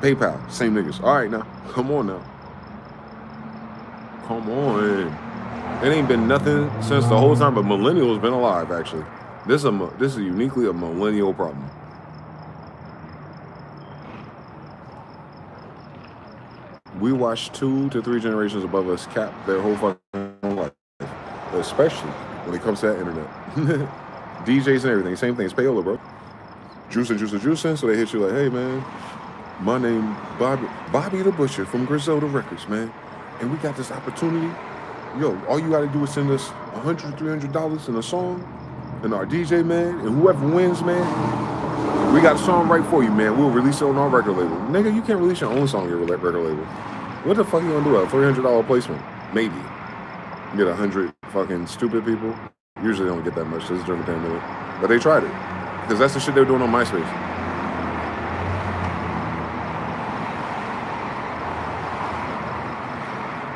PayPal, same niggas. All right now, come on now. Come on. It ain't been nothing since the whole time, but millennials been alive actually. This is uniquely a millennial problem. We watched 2 to 3 generations above us cap their whole fucking life, especially when it comes to that internet. DJs and everything, same thing. It's payola, bro. Juicing. So they hit you like, hey, man, my name Bobby the Butcher from Griselda Records, man. And we got this opportunity. Yo, all you got to do is send us $100, $300 in a song, and our DJ, man, and whoever wins, man, we got a song right for you, man. We'll release it on our record label. Nigga, you can't release your own song on your record label. What the fuck you gonna do? A $300 placement? Maybe. You get 100 fucking stupid people. Usually don't get that much. This is during the pandemic. But they tried it. Because that's the shit they were doing on MySpace.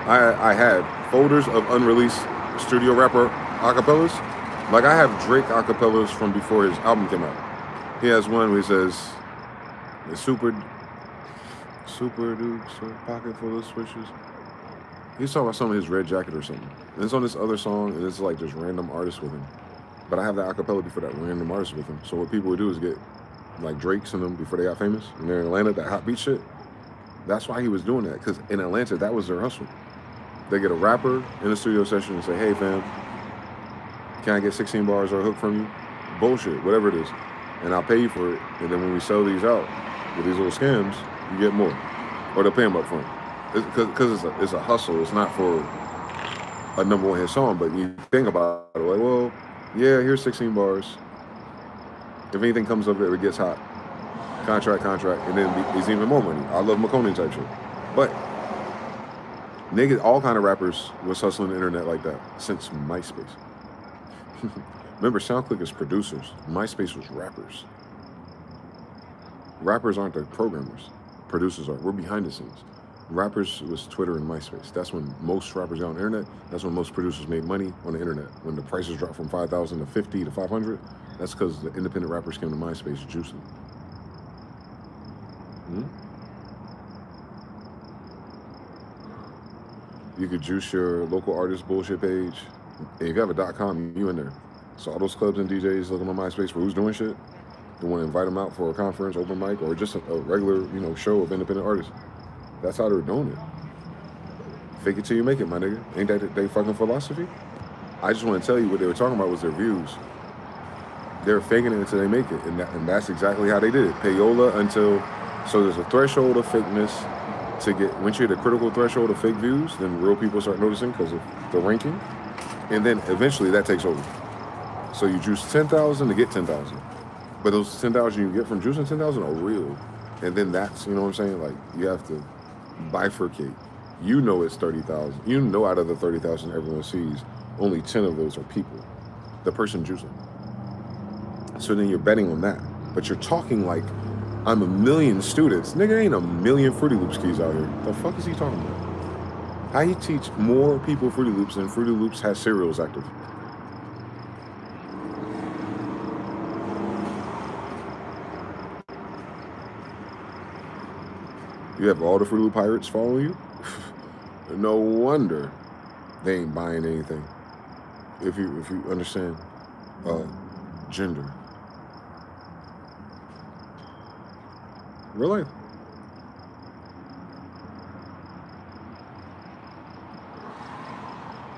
I had folders of unreleased studio rapper acapellas. Like, I have Drake acapellas from before his album came out. He has one where he says, the super dukes, a pocket full of switches. He's talking about some of his Red Jacket or something. And it's on this other song, and it's like just random artists with him. But I have the acapella before that random artist with him. So what people would do is get like Drake's and them before they got famous, and they're in Atlanta, that hot beat shit. That's why he was doing that, because in Atlanta, that was their hustle. They get a rapper in a studio session and say, hey fam, can I get 16 bars or a hook from you? Bullshit, whatever it is. And I'll pay you for it. And then when we sell these out with these little scams, you get more. Or they'll pay them up front. Because it's a hustle. It's not for a number one hit song, but you think about it like, well, yeah, here's 16 bars. If anything comes of it, it gets hot. Contract, and then it's even more money. I love McConaughey type shit. But niggas, all kind of rappers was hustling the internet like that since MySpace. Remember, SoundClick is producers. MySpace was rappers. Rappers aren't the programmers. Producers are. We're behind the scenes. Rappers was Twitter and MySpace. That's when most rappers got on the internet. That's when most producers made money on the internet. When the prices dropped from 5,000 to 50 to 500, that's because the independent rappers came to MySpace juicing. You could juice your local artist bullshit page. And if you have a .com, you in there. So all those clubs and DJs looking on MySpace for who's doing shit, they want to invite them out for a conference, open mic, or just a regular, show of independent artists. That's how they're doing it. Fake it till you make it, my nigga. Ain't that they fucking philosophy? I just want to tell you what they were talking about was their views. They're faking it until they make it, and that's exactly how they did it. Payola until, so there's a threshold of fakeness to get, once you hit a critical threshold of fake views, then real people start noticing because of the ranking, and then eventually that takes over. So you juice 10,000 to get 10,000, but those 10,000 you get from juicing 10,000 are real, and then that's, you know what I'm saying, like, you have to bifurcate. It's 30,000. Out of the 30,000 everyone sees, only 10 of those are people, the person juicing. So then you're betting on that, but you're talking like I'm a million students. Nigga, ain't a million Fruity Loops keys out here. The fuck is he talking about? How he teach more people Fruity Loops than Fruity Loops has serials active? You have all the Fruity Loop pirates following you? No wonder they ain't buying anything. If you understand gender. Real life.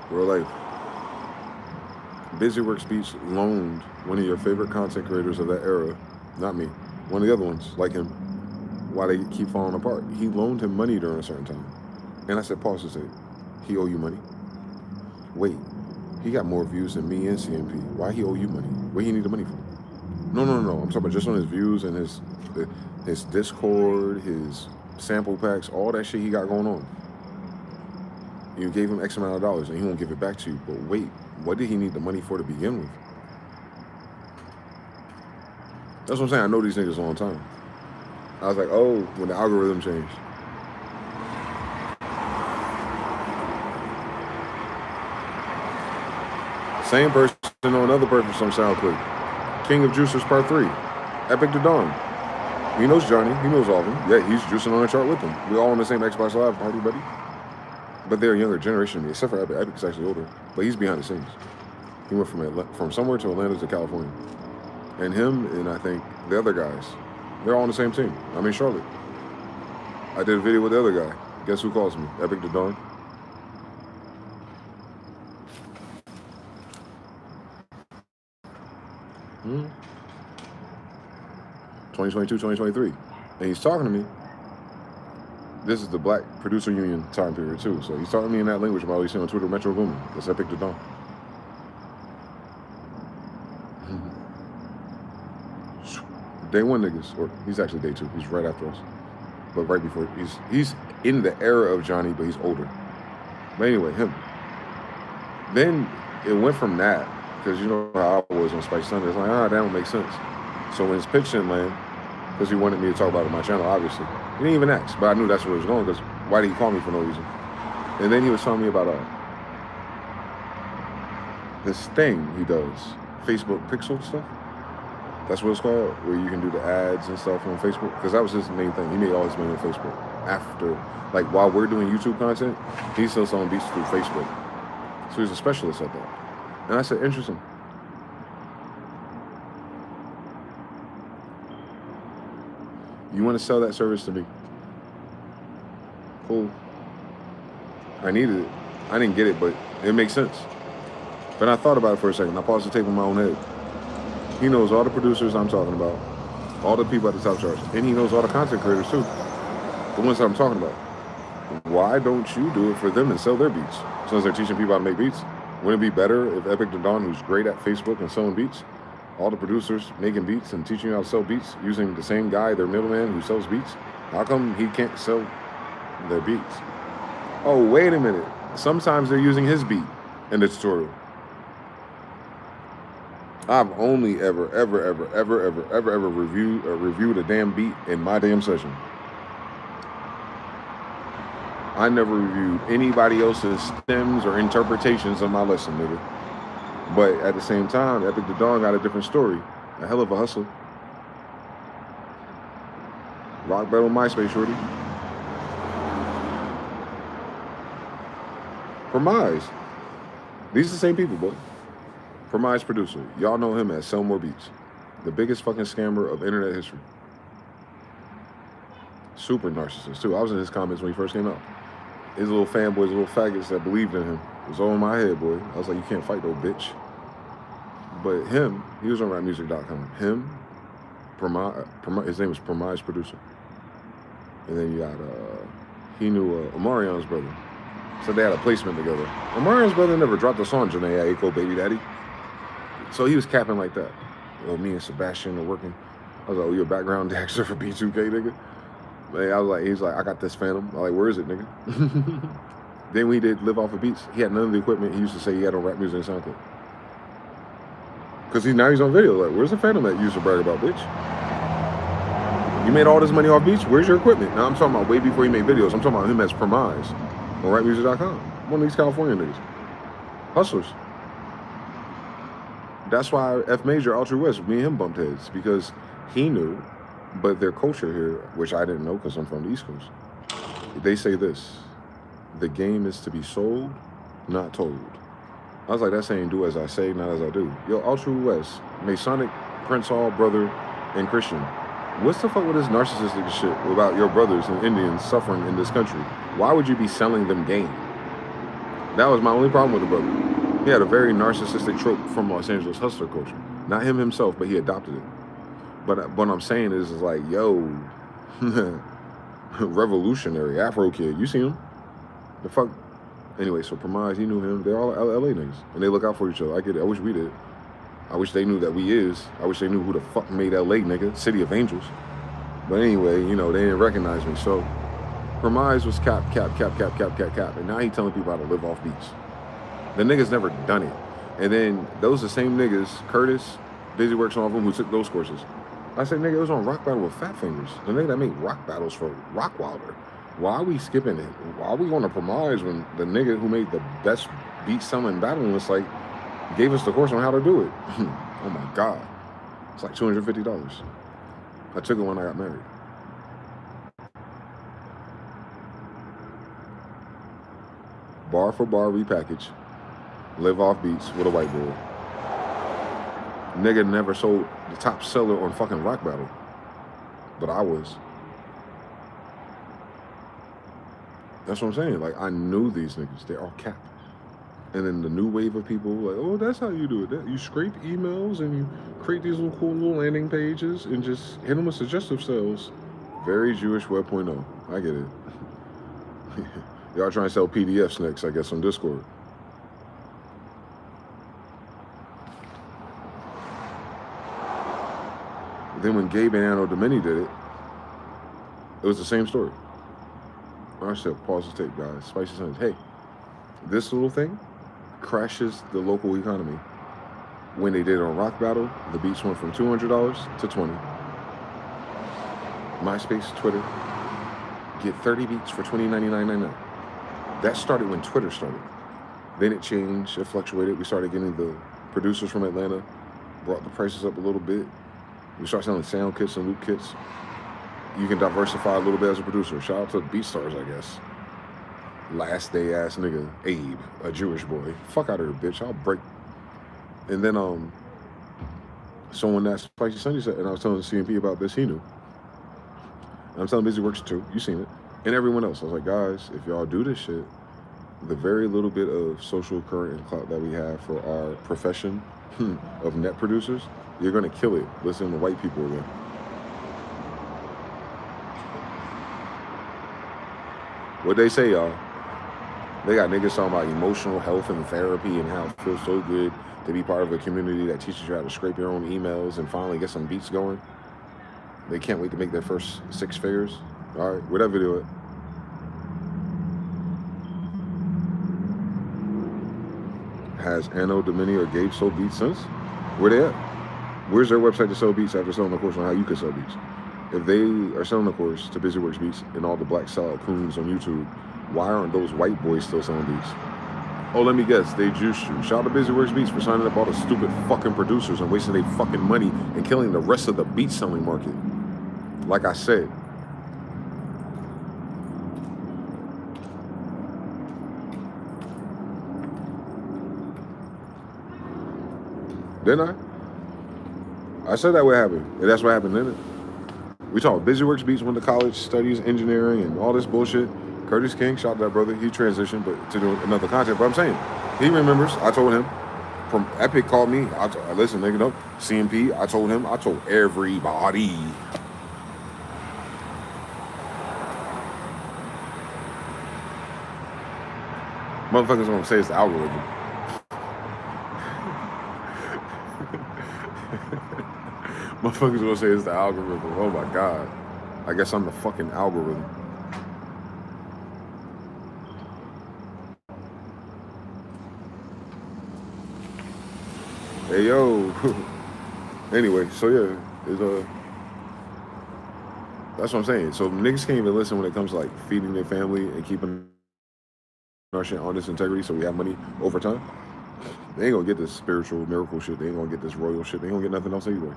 Real life. Busyworks Beats loaned one of your favorite content creators of that era, not me, one of the other ones, like him, why they keep falling apart. He loaned him money during a certain time. And I said, pause and say, he owe you money? Wait, he got more views than me and CMP. Why he owe you money? What he need the money for? No. I'm talking about just on his views and his Discord, his sample packs, all that shit he got going on. You gave him X amount of dollars and he won't give it back to you. But wait, what did he need the money for to begin with? That's what I'm saying. I know these niggas a long time. I was like, oh, when the algorithm changed. Same person on another person from SoundClick. King of Juicers Part 3. Epic to Dawn. He knows Johnny. He knows all of them. Yeah, he's juicing on the chart with them. We're all on the same Xbox Live party, buddy. But they're a younger generation than me, except for Epic. Epic's actually older. But he's behind the scenes. He went from somewhere to Atlanta to California. And him and I think the other guys, they're all on the same team. I'm in Charlotte. I did a video with the other guy. Guess who calls me? Epic to Dawn. Hmm. 2022, 2023. And he's talking to me. This is the Black Producer Union time period too. So he's talking to me in that language about what he's saying on Twitter, Metro Boomin. That's Epic to Dawn. Day one niggas, or he's actually day two. He's right after us. But right before, he's in the era of Johnny, but he's older. But anyway, him. Then it went from that, because you know how I was on Spice Sunday. It's like, that don't make sense. So when his pitch didn't land, because he wanted me to talk about it on my channel, obviously. He didn't even ask, but I knew that's where it was going, because why did he call me for no reason? And then he was telling me about this thing he does, Facebook Pixel stuff. That's what it's called, where you can do the ads and stuff on Facebook. Because that was his main thing. He made all his money on Facebook. After, like, while we're doing YouTube content, he's still selling beats through Facebook. So he's a specialist at that. And I said, interesting. You want to sell that service to me? Cool. I needed it. I didn't get it, but it makes sense. But I thought about it for a second. I paused the tape in my own head. He knows all the producers I'm talking about, all the people at the top charts, and he knows all the content creators too, the ones that I'm talking about. Why don't you do it for them and sell their beats? Since they're teaching people how to make beats, wouldn't it be better if Epic the Don, who's great at Facebook and selling beats, all the producers making beats and teaching you how to sell beats using the same guy, their middleman who sells beats? How come he can't sell their beats? Oh, wait a minute. Sometimes they're using his beat in the tutorial. I've only ever reviewed a damn beat in my damn session. I never reviewed anybody else's stems or interpretations of my lesson, nigga. But at the same time, Epic the Dawn got a different story. A hell of a hustler. Rock battle MySpace, shorty. Premise. These are the same people, boy. Premise producer. Y'all know him as Sell More Beats. The biggest fucking scammer of internet history. Super narcissist, too. I was in his comments when he first came out. His little fanboys, little faggots that believed in him. It was all in my head, boy. I was like, you can't fight no bitch. But him, he was on rapmusic.com. Him, his name was Premise Producer. And then you got, he knew Omarion's brother. So they had a placement together. Omarion's brother never dropped a song, Janae Aiko, Baby Daddy. So he was capping like that. Well, me and Sebastian are working. I was like, oh, you're a background dancer for B2K, nigga? Man, I was like, he's like, I got this Phantom. I'm like, where is it, nigga? Then when he did Live Off of Beats, he had none of the equipment he used to say he had on Rap Music and SoundCloud. Because now he's on video. Like, where's the Phantom that you used to brag about, bitch? You made all this money off beats? Where's your equipment? Now I'm talking about way before he made videos. I'm talking about him as Premise on rapmusic.com. One of these California niggas. Hustlers. That's why F Major, Ultra West, me and him bumped heads. Because he knew, but their culture here, which I didn't know because I'm from the East Coast, they say this: the game is to be sold, not told. I was like, that saying, do as I say, not as I do. Yo, Ultra West, Masonic, Prince Hall, brother, and Christian. What's the fuck with this narcissistic shit about your brothers and Indians suffering in this country? Why would you be selling them game? That was my only problem with the brother. He had a very narcissistic trope from Los Angeles hustler culture. Not him himself, but he adopted it. But what I'm saying is like, yo, revolutionary Afro kid. You see him? The fuck? Anyway, so Premise, he knew him. They're all LA niggas. And they look out for each other. I get it. I wish we did. I wish they knew that we is. I wish they knew who the fuck made LA, nigga. City of Angels. But anyway, you know, they didn't recognize me. So Premise was cap. And now he telling people how to live off beats. The niggas never done it. And then those are the same niggas, Curtis, Daisy Works on Room, who took those courses. I said, nigga, it was on Rock Battle with Fat Fingers. The nigga that made rock battles for Rock Wilder. Why are we skipping it? Why are we going to Premise when the nigga who made the best beat selling battle was like, gave us the course on how to do it? Oh my God. It's like $250. I took it when I got married. Bar for bar repackage. Live off beats with a white boy. Nigga never sold the top seller on fucking Rock Battle. But I was. That's what I'm saying. Like, I knew these niggas. They're all cap. And then the new wave of people like, oh, that's how you do it. You scrape emails and you create these little cool little landing pages and just hit them with suggestive sales. Very Jewish Web 0.0. I get it. Y'all trying to sell PDFs next, I guess, on Discord. Then when Gabe and Anno Domini did it, it was the same story. I said, pause the tape, guys. Spicy Sons. Hey, this little thing crashes the local economy. When they did it on Rock Battle, the beats went from $200 to $20. MySpace, Twitter, get 30 beats for $20.99.99. That started when Twitter started. Then it changed, it fluctuated. We started getting the producers from Atlanta, brought the prices up a little bit. We started selling sound kits and loop kits. You can diversify a little bit as a producer. Shout out to BeatStars, I guess. Last day ass nigga, Abe, a Jewish boy. Fuck out of here, bitch. I'll break. And then, so when that Spicy Sunday said, and I was telling the CMP about this, he knew. I'm telling BusyWorks too. You seen it, and everyone else. I was like, guys, if y'all do this shit, the very little bit of social current and clout that we have for our profession of net producers, you're gonna kill it. Listen to white people again. What they say, y'all? They got niggas talking about emotional health and therapy and how it feels so good to be part of a community that teaches you how to scrape your own emails and finally get some beats going. They can't wait to make their first 6 figures. All right, whatever do it. Has Anno, Domini, or Gage sold beats since? Where they at? Where's their website to sell beats after selling the course on how you can sell beats? If they are selling the course to BusyWorks Beats and all the black sellout coons on YouTube, why aren't those white boys still selling beats? Oh, let me guess, they juiced you. Shout out to BusyWorks Beats for signing up all the stupid fucking producers and wasting their fucking money and killing the rest of the beat selling market. Like I said. Didn't I? I said that would happen. And that's what happened, didn't it? We talked BusyWorks Beats, went to college, studies engineering and all this bullshit. Curtis King, shout out to that brother. He transitioned but to do another content. But I'm saying, he remembers. I told him. From Epic called me. I listen, nigga, no. CMP, I told him. I told everybody. Motherfuckers gonna say it's the algorithm. Motherfuckers gonna say it's the algorithm. Oh my God. I guess I'm the fucking algorithm. Hey yo. Anyway, so yeah, it's that's what I'm saying. So niggas can't even listen when it comes to like feeding their family and keeping our shit on this integrity so we have money over time. They ain't gonna get this spiritual miracle shit. They ain't gonna get this royal shit. They ain't gonna get nothing else anyway.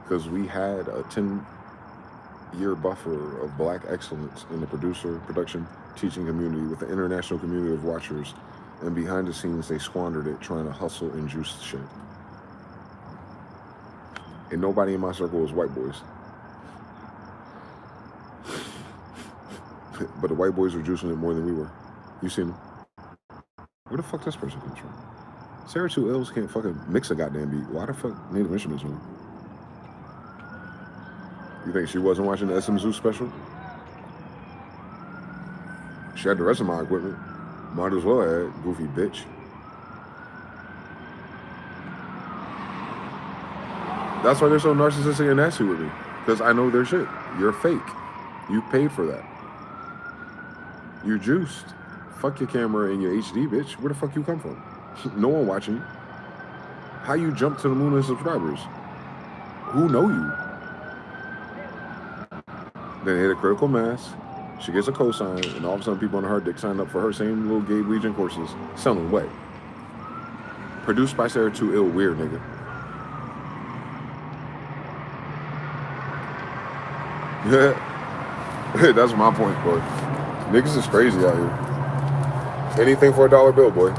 Because we had a 10-year buffer of black excellence in the production, teaching community with the international community of watchers. And behind the scenes, they squandered it trying to hustle and juice shit. And nobody in my circle was white boys. But the white boys were juicing it more than we were. You seen them? Where the fuck this person comes from? Sarah 2 L's can't fucking mix a goddamn beat. Why the fuck Native Instruments on? You think she wasn't watching the SM Zoo special? She had the rest of my equipment. Might as well have, goofy bitch. That's why they're so narcissistic and nasty with me. Because I know their shit. You're fake. You paid for that. You juiced. Fuck your camera and your HD, bitch. Where the fuck you come from? No one watching you. How you jump to the moon in subscribers? Who know you? Then hit a critical mass. She gets a cosign, and all of a sudden people on her dick sign up for her same little Gabe Legion courses. Selling what? Produced by Sarah 2 Ill, weird nigga. Yeah. That's my point, boy. Niggas is crazy out here. Anything for a dollar bill, boy.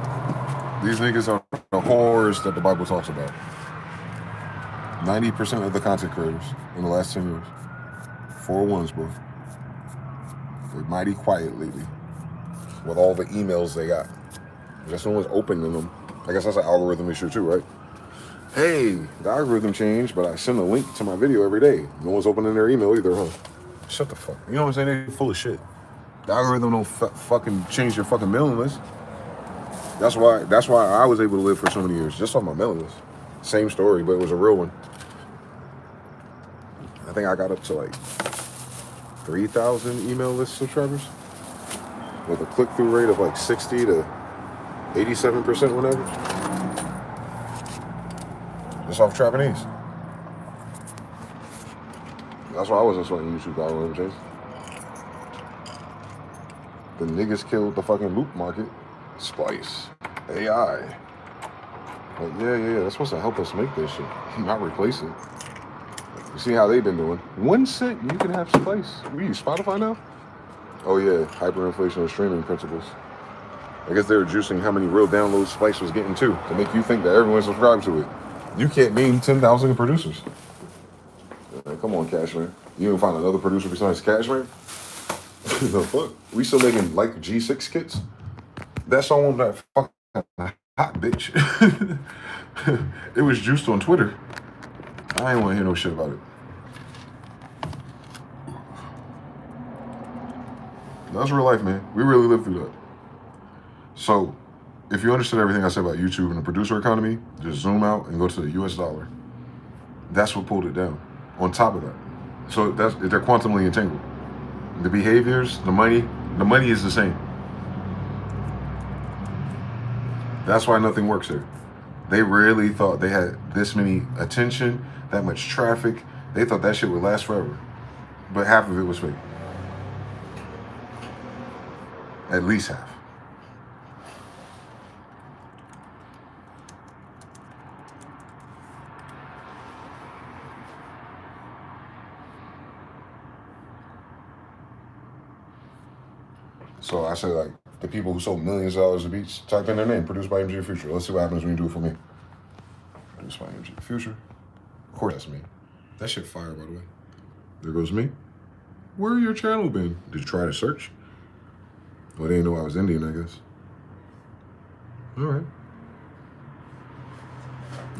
These niggas are the whores that the Bible talks about. 90% of the content creators in the last 10 years. 401s, bro. They're mighty quiet lately with all the emails they got. Just no one's opening them. I guess that's an algorithm issue too, right? Hey, the algorithm changed, but I send a link to my video every day. No one's opening their email either, huh? Shut the fuck. You know what I'm saying? They're full of shit. The algorithm don't fucking change your fucking mailing list. That's why I was able to live for so many years, just on my mailing list. Same story, but it was a real one. I think I got up to like 3,000 email list subscribers with a click-through rate of like 60 to 87% whenever. Just off Japanese. That's why I wasn't sweating YouTube algorithm chase. The niggas killed the fucking loop market. Splice. AI. Like, yeah. That's supposed to help us make this shit, not replace it. You see how they've been doing. 1 cent, you can have Splice. We use Spotify now? Oh yeah, hyperinflation of streaming principles. I guess they were juicing how many real downloads Splice was getting too, to make you think that everyone subscribed to it. You can't name 10,000 producers. Come on, Cash, man. You don't find another producer besides Cashapp? The fuck? We still making like G6 kits? That song on that fucking hot bitch. It was juiced on Twitter. I ain't want to hear no shit about it. That's real life, man. We really lived through that. So, if you understood everything I said about YouTube and the producer economy, just zoom out and go to the US dollar. That's what pulled it down. On top of that. So they're quantumly entangled. The behaviors, the money is the same. That's why nothing works there. They really thought they had this many attention, that much traffic. They thought that shit would last forever. But half of it was fake. At least half. So I said, like, the people who sold millions of dollars of beats, type in their name, produced by mgthefuture. Let's see what happens when you do it for me. Produced by mgthefuture. Of course that's me. That shit fire, by the way. There goes me. Where your channel been? Did you try to search? Well, they didn't know I was Indian, I guess. All right.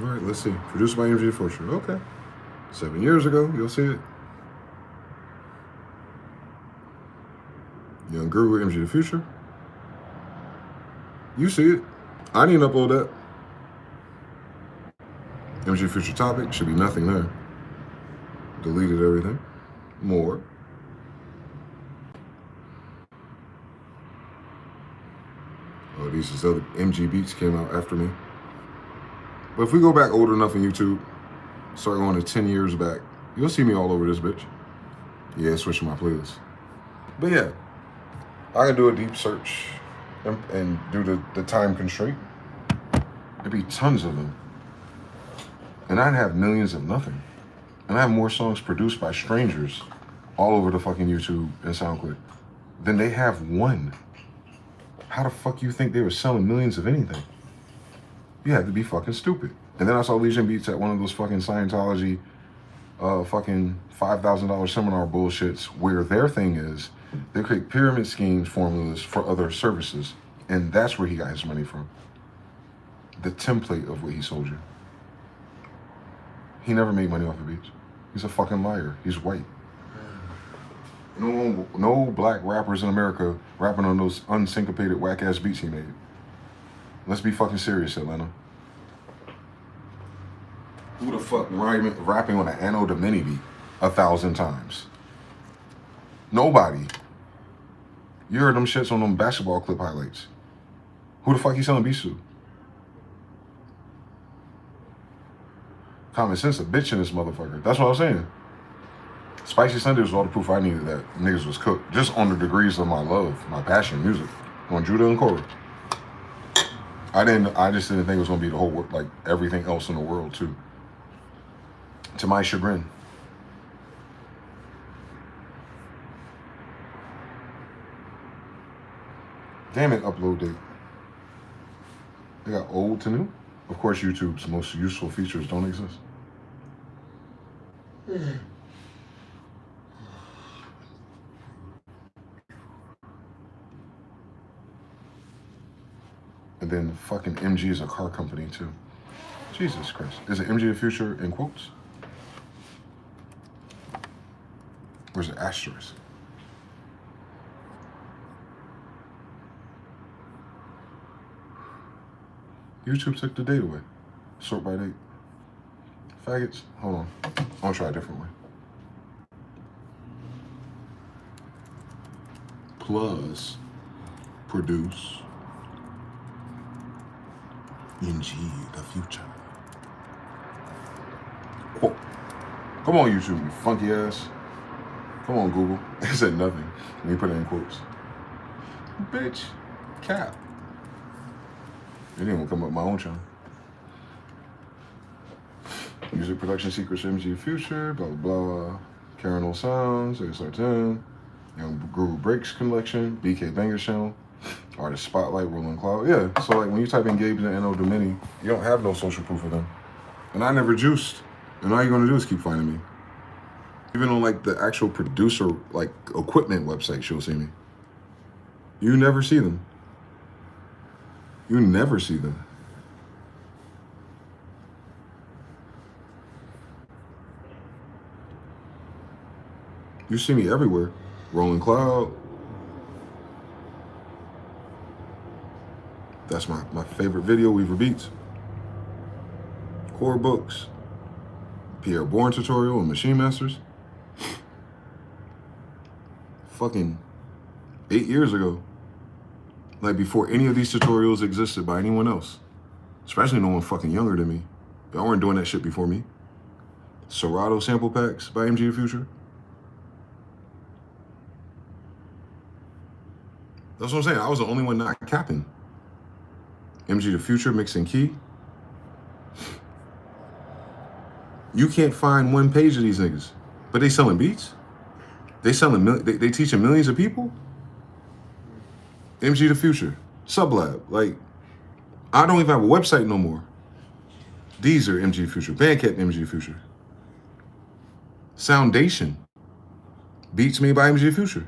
All right, let's see. Produced by mgthefuture. Okay. 7 years ago, you'll see it. Young Guru with mgthefuture. You see it. I didn't upload that. mgthefuture topic should be nothing there. Deleted everything. More. Oh, these other MG beats came out after me. But if we go back old enough in YouTube, start going to 10 years back, you'll see me all over this bitch. Yeah, switching my playlist. But yeah, I can do a deep search and do the time constraint. There'd be tons of them. And I'd have millions of nothing. And I have more songs produced by strangers all over the fucking YouTube and SoundCloud than they have one. How the fuck you think they were selling millions of anything? You had to be fucking stupid. And then I saw Legion Beats at one of those fucking Scientology fucking $5,000 seminar bullshits where their thing is they create pyramid schemes formulas for other services. And that's where he got his money from. The template of what he sold you. He never made money off of beats. He's a fucking liar. He's white. No black rappers in America rapping on those unsyncopated whack-ass beats he made. Let's be fucking serious, Atlanta. Who the fuck rapping on an Anno Domini beat 1,000 times? Nobody. You heard them shits on them basketball clip highlights. Who the fuck he selling beats to? Common sense a bitch in this motherfucker. That's what I was saying. Spicy Sunday was all the proof I needed that niggas was cooked. Just on the degrees of my love, my passion, music. On Judah and Cora. I just didn't think it was gonna be the whole world, like everything else in the world too. To my chagrin. Damn it, upload date. They got old to new. Of course, YouTube's most useful features don't exist. And then fucking MG is a car company too. Jesus Christ. Is it mgthefuture in quotes? Or is it asterisk? YouTube took the date away. Sort by date. Faggots. Hold on. I'm gonna try a different way. Plus, produce, mgthefuture. Quote. Come on, YouTube, you funky ass. Come on, Google. It said nothing. Let me put it in quotes. Bitch, cap. It didn't even come up with my own channel. Music production secrets, mgthefuture, blah, blah, blah. Karen Sounds, ASR10, Young Guru Breaks collection, BK Bangers channel, Artist Spotlight, Rolling Cloud. Yeah, so like when you type in Gabe and Anno Domini, you don't have no social proof of them. And I never juiced. And all you're gonna do is keep finding me. Even on like the actual producer, like equipment website, you'll see me. You never see them. You never see them. You see me everywhere. Rolling Cloud. That's my favorite video, Weaver Beats. Core Books. Pierre Bourne tutorial and Machine Masters. Fucking 8 years ago. Like before any of these tutorials existed by anyone else. Especially no one fucking younger than me. Y'all weren't doing that shit before me. Serato sample packs by mgthefuture. That's what I'm saying. I was the only one not capping. mgthefuture, Mix and Key. You can't find one page of these niggas, but they selling beats. They selling, they teaching millions of people. mgthefuture, Sublab. Like, I don't even have a website no more. DeyZan, mgthefuture. Bandcamp, mgthefuture. Soundation. Beats made by mgthefuture.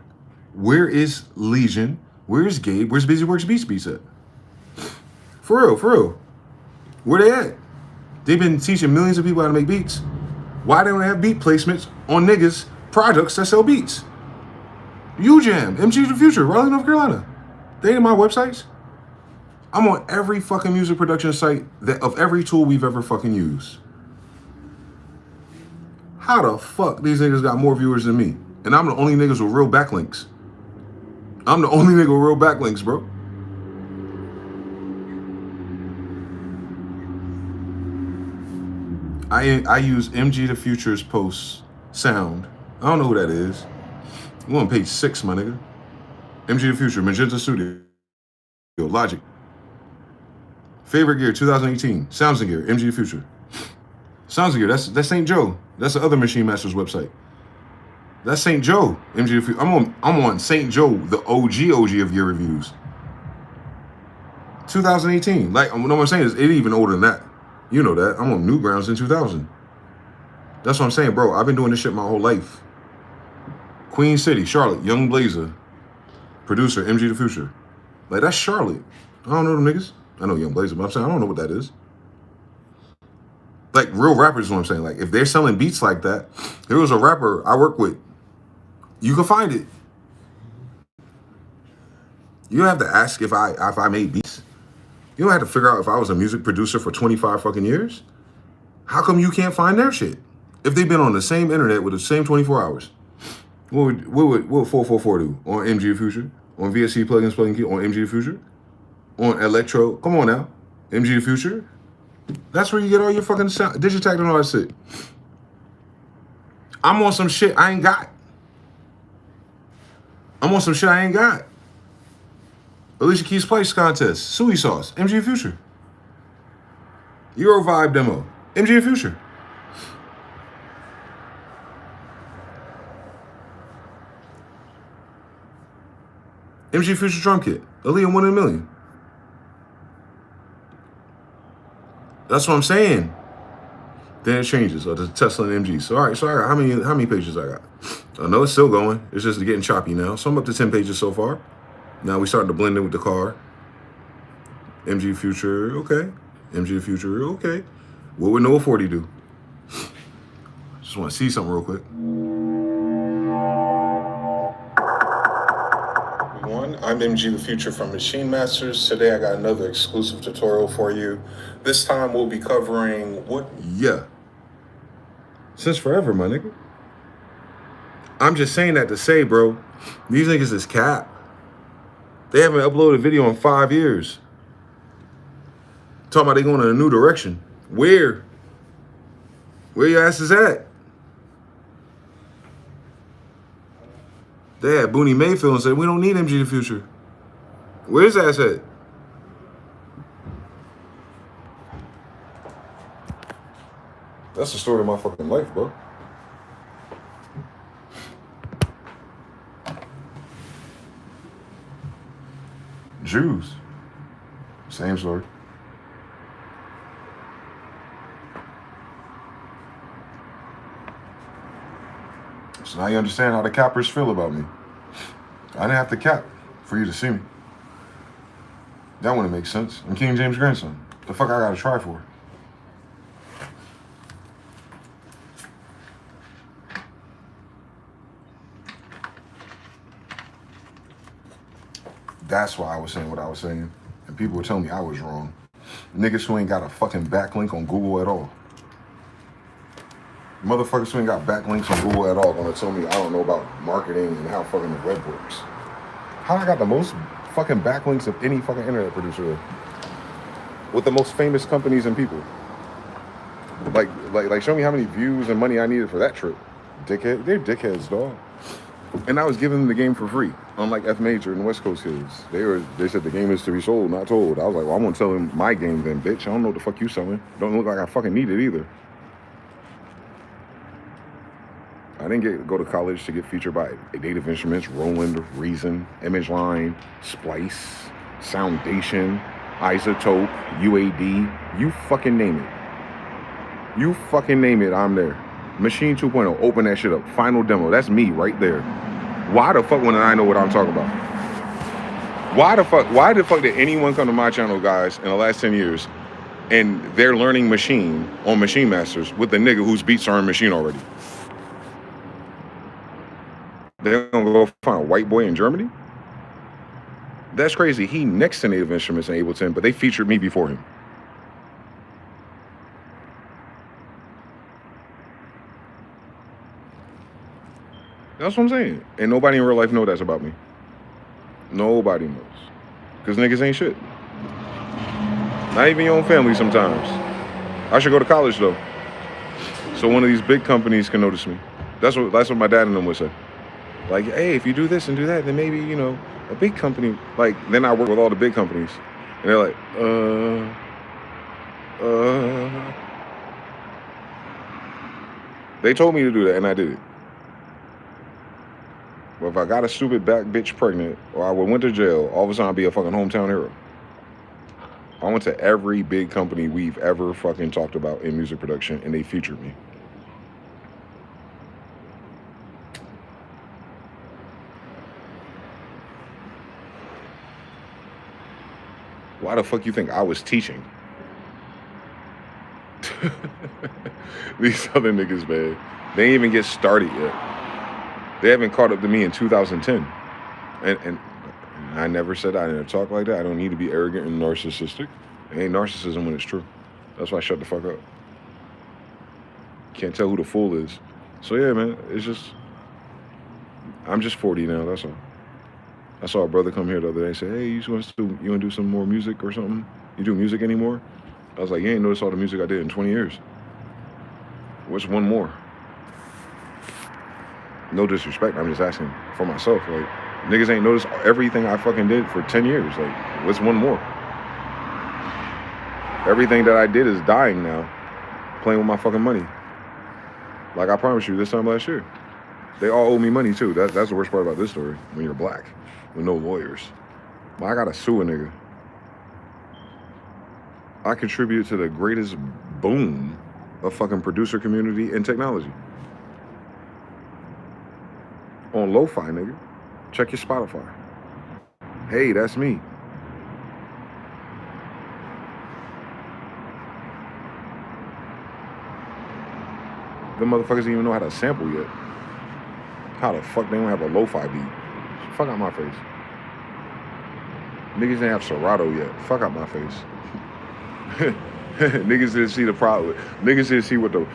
Where is Legion? Where's Gabe? Where's BusyWorks Beats at? For real, for real. Where they at? They've been teaching millions of people how to make beats. Why they don't have beat placements on niggas' products that sell beats? UJam, mgthefuture, Raleigh, North Carolina. They ain't my websites. I'm on every fucking music production site that of every tool we've ever fucking used. How the fuck these niggas got more viewers than me? And I'm the only niggas with real backlinks. I'm the only nigga with real backlinks, bro. I use mgthefuture's post sound. I don't know who that is. I'm on page 6, my nigga. mgthefuture, Magenta Studio, Logic. Favorite gear 2018, Sounds and Gear, mgthefuture. Sounds and Gear, that's St. Joe. That's the other Machine Masters website. That's St. Joe, mgthefuture. I'm on St. Joe, the OG of gear reviews. 2018. Like, what I'm saying is it even older than that. You know that. I'm on Newgrounds in 2000. That's what I'm saying, bro. I've been doing this shit my whole life. Queen City, Charlotte, Young Blazer, producer, mgthefuture. Like, that's Charlotte. I don't know them niggas. I know Young Blazer, but I'm saying I don't know what that is. Like, real rappers is what I'm saying. Like, if they're selling beats like that, there was a rapper I work with. You can find it. You don't have to ask if I made beats. You don't have to figure out if I was a music producer for 25 fucking years. How come you can't find their shit? If they've been on the same internet with the same 24 hours. What would 444 do? On mgthefuture? On VSC plugins, plugin key? On mgthefuture? On Electro? Come on now. mgthefuture? That's where you get all your fucking sound, Digitakt and all that shit. I'm on some shit I ain't got. I'm on some shit I ain't got. Alicia Keys Place Contest, Suey Sauce, mgthefuture. Euro Vibe Demo, mgthefuture. mgthefuture Drum Kit, Aaliyah 1 in a Million. That's what I'm saying. Then it changes, or the Tesla and MG. So all right, so I got how many pages I got? I know it's still going. It's just getting choppy now. So I'm up to 10 pages so far. Now we starting to blend in with the car. mgthefuture, okay. mgthefuture, okay. What would Noah 40 do? Just want to see something real quick. Everyone, I'm mgthefuture from Machine Masters. Today I got another exclusive tutorial for you. This time we'll be covering what? Yeah. Since forever, my nigga. I'm just saying that to say, bro, these niggas is cap. They haven't uploaded a video in 5 years. Talking about they going in a new direction. Where? Where your ass is at? They had Booney Mayfield and said, we don't need mgthefuture. Where's his ass at? That's the story of my fucking life, bro. Jews. Same story. So now you understand how the cappers feel about me. I didn't have to cap for you to see me. That wouldn't make sense. I'm King James' grandson. The fuck I gotta try for? That's why I was saying what I was saying. And people were telling me I was wrong. Niggas who ain't got a fucking backlink on Google at all. Motherfuckers who ain't got backlinks on Google at all gonna tell me I don't know about marketing and how fucking the web works. How I got the most fucking backlinks of any fucking internet producer with the most famous companies and people. Like show me how many views and money I needed for that trip. Dickhead, they're dickheads, dog. And I was giving them the game for free, unlike F Major and West Coast kids. They said the game is to be sold, not told. I was like, well, I'm gonna tell them my game then, bitch. I don't know what the fuck you selling. Don't look like I fucking need it either. I didn't go to college to get featured by Native Instruments, Roland, Reason, Image Line, Splice, Soundation, Isotope, UAD. You fucking name it. You fucking name it, I'm there. Machine 2.0, open that shit up. Final demo, that's me right there. Why the fuck wouldn't I know what I'm talking about? Why the fuck did anyone come to my channel, guys, in the last 10 years and they're learning Machine on Machine Masters with the nigga whose beats are in Machine already? They're gonna go find a white boy in Germany? That's crazy. He next to Native Instruments and Ableton, but they featured me before him. That's what I'm saying. And nobody in real life know that's about me. Nobody knows. Because niggas ain't shit. Not even your own family sometimes. I should go to college though. So one of these big companies can notice me. That's what my dad and them would say. Like, hey, if you do this and do that, then maybe, you know, a big company, like, then I work with all the big companies. And they're like, They told me to do that and I did it. But if I got a stupid back bitch pregnant or I went to jail, all of a sudden I'd be a fucking hometown hero. I went to every big company we've ever fucking talked about in music production and they featured me. Why the fuck you think I was teaching? These other niggas, man, they ain't even get started yet. They haven't caught up to me in 2010. And I never said I didn't talk like that. I don't need to be arrogant and narcissistic. It ain't narcissism when it's true. That's why I shut the fuck up. Can't tell who the fool is. So yeah, man, it's just, I'm just 40 now, that's all. I saw a brother come here the other day and say, hey, you want to do some more music or something? You do music anymore? I was like, you ain't noticed all the music I did in 20 years. What's one more? No disrespect, I'm just asking for myself. Like, niggas ain't noticed everything I fucking did for 10 years. Like, what's one more? Everything that I did is dying now, playing with my fucking money. Like I promised you this time last year. They all owe me money too. That's the worst part about this story, when you're black, with no lawyers. But I gotta sue a nigga. I contributed to the greatest boom of fucking producer community and technology. On lo-fi, nigga. Check your Spotify. Hey, that's me. The motherfuckers didn't even know how to sample yet. How the fuck they don't have a lo-fi beat? Fuck out my face. Niggas didn't have Serato yet. Fuck out my face. Niggas didn't see the problem. Niggas didn't see what the...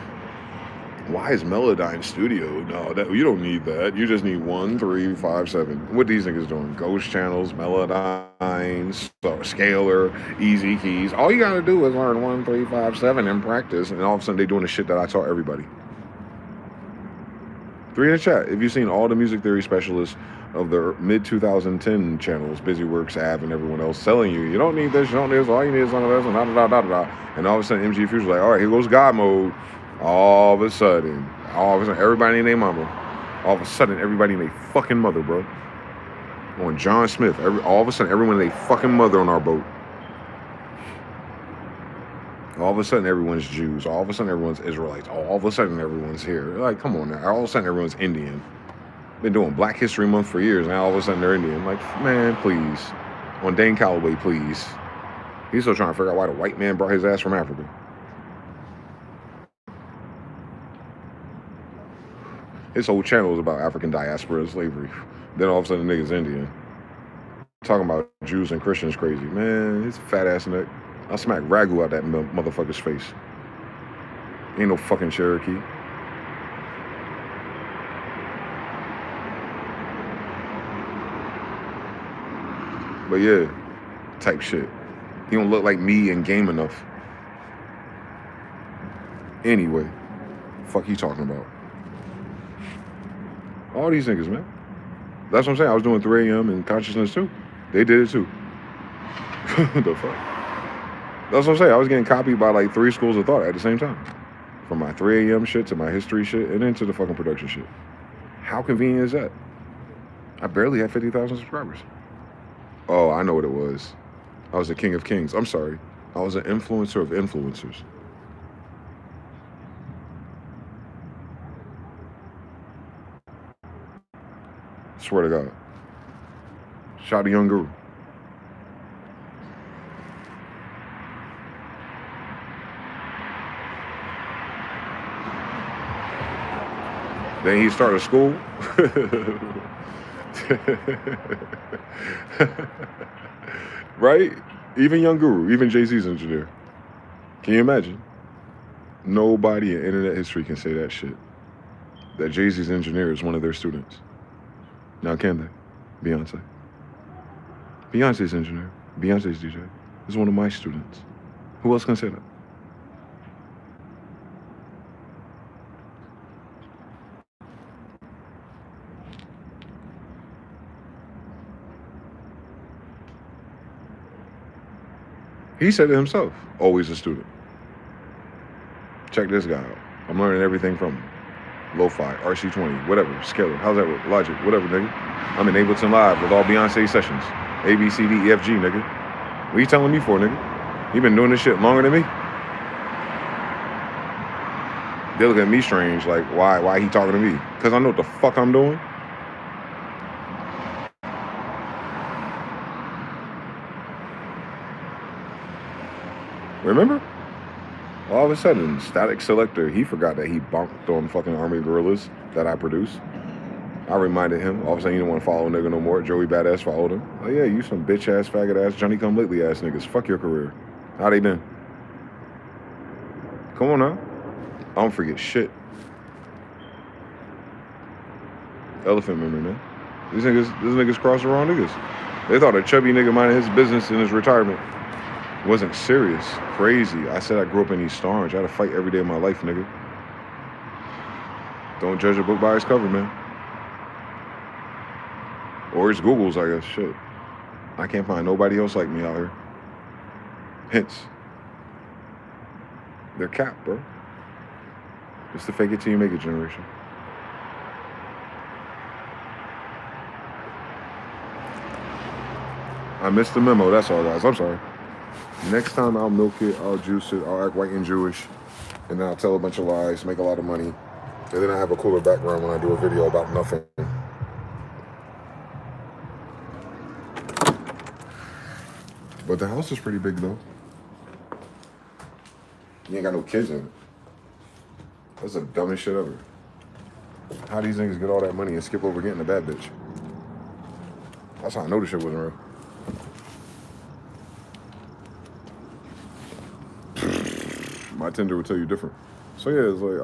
Why is Melodyne Studio? No, you don't need that. You just need 1, 3, 5, 7. What these niggas doing? Ghost channels, Melodyne, Scalar, Easy Keys. All you gotta do is learn 1, 3, 5, 7 and practice, and all of a sudden they doing the shit that I taught everybody. 3 in the chat. If you've seen all the music theory specialists of the mid-2010 channels, BusyWorks, Av, and everyone else selling you don't need this, you don't need this, all you need is some of this, and da-da-da-da-da. And all of a sudden mgthefuture's like, all right, here goes God mode. All of a sudden, everybody named their mama. All of a sudden, everybody named their fucking mother, bro. On John Smith, all of a sudden, everyone named their fucking mother on our boat. All of a sudden, everyone's Jews. All of a sudden, everyone's Israelites. All of a sudden, everyone's here. Like, come on now. All of a sudden, everyone's Indian. Been doing Black History Month for years. Now, all of a sudden, they're Indian. Like, man, please. On Dane Calloway, please. He's still trying to figure out why the white man brought his ass from Africa. His whole channel is about African diaspora and slavery. Then all of a sudden, the nigga's Indian. Talking about Jews and Christians crazy. Man, his fat ass neck. I'll smack ragu out that motherfucker's face. Ain't no fucking Cherokee. But yeah, type shit. He don't look like me in game enough. Anyway, fuck he talking about? All these niggas, man. That's what I'm saying. I was doing 3 a.m. and consciousness too. They did it too. The fuck? That's what I'm saying. I was getting copied by like 3 schools of thought at the same time. From my 3 a.m. shit to my history shit and then to the fucking production shit. How convenient is that? I barely had 50,000 subscribers. Oh, I know what it was. I was the king of kings. I'm sorry. I was an influencer of influencers. Swear to God. Shout out to Young Guru. Then he started school. Right? Even Young Guru, even Jay-Z's engineer. Can you imagine? Nobody in internet history can say that shit. That Jay-Z's engineer is one of their students. Now can they? Beyonce. Beyonce's engineer. Beyonce's DJ. Is one of my students. Who else can say that? He said it himself, always a student. Check this guy out. I'm learning everything from him. Lo-fi, RC20, whatever, Scalar, how's that work? Logic, whatever, nigga. I'm in Ableton Live with all Beyonce sessions. A, B, C, D, E, F, G, nigga. What you telling me for, nigga? You been doing this shit longer than me? They look at me strange, like, why he talking to me? Because I know what the fuck I'm doing. Remember? All of a sudden, Static Selector, he forgot that he bonked on fucking Army Gorillas that I produced. I reminded him. All of a sudden, he didn't want to follow a nigga no more. Joey Badass followed him. Oh yeah, you some bitch ass, faggot ass, Johnny Come Lately ass niggas. Fuck your career. How they been? Come on now. I don't forget shit. Elephant memory, man. These niggas cross the wrong niggas. They thought a chubby nigga minding his business in his retirement wasn't serious. Crazy. I said I grew up in East Orange. I had to fight every day of my life, nigga. Don't judge a book by its cover, man. Or it's Google's, I guess. Shit. I can't find nobody else like me out here. Hence. They're capped, bro. It's the fake it till you make it generation. I missed the memo, that's all, guys. I'm sorry. Next time I'll milk it, I'll juice it, I'll act white and Jewish, and then I'll tell a bunch of lies, make a lot of money, and then I have a cooler background when I do a video about nothing. But the house is pretty big, though. You ain't got no kids in it. That's the dumbest shit ever. How these niggas get all that money and skip over getting a bad bitch? That's how I know this shit wasn't real. My Tinder would tell you different. So yeah, it's like,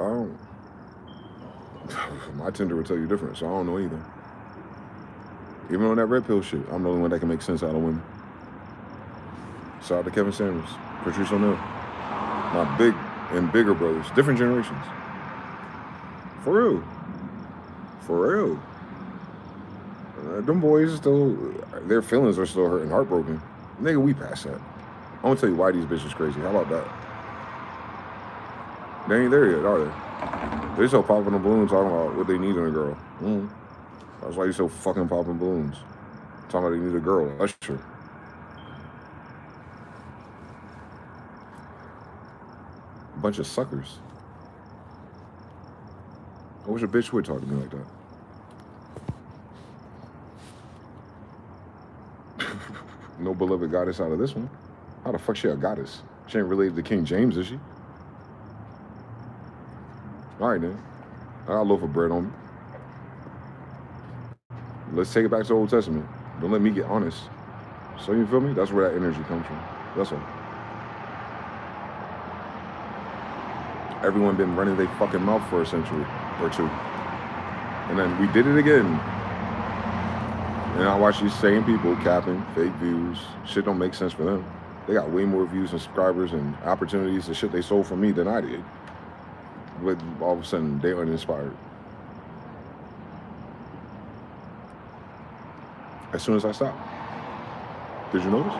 my Tinder would tell you different, so I don't know anything. Even on that red pill shit, I'm the only one that can make sense out of women. Shout out to Kevin Samuels, Patrice O'Neal, my big and bigger brothers, different generations. For real. For real. Them boys still, their feelings are still hurt and heartbroken. Nigga, we past that. I'm gonna tell you why these bitches crazy. How about that? They ain't there yet, are they? They still popping the balloons talking about what they need in a girl. That's why you so fucking popping balloons. Talking about they need a girl. That's true. Bunch of suckers. I wish a bitch would talk to me like that. No beloved goddess out of this one. How the fuck she a goddess? She ain't related to King James, is she? All right, then. I got a loaf of bread on me. Let's take it back to the Old Testament. Don't let me get honest. So you feel me? That's where that energy comes from. That's all. Everyone been running their fucking mouth for a century or two. And then we did it again. And I watch these same people capping, fake views. Shit don't make sense for them. They got way more views and subscribers and opportunities and shit they sold from me than I did. But all of a sudden, they uninspired. As soon as I stopped. Did you notice?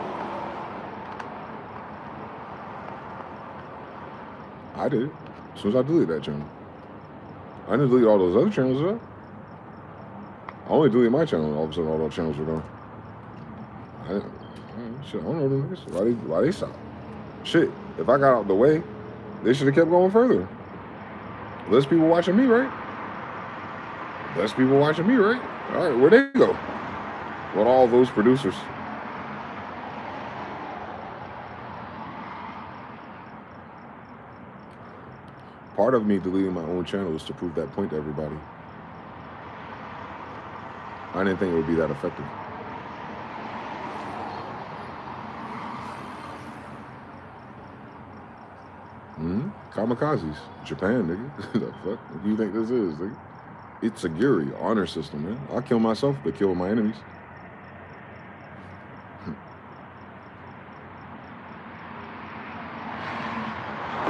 I did. As soon as I deleted that channel. I didn't delete all those other channels, though. I only deleted my channel, and all of a sudden all those channels were gone. Shit, I don't know them niggas. Why they stopped? Shit, if I got out the way, they should have kept going further. Less people watching me, right? Less people watching me, right? All right, where'd they go? What all those producers? Part of me deleting my own channel is to prove that point to everybody. I didn't think it would be that effective. Kamikazes. Japan, nigga. The fuck do you think this is, nigga? It's a Giri honor system, man. I'll kill myself to kill my enemies.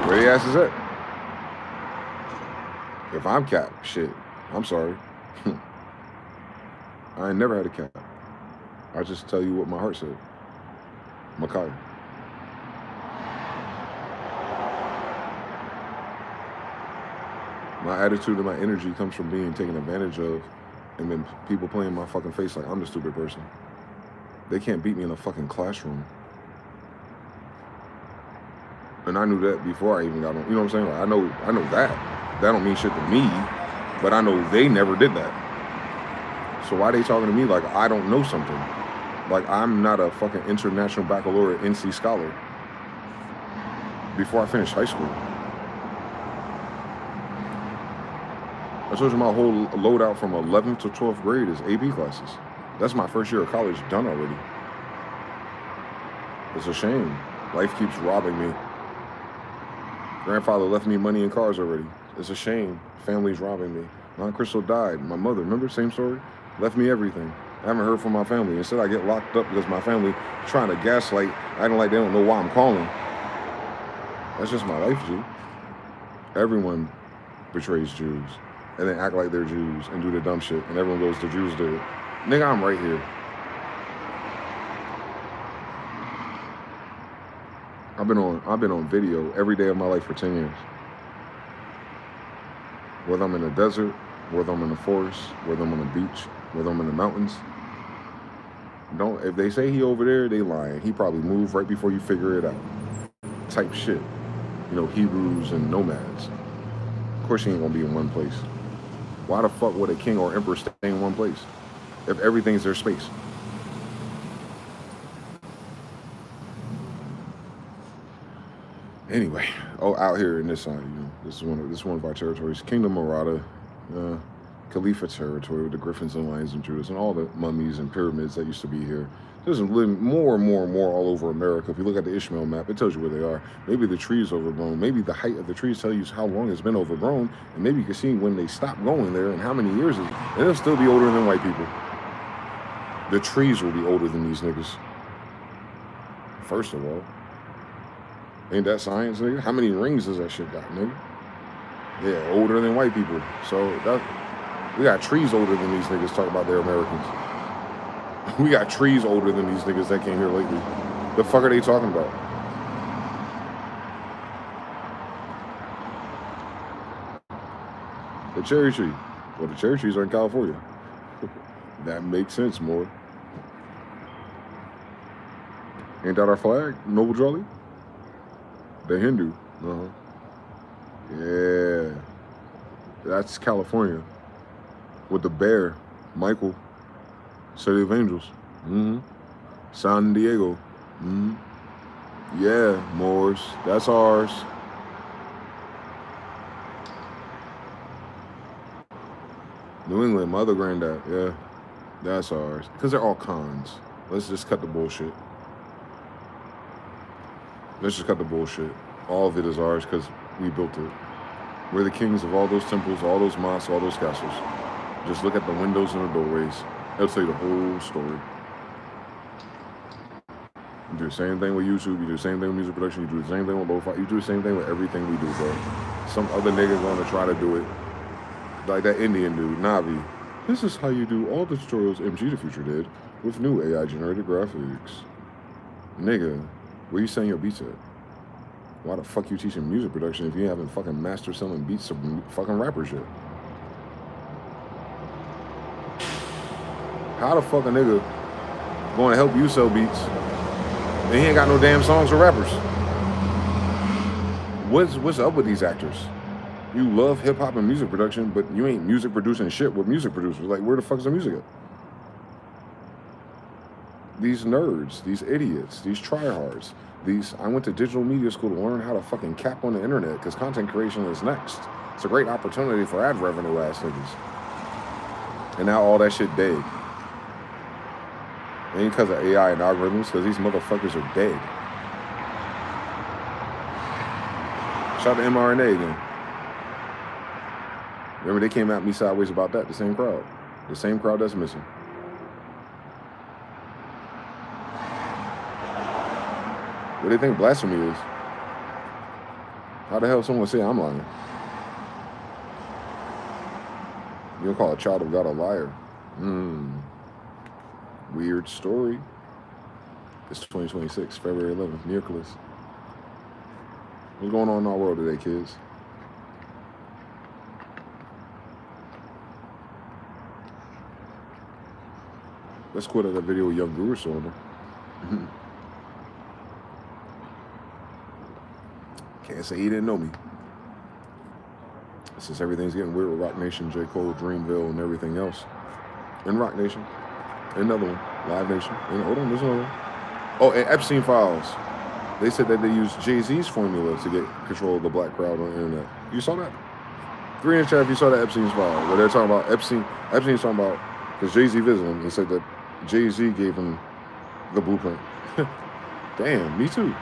Where the ass is at? If I'm capped, shit, I'm sorry. I ain't never had a cap. I just tell you what my heart said. Makai. My attitude and my energy comes from being taken advantage of and then people playing in my fucking face like I'm the stupid person. They can't beat me in a fucking classroom. And I knew that before I even got on, you know what I'm saying? Like, I know that. That don't mean shit to me, but I know they never did that. So why they talking to me like I don't know something? Like I'm not a fucking international baccalaureate NC scholar before I finished high school. I told you my whole loadout from 11th to 12th grade is AP classes. That's my first year of college done already. It's a shame. Life keeps robbing me. Grandfather left me money and cars already. It's a shame. Family's robbing me. Aunt Crystal died. My mother, remember? Same story? Left me everything. I haven't heard from my family. Instead, I get locked up because my family trying to gaslight, acting like they don't know why I'm calling. That's just my life, G. Everyone betrays Jews and then act like they're Jews and do the dumb shit, and everyone goes, the Jews did it. Nigga, I'm right here. I've been on video every day of my life for 10 years. Whether I'm in the desert, whether I'm in the forest, whether I'm on the beach, whether I'm in the mountains. If they say he over there, they lying. He probably moved right before you figure it out. Type shit. You know, Hebrews and nomads. Of course he ain't gonna be in one place. Why the fuck would a king or emperor stay in one place if everything's their space? Anyway, out here in this side, you know, this is one of our territories. Kingdom Murata, Khalifa territory with the griffins and lions and Judas and all the mummies and pyramids that used to be here. There's more and more all over America. If you look at the Ishmael map, it tells you where they are. Maybe the tree's overgrown. Maybe the height of the trees tell you how long it's been overgrown. And maybe you can see when they stopped going there and how many years it is. And it'll still be older than white people. The trees will be older than these niggas. First of all. Ain't that science, nigga? How many rings does that shit got, nigga? Yeah, older than white people. So we got trees older than these niggas talk about they're Americans. We got trees older than these niggas that came here lately. The fuck are they talking about? The cherry tree. Well, the cherry trees are in California. That makes sense more. Ain't that our flag? Noble Jolly? The Hindu. Yeah. That's California. With the bear, Michael, City of Angels. Mm-hmm. San Diego. Mm-hmm. Yeah, Moors. That's ours. New England, mother granddad. Yeah, that's ours. Because they're all cons. Let's just cut the bullshit. Let's just cut the bullshit. All of it is ours because we built it. We're the kings of all those temples, all those mosques, all those castles. Just look at the windows and the doorways. That'll tell you the whole story. You do the same thing with YouTube. You do the same thing with music production. You do the same thing with lo-fi. You do the same thing with everything we do, bro. Some other nigga gonna try to do it. Like that Indian dude, Navi. This is how you do all the tutorials mgthefuture did with new AI generated graphics. Nigga, where you saying your beats at? Why the fuck you teaching music production if you haven't fucking master selling beats of fucking rapper shit? How the fuck a nigga gonna help you sell beats and he ain't got no damn songs for rappers? What's up with these actors? You love hip hop and music production, but you ain't music producing shit with music producers. Like, where the fuck is the music at? These nerds, these idiots, these tryhards, I went to digital media school to learn how to fucking cap on the internet because content creation is next. It's a great opportunity for ad revenue ass niggas. And now all that shit dead. Ain't because of AI and algorithms, because these motherfuckers are dead. Shout out to mRNA again. Remember they came at me sideways about that, the same crowd. The same crowd that's missing. What do they think blasphemy is? How the hell someone say I'm lying? You don't call a child of God a liar. Weird story. It's 2026, February 11th, Miraculous. What's going on in our world today, kids? Let's quote out that video with Young Guru saw him. Can't say he didn't know me. Since everything's getting weird with Rock Nation, J. Cole, Dreamville, and everything else. And Rock Nation. Another one. Live Nation. And hold on, there's another one. Oh, and Epstein Files. They said that they used Jay-Z's formula to get control of the black crowd on the internet. You saw that? 3 in the chat if you saw that Epstein's file. Where they're talking about Epstein's talking about, because Jay-Z visited him and said that Jay-Z gave him the blueprint. Damn, me too.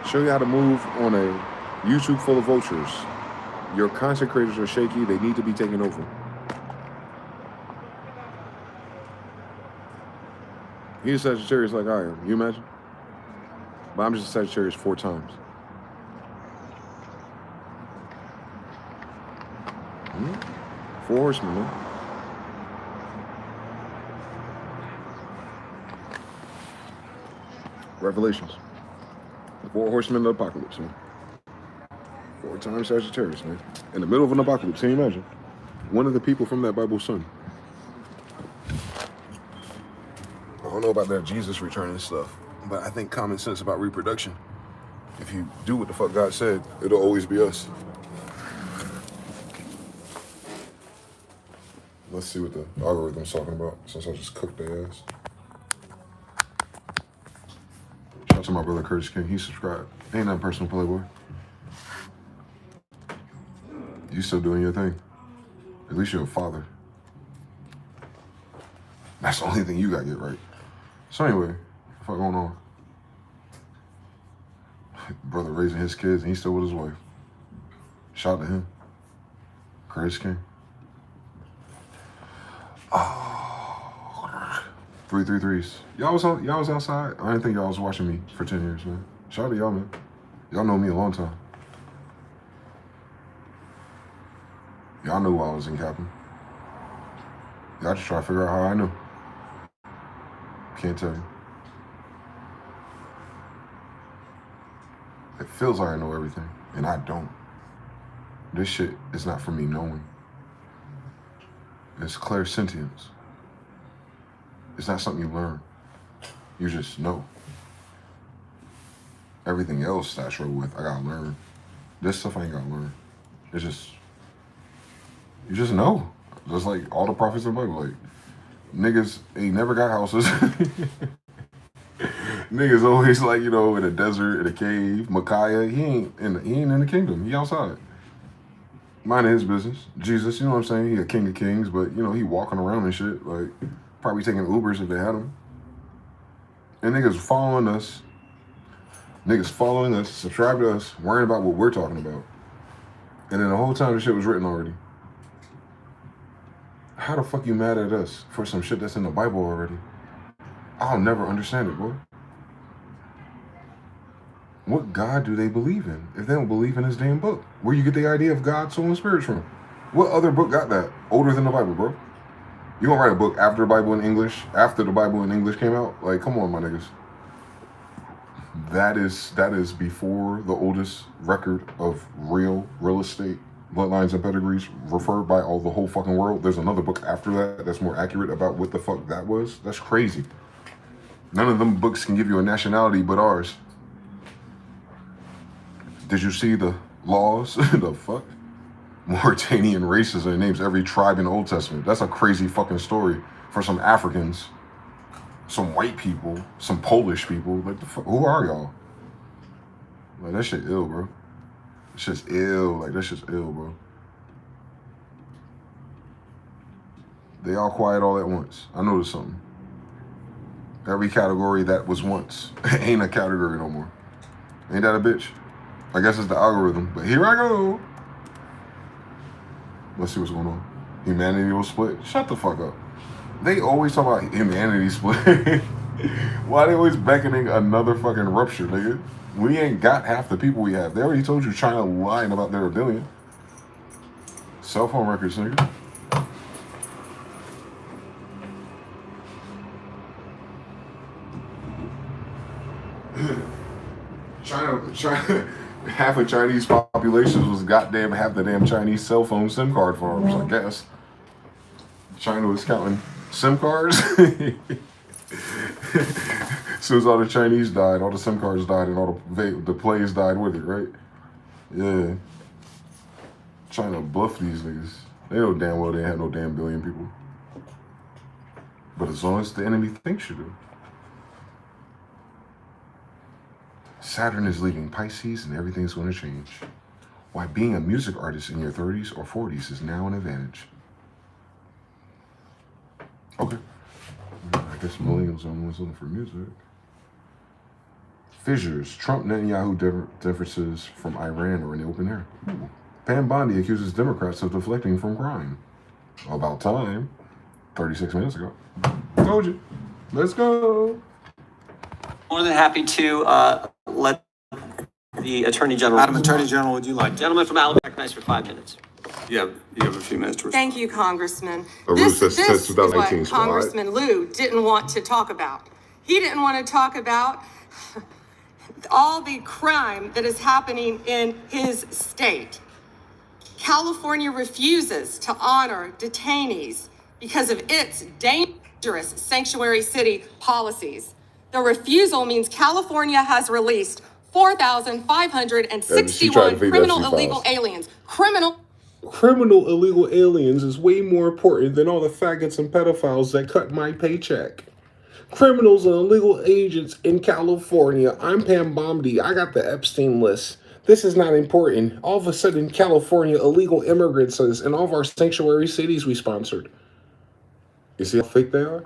Show you how to move on a YouTube full of vultures. Your content creators are shaky. They need to be taken over. He's a Sagittarius like I am. You imagine? But I'm just a Sagittarius 4 times. Four horsemen, man. Revelations. 4 horsemen of the apocalypse, man. 4 times Sagittarius, man. In the middle of an apocalypse, can you imagine? One of the people from that Bible son. I don't know about that Jesus returning stuff, but I think common sense about reproduction. If you do what the fuck God said, it'll always be us. Let's see what the algorithm's talking about, since I just cooked their ass. Shout out to my brother Curtis King, he subscribed. Ain't that personal, Playboy? You still doing your thing. At least you're a father. That's the only thing you gotta get right. So anyway, what the fuck going on? Brother raising his kids and he's still with his wife. Shout out to him. Curtis King. Oh, 333s. Y'all was outside. I didn't think y'all was watching me for 10 years, man. Shout out to y'all, man. Y'all know me a long time. Y'all knew I was in Kaplan. Y'all just try to figure out how I knew. Can't tell you. It feels like I know everything, and I don't. This shit is not for me knowing. It's clairsentience. It's not something you learn. You just know. Everything else that I struggle with, I gotta learn. This stuff I ain't gotta learn. It's just, you just know. Just like all the prophets of the Bible. Like, niggas ain't never got houses. Niggas always like, you know, in a desert, in a cave. Micaiah, he ain't in the kingdom. He outside. Minding his business. Jesus, you know what I'm saying? He a king of kings, but, you know, he walking around and shit. Like, probably taking Ubers if they had him. And niggas following us. Niggas following us, subscribe to us, worrying about what we're talking about. And then the whole time the shit was written already. How the fuck you mad at us for some shit that's in the Bible already? I'll never understand it, boy. What God do they believe in if they don't believe in this damn book? Where you get the idea of God, soul, and spirits from? What other book got that older than the Bible, bro? You gonna write a book after the Bible in English, after the Bible in English came out? Like, come on, my niggas. That is before the oldest record of real estate, bloodlines and pedigrees referred by the whole fucking world. There's another book after that that's more accurate about what the fuck that was. That's crazy. None of them books can give you a nationality but ours. Did you see the laws? The fuck? Mauritanian races and names every tribe in the Old Testament. That's a crazy fucking story for some Africans, some white people, some Polish people. Like, the fuck, who are y'all? Like, that shit ill, bro. That shit's ill. Like, that shit's ill, bro. They all quiet all at once. I noticed something. Every category that was once ain't a category no more. Ain't that a bitch? I guess it's the algorithm, but here I go. Let's see what's going on. Humanity will split. Shut the fuck up. They always talk about humanity split. Why they always beckoning another fucking rupture, nigga? We ain't got half the people we have. They already told you China lying about their billion. Cell phone records, nigga. China, half of Chinese population was goddamn half the damn Chinese cell phone SIM card farms, I guess. China was counting SIM cards. As soon as all the Chinese died, all the SIM cards died, and all the plays died with it, right? Yeah. China bluff these niggas. They know damn well they ain't have no damn billion people. But as long as the enemy thinks you do. Saturn is leaving Pisces and everything's going to change. Why being a music artist in your 30s or 40s is now an advantage. Okay. I guess millennials are the ones looking for music. Fissures. Trump Netanyahu differences from Iran are in the open air. Ooh. Pam Bondi accuses Democrats of deflecting from crime. About time. 36 minutes ago. Told you. Let's go. More than happy to let the Attorney General. Madam Attorney General, would you like? Gentleman from Alabama, recognized for 5 minutes. You have a few minutes to respond. Thank you, Congressman. This This is 2018 what squad. Congressman Liu didn't want to talk about. He didn't want to talk about all the crime that is happening in his state. California refuses to honor detainees because of its dangerous sanctuary city policies. The refusal means California has released 4,561 criminal illegal aliens. Criminal illegal aliens is way more important than all the faggots and pedophiles that cut my paycheck. Criminals and illegal agents in California. I'm Pam Bondi. I got the Epstein list. This is not important. All of a sudden, California illegal immigrants is in all of our sanctuary cities we sponsored. You see how fake they are?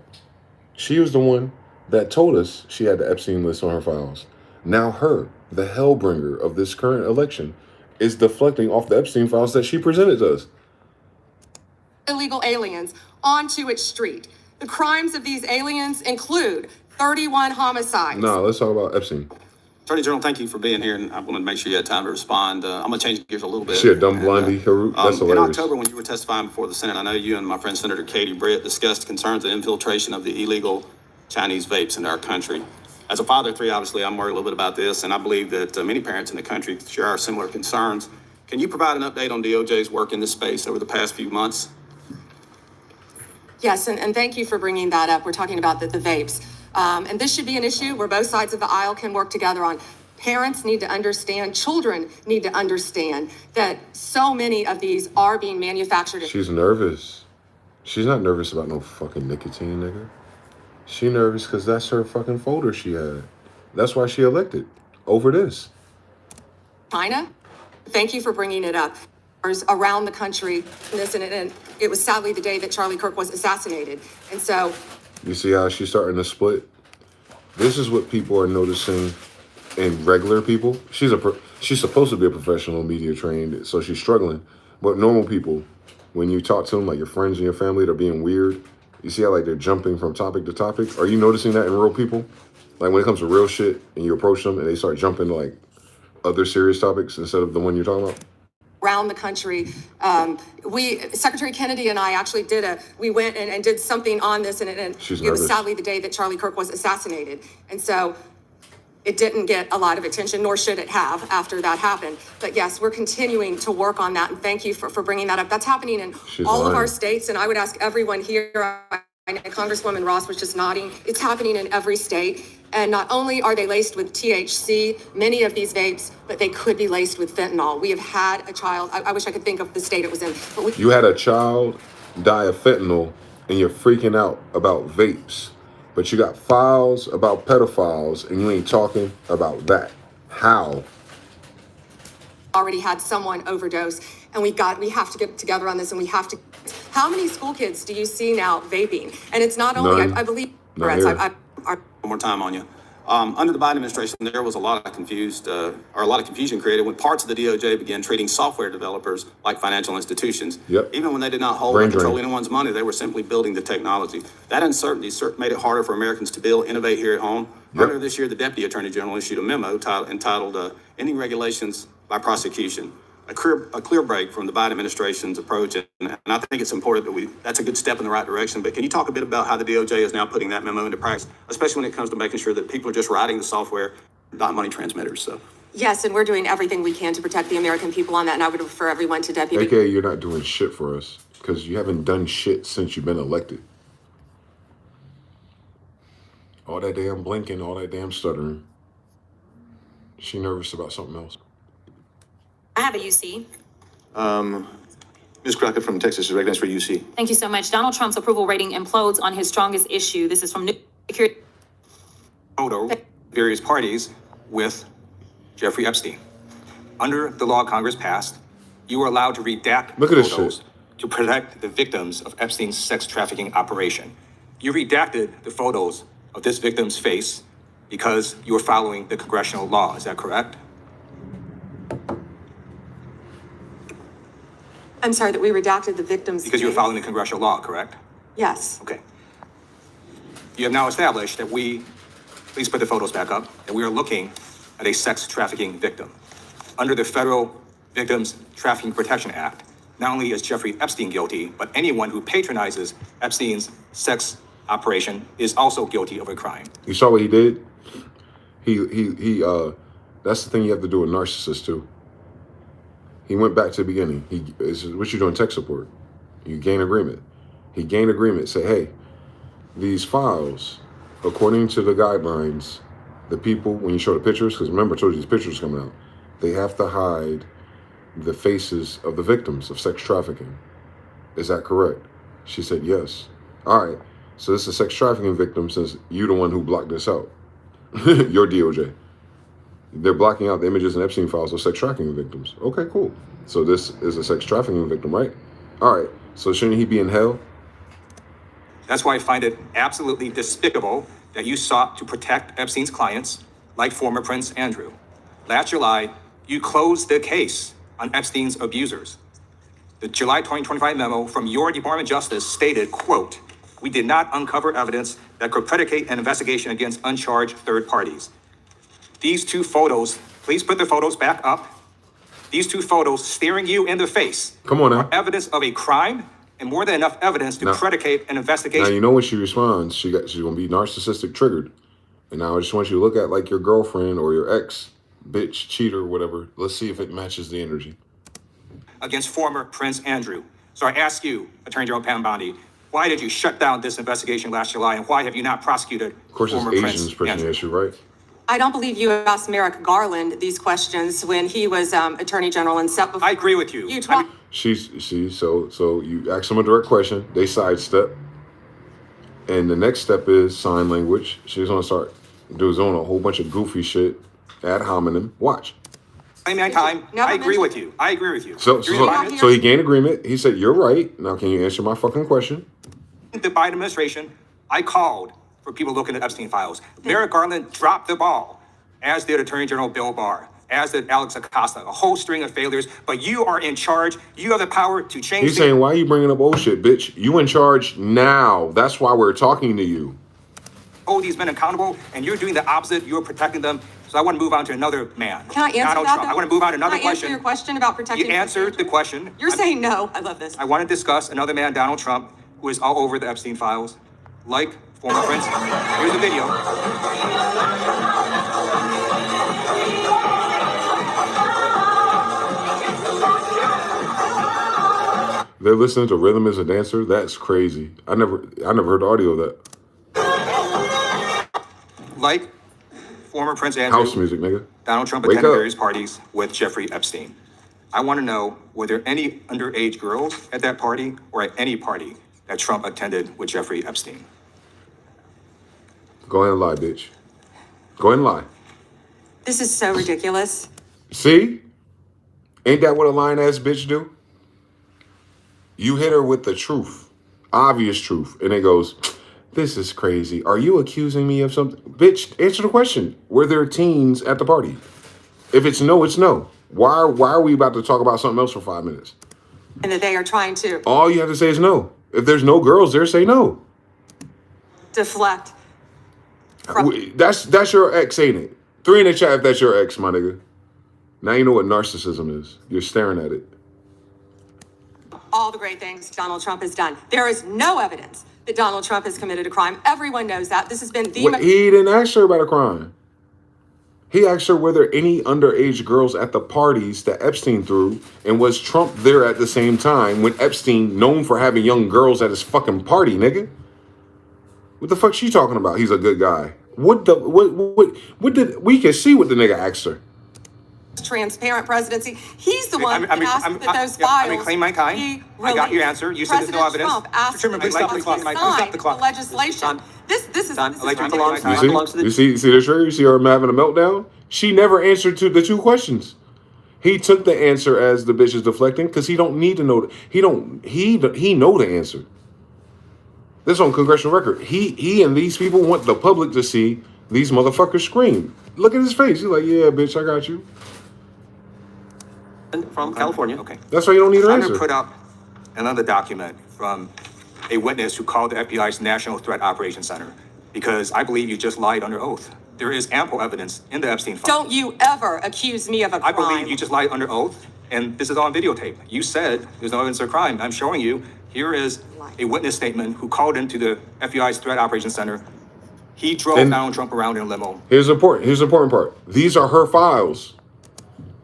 She was the one that told us she had the Epstein list on her files. Now her, the hellbringer of this current election, is deflecting off the Epstein files that she presented to us. Illegal aliens onto its street. The crimes of these aliens include 31 homicides. Nah, let's talk about Epstein. Attorney General, thank you for being here, and I wanted to make sure you had time to respond. I'm going to change gears a little bit. Shit, dumb blondie. That's hilarious. In October, when you were testifying before the Senate, I know you and my friend Senator Katie Britt discussed concerns of infiltration of the illegal Chinese vapes into our country. As a father of three, obviously, I'm worried a little bit about this, and I believe that many parents in the country share our similar concerns. Can you provide an update on DOJ's work in this space over the past few months? Yes, and thank you for bringing that up. We're talking about the vapes. And this should be an issue where both sides of the aisle can work together on. Parents need to understand, children need to understand that so many of these are being manufactured. She's nervous. She's not nervous about no fucking nicotine, nigga. She nervous because that's her fucking folder she had. That's why she elected over this. China, thank you for bringing it up. Around the country, and it was sadly the day that Charlie Kirk was assassinated. And so... You see how she's starting to split? This is what people are noticing in regular people. She's supposed to be a professional media trained, so she's struggling. But normal people, when you talk to them, like your friends and your family, they're being weird. You see how like they're jumping from topic to topic? Are you noticing that in real people? Like when it comes to real shit and you approach them and they start jumping to like other serious topics instead of the one you're talking about? Around the country, Secretary Kennedy and I actually we went and did something on this, and it was sadly the day that Charlie Kirk was assassinated. And so it didn't get a lot of attention, nor should it have after that happened. But yes, we're continuing to work on that, and thank you for bringing that up. That's happening in all of our states, and I would ask everyone here, I know Congresswoman Ross was just nodding, it's happening in every state. And not only are they laced with THC, many of these vapes, but they could be laced with fentanyl. We have had a child, I wish I could think of the state it was in. But you had a child die of fentanyl and you're freaking out about vapes, but you got files about pedophiles and you ain't talking about that. How? Already had someone overdose, and we have to get together on this, and we have to. How many school kids do you see now vaping? And it's not only, I believe, one more time on you. Under the Biden administration, there was a lot of confusion created when parts of the DOJ began treating software developers like financial institutions. Yep. Even when they did not hold or control anyone's money, they were simply building the technology. That uncertainty made it harder for Americans to build, innovate here at home. Yep. Earlier this year, the Deputy Attorney General issued a memo entitled Ending Regulations by Prosecution, a clear break from the Biden administration's approach. And I think it's important that that's a good step in the right direction. But can you talk a bit about how the DOJ is now putting that memo into practice, especially when it comes to making sure that people are just writing the software, not money transmitters? So. Yes, and we're doing everything we can to protect the American people on that. And I would refer everyone to Deputy. AKA, you're not doing shit for us because you haven't done shit since you've been elected. All that damn blinking, all that damn stuttering. She nervous about something else. I have a UC. Ms. Crockett from Texas is recognized for UC. Thank you so much. Donald Trump's approval rating implodes on his strongest issue. This is from New Security. Photo various parties with Jeffrey Epstein. Under the law Congress passed, you were allowed to redact photos to protect the victims of Epstein's sex trafficking operation. You redacted the photos of this victim's face because you were following the congressional law. Is that correct? I'm sorry, that we redacted the victim's Because you were following the congressional law, correct? Yes. Okay. You have now established that please put the photos back up, that we are looking at a sex trafficking victim. Under the Federal Victims Trafficking Protection Act, not only is Jeffrey Epstein guilty, but anyone who patronizes Epstein's sex operation is also guilty of a crime. You saw what he did? That's the thing you have to do with narcissists too. He went back to the beginning. What you doing tech support? You gain agreement. He gained agreement, say, hey, these files, according to the guidelines, the people, when you show the pictures, because remember I told you these pictures coming out, they have to hide the faces of the victims of sex trafficking. Is that correct? She said, yes. All right, so this is a sex trafficking victim since you're the one who blocked this out. Your DOJ. They're blocking out the images and Epstein files of sex trafficking victims. Okay, cool. So this is a sex trafficking victim, right? All right, so shouldn't he be in hell? That's why I find it absolutely despicable that you sought to protect Epstein's clients, like former Prince Andrew. Last July, you closed the case on Epstein's abusers. The July 2025 memo from your Department of Justice stated, quote, we did not uncover evidence that could predicate an investigation against uncharged third parties. These two photos, please put the photos back up. These two photos staring you in the face. Come on now. Are evidence of a crime and more than enough evidence to predicate an investigation. Now, you know when she responds, she's going to be narcissistic triggered. And now I just want you to look at like your girlfriend or your ex, bitch, cheater, whatever. Let's see if it matches the energy. Against former Prince Andrew. So I ask you, Attorney General Pam Bondi, why did you shut down this investigation last July and why have you not prosecuted Of course, it's former Asians pushing the issue, right? I don't believe you asked Merrick Garland these questions when he was Attorney General and set before. I agree with you. You twice. So you ask them a direct question, they sidestep, and the next step is sign language. She's gonna start doing a whole bunch of goofy shit, ad hominem. Watch. My time. I agree with you. I agree with you. So he gained agreement. He said, "You're right. Now, can you answer my fucking question?" The Biden administration, I called for people looking at Epstein files. Merrick Garland dropped the ball, as did Attorney General Bill Barr, as did Alex Acosta, a whole string of failures. But you are in charge. You have the power to change. He's saying, "Why are you bringing up old shit, bitch? You in charge now. That's why we're talking to you." Hold these men accountable, and you're doing the opposite. You're protecting them. So I want to move on to another man. Can I answer Donald that? Trump. I want to move on to another Can I answer question. your question about protecting? You answered the question. You're saying no. I love this. I want to discuss another man, Donald Trump, who is all over the Epstein files, like former Prince. Here's the video. They're listening to Rhythm as a Dancer. That's crazy. I never heard the audio of that. Like former Prince Andrew, House music, nigga. Donald Trump Wake attended up. various parties with Jeffrey Epstein. I want to know, were there any underage girls at that party or at any party that Trump attended with Jeffrey Epstein? Go ahead and lie, bitch. Go ahead and lie. This is so ridiculous. See? Ain't that what a lying ass bitch do? You hit her with the truth, obvious truth, and it goes, "This is crazy. Are you accusing me of something?" Bitch, answer the question. Were there teens at the party? If it's no, it's no. Why are we about to talk about something else for 5 minutes? And that they are trying to All you have to say is no. If there's no girls there, say no. deflect. That's your ex, ain't it? 3 in the chat if that's your ex, my nigga. Now you know what narcissism is. You're staring at it. All the great things Donald Trump has done. There is no evidence that Donald Trump has committed a crime. Everyone knows that. This has been the He didn't ask her about a crime. He asked her were there any underage girls at the parties that Epstein threw, and was Trump there at the same time when Epstein, known for having young girls at his fucking party, nigga? What the fuck she talking about? He's a good guy. What did we can see what the nigga asked her? transparent presidency. He's the one that asked that those files. I reclaim my time. I got your answer. You said there's no evidence. Trump asked Chairman, please stop the clock. Stop the clock. Legislation. This is belongs to the. You see the trigger? You see her having a meltdown? She never answered to the 2 questions. He took the answer as the bitch is deflecting because he don't need to know. He know the answer. This is on congressional record. He and these people want the public to see these motherfuckers scream. Look at his face. He's like, yeah, bitch, I got you. From California. Okay. That's why you don't need an I'm answer. going to put up another document from a witness who called the FBI's National Threat Operations Center because I believe you just lied under oath. There is ample evidence in the Epstein file. Don't you ever accuse me of a crime. I believe you just lied under oath, and this is on videotape. You said there's no evidence of crime. I'm showing you. Here is a witness statement who called into the FBI's Threat Operations Center. He drove Donald Trump around in a limo. Here's the important part. These are her files.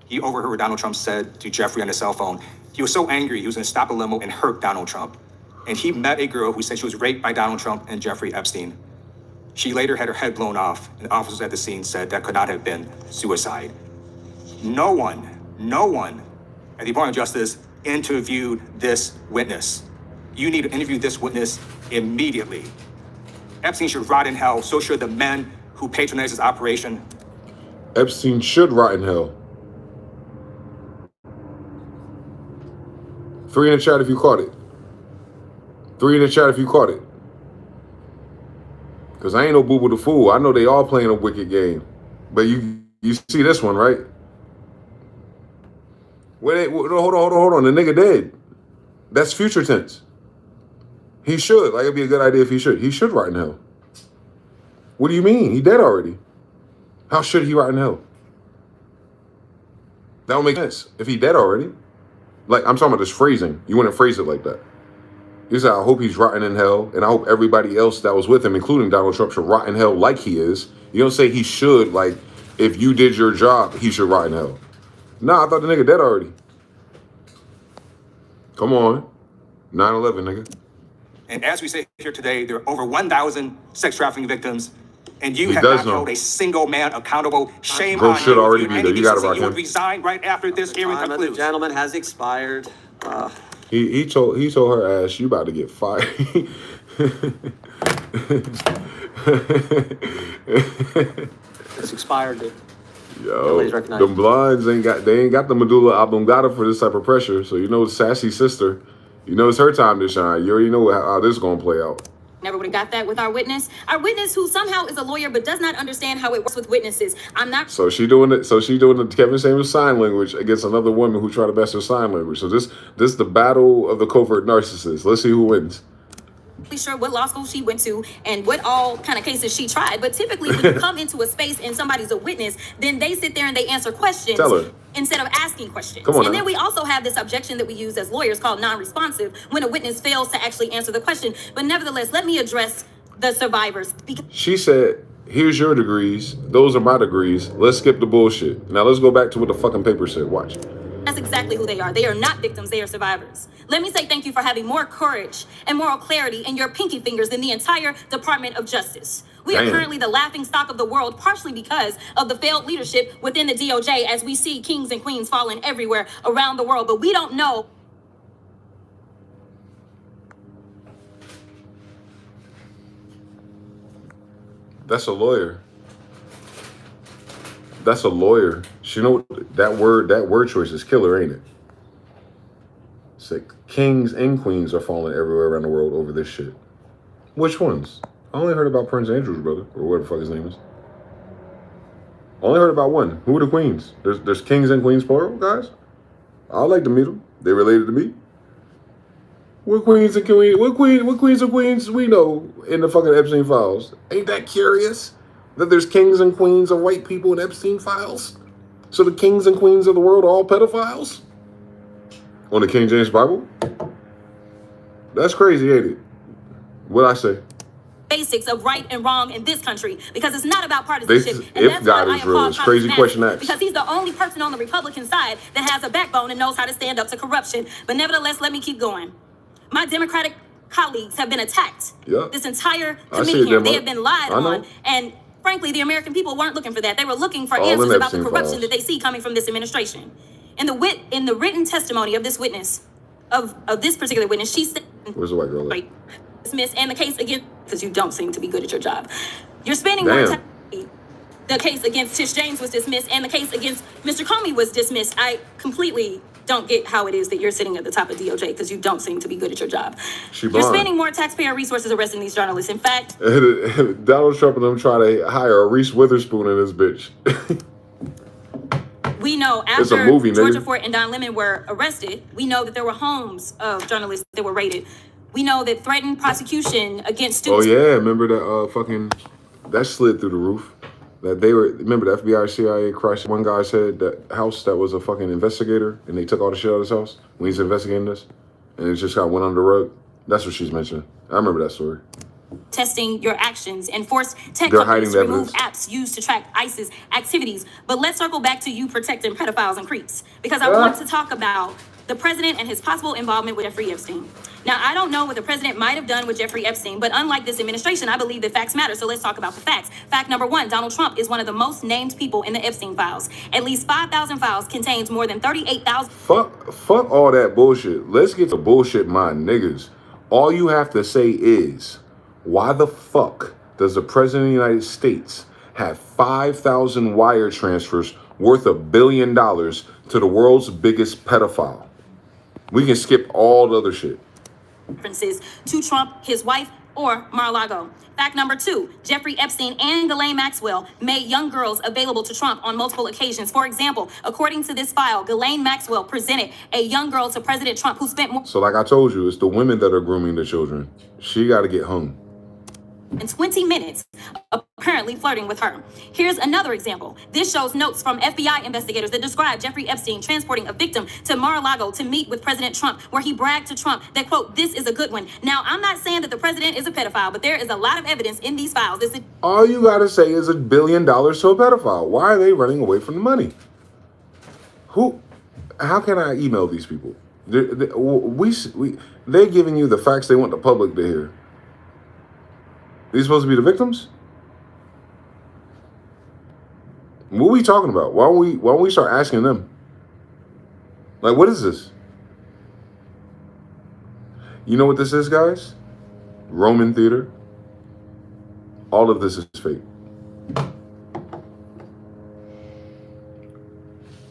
He overheard what Donald Trump said to Jeffrey on his cell phone. He was so angry, he was going to stop a limo and hurt Donald Trump. And he met a girl who said she was raped by Donald Trump and Jeffrey Epstein. She later had her head blown off, and officers at the scene said that could not have been suicide. No one at the Department of Justice interviewed this witness. You need to interview this witness immediately. Epstein should rot in hell. So should the men who patronized his operation. Epstein should rot in hell. 3 in the chat if you caught it. 3 in the chat if you caught it. Because I ain't no boo-boo the fool. I know they all playing a wicked game. But you see this one, right? Hold on. The nigga dead. That's future tense. He should. Like, it'd be a good idea if he should. He should rot in hell. What do you mean? He dead already. How should he rot in hell? That don't make sense. If he dead already. Like, I'm talking about this phrasing. You wouldn't phrase it like that. You say, I hope he's rotting in hell, and I hope everybody else that was with him, including Donald Trump, should rot in hell like he is. You don't say he should, like, if you did your job, he should rot in hell. Nah, I thought the nigga dead already. Come on. 9/11, nigga. And as we say here today, there are over 1,000 sex trafficking victims And you He have does not know. held a single man accountable. Shame Bro on should you. already If be you there. had You any got it, decency, you would Rakim. resign right after this hearing Time of the concludes. gentleman has expired. He told her ass, you about to get fired. It's expired, dude. Yo, Nobody's recognized. them blinds ain't got the medulla oblongata for this type of pressure. So you know, sassy sister, you know it's her time to shine. You already know how this is gonna play out. Never would have got that with our witness. Our witness who somehow is a lawyer but does not understand how it works with witnesses. I'm not So she doing it. So she doing the Kevin Samuels sign language against another woman who tried to best her sign language. So this is the battle of the covert narcissists. Let's see who wins. sure what law school she went to and what all kind of cases she tried. But typically when you come into a space and somebody's a witness, then they sit there and they answer questions Tell her. instead of asking questions. Come on And now. then we also have this objection that we use as lawyers called non-responsive when a witness fails to actually answer the question. But nevertheless, let me address the survivors. Because She said, here's your degrees. Those are my degrees. Let's skip the bullshit. Now let's go back to what the fucking paper said. Watch. that's exactly who they are. They are not victims, they are survivors. Let me say thank you for having more courage and moral clarity in your pinky fingers than the entire Department of Justice. We are Damn. currently the laughing stock of the world, partially because of the failed leadership within the DOJ, as we see kings and queens falling everywhere around the world. But we don't know. That's a lawyer. That's a lawyer. She know that word choice is killer, ain't it? It's like kings and queens are falling everywhere around the world over this shit. Which ones? I only heard about Prince Andrew's brother, or whatever the fuck his name is. I only heard about one. Who are the queens? There's kings and queens plural, guys. I like to meet them. They related to me. What queens and queens? What queens and queens we know in the fucking Epstein files? Ain't that curious? That there's kings and queens of white people in Epstein files? So the kings and queens of the world are all pedophiles? On the King James Bible? That's crazy, ain't it? What'd I say? Basics of right and wrong in this country, because it's not about partisanship. And If that's God why is I real, applaud it's crazy Thomas question Madison, asked. because he's the only person on the Republican side that has a backbone and knows how to stand up to corruption. But nevertheless, let me keep going. My Democratic colleagues have been attacked. Yeah. This entire I see committee it, here, Demo. they have been lied I know. on. And frankly, the American people weren't looking for that. They were looking for All answers in about the Epstein corruption files. that they see coming from this administration. In the written testimony of this witness, of this particular witness, she said, Where's the white girl at? right, dismissed, and the case against, because you don't seem to be good at your job. You're spending more Damn. time. The case against Tish James was dismissed, and the case against Mr. Comey was dismissed. I completely don't get how it is that you're sitting at the top of DOJ, because you don't seem to be good at your job. She You're blind. spending more taxpayer resources arresting these journalists. In fact, Donald Trump and them try to hire a Reese Witherspoon in this bitch. we know It's a after movie, nigga. Georgia Fort and Don Lemon were arrested, we know that there were homes of journalists that were raided. We know that threatened prosecution against Oh students. yeah, remember that that slid through the roof. That they were, remember the FBI, CIA crushed. One guy said that house that was a fucking investigator, and they took all the shit out of his house when he's investigating this, and it just got went under the rug. That's what she's mentioning. I remember that story. Testing your actions and force tech They're companies to hiding the remove evidence. apps used to track ISIS activities. But let's circle back to you protecting pedophiles and creeps, because I want to talk about the president and his possible involvement with Jeffrey Epstein. Now, I don't know what the president might have done with Jeffrey Epstein, but unlike this administration, I believe that facts matter. So let's talk about the facts. Fact number one, Donald Trump is one of the most named people in the Epstein files. At least 5,000 files contains more than 38,000. Fuck all that bullshit. Let's get to bullshit, my niggas. All you have to say is, why the fuck does the president of the United States have 5,000 wire transfers worth $1 billion to the world's biggest pedophile? We can skip all the other shit. References to Trump, his wife, or Mar-a-Lago. Fact number two, Jeffrey Epstein and Ghislaine Maxwell made young girls available to Trump on multiple occasions. For example, according to this file, Ghislaine Maxwell presented a young girl to President Trump who spent more So like I told you, it's the women that are grooming the children. She got to get hung. than 20 minutes apparently flirting with her. Here's another example. This shows notes from FBI investigators that describe Jeffrey Epstein transporting a victim to Mar-a-Lago to meet with President Trump, where he bragged to Trump that, quote, this is a good one. Now, I'm not saying that the president is a pedophile, but there is a lot of evidence in these files. All you got to say is $1 billion to a pedophile. Why are they running away from the money? How can I email these people? They're giving you the facts they want the public to hear. These supposed to be the victims? What are we talking about? Why don't we start asking them? Like, what is this? You know what this is, guys? Roman theater. All of this is fake.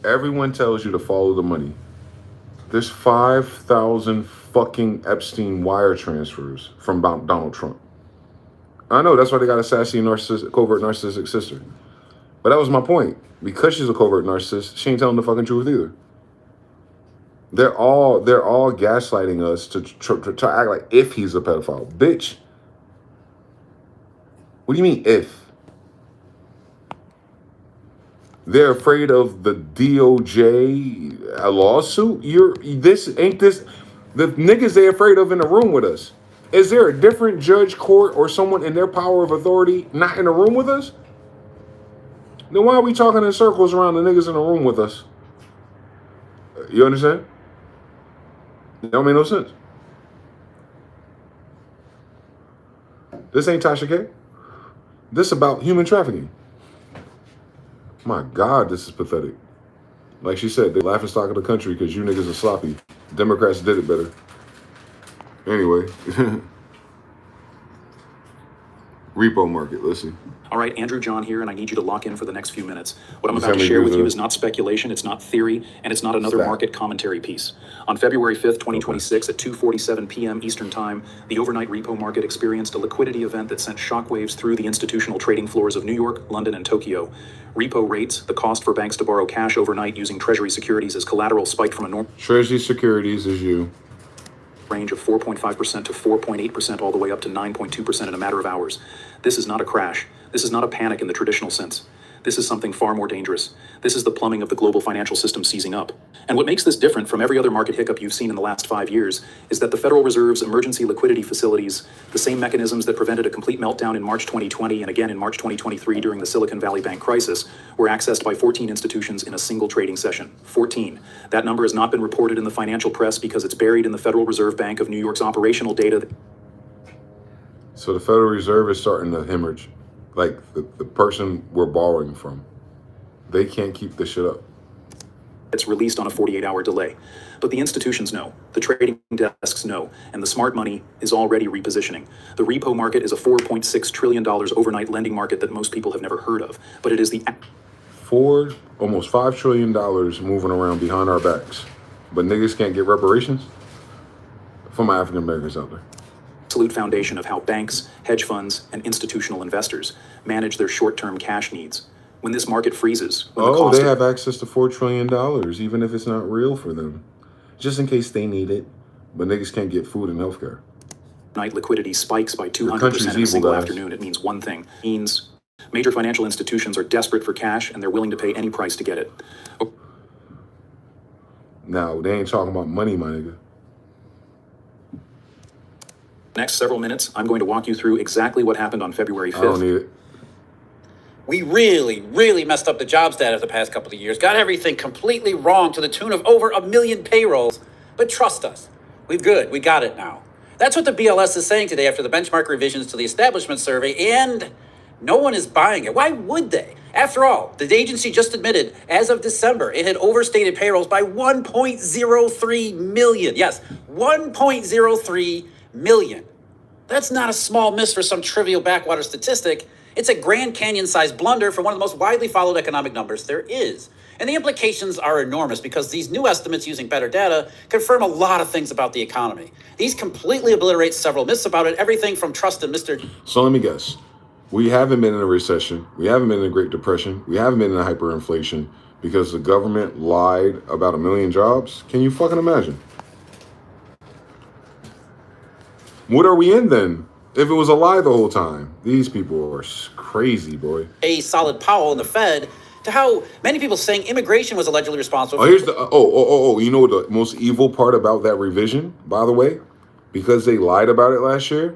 Everyone tells you to follow the money. There's 5,000 fucking Epstein wire transfers from Donald Trump. I know, that's why they got a sassy, covert narcissistic sister. But that was my point. Because she's a covert narcissist, she ain't telling the fucking truth either. They're all gaslighting us to act like if he's a pedophile. Bitch. What do you mean if? They're afraid of the DOJ lawsuit. The niggas they afraid of in the room with us. Is there a different judge, court, or someone in their power of authority not in the room with us? Then why are we talking in circles around the niggas in the room with us? You understand? That don't make no sense. This ain't Tasha K. This about human trafficking. My God, this is pathetic. Like she said, they laughing stock of the country because you niggas are sloppy. Democrats did it better. Anyway. Repo market, listen. All right, Andrew John here, and I need you to lock in for the next few minutes. What I'm about to share with you is not speculation, it's not theory, and it's not another market commentary piece. On February 5th, 2026, at 2:47 p.m. Eastern Time, the overnight repo market experienced a liquidity event that sent shockwaves through the institutional trading floors of New York, London, and Tokyo. Repo rates, the cost for banks to borrow cash overnight using Treasury securities as collateral, spiked from a normal Treasury securities is you. range of 4.5% to 4.8%, all the way up to 9.2% in a matter of hours. This is not a crash. This is not a panic in the traditional sense. This is something far more dangerous. This is the plumbing of the global financial system seizing up. And what makes this different from every other market hiccup you've seen in the last 5 years is that the Federal Reserve's emergency liquidity facilities, the same mechanisms that prevented a complete meltdown in March 2020 and again in March 2023 during the Silicon Valley Bank crisis, were accessed by 14 institutions in a single trading session. 14. That number has not been reported in the financial press because it's buried in the Federal Reserve Bank of New York's operational data. So the Federal Reserve is starting to hemorrhage. Like the person we're borrowing from. They can't keep this shit up. It's released on a 48-hour delay. But the institutions know, the trading desks know, and the smart money is already repositioning. The repo market is a $4.6 trillion overnight lending market that most people have never heard of. But it is the almost $5 trillion moving around behind our backs. But niggas can't get reparations? For my African Americans out there. Absolute foundation of how banks, hedge funds, and institutional investors manage their short-term cash needs. When this market freezes, when they have access to $4 trillion, even if it's not real for them, just in case they need it. But niggas can't get food and healthcare. Night liquidity spikes by 200% in a single afternoon. It means one thing. It means major financial institutions are desperate for cash and they're willing to pay any price to get it. Now, they ain't talking about money, my nigga. Next several minutes, I'm going to walk you through exactly what happened on February 5th. I don't need it. We really messed up the jobs data the past couple of years. Got everything completely wrong to the tune of over 1 million payrolls. But trust us, we're good. We got it now. That's what the BLS is saying today after the benchmark revisions to the establishment survey, and no one is buying it. Why would they? After all, the agency just admitted, as of December, it had overstated payrolls by 1.03 million. Yes, 1.03 million. That's not a small miss for some trivial backwater statistic. It's a Grand Canyon-sized blunder for one of the most widely followed economic numbers there is. And the implications are enormous because these new estimates using better data confirm a lot of things about the economy. These completely obliterate several myths about it, everything from trust in Mr. So let me guess. We haven't been in a recession. We haven't been in a Great Depression. We haven't been in a hyperinflation because the government lied about 1 million jobs. Can you fucking imagine? What are we in then? If it was a lie the whole time, these people are crazy, boy. A solid Powell in the Fed, to how many people saying immigration was allegedly responsible. Oh, here's the you know what the most evil part about that revision, by the way? Because they lied about it last year,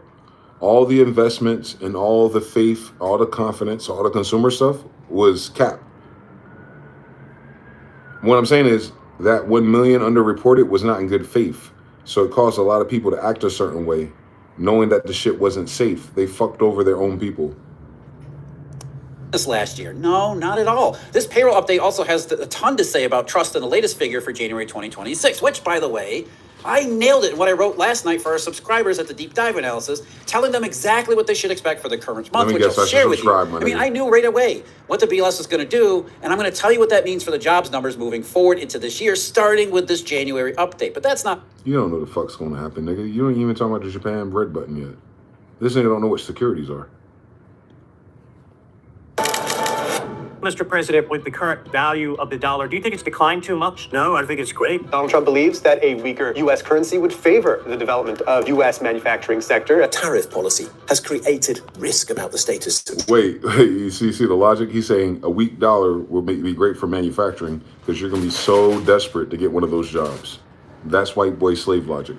all the investments and all the faith, all the confidence, all the consumer stuff was capped. What I'm saying is that 1 million underreported was not in good faith. So it caused a lot of people to act a certain way, knowing that the shit wasn't safe. They fucked over their own people. this last year. No, not at all. This payroll update also has a ton to say about trust in the latest figure for January 2026, which, by the way, I nailed it in what I wrote last night for our subscribers at the deep dive analysis, telling them exactly what they should expect for the current month, which I'll share with you. I mean, I knew right away what the BLS was going to do, and I'm going to tell you what that means for the jobs numbers moving forward into this year, starting with this January update. But that's not... You don't know the fuck's going to happen, nigga. You ain't even talking about the Japan bread button yet. This nigga don't know what securities are. Mr. President, with the current value of the dollar, do you think it's declined too much? No, I think it's great. Donald Trump believes that a weaker U.S. currency would favor the development of U.S. manufacturing sector. Tariff policy has created risk about the status. Wait, you see the logic? He's saying a weak dollar will be great for manufacturing because you're going to be so desperate to get one of those jobs. That's white boy slave logic.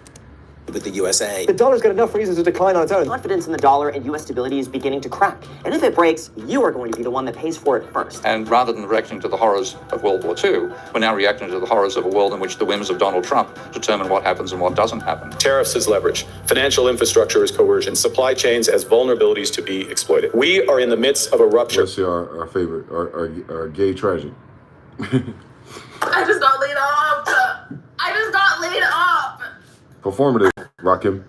With the USA. The dollar's got enough reasons to decline on its own. Confidence in the dollar and U.S. stability is beginning to crack. And if it breaks, you are going to be the one that pays for it first. And rather than reacting to the horrors of World War II, we're now reacting to the horrors of a world in which the whims of Donald Trump determine what happens and what doesn't happen. Tariffs as leverage. Financial infrastructure as coercion. Supply chains as vulnerabilities to be exploited. We are in the midst of a rupture. Let's see our favorite, our gay tragic. I just got laid off. I just got laid off. Performative, Rakim.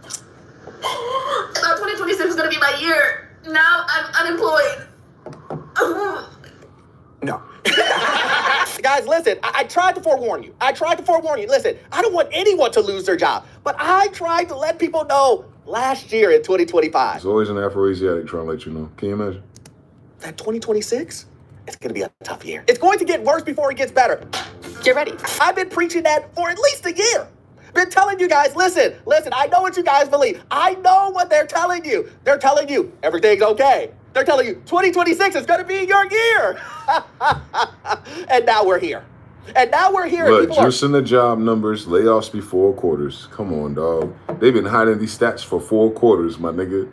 Now 2026 is going to be my year. Now I'm unemployed. No. Guys, listen, I tried to forewarn you. Listen, I don't want anyone to lose their job. But I tried to let people know last year in 2025. There's always an Afroasiatic trying to let you know. Can you imagine? That 2026, it's going to be a tough year. It's going to get worse before it gets better. Get ready. I've been preaching that for at least a year. Been telling you guys, listen, I know what you guys believe. I know what they're telling you. They're telling you everything's okay. They're telling you 2026 is going to be your year. And now we're here. Look, just in the job numbers, layoffs be 4 quarters. Come on, dog. They've been hiding these stats for 4 quarters, my nigga.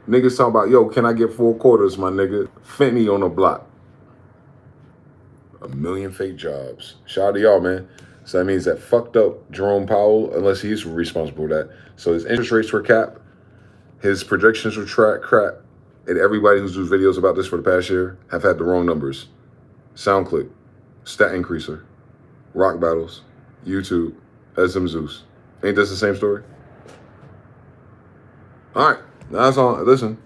Niggas talking about, yo, can I get 4 quarters, my nigga? Fenty on the block. 1 million fake jobs. Shout out to y'all, man. So that means that fucked up Jerome Powell, unless he's responsible for that. So his interest rates were capped. His projections were crap. And everybody who's doing videos about this for the past year have had the wrong numbers. SoundClick, Stat Increaser, Rock Battles, YouTube, SM Zeus. Ain't this the same story? All right, that's all. Listen,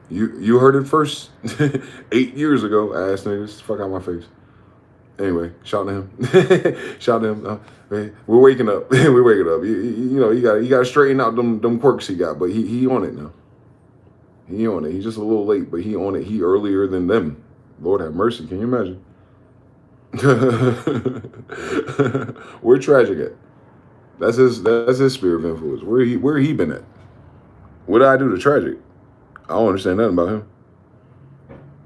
you heard it first 8 years ago, ass niggas. Fuck out my face. Anyway, shout to him. Shout to him. We're waking up. We're waking up. You know, you got to straighten out them quirks he got, but he on it now. He on it. He's just a little late, but he on it. He earlier than them. Lord have mercy. Can you imagine? Where Tragic at? That's his sphere of influence. Where he been at? What did I do to Tragic? I don't understand nothing about him.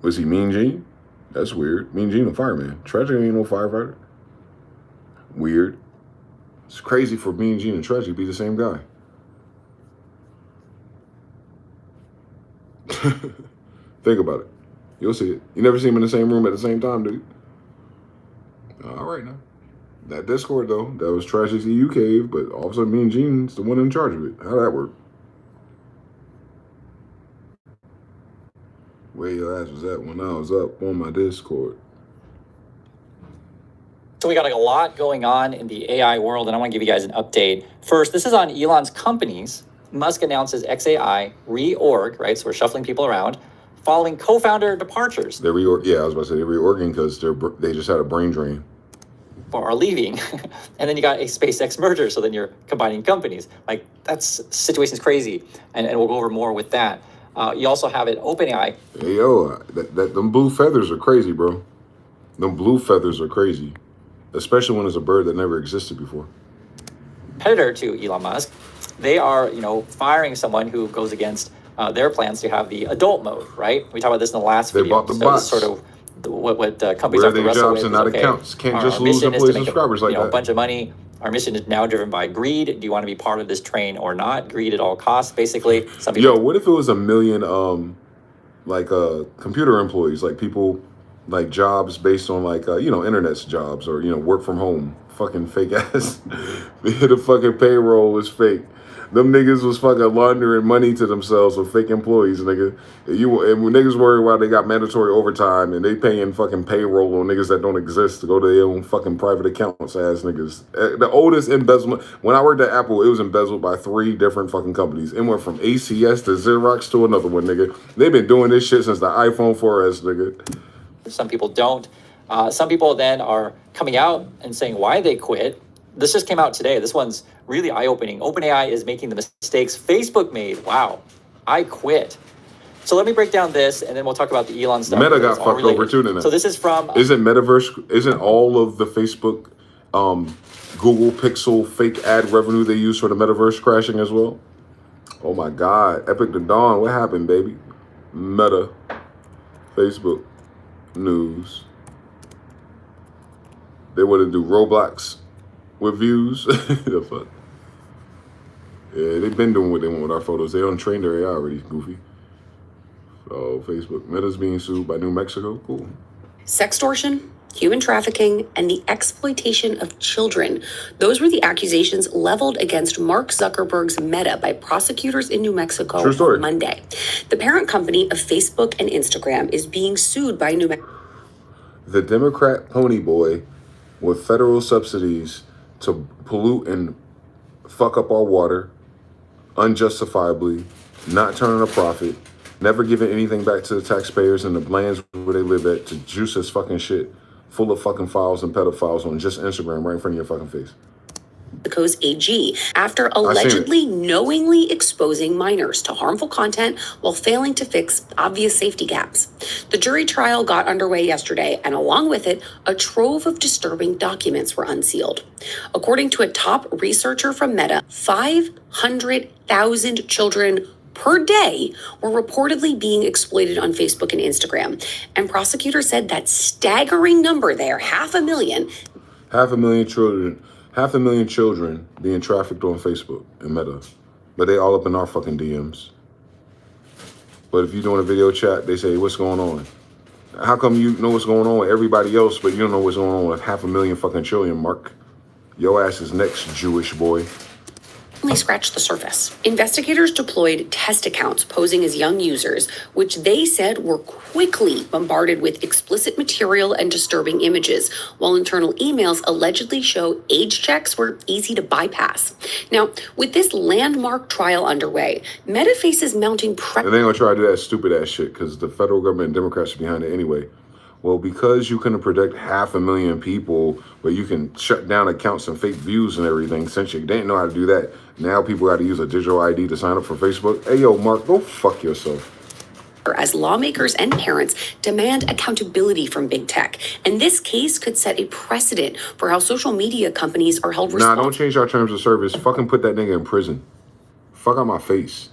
Was he Mean Gene? That's weird. Mean Gene a fireman. Tragic ain't no firefighter. Weird. It's crazy for Mean Gene and Tragic to be the same guy. Think about it. You'll see it. You never see him in the same room at the same time, do you? All right now. That Discord though, that was Tragic's EU cave, but all of a sudden Mean Gene's the one in charge of it. How'd that work? Where your ass was at when I was up on my Discord. So we got a lot going on in the AI world, and I want to give you guys an update. First, this is on Elon's companies. Musk announces XAI reorg, right? So we're shuffling people around, following co-founder departures. They're yeah, I was about to say they're reorging because they just had a brain drain. Or are leaving. And then you got a SpaceX merger, so then you're combining companies. Like, situation's crazy, and we'll go over more with that. You also have it OpenAI. Hey, yo, them blue feathers are crazy, bro. Them blue feathers are crazy, especially when it's a bird that never existed before. Competitor to Elon Musk, they are, firing someone who goes against their plans to have the adult mode, right? We talked about this in the last video. They bought the bots. Sort of what companies have to wrestle with. And not accounts. Can't just lose employee subscribers like that. A bunch of money. Our mission is now driven by greed. Do you want to be part of this train or not? Greed at all costs, basically. Some people. Yo, what if it was 1 million, computer employees, like people, like jobs based on internet's jobs or work from home, fucking fake ass. The fucking payroll is fake. Them niggas was fucking laundering money to themselves with fake employees, nigga. And when niggas worry why they got mandatory overtime and they paying fucking payroll on niggas that don't exist to go to their own fucking private accounts, ass niggas. The oldest embezzlement, when I worked at Apple, it was embezzled by 3 different fucking companies. It went from ACS to Xerox to another one, nigga. They've been doing this shit since the iPhone 4S, nigga. Some people don't. Some people then are coming out and saying why they quit. This just came out today. This one's really eye-opening. OpenAI is making the mistakes Facebook made. Wow, I quit. So let me break down this, and then we'll talk about the Elon stuff. Meta got fucked over too, didn't it? So this is from... Isn't Metaverse, isn't all of the Facebook, Google Pixel fake ad revenue they use for the Metaverse crashing as well? Oh my God, Epic to Dawn, what happened, baby? Meta, Facebook, news. They want to do Roblox with views. The fuck? Yeah, they've been doing what they want with our photos. They untrained their AI already, goofy. Oh, Facebook. Meta's being sued by New Mexico. Cool. Sextortion, human trafficking, and the exploitation of children. Those were the accusations leveled against Mark Zuckerberg's Meta by prosecutors in New Mexico on Monday. The parent company of Facebook and Instagram is being sued by New Mexico. The Democrat pony boy with federal subsidies to pollute and fuck up our water unjustifiably, not turning a profit, never giving anything back to the taxpayers and the lands where they live at to juice this fucking shit full of fucking files and pedophiles on just Instagram right in front of your fucking face. Mexico's AG after allegedly knowingly exposing minors to harmful content while failing to fix obvious safety gaps. The jury trial got underway yesterday, and along with it, a trove of disturbing documents were unsealed. According to a top researcher from Meta, 500,000 children per day were reportedly being exploited on Facebook and Instagram. And prosecutors said that staggering number there, 500,000. 500,000 children being trafficked on Facebook and Meta, but they all up in our fucking DMs. But if you're doing a video chat, they say, what's going on? How come you know what's going on with everybody else, but you don't know what's going on with 500,000 fucking children, Mark? Your ass is next, Jewish boy. Only scratched the surface. Investigators deployed test accounts posing as young users, which they said were quickly bombarded with explicit material and disturbing images, while internal emails allegedly show age checks were easy to bypass. Now, with this landmark trial underway, Meta faces mounting pressure. And they ain't gonna try to do that stupid ass shit because the federal government and Democrats are behind it anyway. Well, because you couldn't protect 500,000 people, but you can shut down accounts and fake views and everything, since you didn't know how to do that, now people got to use a digital ID to sign up for Facebook. Hey, yo, Mark, go fuck yourself. As lawmakers and parents demand accountability from big tech. And this case could set a precedent for how social media companies are held responsible. Nah, don't change our terms of service. Fucking put that nigga in prison. Fuck out my face.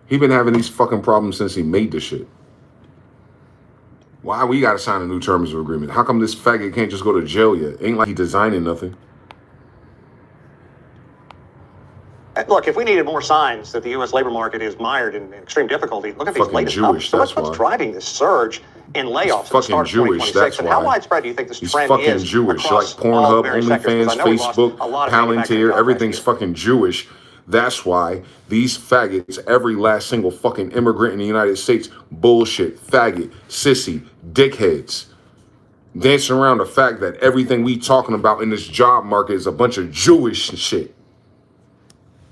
He been having these fucking problems since he made the shit. Why we gotta sign a new terms of agreement? How come this faggot can't just go to jail yet? Ain't like he designing nothing. Look, if we needed more signs that the U.S. labor market is mired in extreme difficulty, look at these Fucking latest Jewish, numbers. So that's what's why. driving this surge in layoffs at the Fucking start of Jewish, 2026? that's And how why. widespread do you think this He's trend fucking is Jewish, like across all the Pornhub, various sectors? OnlyFans, Because I know we lost Facebook, a lot of manufacturing Palantir, jobs everything's last year. fucking Jewish. That's why these faggots, every last single fucking immigrant in the United States, bullshit, faggot, sissy, dickheads, dancing around the fact that everything we talking about in this job market is a bunch of Jewish shit.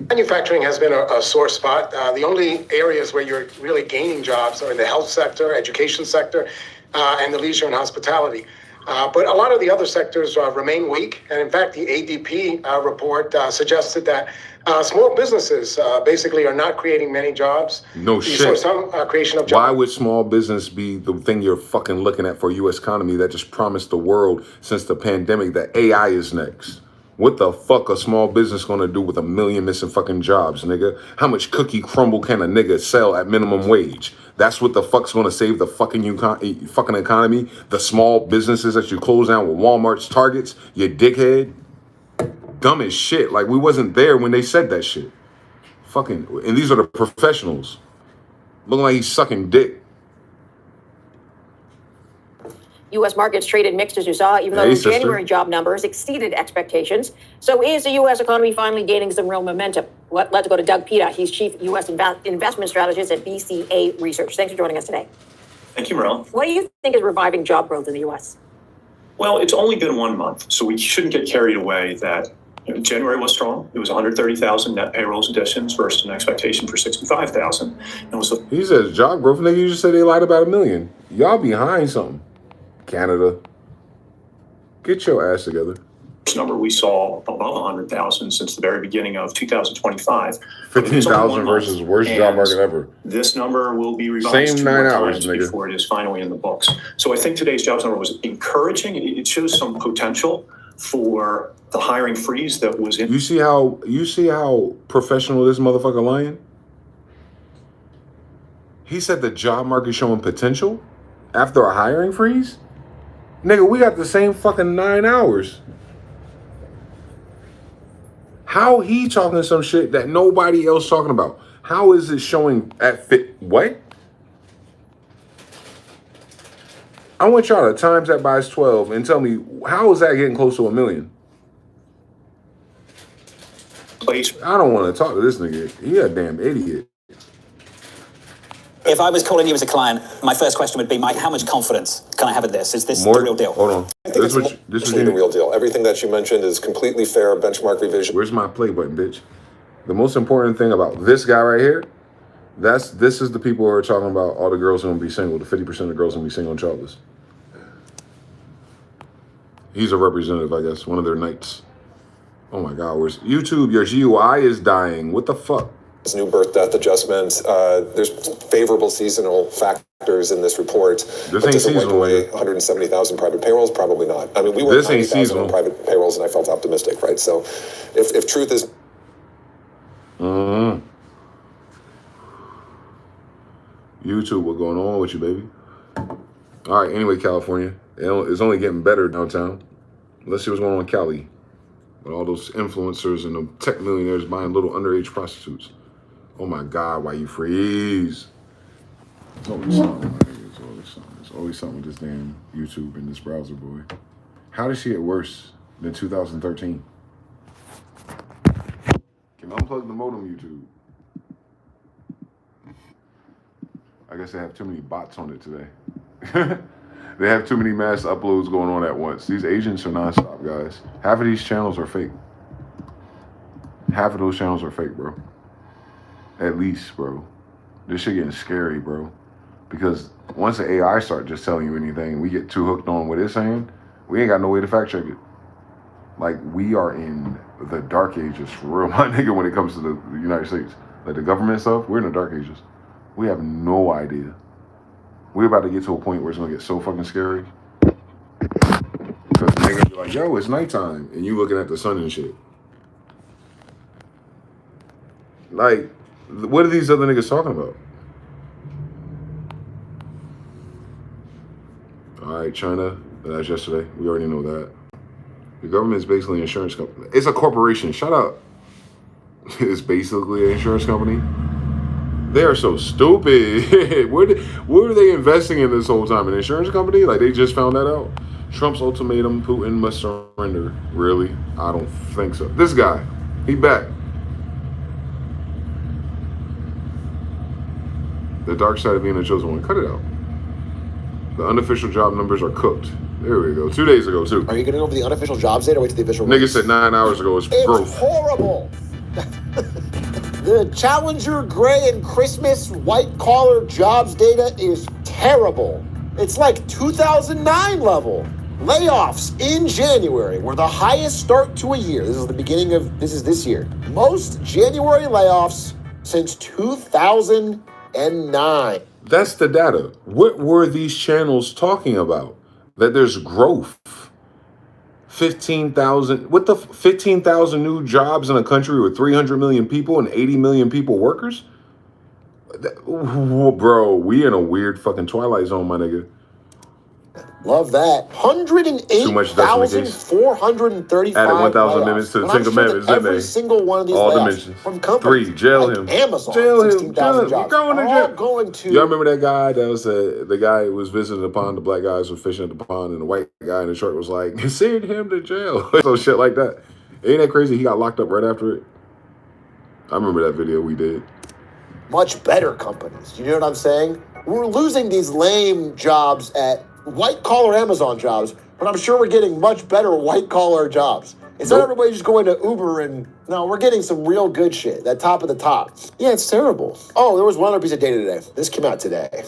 Manufacturing has been a sore spot. The only areas where you're really gaining jobs are in the health sector, education sector, and the leisure and hospitality. But a lot of the other sectors remain weak. And in fact, the ADP report suggested that small businesses basically are not creating many jobs. No You shit. saw some creation of jobs. Why would small business be the thing you're fucking looking at for U.S. economy that just promised the world since the pandemic that AI is next? What the fuck a small business gonna do with 1 million missing fucking jobs, nigga? How much cookie crumble can a nigga sell at minimum wage? That's what the fuck's gonna save the fucking fucking economy? The small businesses that you close down with Walmart's, Targets, you dickhead? Dumb as shit. Like, we wasn't there when they said that shit. Fucking, and these are the professionals. Looking like he's sucking dick. U.S. markets traded mixed, as you saw, even though January job numbers exceeded expectations. So is the U.S. economy finally gaining some real momentum? Let's go to Doug Pita. He's chief U.S. investment strategist at BCA Research. Thanks for joining us today. Thank you, Merrill. What do you think is reviving job growth in the U.S.? Well, it's only been 1 month, so we shouldn't get carried away that January was strong. It was 130,000 net payrolls additions versus an expectation for 65,000. He says job growth. Nigga, you just said they lied about 1 million. Y'all behind something. Canada. Get your ass together. First number we saw above 100,000 since the very beginning of 2025. 15,000 versus worst job market ever. This number will be revised Same 9 hours, times nigga. before it is finally in the books. So I think today's jobs number was encouraging. It shows some potential for the hiring freeze that was in. You see how professional this motherfucker lying? He said the job market showing potential after a hiring freeze? Nigga, we got the same fucking 9 hours. How he talking some shit that nobody else talking about? How is it showing at fit? What? I want y'all to times that by 12 and tell me, how is that getting close to 1 million? I don't want to talk to this nigga. He a damn idiot. If I was calling you as a client, my first question would be, Mike, how much confidence can I have in this? Is this the real deal? Hold on. I think it's the real deal. Everything that you mentioned is completely fair benchmark revision. Where's my play button, bitch? The most important thing about this guy right here, this is the people who are talking about all the girls are going to be single. The 50% of the girls are going to be single and childless. He's a representative, I guess, one of their knights. Oh my God, where's YouTube? Your GUI is dying. What the fuck? This new birth death adjustment. There's favorable seasonal factors in this report. This ain't seasonal. 170,000 private payrolls, probably not. I mean, we were 90,000 on private payrolls, and I felt optimistic, right? So, if truth is, YouTube, what's going on with you, baby? All right. Anyway, California, it's only getting better downtown. Let's see what's going on in Cali. With all those influencers and the tech millionaires buying little underage prostitutes. Oh my God, why you freeze? It's always something, my nigga. It's always something. It's always something with this damn YouTube and this browser, boy. How does she get worse than 2013? Can unplug the modem, YouTube. I guess they have too many bots on it today. They have too many mass uploads going on at once. These agents are nonstop, guys. Half of these channels are fake. Half of those channels are fake, bro. At least, bro. This shit getting scary, bro. Because once the AI start just telling you anything, we get too hooked on what it's saying, we ain't got no way to fact check it. Like, we are in the dark ages for real, my nigga, when it comes to the United States. Like, the government stuff, we're in the dark ages. We have no idea. We're about to get to a point where it's gonna get so fucking scary. Because they're gonna be like, yo, it's nighttime. And you looking at the sun and shit. Like, what are these other niggas talking about? All right, China, that's yesterday. We already know that. The government is basically an insurance company. It's a corporation. Shut up. It's basically an insurance company. They are so stupid. Where were they investing in this whole time? An insurance company? Like, they just found that out? Trump's ultimatum, Putin must surrender. Really? I don't think so. This guy, he back. The dark side of being a chosen one. Cut it out. The unofficial job numbers are cooked. There we go. 2 days ago, too. Are you going over the unofficial jobs data or wait till the official? Nigga said 9 hours ago. It's growth. Horrible. The Challenger Gray and Christmas white-collar jobs data is terrible. It's like 2009 level. Layoffs in January were the highest start to a year. This is this year. Most January layoffs since 2009. That's the data. What were these channels talking about? That there's growth. 15,000, what the 15,000 new jobs in a country with 300 million people and 80 million people workers? Bro, we in a weird fucking twilight zone, my nigga. Love that. Too much justification. 108,435 Added 1,000 layoffs. amendments to the And I'm Ten sure Commandments, that didn't every they? single one of these All layoffs dimensions. from companies 3, jail like him. Amazon, Jail him. 16,000 We're jobs, going to are jail. all going to... Y'all remember that guy that was the guy who was visiting the pond, the black guys were fishing at the pond, and the white guy in the short was like, send him to jail. So shit like that. Ain't that crazy? He got locked up right after it. I remember that video we did. much better companies. You know what I'm saying? We're losing these lame jobs at white-collar Amazon jobs, but I'm sure we're getting much better white-collar jobs. It's not everybody just going to Uber and... No, we're getting some real good shit. That top of the top. Yeah, it's terrible. Oh, there was one other piece of data today. This came out today.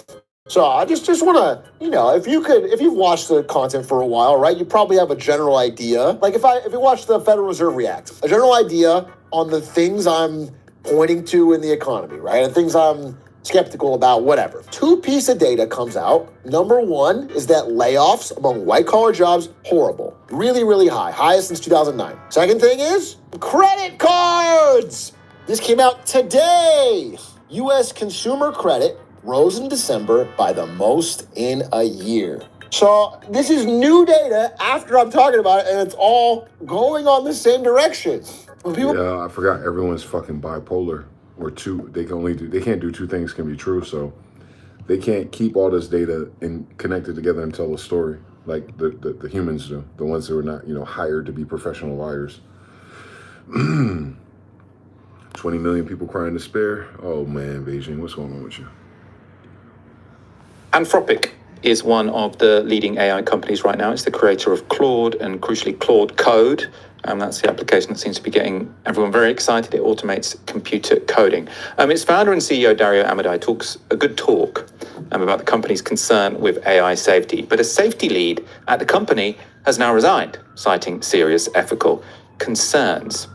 So I just want to, you know, if you've watched the content for a while, right, you probably have a general idea. Like if you watch the Federal Reserve React, a general idea on the things I'm pointing to in the economy, right, and things I'm skeptical about, whatever. Two pieces of data comes out. Number one is that layoffs among white-collar jobs, horrible. Really, really high. Highest since 2009. Second thing is credit cards. This came out today. U.S. consumer credit rose in December by the most in a year. So this is new data after I'm talking about it, and it's all going on the same direction. Yeah, I forgot everyone's fucking bipolar. Or two, they can't do two things can be true, so they can't keep all this data and connect it together and tell a story like the humans do, the ones who are not, hired to be professional liars. 20 million people crying despair. Oh man, Beijing, what's going on with you? Anthropic is one of the leading AI companies right now. It's the creator of Claude and, crucially, Claude Code. That's the application that seems to be getting everyone very excited. It automates computer coding. Its founder and CEO, Dario Amodei, talks a good talk about the company's concern with AI safety. But a safety lead at the company has now resigned, citing serious ethical concerns.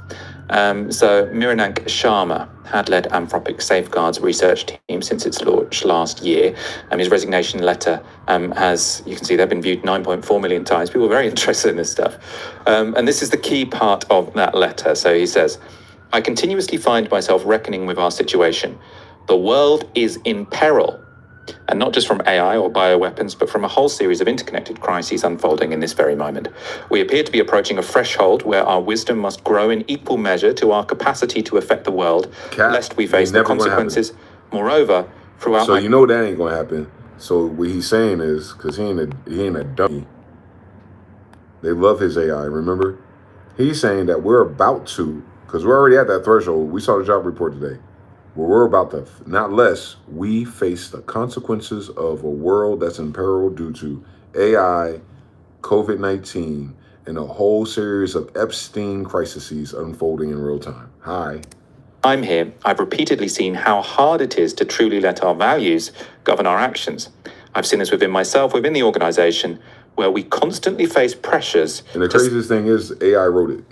So Miranank Sharma had led Anthropic Safeguards research team since its launch last year. His resignation letter has, you can see, they've been viewed 9.4 million times. People are very interested in this stuff. And this is the key part of that letter. So he says, I continuously find myself reckoning with our situation. The world is in peril. And not just from AI or bioweapons, but from a whole series of interconnected crises unfolding in this very moment. We appear to be approaching a threshold where our wisdom must grow in equal measure to our capacity to affect the world, lest we face the consequences. Moreover, throughout... So you know that ain't going to happen. So what he's saying is, because he ain't a dummy. They love his AI, remember? He's saying that we're about to, because we're already at that threshold. We saw the job report today. Where we're about to, not less, we face the consequences of a world that's in peril due to AI, COVID-19, and a whole series of Epstein crises unfolding in real time. Hi. I'm here. I've repeatedly seen how hard it is to truly let our values govern our actions. I've seen this within myself, within the organization, where we constantly face pressures. And the craziest thing is AI wrote it.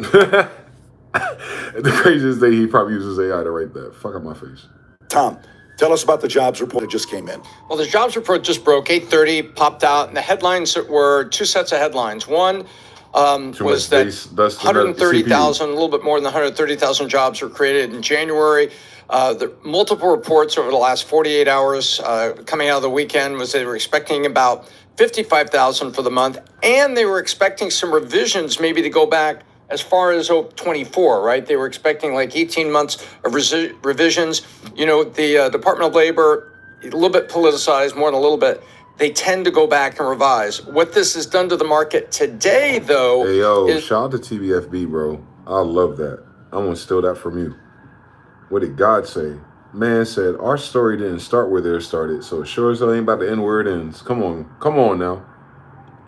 The craziest thing, he probably uses AI to write that. Fuck up my face. Tom, tell us about the jobs report that just came in. Well, the jobs report just broke, 8:30, popped out, and the headlines were two sets of headlines. One was that 130,000, a little bit more than 130,000 jobs were created in January. The multiple reports over the last 48 hours coming out of the weekend was they were expecting about 55,000 for the month, and they were expecting some revisions maybe to go back as far as 24, right? They were expecting like 18 months of revisions. You know, the Department of Labor, a little bit politicized, more than a little bit. They tend to go back and revise. What this has done to the market today, though... Hey, yo, shout out to TBFB, bro. I love that. I'm going to steal that from you. What did God say? Man said, our story didn't start where theirs started, so sure as hell ain't about to end where it ends. Come on now.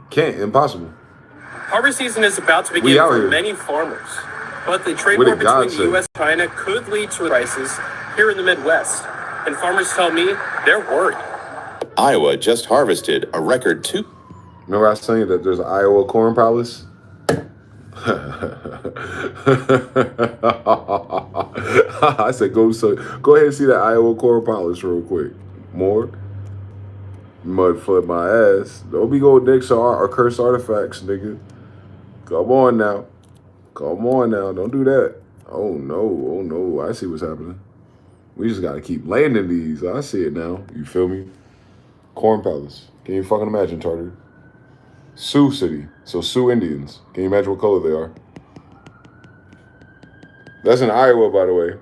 Can't, impossible. Harvest season is about to begin for many farmers, but the trade war between the U.S. and China could lead to prices here in the Midwest. And farmers tell me they're worried. Iowa just harvested a record 2. Remember I was telling you that there's an Iowa corn palace? I said go ahead and see that Iowa corn palace real quick. More? Mud flood my ass. Don't be going next to our cursed artifacts, nigga. Come on now. Don't do that. Oh no. I see what's happening. We just gotta keep landing these. I see it now. You feel me? Corn palace. Can you fucking imagine, Tartar? Sioux City. So Sioux Indians. Can you imagine what color they are? That's in Iowa, by the way.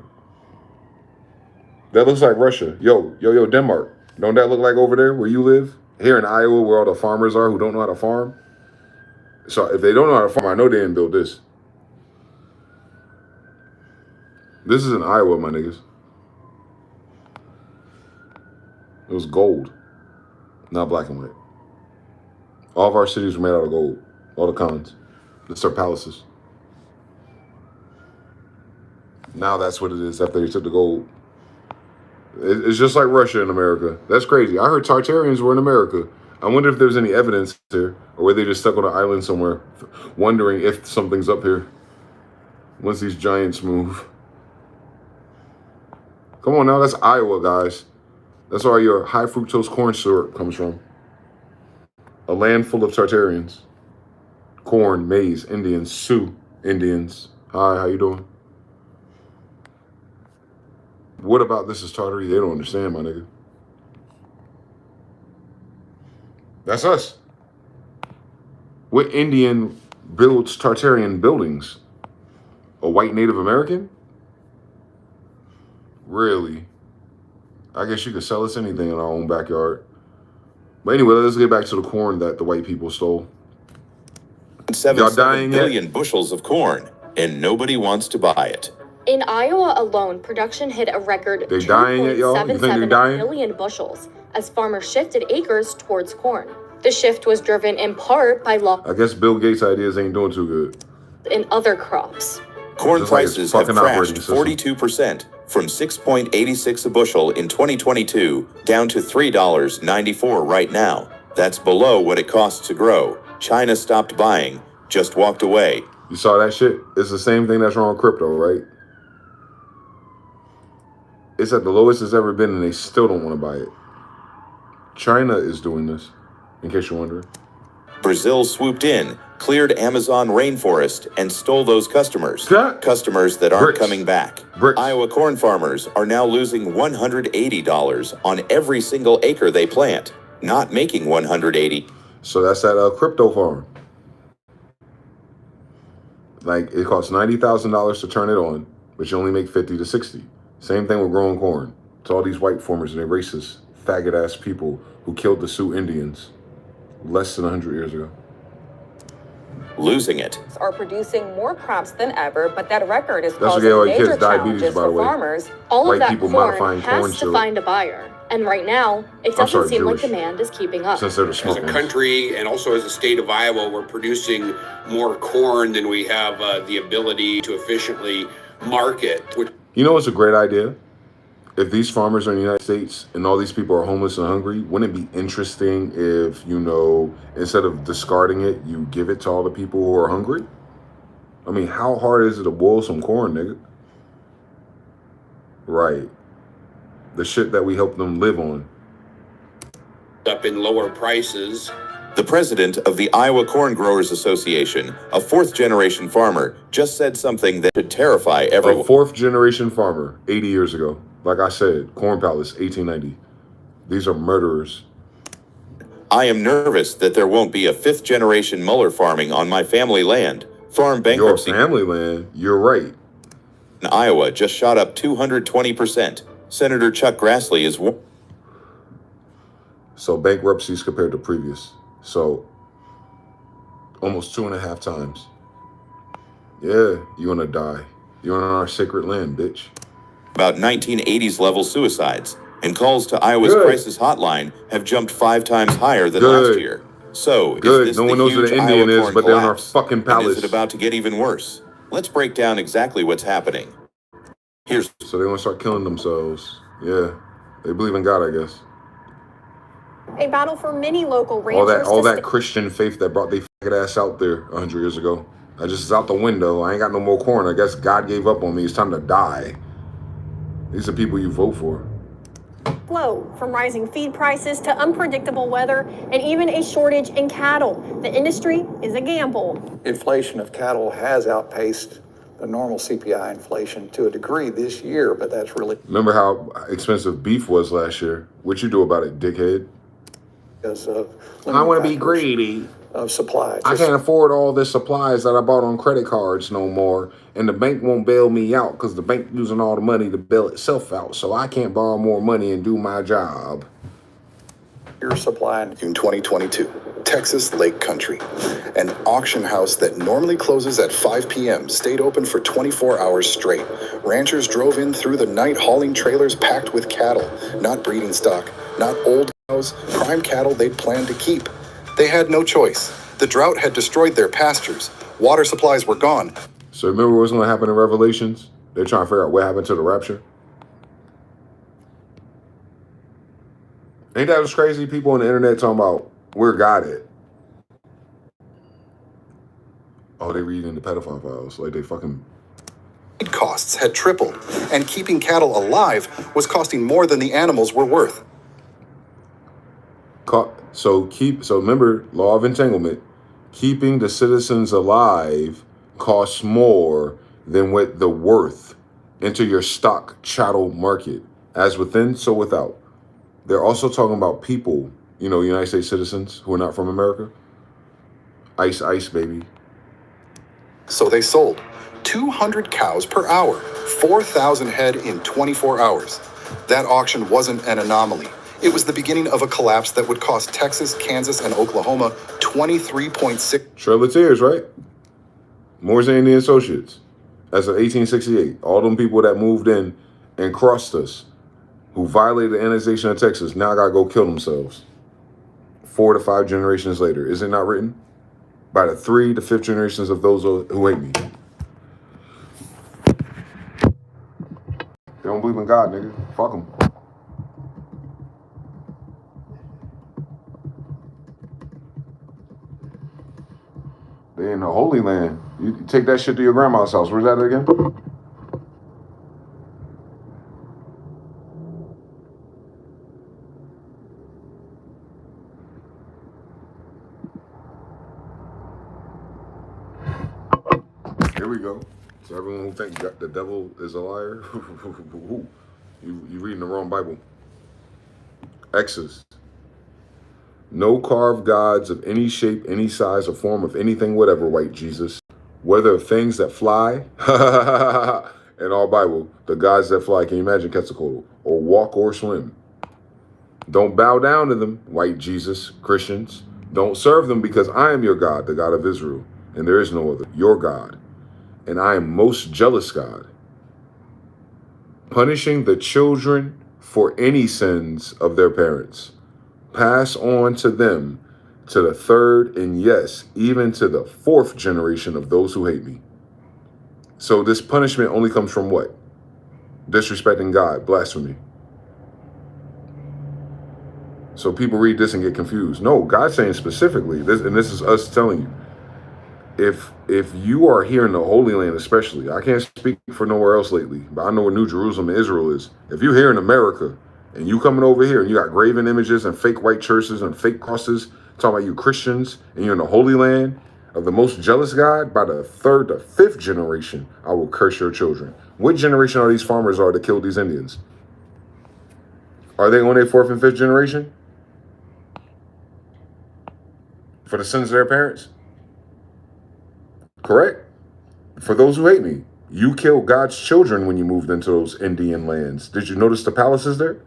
That looks like Russia. Yo, Denmark. Don't that look like over there where you live? Here in Iowa, where all the farmers are who don't know how to farm. So if they don't know how to farm, I know they didn't build this. This is in Iowa, my niggas. It was gold, not black and white. All of our cities were made out of gold. All the cons. It's their palaces. Now that's what it is after they took the gold. It's just like Russia in America. That's crazy. I heard Tartarians were in America. I wonder if there's any evidence here, or were they just stuck on an island somewhere, wondering if something's up here once these giants move. Come on now, that's Iowa, guys. That's where your high fructose corn syrup comes from. A land full of Tartarians. Corn, maize, Indians, Sioux Indians. Hi, how you doing? What about this is Tartary? They don't understand, my nigga. That's us. What Indian builds Tartarian buildings? A white Native American? Really? I guess you could sell us anything in our own backyard. But anyway, let's get back to the corn that the white people stole. 7 billion bushels of corn, and nobody wants to buy it. In Iowa alone, production hit a record 2.77 million bushels as farmers shifted acres towards corn. The shift was driven in part by law. I guess Bill Gates' ideas ain't doing too good. In other crops. Corn prices have crashed 42% from $6.86 a bushel in 2022 down to $3.94 right now. That's below what it costs to grow. China stopped buying, just walked away. You saw that shit? It's the same thing that's wrong with crypto, right? It's at the lowest it's ever been and they still don't want to buy it. China is doing this, in case you're wondering. Brazil swooped in, cleared Amazon rainforest, and stole those customers. Customers that aren't coming back. Iowa corn farmers are now losing $180 on every single acre they plant, not making $180. So that's that crypto farm. Like, it costs $90,000 to turn it on, but you only make 50 to 60. Same thing with growing corn. It's all these white farmers and they racist, faggot-ass people who killed the Sioux Indians less than 100 years ago. Losing it. Are producing more crops than ever, but that record is That's causing major kids diabetes, challenges by the for way. farmers. All White of that people corn modifying has corn to syrup. find a buyer. And right now, it doesn't seem like demand is keeping up. Since they're the As smart a ones. country and also as a state of Iowa, we're producing more corn than we have the ability to efficiently market. You know what's a great idea? If these farmers are in the United States and all these people are homeless and hungry, wouldn't it be interesting if, you know, instead of discarding it, you give it to all the people who are hungry? I mean, how hard is it to boil some corn, nigga? Right. The shit that we help them live on. Up in lower prices. The president of the Iowa Corn Growers Association, a fourth-generation farmer, just said something that should terrify everyone. A fourth-generation farmer, 80 years ago. Like I said, Corn Palace, 1890. These are murderers. I am nervous that there won't be a fifth-generation Mueller farming on my family land. Farm bankruptcy. Your family land? You're right. In Iowa just shot up 220%. Senator Chuck Grassley is one. So bankruptcies compared to previous. So almost 2.5 times. Yeah, you're gonna die. You're on our sacred land, bitch. About 1980s level suicides, and calls to Iowa's crisis hotline have jumped 5 times higher than last year. So, is this no one the knows what huge an Indian Iowa is, corn but they're in our collapse? fucking And palace. is it about to get even worse? Let's break down exactly what's happening. So they want to start killing themselves. Yeah, they believe in God, I guess. A battle for many local ranchers. All that Christian faith that brought they faggot ass out there 100 years ago. I just is out the window. I ain't got no more corn. I guess God gave up on me. It's time to die. These are people you vote for. Flow from rising feed prices to unpredictable weather and even a shortage in cattle. The industry is a gamble. Inflation of cattle has outpaced the normal CPI inflation to a degree this year, but that's really Remember how expensive beef was last year? What you do about it, dickhead? because of I want to be greedy. of supply. I can't afford all the supplies that I bought on credit cards no more, and the bank won't bail me out because the bank using all the money to bail itself out, so I can't borrow more money and do my job. Your supply in 2022, Texas Lake Country, an auction house that normally closes at 5 p.m. stayed open for 24 hours straight. Ranchers drove in through the night hauling trailers packed with cattle, not breeding stock, not old cows, prime cattle they'd planned to keep. They had no choice. The drought had destroyed their pastures. Water supplies were gone. So remember what's going to happen in Revelations? They're trying to figure out what happened to the rapture. Ain't that what's crazy? People on the internet talking about where God at. Oh, they reading the pedophile files like they fucking... Costs had tripled, and keeping cattle alive was costing more than the animals were worth. So remember, law of entanglement, keeping the citizens alive costs more than what the worth into your stock chattel market. As within, so without. They're also talking about people, United States citizens who are not from America. Ice, ice, baby. So they sold 200 cows per hour, 4,000 head in 24 hours. That auction wasn't an anomaly. It was the beginning of a collapse that would cost Texas, Kansas, and Oklahoma 23.6 Trail of Tears, right? Morzane and Associates. That's in 1868. All them people that moved in and crossed us, who violated the annexation of Texas, now gotta go kill themselves. 4 to 5 generations later. Is it not written? By the 3 to 5th generations of those who hate me. They don't believe in God, nigga. Fuck them. They in the Holy Land. You take that shit to your grandma's house. Where's that again? Here we go. So everyone who thinks the devil is a liar, you reading the wrong Bible. Exodus. No carved gods of any shape, any size, or form of anything, whatever, white Jesus. Whether of things that fly, in all Bible, the gods that fly, can you imagine Quetzalcoatl? Or walk or swim. Don't bow down to them, white Jesus, Christians. Don't serve them because I am your God, the God of Israel, and there is no other, your God. And I am most jealous God, punishing the children for any sins of their parents. Pass on to them to the 3rd and yes, even to the 4th generation of those who hate me. So this punishment only comes from what? Disrespecting God, blasphemy. So people read this and get confused. No, God's saying specifically, this is us telling you, if you are here in the Holy Land especially, I can't speak for nowhere else lately, but I know where New Jerusalem and Israel is. If you're here in America and you coming over here and you got graven images and fake white churches and fake crosses, talking about you Christians, and you're in the Holy Land of the most jealous God, by the 3rd to 5th generation, I will curse your children. What generation are these farmers that killed these Indians? Are they on their 4th and 5th generation? For the sins of their parents? Correct? For those who hate me, you killed God's children when you moved into those Indian lands. Did you notice the palaces there?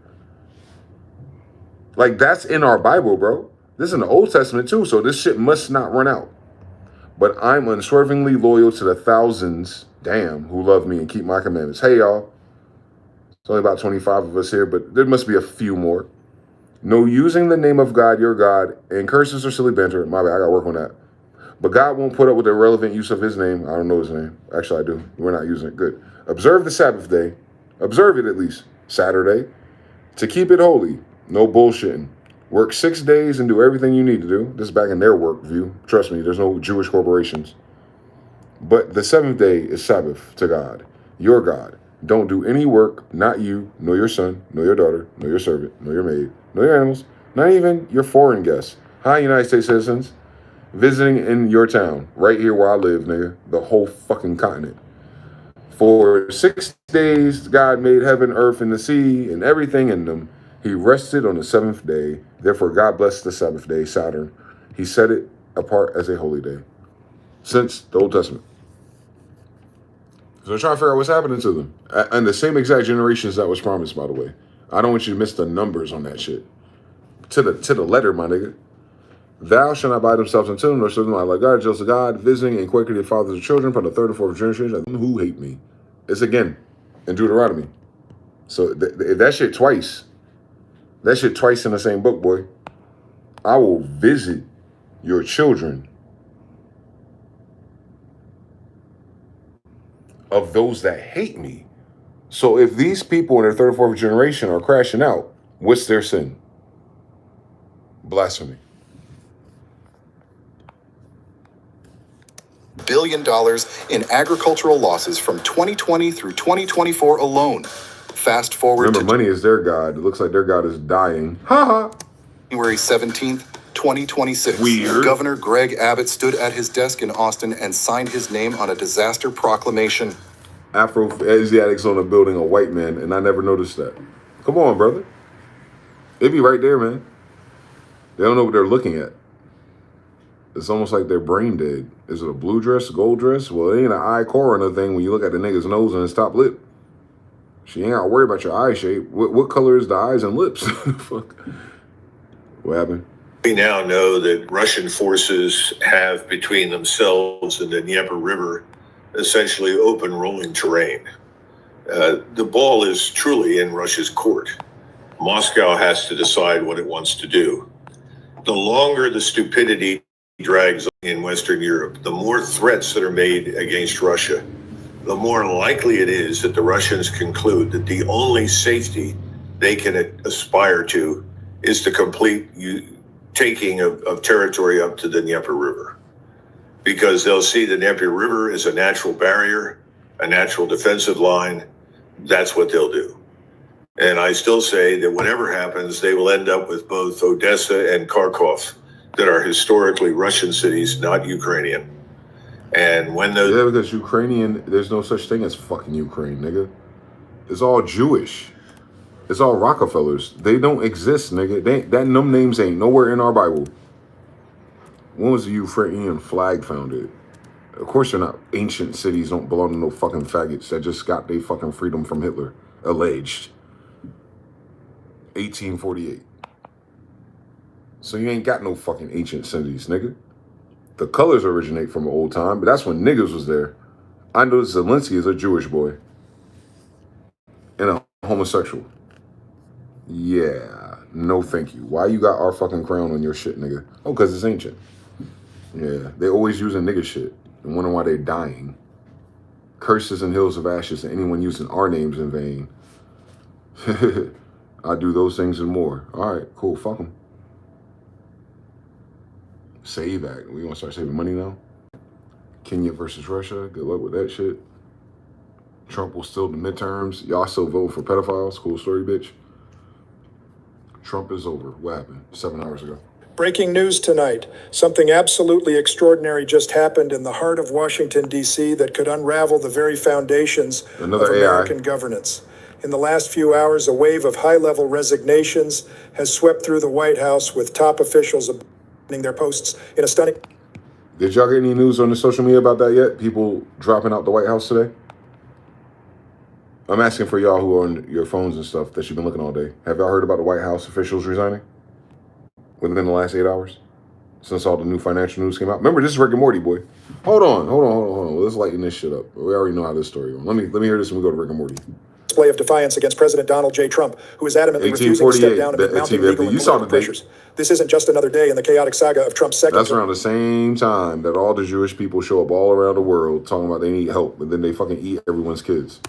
Like, that's in our Bible, bro. This is in the Old Testament too, so this shit must not run out. But I'm unswervingly loyal to the thousands, who love me and keep my commandments. Hey, y'all. It's only about 25 of us here, but there must be a few more. No using the name of God, your God, and curses or silly banter. My bad, I got to work on that. But God won't put up with the irrelevant use of his name. I don't know his name. Actually, I do. We're not using it. Good. Observe the Sabbath day. Observe it at least. Saturday. To keep it holy. No bullshitting. Work 6 days and do everything you need to do. This is back in their work view. Trust me, there's no Jewish corporations. But the 7th day is Sabbath to God, your God. Don't do any work, not you, nor your son, nor your daughter, nor your servant, nor your maid, nor your animals, not even your foreign guests. Hi, United States citizens. Visiting in your town, right here where I live, nigga, the whole fucking continent. For 6 days, God made heaven, earth, and the sea, and everything in them. He rested on the 7th day. Therefore, God blessed the Sabbath day, Saturn. He set it apart as a holy day since the Old Testament. So they're trying to figure out what's happening to them. And the same exact generations that was promised, by the way. I don't want you to miss the numbers on that shit. To the letter, my nigga. Thou shalt not buy themselves unto them, nor serve them like God, jealous of God, visiting and quaking their fathers and children from the third and fourth generation of them who hate me. It's again in Deuteronomy. So that shit twice. That shit twice in the same book, boy. I will visit your children of those that hate me. So if these people in their third or fourth generation are crashing out, what's their sin? Blasphemy. $1 billion in agricultural losses from 2020 through 2024 alone. Fast forward Remember, money is their God. It looks like their God is dying. Ha ha. January 17th, 2026. Weird. Governor Greg Abbott stood at his desk in Austin and signed his name on a disaster proclamation. Afro-Asiatics on a building, a white man, and I never noticed that. Come on, brother. They be right there, man. They don't know what they're looking at. It's almost like they're brain dead. Is it a blue dress, gold dress? Well, it ain't an eye coroner thing when you look at the nigga's nose and his top lip. She ain't got to worry about your eye shape. What color is the eyes and lips? Fuck. What happened? We now know that Russian forces have between themselves and the Dnieper River essentially open rolling terrain. The ball is truly in Russia's court. Moscow has to decide what it wants to do. The longer the stupidity drags on in Western Europe, the more threats that are made against Russia, the more likely it is that the Russians conclude that the only safety they can aspire to is the complete taking of territory up to the Dnieper River. Because they'll see the Dnieper River as a natural barrier, a natural defensive line. That's what they'll do. And I still say that whatever happens, they will end up with both Odessa and Kharkov that are historically Russian cities, not Ukrainian. And when those... Yeah, because Ukrainian, there's no such thing as fucking Ukraine, nigga. It's all Jewish. It's all Rockefellers. They don't exist, nigga. Them names ain't nowhere in our Bible. When was the Ukrainian flag founded? Of course they're not. Ancient cities don't belong to no fucking faggots that just got their fucking freedom from Hitler. Alleged. 1848. So you ain't got no fucking ancient cities, nigga. The colors originate from an old time, but that's when niggas was there. I know Zelensky is a Jewish boy. And a homosexual. Yeah. No thank you. Why you got our fucking crown on your shit, nigga? Oh, because it's ancient. Yeah. They always using nigga shit. And wondering why they're dying. Curses and hills of ashes to anyone using our names in vain. I do those things and more. All right, cool. Fuck them. Save Act. We want to start saving money now? Kenya versus Russia. Good luck with that shit. Trump will steal the midterms. Y'all still vote for pedophiles. Cool story, bitch. Trump is over. What happened? 7 hours ago. Breaking news tonight. Something absolutely extraordinary just happened in the heart of Washington, D.C. that could unravel the very foundations of American governance. In the last few hours, a wave of high-level resignations has swept through the White House with top officials abandoning their posts in a stunning... Did y'all get any news on the social media about that yet? People dropping out the White House today? I'm asking for y'all who are on your phones and stuff that you've been looking all day. Have y'all heard about the White House officials resigning? Within the last 8 hours? Since all the new financial news came out? Remember, this is Rick and Morty, boy. Hold on. Let's lighten this shit up. We already know how this story goes. Let me hear this when we go to Rick and Morty. Display of defiance against President Donald J. Trump, who is adamantly refusing to step down amid mounting legal and political pressures. This isn't just another day in the chaotic saga of Trump's second... That's around the same time that all the Jewish people show up all around the world talking about they need help, but then they fucking eat everyone's kids.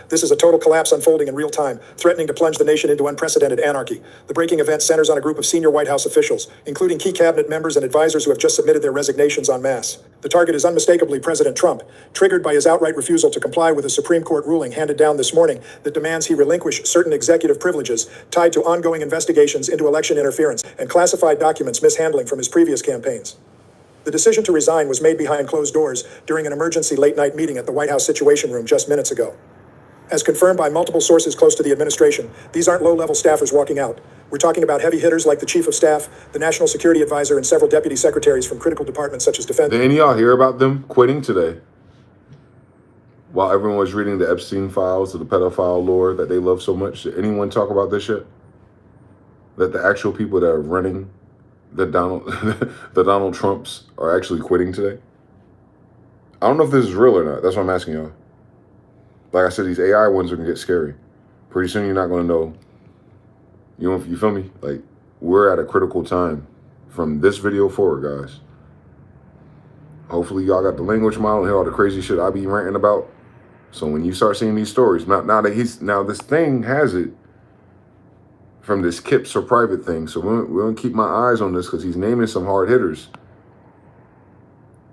This is a total collapse unfolding in real time, threatening to plunge the nation into unprecedented anarchy. The breaking event centers on a group of senior White House officials, including key cabinet members and advisors who have just submitted their resignations en masse. The target is unmistakably President Trump, triggered by his outright refusal to comply with a Supreme Court ruling handed down this morning that demands he relinquish certain executive privileges tied to ongoing investigations into election interference and classified documents mishandling from his previous campaigns. The decision to resign was made behind closed doors during an emergency late-night meeting at the White House Situation Room just minutes ago. As confirmed by multiple sources close to the administration, these aren't low-level staffers walking out. We're talking about heavy hitters like the Chief of Staff, the National Security Advisor, and several deputy secretaries from critical departments such as Defense. Did any of y'all hear about them quitting today? While everyone was reading the Epstein files of the pedophile lore that they love so much, did anyone talk about this shit? That the actual people that are running the Donald Trumps are actually quitting today? I don't know if this is real or not. That's what I'm asking y'all. Like I said, these AI ones are gonna get scary. Pretty soon you're not gonna know. You feel me? Like, we're at a critical time from this video forward, guys. Hopefully y'all got the language model and hear all the crazy shit I be ranting about. So when you start seeing these stories, now this thing has it from this KIPS or private thing. So we're gonna keep my eyes on this because he's naming some hard hitters.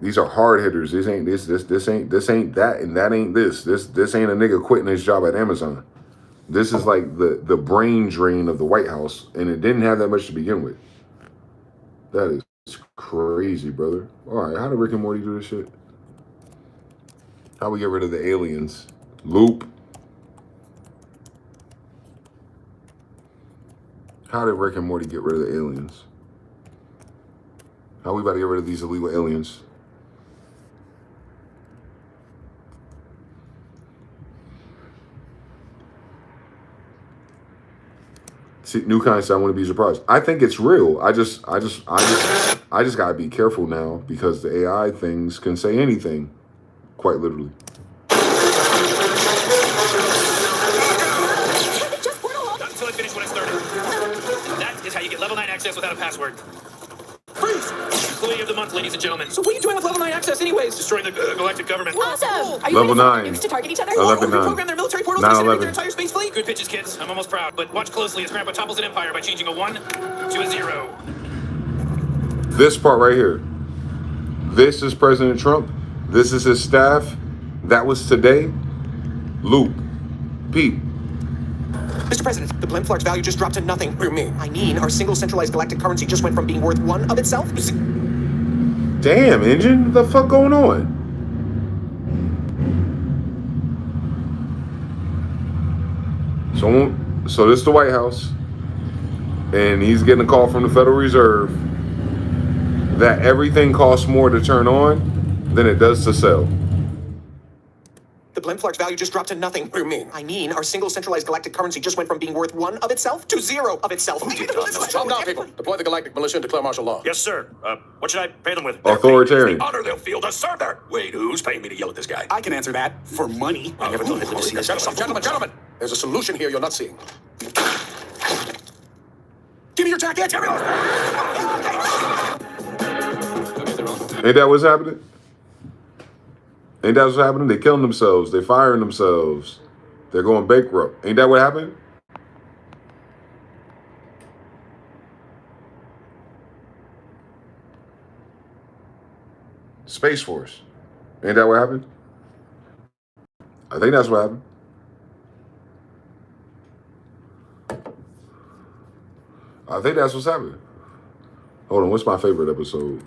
These are hard hitters. This ain't that, and that ain't this. This ain't a nigga quitting his job at Amazon. This is like the brain drain of the White House, and it didn't have that much to begin with. That is crazy, brother. All right, how did Rick and Morty do this shit? How we get rid of the aliens? Loop. How did Rick and Morty get rid of the aliens? How we about to get rid of these illegal aliens? See, new concept, I wouldn't be surprised. I think it's real. I just gotta be careful now because the AI things can say anything, quite literally. Not until I finish what I started. That is how you get level 9 access without a password. Freeze! Employee of the month, ladies and gentlemen. So what are you doing with level 9 access anyways? Destroying the galactic government. Awesome! Are you Level 9. To target each other? 11-9. Program their military portals 9/11. their entire space fleet. Good pitches, kids. I'm almost proud. But watch closely as Grandpa topples an empire by changing a 1 to a 0. This part right here. This is President Trump. This is his staff. That was today. Loop. Peep. Mr. President, the Blimflark's value just dropped to nothing. What do you mean? I mean, our single centralized galactic currency just went from being worth 1 of itself. Damn, Engine. What the fuck going on? So this is the White House. And he's getting a call from the Federal Reserve that everything costs more to turn on than it does to sell. The Blimflark's value just dropped to nothing. What do you mean? I mean, our single centralized galactic currency just went from being worth 1 of itself to 0 of itself. Calm down, people. Deploy the galactic militia and declare martial law. Yes, sir. What should I pay them with? Authoritarian. The honor they'll feel to serve their... Wait, who's paying me to yell at this guy? I can answer that. For money. I never thought I'd live to see this. Gentlemen. There's a solution here you're not seeing. Give me your jacket. Ain't that what's happening? Ain't that what's happening? They killing themselves. They firing themselves. They're going bankrupt. Ain't that what happened? Space Force. Ain't that what happened? I think that's what happened. I think that's what's happening. Hold on, what's my favorite episode?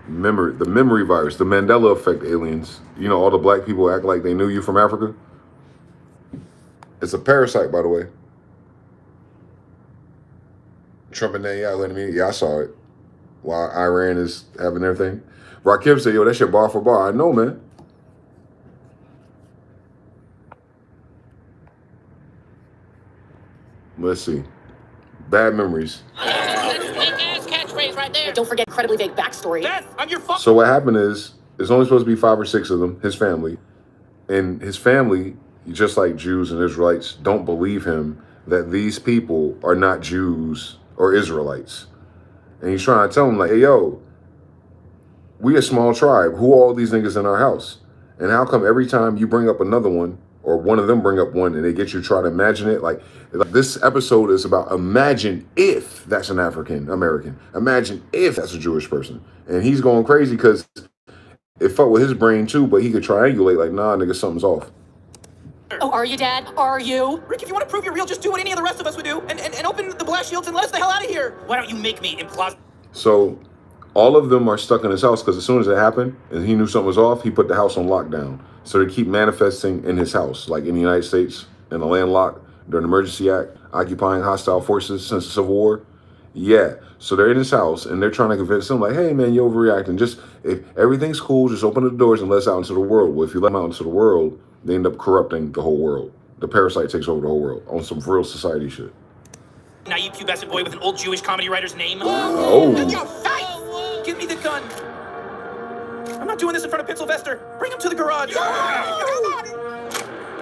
The memory virus, the Mandela effect aliens. You know, all the black people act like they knew you from Africa. It's a parasite, by the way. Trump and Netanyahu, yeah, I saw it. While Iran is having their thing. Rakim said, yo, that shit bar for bar. I know, man. Let's see. Bad memories. Catchphrase right there. Don't forget incredibly vague backstory. Death, I'm your fuck. So what happened is, there's only supposed to be 5 or 6 of them, his family. And his family, just like Jews and Israelites, don't believe him that these people are not Jews or Israelites. And he's trying to tell them, like, hey, yo, we a small tribe. Who are all these niggas in our house? And how come every time you bring up another one, or one of them bring up one, and they get you to try to imagine it? Like this episode is about imagine if that's an African American. Imagine if that's a Jewish person. And he's going crazy because it fucked with his brain too, but he could triangulate like, nah, nigga, something's off. Oh, are you, Dad? Are you? Rick, if you want to prove you're real, just do what any of the rest of us would do and open the blast shields and let us the hell out of here. Why don't you make me implausible? So All of them are stuck in his house because as soon as it happened and he knew something was off, he put the house on lockdown. So they keep manifesting in his house, like in the United States, in the landlocked during the Emergency Act, occupying hostile forces since the Civil War. Yeah, so they're in his house and they're trying to convince him, like, hey, man, you're overreacting. Just, if everything's cool, just open the doors and let us out into the world. Well, if you let them out into the world, they end up corrupting the whole world. The parasite takes over the whole world on some real society shit. Naive pubescent boy with an old Jewish comedy writer's name. Oh. Give me the gun. I'm not doing this in front of Pitzelvester. Bring him to the garage. Are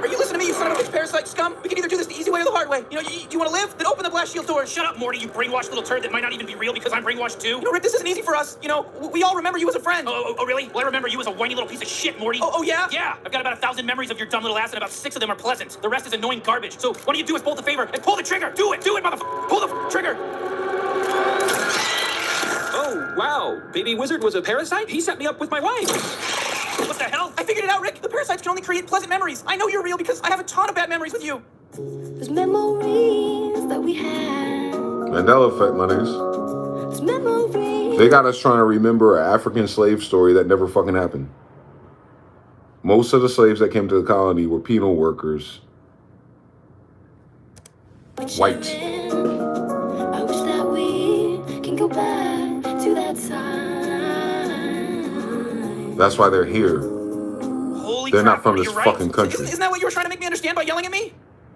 you listening to me, you son of a bitch parasite scum? We can either do this the easy way or the hard way. You know, you want to live? Then open the blast shield doors. Shut up, Morty, you brainwashed little turd that might not even be real because I'm brainwashed too. You know, Rick, this isn't easy for us. You know, we all remember you as a friend. Oh, really? Well, I remember you as a whiny little piece of shit, Morty. Oh, yeah? Yeah. I've got about 1,000 memories of your dumb little ass and about 6 of them are pleasant. The rest is annoying garbage. So why don't you do us both a favor and pull the trigger? Do it, motherfucker. Pull the trigger. Oh, wow. Baby Wizard was a parasite? He set me up with my wife. What the hell? I figured it out, Rick. The parasites can only create pleasant memories. I know you're real because I have a ton of bad memories with you. There's memories that we had. Mandela effect, my niggas. There's memories. They got us trying to remember an African slave story that never fucking happened. Most of the slaves that came to the colony were penal workers. White. I wish that we can go back to that time. That's why they're here. Holy they're crap, not from this you're right. fucking country. Isn't that what you were trying to make me understand by yelling at me?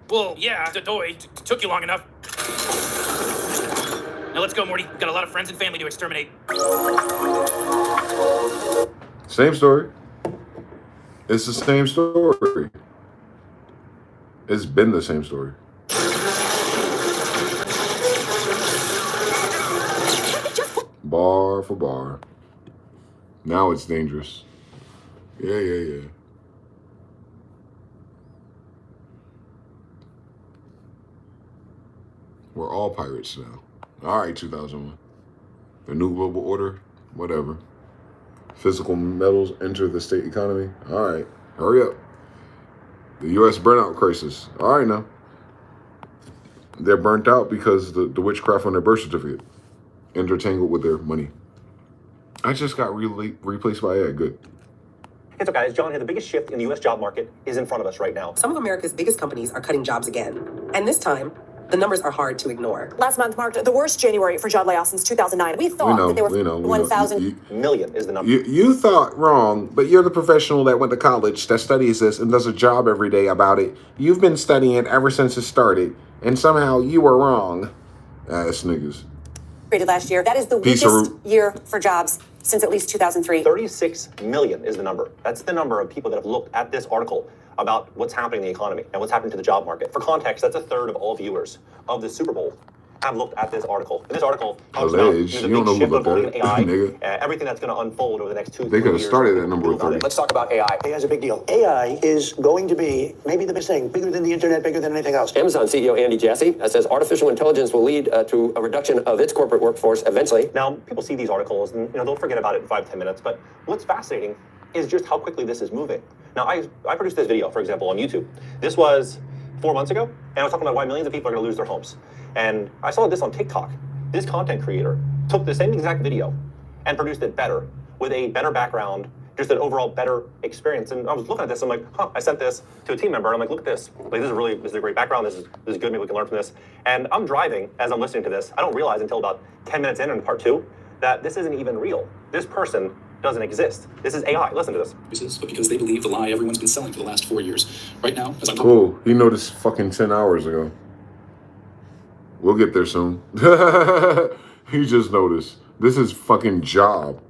Well, yeah, it took you long enough. Now let's go, Morty. We've got a lot of friends and family to exterminate. Same story. It's the same story. It's been the same story. Bar for bar. Now it's dangerous. Yeah. We're all pirates now. All right, 2001. The new global order, whatever. Physical metals enter the state economy. All right, hurry up. The U.S. burnout crisis. All right now. They're burnt out because the witchcraft on their birth certificate intertangled with their money. I just got replaced by AI. Good. Hey, so guys, John here. The biggest shift in the U.S. job market is in front of us right now. Some of America's biggest companies are cutting jobs again. And this time, the numbers are hard to ignore. Last month marked the worst January for job layoffs since 2009. We thought that there were 1,000 million is the number. You thought wrong, but you're the professional that went to college, that studies this, and does a job every day about it. You've been studying it ever since it started, and somehow you were wrong. Ass niggas. Created last year. That is the weakest year for jobs since at least 2003. 36 million is the number. That's the number of people that have looked at this article about what's happening in the economy and what's happening to the job market. For context, that's a third of all viewers of the Super Bowl have looked at this article. And this article talks about the big shift unfolding in AI, everything that's going to unfold over the next 2 to 3 years. They could have started at number 30. Let's talk about AI. AI is a big deal. AI is going to be maybe the best thing, bigger than the internet, bigger than anything else. Amazon CEO Andy Jassy says artificial intelligence will lead to a reduction of its corporate workforce eventually. Now, people see these articles and they'll forget about it in 5-10 minutes. But what's fascinating is just how quickly this is moving. Now, I produced this video, for example, on YouTube. This was 4 months ago, and I was talking about why millions of people are going to lose their homes. And I saw this on TikTok. This content creator took the same exact video and produced it better, with a better background, just an overall better experience. And I was looking at this, I'm like, I sent this to a team member, and I'm like, look at this. Like, this is a great background, this is good, maybe we can learn from this. And I'm driving as I'm listening to this. I don't realize until about 10 minutes in part 2 that this isn't even real. This person doesn't exist. This is AI. Listen to this. But because they believe the lie everyone's been selling for the last 4 years. Right now, as I'm cool. He noticed fucking 10 hours ago. We'll get there soon. He just noticed. This is fucking job.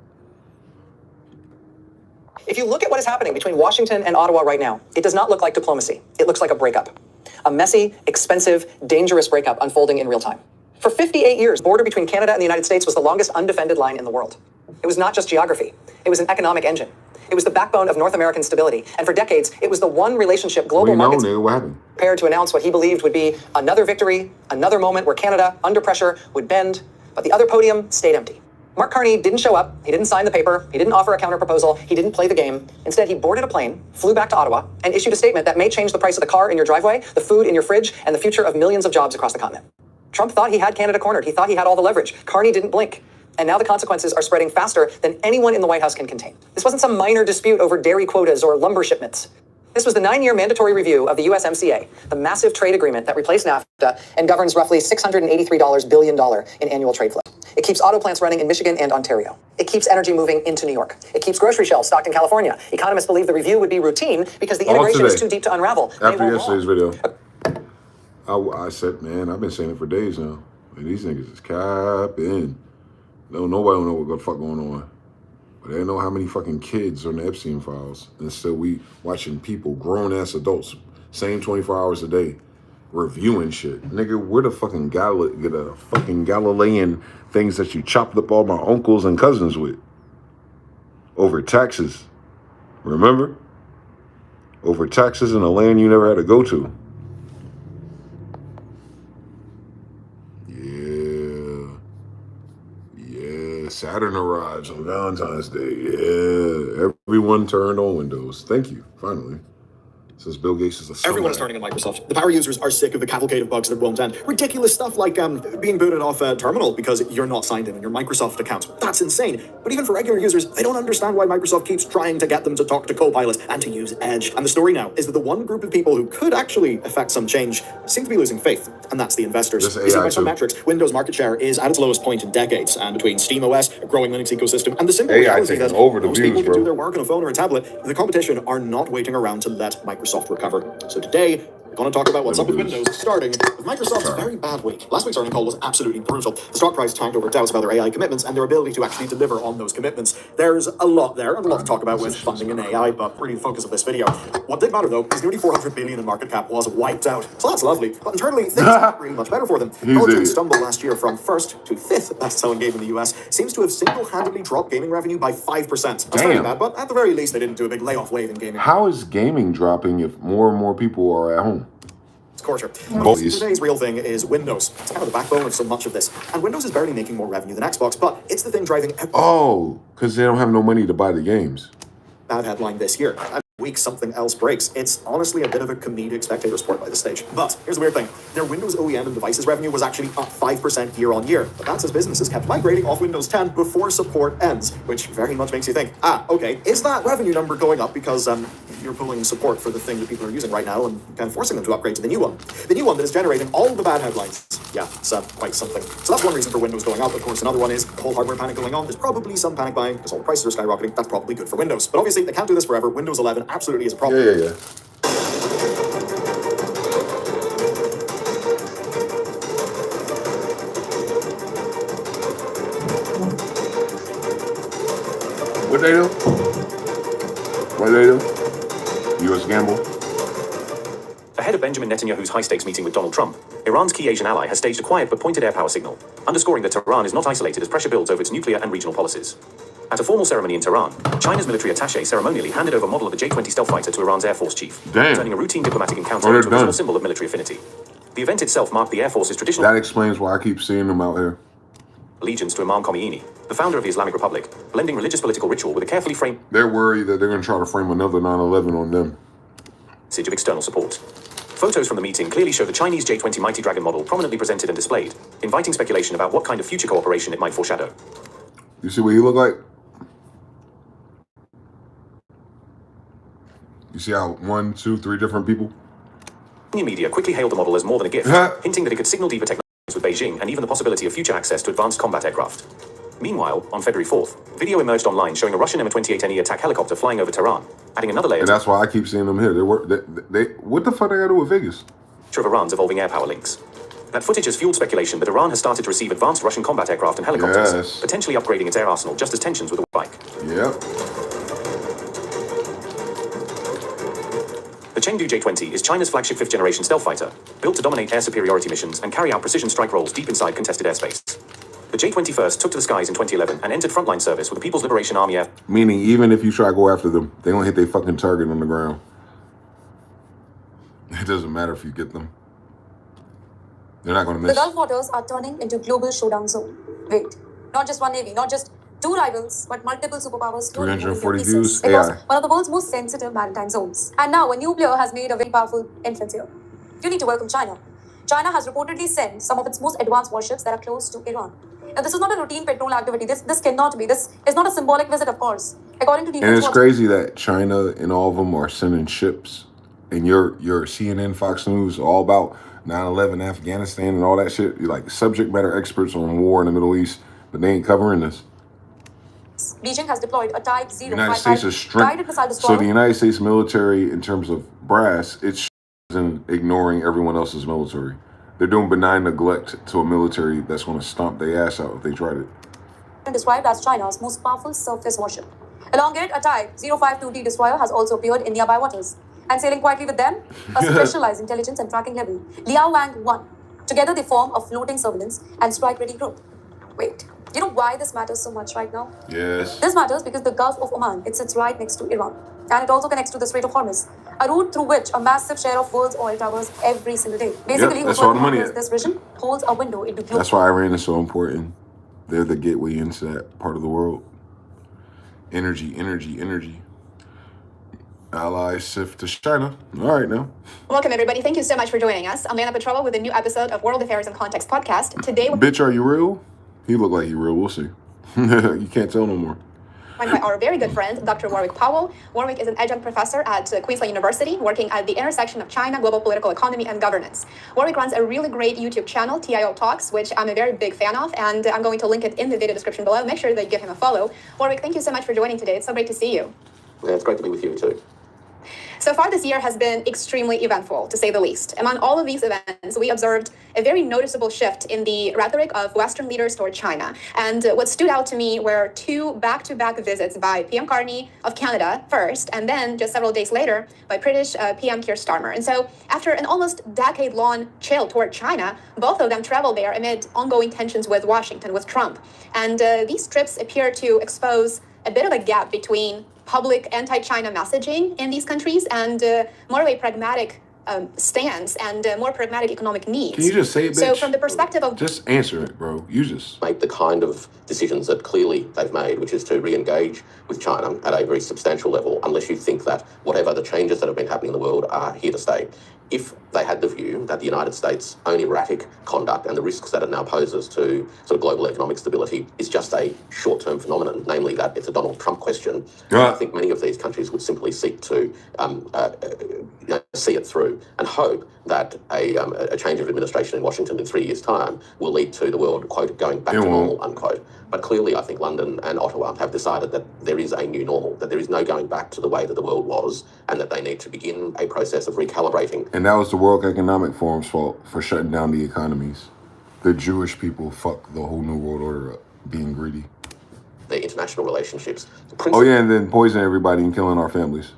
If you look at what is happening between Washington and Ottawa right now, it does not look like diplomacy. It looks like a breakup. A messy, expensive, dangerous breakup unfolding in real time. For 58 years, the border between Canada and the United States was the longest undefended line in the world. It was not just geography. It was an economic engine. It was the backbone of North American stability. And for decades, it was the one relationship global markets prepared to announce what he believed would be another victory, another moment where Canada, under pressure, would bend. But the other podium stayed empty. Mark Carney didn't show up. He didn't sign the paper. He didn't offer a counterproposal. He didn't play the game. Instead, he boarded a plane, flew back to Ottawa, and issued a statement that may change the price of the car in your driveway, the food in your fridge, and the future of millions of jobs across the continent. Trump thought he had Canada cornered. He thought he had all the leverage. Carney didn't blink. And now the consequences are spreading faster than anyone in the White House can contain. This wasn't some minor dispute over dairy quotas or lumber shipments. This was the 9-year mandatory review of the USMCA, the massive trade agreement that replaced NAFTA and governs roughly $683 billion in annual trade flow. It keeps auto plants running in Michigan and Ontario. It keeps energy moving into New York. It keeps grocery shelves stocked in California. Economists believe the review would be routine because the integration is too deep to unravel. After yesterday's video, I said, man, I've been saying it for days now. Man, these niggas is capping. No, nobody don't know what the fuck going on. But they know how many fucking kids are in the Epstein files. And still we watching people, grown-ass adults, same 24 hours a day, reviewing shit. Nigga, we're the fucking Galilean things that you chopped up all my uncles and cousins with. Over taxes. Remember? Over taxes in a land you never had to go to. Saturn arrives on Valentine's Day. Yeah, everyone turned on Windows. Thank you, finally. Says Bill Gates is a Everyone is turning on Microsoft. The power users are sick of the cavalcade of bugs that won't end. Ridiculous stuff like being booted off a terminal because you're not signed in on your Microsoft account. That's insane. But even for regular users, they don't understand why Microsoft keeps trying to get them to talk to Copilot and to use Edge. And the story now is that the one group of people who could actually affect some change seem to be losing faith, and that's the investors. You see, by some metrics, Windows market share is at its lowest point in decades, and between SteamOS, a growing Linux ecosystem, and the simple reality that most people can do their work on a phone or a tablet, the competition are not waiting around to let Microsoft recover. So today, we're going to talk about what's up with Windows, starting with Microsoft's very bad week. Last week's earnings call was absolutely brutal. The stock price tanked over doubts about their AI commitments and their ability to actually deliver on those commitments. There's a lot there, and a lot to talk about with funding and AI, but really the focus of this video. What did matter, though, is nearly $400 billion in market cap was wiped out. So that's lovely, but internally, things aren't really much better for them. Origins stumbled last year from first to fifth best-selling game in the US, seems to have single-handedly dropped gaming revenue by 5%. That's very bad, but at the very least, they didn't do a big layoff wave in gaming. How is gaming dropping if more and more people are at home? Today's real thing is Windows. It's kind of the backbone of so much of this. And Windows is barely making more revenue than Xbox, but it's the thing driving Oh, because they don't have no money to buy the games. Bad headline this year. Week something else breaks. It's honestly a bit of a comedic spectator sport by this stage. But here's the weird thing. Their Windows OEM and devices revenue was actually up 5% year on year. But that's as businesses kept migrating off Windows 10 before support ends, which very much makes you think, okay, is that revenue number going up because you're pulling support for the thing that people are using right now and kind of forcing them to upgrade to the new one? The new one that is generating all the bad headlines. Yeah, it's quite something. So that's one reason for Windows going up. Of course, another one is the whole hardware panic going on. There's probably some panic buying because all the prices are skyrocketing. That's probably good for Windows. But obviously, they can't do this forever. Windows 11 absolutely is a problem. Yeah. What they do? U.S. gamble. Ahead of Benjamin Netanyahu's high-stakes meeting with Donald Trump, Iran's key Asian ally has staged a quiet but pointed air power signal, underscoring that Tehran is not isolated as pressure builds over its nuclear and regional policies. At a formal ceremony in Tehran, China's military attaché ceremonially handed over a model of the J-20 stealth fighter to Iran's Air Force chief, turning a routine diplomatic encounter into a visual symbol of military affinity. The event itself marked the Air Force's traditional... That explains why I keep seeing them out here. ...allegiance to Imam Khomeini, the founder of the Islamic Republic, blending religious political ritual with a carefully framed... They're worried that they're going to try to frame another 9/11 on them. ...message of external support. Photos from the meeting clearly show the Chinese J-20 Mighty Dragon model prominently presented and displayed, inviting speculation about what kind of future cooperation it might foreshadow. You see what he look like? You see how 1, 2, 3 different people? New media quickly hailed the model as more than a gift, hinting that it could signal deeper technologies with Beijing and even the possibility of future access to advanced combat aircraft. Meanwhile, on February 4th, video emerged online showing a Russian Mi-28NE attack helicopter flying over Tehran, adding another layer. And that's why I keep seeing them here. They what the fuck they got to do with Vegas? Of Iran's evolving air power links. That footage has fueled speculation that Iran has started to receive advanced Russian combat aircraft and helicopters, potentially upgrading its air arsenal just as tensions with the spike. Yep. The Chengdu J-20 is China's flagship fifth-generation stealth fighter, built to dominate air superiority missions and carry out precision strike roles deep inside contested airspace. The J-20 first took to the skies in 2011 and entered frontline service with the People's Liberation Army Air. Meaning, even if you try to go after them, they don't hit their fucking target on the ground. It doesn't matter if you get them. They're not going to miss. The Gulf waters are turning into global showdown zone. Wait, not just one navy, not just two rivals, but multiple superpowers. 340 views, It was AI. one of the world's most sensitive maritime zones. And now a new player has made a very powerful entrance here. You need to welcome China. China has reportedly sent some of its most advanced warships that are close to Iran. Now, this is not a routine petrol activity. This cannot be. This is not a symbolic visit, of course. According to And Defense it's Watch, crazy that China and all of them are sending ships, and your CNN, Fox News, all about 9/11, Afghanistan, and all that shit. You're like subject matter experts on war in the Middle East, but they ain't covering this. Beijing has deployed a Type The United States is 055 guided missile So destroyer. the United States military, in terms of brass, it's in ignoring everyone else's military. They're doing benign neglect to a military that's going to stomp their ass out if they tried it. Described as China's most powerful surface warship. Along it, a Type 052D destroyer has also appeared in nearby waters. And sailing quietly with them, a specialized intelligence and tracking level, Liao Wang 1. Together they form a floating surveillance and strike-ready group. Wait, do you know why this matters so much right now? Yes. This matters because the Gulf of Oman, it sits right next to Iran. And it also connects to the Strait of Hormuz, a route through which a massive share of world's oil travels every single day. Basically, that's whoever all the money conquers at. this region holds a window into global. That's why Iran is so important. They're the gateway into that part of the world. Energy, energy, energy. Allies shift to China. All right now. Welcome, everybody. Thank you so much for joining us. I'm Lana Petrova with a new episode of World Affairs in Context podcast. Today, we're Bitch, are you real? He looked like he real. We'll see. You can't tell no more. joined by our very good friend, Dr. Warwick Powell. Warwick is an adjunct professor at Queensland University, working at the intersection of China, global political economy, and governance. Warwick runs a really great YouTube channel, TIO Talks, which I'm a very big fan of, and I'm going to link it in the video description below. Make sure that you give him a follow. Warwick, thank you so much for joining today. It's so great to see you. Yeah, it's great to be with you too. So far this year has been extremely eventful, to say the least. Among all of these events, we observed a very noticeable shift in the rhetoric of Western leaders toward China. And what stood out to me were two back-to-back visits by PM Carney of Canada first, and then just several days later by British PM Keir Starmer. And so after an almost decade-long chill toward China, both of them traveled there amid ongoing tensions with Washington, with Trump. And these trips appear to expose a bit of a gap between public anti-China messaging in these countries and more of a pragmatic stance and more pragmatic economic needs. Can you just say it, bitch? So from the perspective of... Just answer it, bro. You just... Make the kind of decisions that clearly they've made, which is to re-engage with China at a very substantial level, unless you think that whatever the changes that have been happening in the world are here to stay. If they had the view that the United States' own erratic conduct and the risks that it now poses to sort of global economic stability is just a short-term phenomenon, namely that it's a Donald Trump question, I think many of these countries would simply seek to see it through and hope that a change of administration in Washington in 3 years' time will lead to the world, quote, going back to normal, unquote. But clearly, I think London and Ottawa have decided that there is a new normal, that there is no going back to the way that the world was, and that they need to begin a process of recalibrating. And that was the World Economic Forum's fault for shutting down the economies. The Jewish people fucked the whole New World Order up, being greedy. Their international relationships. Oh yeah, and then poison everybody and killing our families.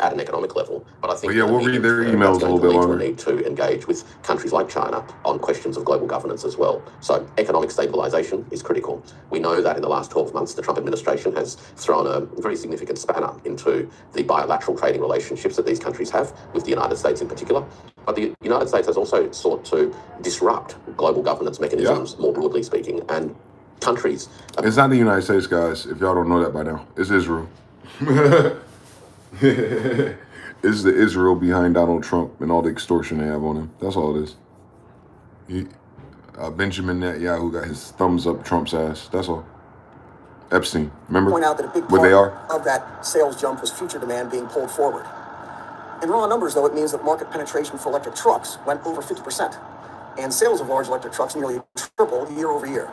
At an economic level, but I think we'll read their emails a little bit longer. Need to engage with countries like China on questions of global governance as well. So economic stabilization is critical. We know that in the last 12 months, the Trump administration has thrown a very significant spanner into the bilateral trading relationships that these countries have, with the United States in particular. But the United States has also sought to disrupt global governance mechanisms, more broadly speaking, and countries. It's not the United States, guys, if y'all don't know that by now. It's Israel. It's the Israel behind Donald Trump and all the extortion they have on him. That's all it is. Benjamin Netanyahu got his thumbs up Trump's ass. That's all. Epstein, remember? Point out that a big Where they are? part of that sales jump was future demand being pulled forward. In raw numbers, though, it means that market penetration for electric trucks went over 50%, and sales of large electric trucks nearly tripled year over year.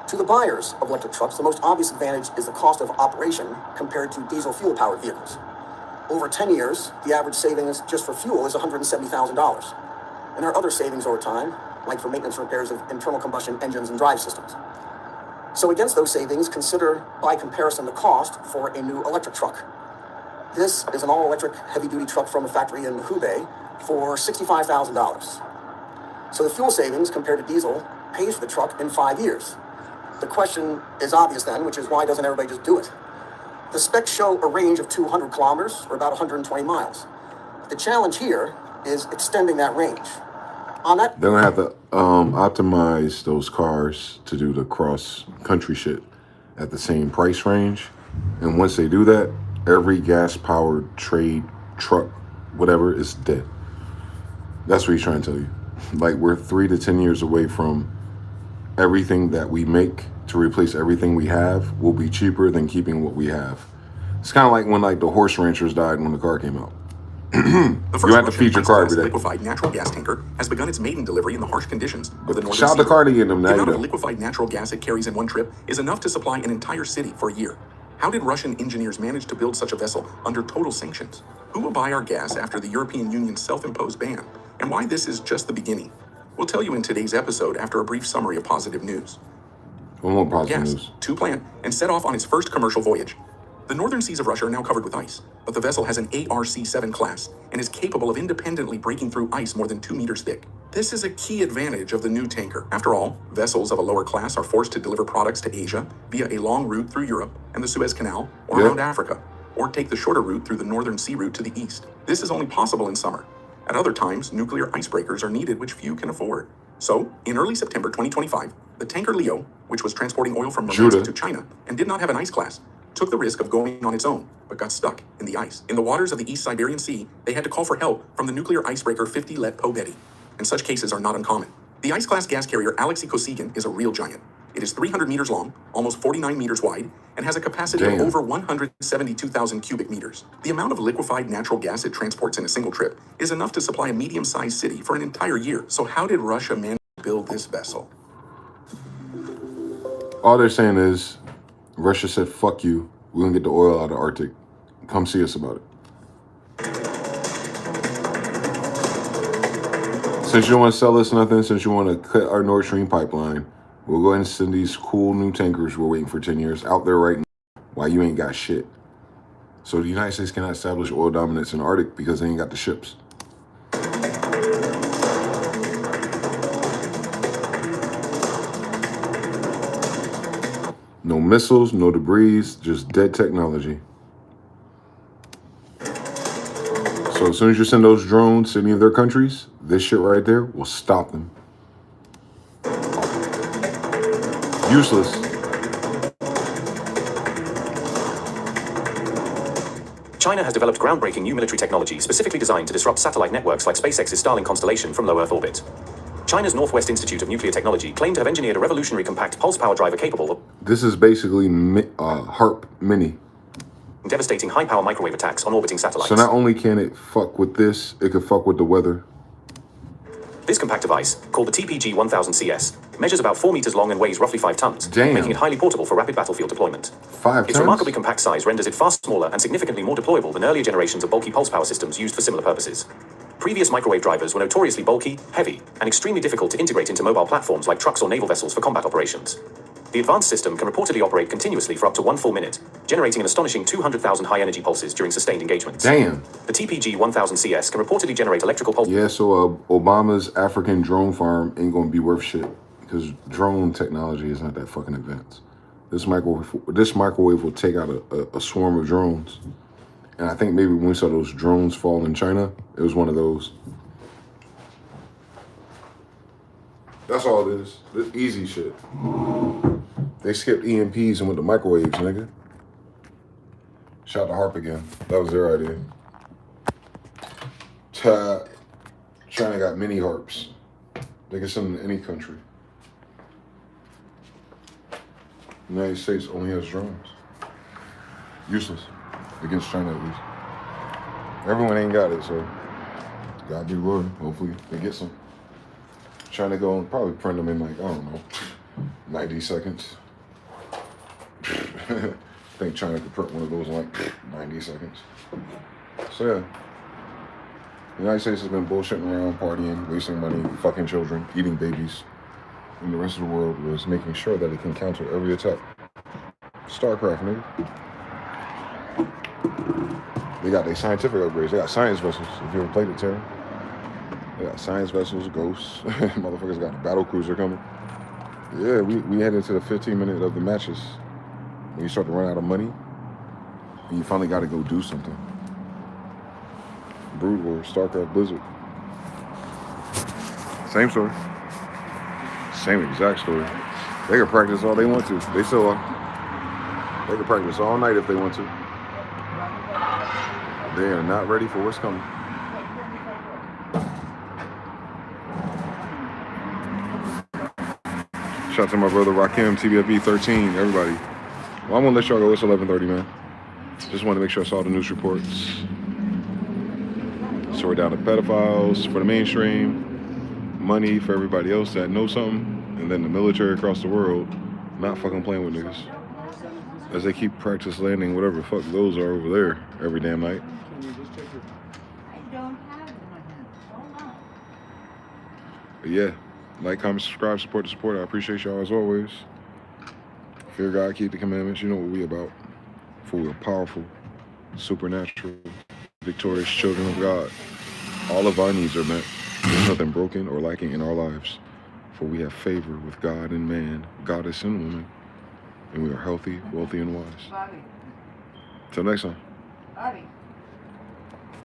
To the buyers of electric trucks, the most obvious advantage is the cost of operation compared to diesel fuel-powered vehicles. Over 10 years, the average savings just for fuel is $170,000. And there are other savings over time, like for maintenance and repairs of internal combustion engines and drive systems. So against those savings, consider, by comparison, the cost for a new electric truck. This is an all-electric heavy-duty truck from a factory in Hubei for $65,000. So the fuel savings compared to diesel pays for the truck in 5 years. The question is obvious then, which is why doesn't everybody just do it? The specs show a range of 200 kilometers, or about 120 miles. The challenge here is extending that range. On that, They're gonna have to optimize those cars to do the cross-country shit at the same price range. And once they do that, every gas-powered trade truck, whatever, is dead. That's what he's trying to tell you. Like, we're 3 to 10 years away from everything that we make to replace everything we have will be cheaper than keeping what we have. It's kind of like when like the horse ranchers died when the car came out. You have to feed your car every day. Liquefied natural gas tanker has begun its maiden delivery in the harsh conditions of the Northern Shout out Sea. to Cardi and them. The Now amount you of know. liquefied natural gas it carries in one trip is enough to supply an entire city for a year. How did Russian engineers manage to build such a vessel under total sanctions? Who will buy our gas after the European Union's self-imposed ban? And why this is just the beginning? We'll tell you in today's episode after a brief summary of positive news. One more positive Gas news. to plan and set off on its first commercial voyage. The northern seas of Russia are now covered with ice, but the vessel has an ARC-7 class and is capable of independently breaking through ice more than 2 meters thick. This is a key advantage of the new tanker. After all, vessels of a lower class are forced to deliver products to Asia via a long route through Europe and the Suez Canal or around Africa, or take the shorter route through the northern sea route to the east. This is only possible in summer. At other times, nuclear icebreakers are needed, which few can afford. So, in early September 2025, the tanker Leo, which was transporting oil from Murmansk to China and did not have an ice class, took the risk of going on its own, but got stuck in the ice. In the waters of the East Siberian Sea, they had to call for help from the nuclear icebreaker 50 Let Pobedi, and such cases are not uncommon. The ice-class gas carrier Alexei Kosygin is a real giant. It is 300 meters long, almost 49 meters wide, and has a capacity of over 172,000 cubic meters. The amount of liquefied natural gas it transports in a single trip is enough to supply a medium-sized city for an entire year. So how did Russia manage to build this vessel? All they're saying is, Russia said, fuck you. We're going to get the oil out of the Arctic. Come see us about it. Since you don't want to sell us nothing, since you want to cut our Nord Stream pipeline, we'll go ahead and send these cool new tankers we're waiting for 10 years out there right now while you ain't got shit. So the United States cannot establish oil dominance in the Arctic because they ain't got the ships. No missiles, no debris, just dead technology. So as soon as you send those drones to any of their countries, this shit right there will stop them. Useless. China has developed groundbreaking new military technology specifically designed to disrupt satellite networks like SpaceX's Starlink constellation from low Earth orbit. China's Northwest Institute of Nuclear Technology claimed to have engineered a revolutionary compact pulse power driver capable of This is basically HARP Mini. devastating high-power microwave attacks on orbiting satellites. So not only can it fuck with this, it can fuck with the weather. This compact device, called the TPG-1000CS, measures about 4 meters long and weighs roughly 5 tons, Damn. making it highly portable for rapid battlefield deployment. 5 Its tons? remarkably compact size renders it far smaller and significantly more deployable than earlier generations of bulky pulse power systems used for similar purposes. Previous microwave drivers were notoriously bulky, heavy, and extremely difficult to integrate into mobile platforms like trucks or naval vessels for combat operations. The advanced system can reportedly operate continuously for up to 1 full minute, generating an astonishing 200,000 high-energy pulses during sustained engagements. Damn. The TPG-1000CS can reportedly generate electrical pulses. Yeah, so Obama's African drone farm ain't gonna be worth shit because drone technology is not that fucking advanced. This microwave will take out a swarm of drones. And I think maybe when we saw those drones fall in China, it was one of those. That's all it is. This easy shit. They skipped EMPs and went to microwaves, nigga. Shout out to HARP again. That was their idea. China got mini HARPs. They can send them to any country. The United States only has drones. Useless. Against China, at least. Everyone ain't got it, so gotta be willing. Hopefully they get some. China go and probably print them in like, I don't know, 90 seconds. I think China could print one of those in like 90 seconds. So yeah. The United States has been bullshitting around, partying, wasting money, fucking children, eating babies. And the rest of the world was making sure that it can counter every attack. StarCraft, nigga. They got their scientific upgrades. They got science vessels. If you ever played it, Terry. They got science vessels, ghosts. Motherfuckers got a battle cruiser coming. Yeah, we headed to the 15-minute of the matches. When you start to run out of money, and you finally got to go do something. Brood War, StarCraft, Blizzard. Same story. Same exact story. They can practice all they want to. They still are. They can practice all night if they want to. They are not ready for what's coming. Shout out to my brother Rakim, TBFB 13, everybody. Well, I'm gonna let y'all go. It's 11:30, man. Just want to make sure I saw the news reports. So we're down to pedophiles for the mainstream, money for everybody else that knows something, and then the military across the world not fucking playing with niggas. As they keep practice landing whatever the fuck those are over there every damn night. But yeah, like, comment, subscribe, support the support. I appreciate y'all as always. Fear God, keep the commandments. You know what we about. For we are powerful, supernatural, victorious children of God. All of our needs are met. There's nothing broken or lacking in our lives. For we have favor with God and man, goddess and woman. And we are healthy, wealthy, and wise. Till next time.